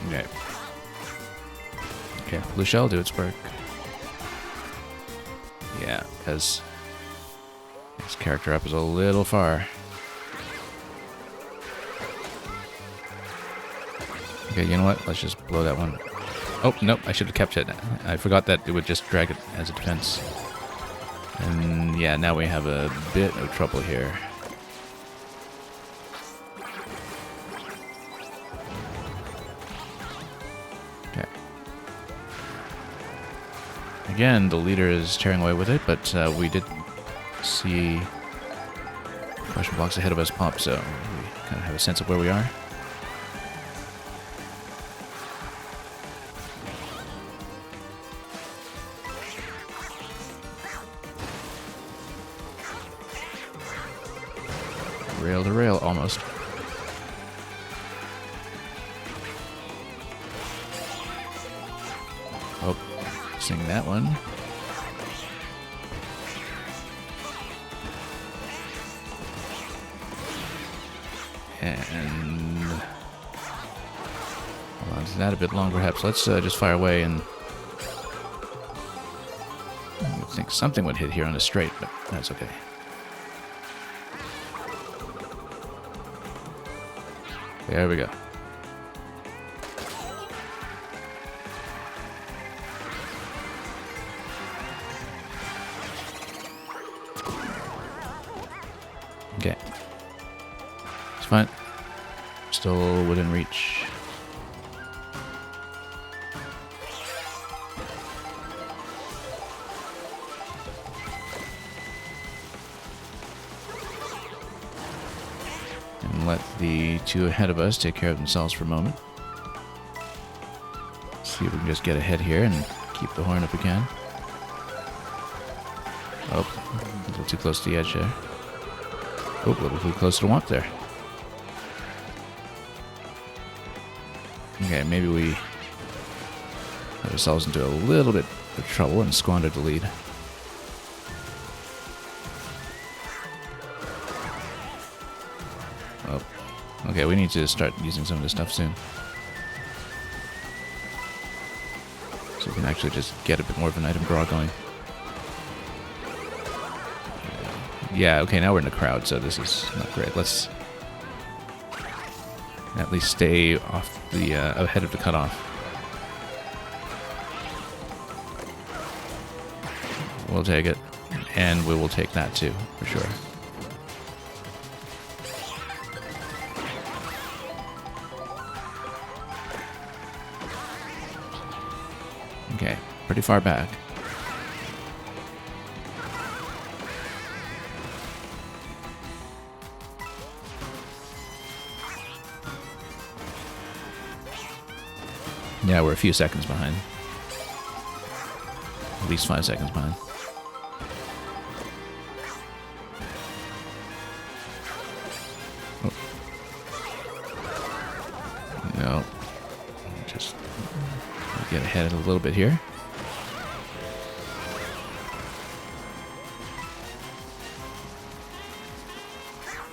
okay. Okay, blue shell, do its work. Yeah, because this character up is a little far. Okay, you know what? Let's just blow that one. Oh, nope, I should have kept it. I forgot that it would just drag it as a defense. And yeah, now we have a bit of trouble here. Again, the leader is tearing away with it, but we did see question blocks ahead of us pop, so we kind of have a sense of where we are. Rail to rail, almost. Oh. Sing that one. And hold on to that a bit longer, perhaps. Let's just fire away, and I would think something would hit here on the straight, but that's okay. There we go. Okay. It's fine. Still within reach. And let the two ahead of us take care of themselves for a moment. See if we can just get ahead here and keep the horn if we can. Oh, a little too close to the edge there. Oh, a little too close to the want there. Okay, maybe we got ourselves into a little bit of trouble and squandered the lead. Oh, Okay, we need to start using some of this stuff soon. So we can actually just get a bit more of an item draw going. Yeah, okay, now we're in a crowd, so this is not great. Let's at least stay off the ahead of the cutoff. We'll take it, and we will take that too, for sure. Okay, pretty far back. Yeah, we're a few seconds behind. At least 5 seconds behind. Oh. No. Just get ahead a little bit here.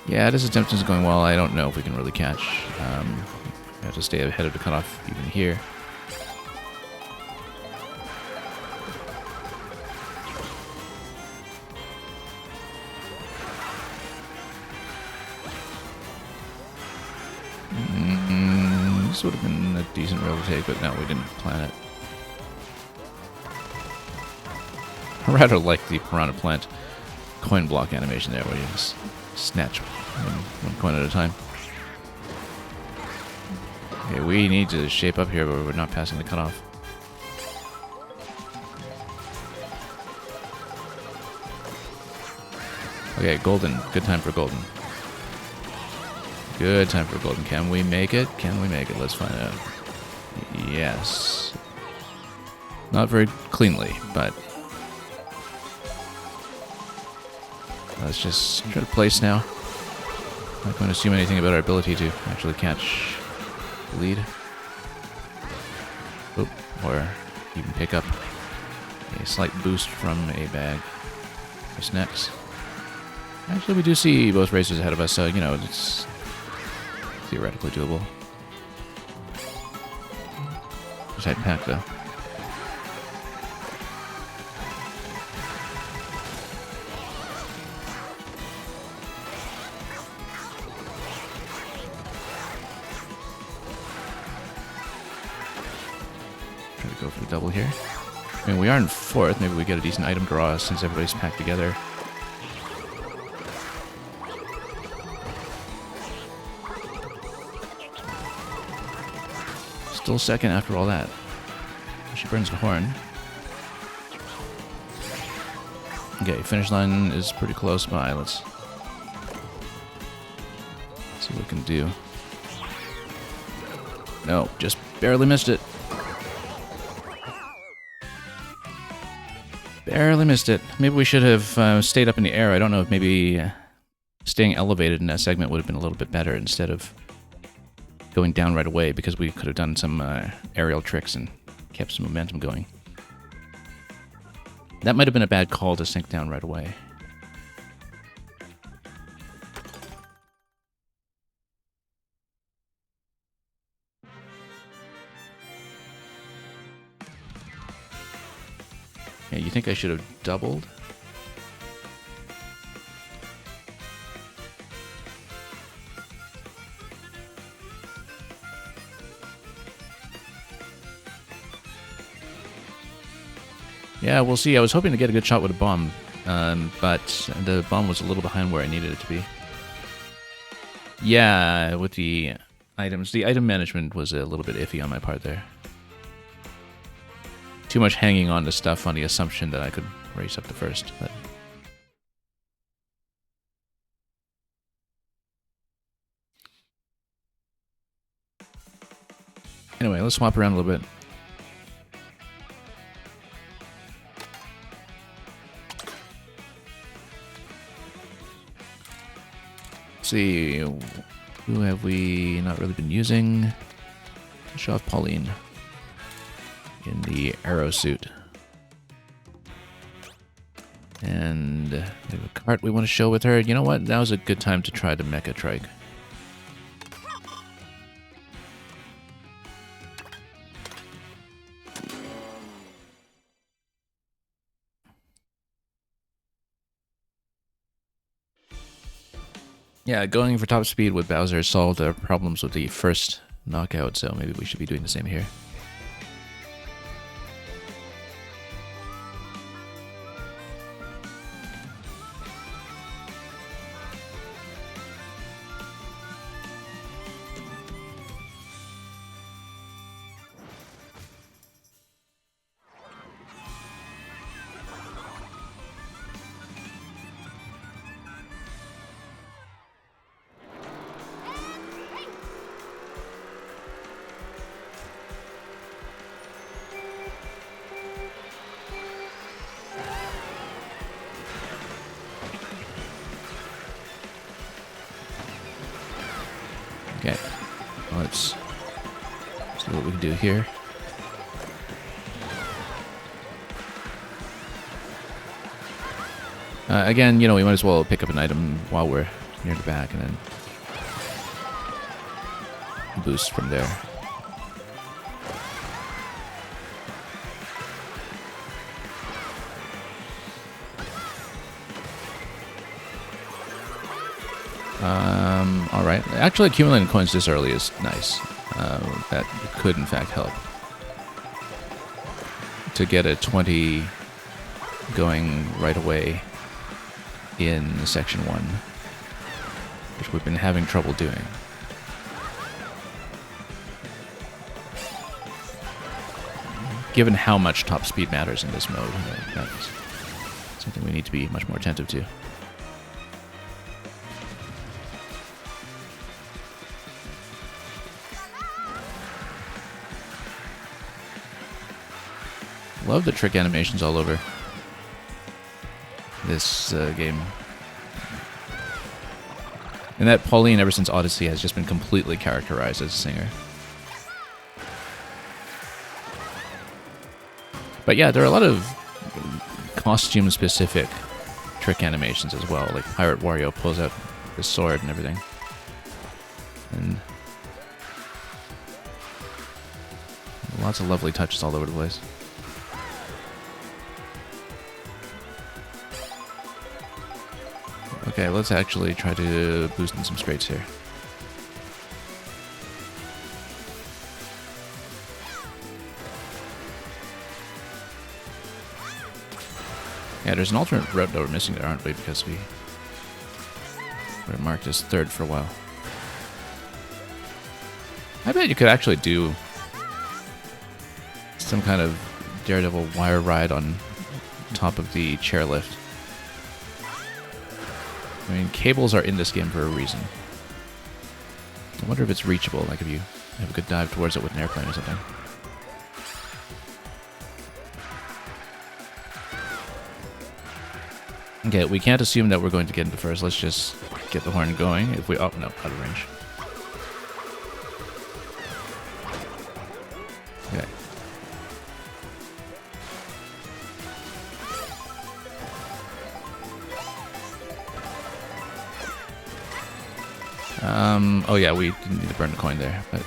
Yeah, this attempt is going well. I don't know if we can really catch. We have to stay ahead of the cutoff even here. This would have been a decent rail to take, but no, we didn't plan it. I rather like the Piranha Plant coin block animation there, where you just snatch one coin at a time. Okay, we need to shape up here, but we're not passing the cutoff. Okay, golden. Good time for golden. Good time for golden. Can we make it? Can we make it? Let's find out. Yes. Not very cleanly, but let's just try to place now. Not going to assume anything about our ability to actually catch the lead. Oop, or even pick up a slight boost from a bag. What's next? Actually, we do see both racers ahead of us, so, you know, it's theoretically doable. Tight pack, though. Try to go for the double here. I mean, we are in fourth. Maybe we get a decent item draw since everybody's packed together. Still second after all that. She burns the horn. Okay, finish line is pretty close by. Let's see what we can do. No, just barely missed it. Barely missed it. Maybe we should have stayed up in the air. I don't know if maybe staying elevated in that segment would have been a little bit better instead of going down right away, because we could have done some aerial tricks and kept some momentum going. That might have been a bad call to sink down right away. Yeah, you think I should have doubled? Yeah, we'll see. I was hoping to get a good shot with a bomb, but the bomb was a little behind where I needed it to be. Yeah, with the items. The item management was a little bit iffy on my part there. Too much hanging on to stuff on the assumption that I could race up the first, but... Anyway, let's swap around a little bit. See, who have we not really been using? Show off Pauline in the arrow suit. And we have a Kart we want to show with her. You know what? That was a good time to try the Mecha Trike. Yeah, going for top speed with Bowser solved our problems with the first knockout, so maybe we should be doing the same here. Okay, let's see what we can do here. Again, we might as well pick up an item while we're near the back and then boost from there. Alright. Actually, accumulating coins this early is nice. That could, in fact, help. To get a 20 going right away in Section 1, which we've been having trouble doing. Given how much top speed matters in this mode, that's something we need to be much more attentive to. Love the trick animations all over this game. And that Pauline, ever since Odyssey, has just been completely characterized as a singer. But yeah, there are a lot of costume-specific trick animations as well. Like Pirate Wario pulls out his sword and everything. And lots of lovely touches all over the place. Okay, let's actually try to boost in some straights here. Yeah, there's an alternate route that we're missing there, aren't we? Because we're marked as third for a while. I bet you could actually do some kind of Daredevil wire ride on top of the chairlift. I mean, cables are in this game for a reason. I wonder if it's reachable, like if you have a good dive towards it with an airplane or something. Okay, we can't assume that we're going to get into first. Let's just get the horn going. If we... Oh, no, out of range. Okay. Oh yeah, we didn't need to burn the coin there, but...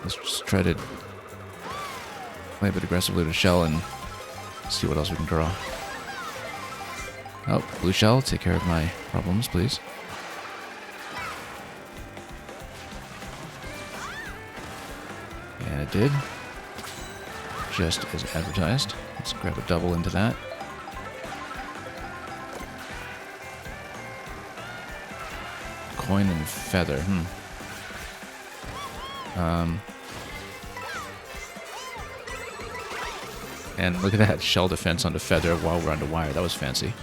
Let's just try to play a bit aggressively with shell and see what else we can draw. Oh, blue shell, take care of my problems, please. And it did. Just as advertised. Let's grab a double into that. Coin and feather. And look at that shell defense on the feather while we're on the wire. That was fancy.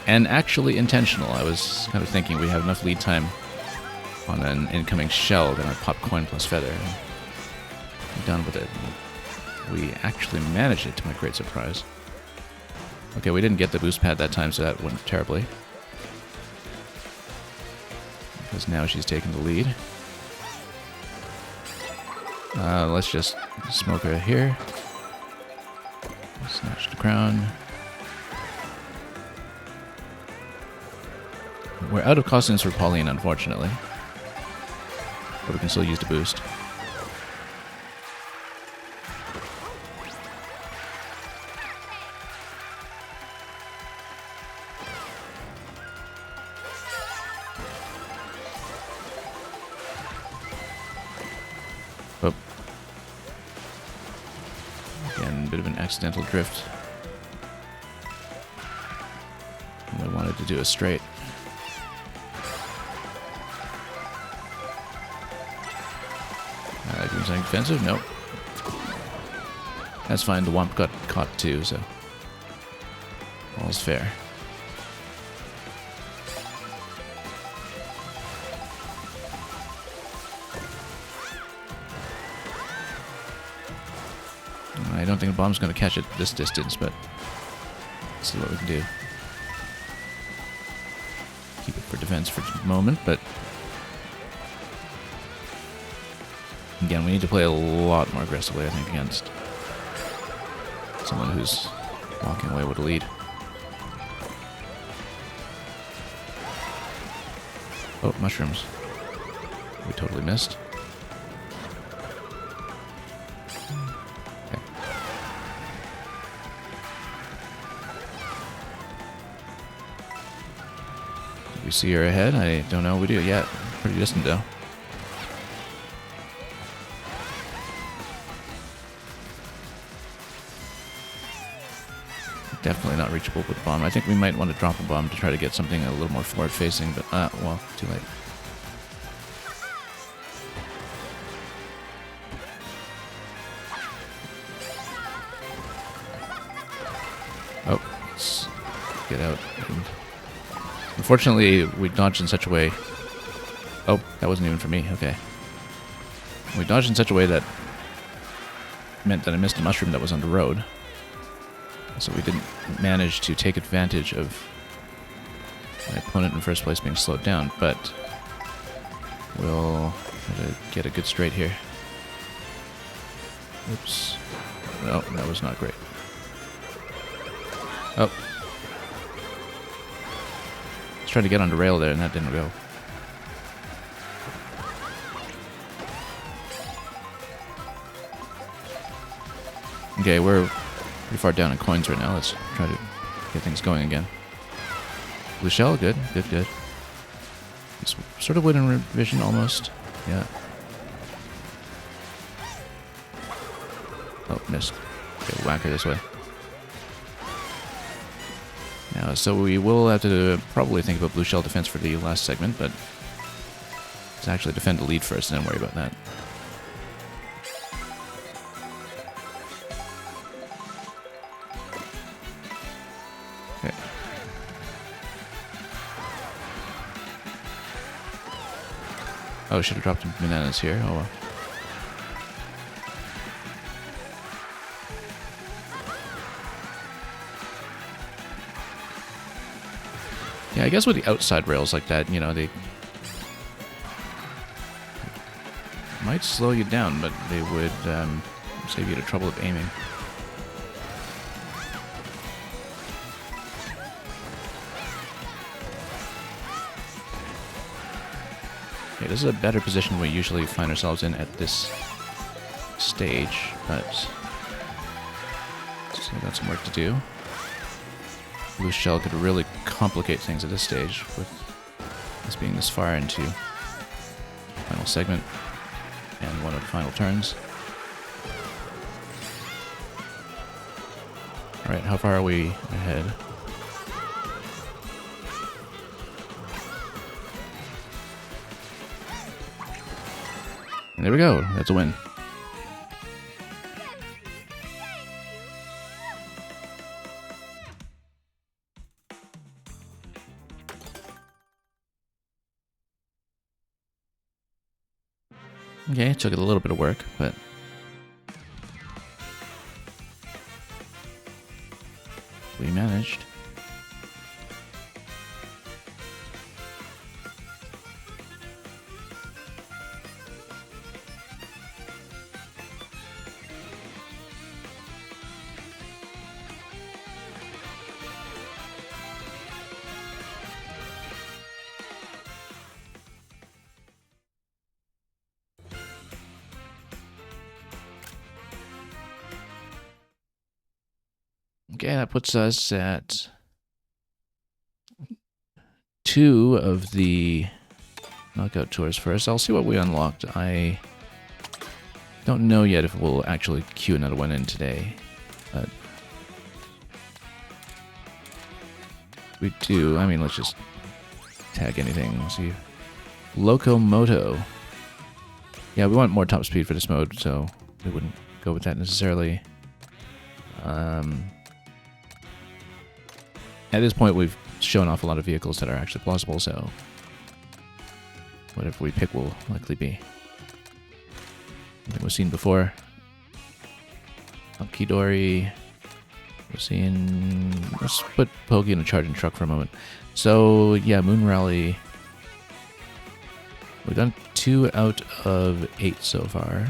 And actually intentional. I was kind of thinking we have enough lead time on an incoming shell, then I pop coin plus feather. I'm done with it. We actually managed it, to my great surprise. Okay, we didn't get the boost pad that time, so that went terribly. Because now she's taking the lead. Let's just smoke her here. Snatch the crown. We're out of costumes for Pauline, unfortunately. But we can still use the boost. a bit of an accidental drift. I wanted to do a straight. Doing something defensive? Nope. That's fine. The Womp got caught too, so all's fair. I don't think the bomb's going to catch it this distance, but let's see what we can do. Keep it for defense for the moment, but again, we need to play a lot more aggressively, I think, against someone who's walking away with a lead. Oh, mushrooms. We totally missed. Okay. Do we see her ahead? I don't know. We do. Yeah, pretty distant though. Definitely not reachable with the bomb. I think we might want to drop a bomb to try to get something a little more forward-facing, but, well, too late. Oh, let's get out. And unfortunately, we dodged in such a way... Oh, that wasn't even for me. Okay. We dodged in such a way that meant that I missed a mushroom that was on the road. So we didn't manage to take advantage of my opponent in first place being slowed down, but we'll try to get a good straight here. Oops. No, that was not great. Oh. Let's try to get on the rail there, and that didn't go. Okay, we're pretty far down in coins right now. Let's try to get things going again. Blue shell, good, good, good. It's sort of wooden revision almost. Yeah. Oh, missed. Okay, whack her this way. Now, so we will have to probably think about blue shell defense for the last segment, but let's actually defend the lead first and then worry about that. Okay. Oh, should have dropped bananas here. Oh well. Yeah, I guess with the outside rails like that, you know, they might slow you down, but they would save you the trouble of aiming. Okay, this is a better position we usually find ourselves in at this stage, but still got some work to do. Blue shell could really complicate things at this stage with us being this far into the final segment and one of the final turns. Alright, how far are we ahead? And there we go, that's a win. Okay, it took a little bit of work, but we managed. Okay, that puts us at 2 of the knockout tours first. I'll see what we unlocked. I don't know yet if we'll actually queue another one in today. But we do. I mean, let's just tag anything. Let's see. Locomoto. Yeah, we want more top speed for this mode, so we wouldn't go with that necessarily. At this point, we've shown off a lot of vehicles that are actually plausible, so whatever we pick will likely be something we've seen before. Kidori. We're seeing... Let's put Pokey in a charging truck for a moment. So, yeah, Moon Rally. We've done 2 out of 8 so far.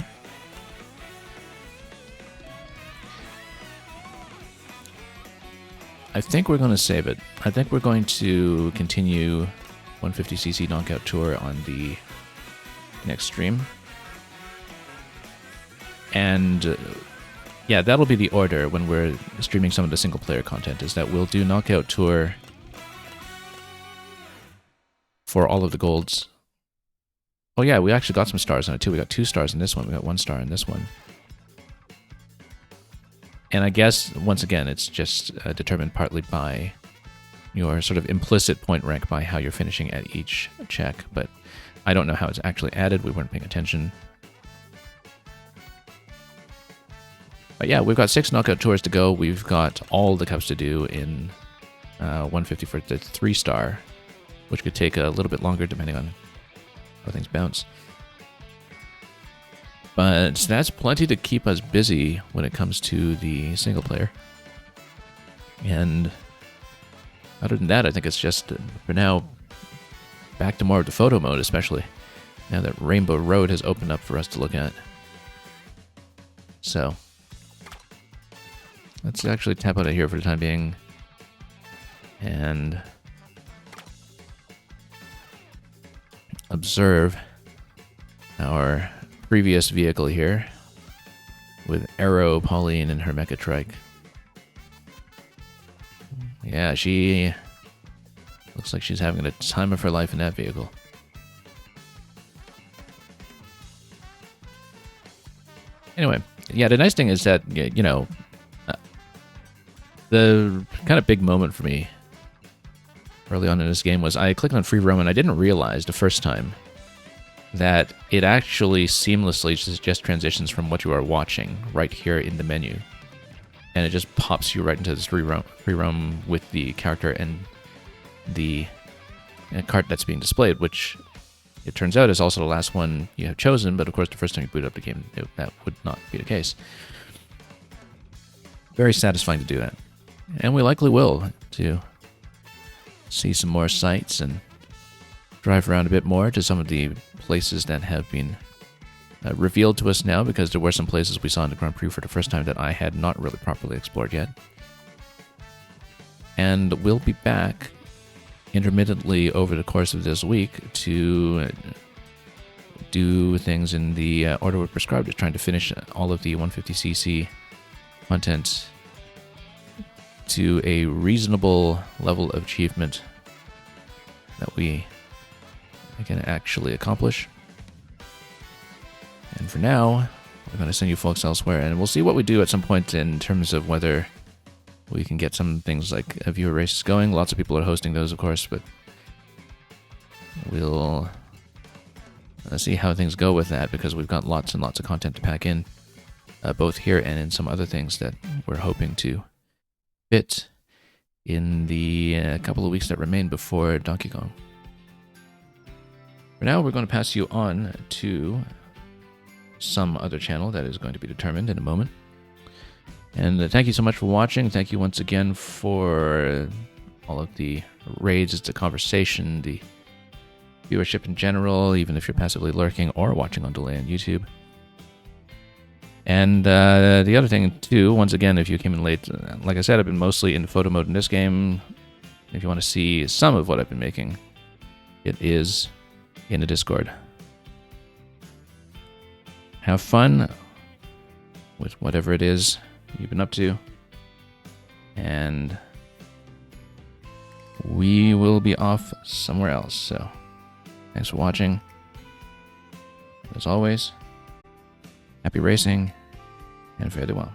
I think we're going to save it. I think we're going to continue 150cc Knockout Tour on the next stream. And yeah, that'll be the order when we're streaming some of the single player content, is that we'll do Knockout Tour for all of the golds. Oh yeah, we actually got some stars on it too. We got 2 stars in this one. We got 1 star in this one. And I guess, once again, it's just determined partly by your sort of implicit point rank by how you're finishing at each check. But I don't know how it's actually added. We weren't paying attention. But yeah, we've got 6 knockout tours to go. We've got all the cups to do in 150 for the 3 star, which could take a little bit longer depending on how things bounce. But that's plenty to keep us busy when it comes to the single player. And other than that, I think it's just, for now, back to more of the photo mode, especially now that Rainbow Road has opened up for us to look at. So let's actually tap out of here for the time being. And observe our previous vehicle here with Arrow, Pauline, and her Mecha Trike. Yeah, she looks like she's having a time of her life in that vehicle. Anyway, yeah, the nice thing is that, you know, the kind of big moment for me early on in this game was I clicked on free roam and I didn't realize the first time that it actually seamlessly just transitions from what you are watching right here in the menu. And it just pops you right into this free roam with the character and the cart that's being displayed, which it turns out is also the last one you have chosen, but of course the first time you boot up the game, that would not be the case. Very satisfying to do that. And we likely will, to see some more sights and drive around a bit more to some of the places that have been revealed to us now, because there were some places we saw in the Grand Prix for the first time that I had not really properly explored yet. And we'll be back intermittently over the course of this week to do things in the order we're prescribed, just trying to finish all of the 150cc content to a reasonable level of achievement that we can actually accomplish. And for now, we're going to send you folks elsewhere, and we'll see what we do at some point in terms of whether we can get some things like viewer races going. Lots of people are hosting those, of course, but we'll see how things go with that, because we've got lots and lots of content to pack in, both here and in some other things that we're hoping to fit in the couple of weeks that remain before Donkey Kong. For now, we're going to pass you on to some other channel that is going to be determined in a moment. And thank you so much for watching. Thank you once again for all of the raids, the conversation, the viewership in general, even if you're passively lurking or watching on delay on YouTube. And the other thing, too, once again, if you came in late, like I said, I've been mostly in photo mode in this game. If you want to see some of what I've been making, it is in the Discord. Have fun with whatever it is you've been up to. And we will be off somewhere else. So thanks for watching. As always, happy racing and fare thee well.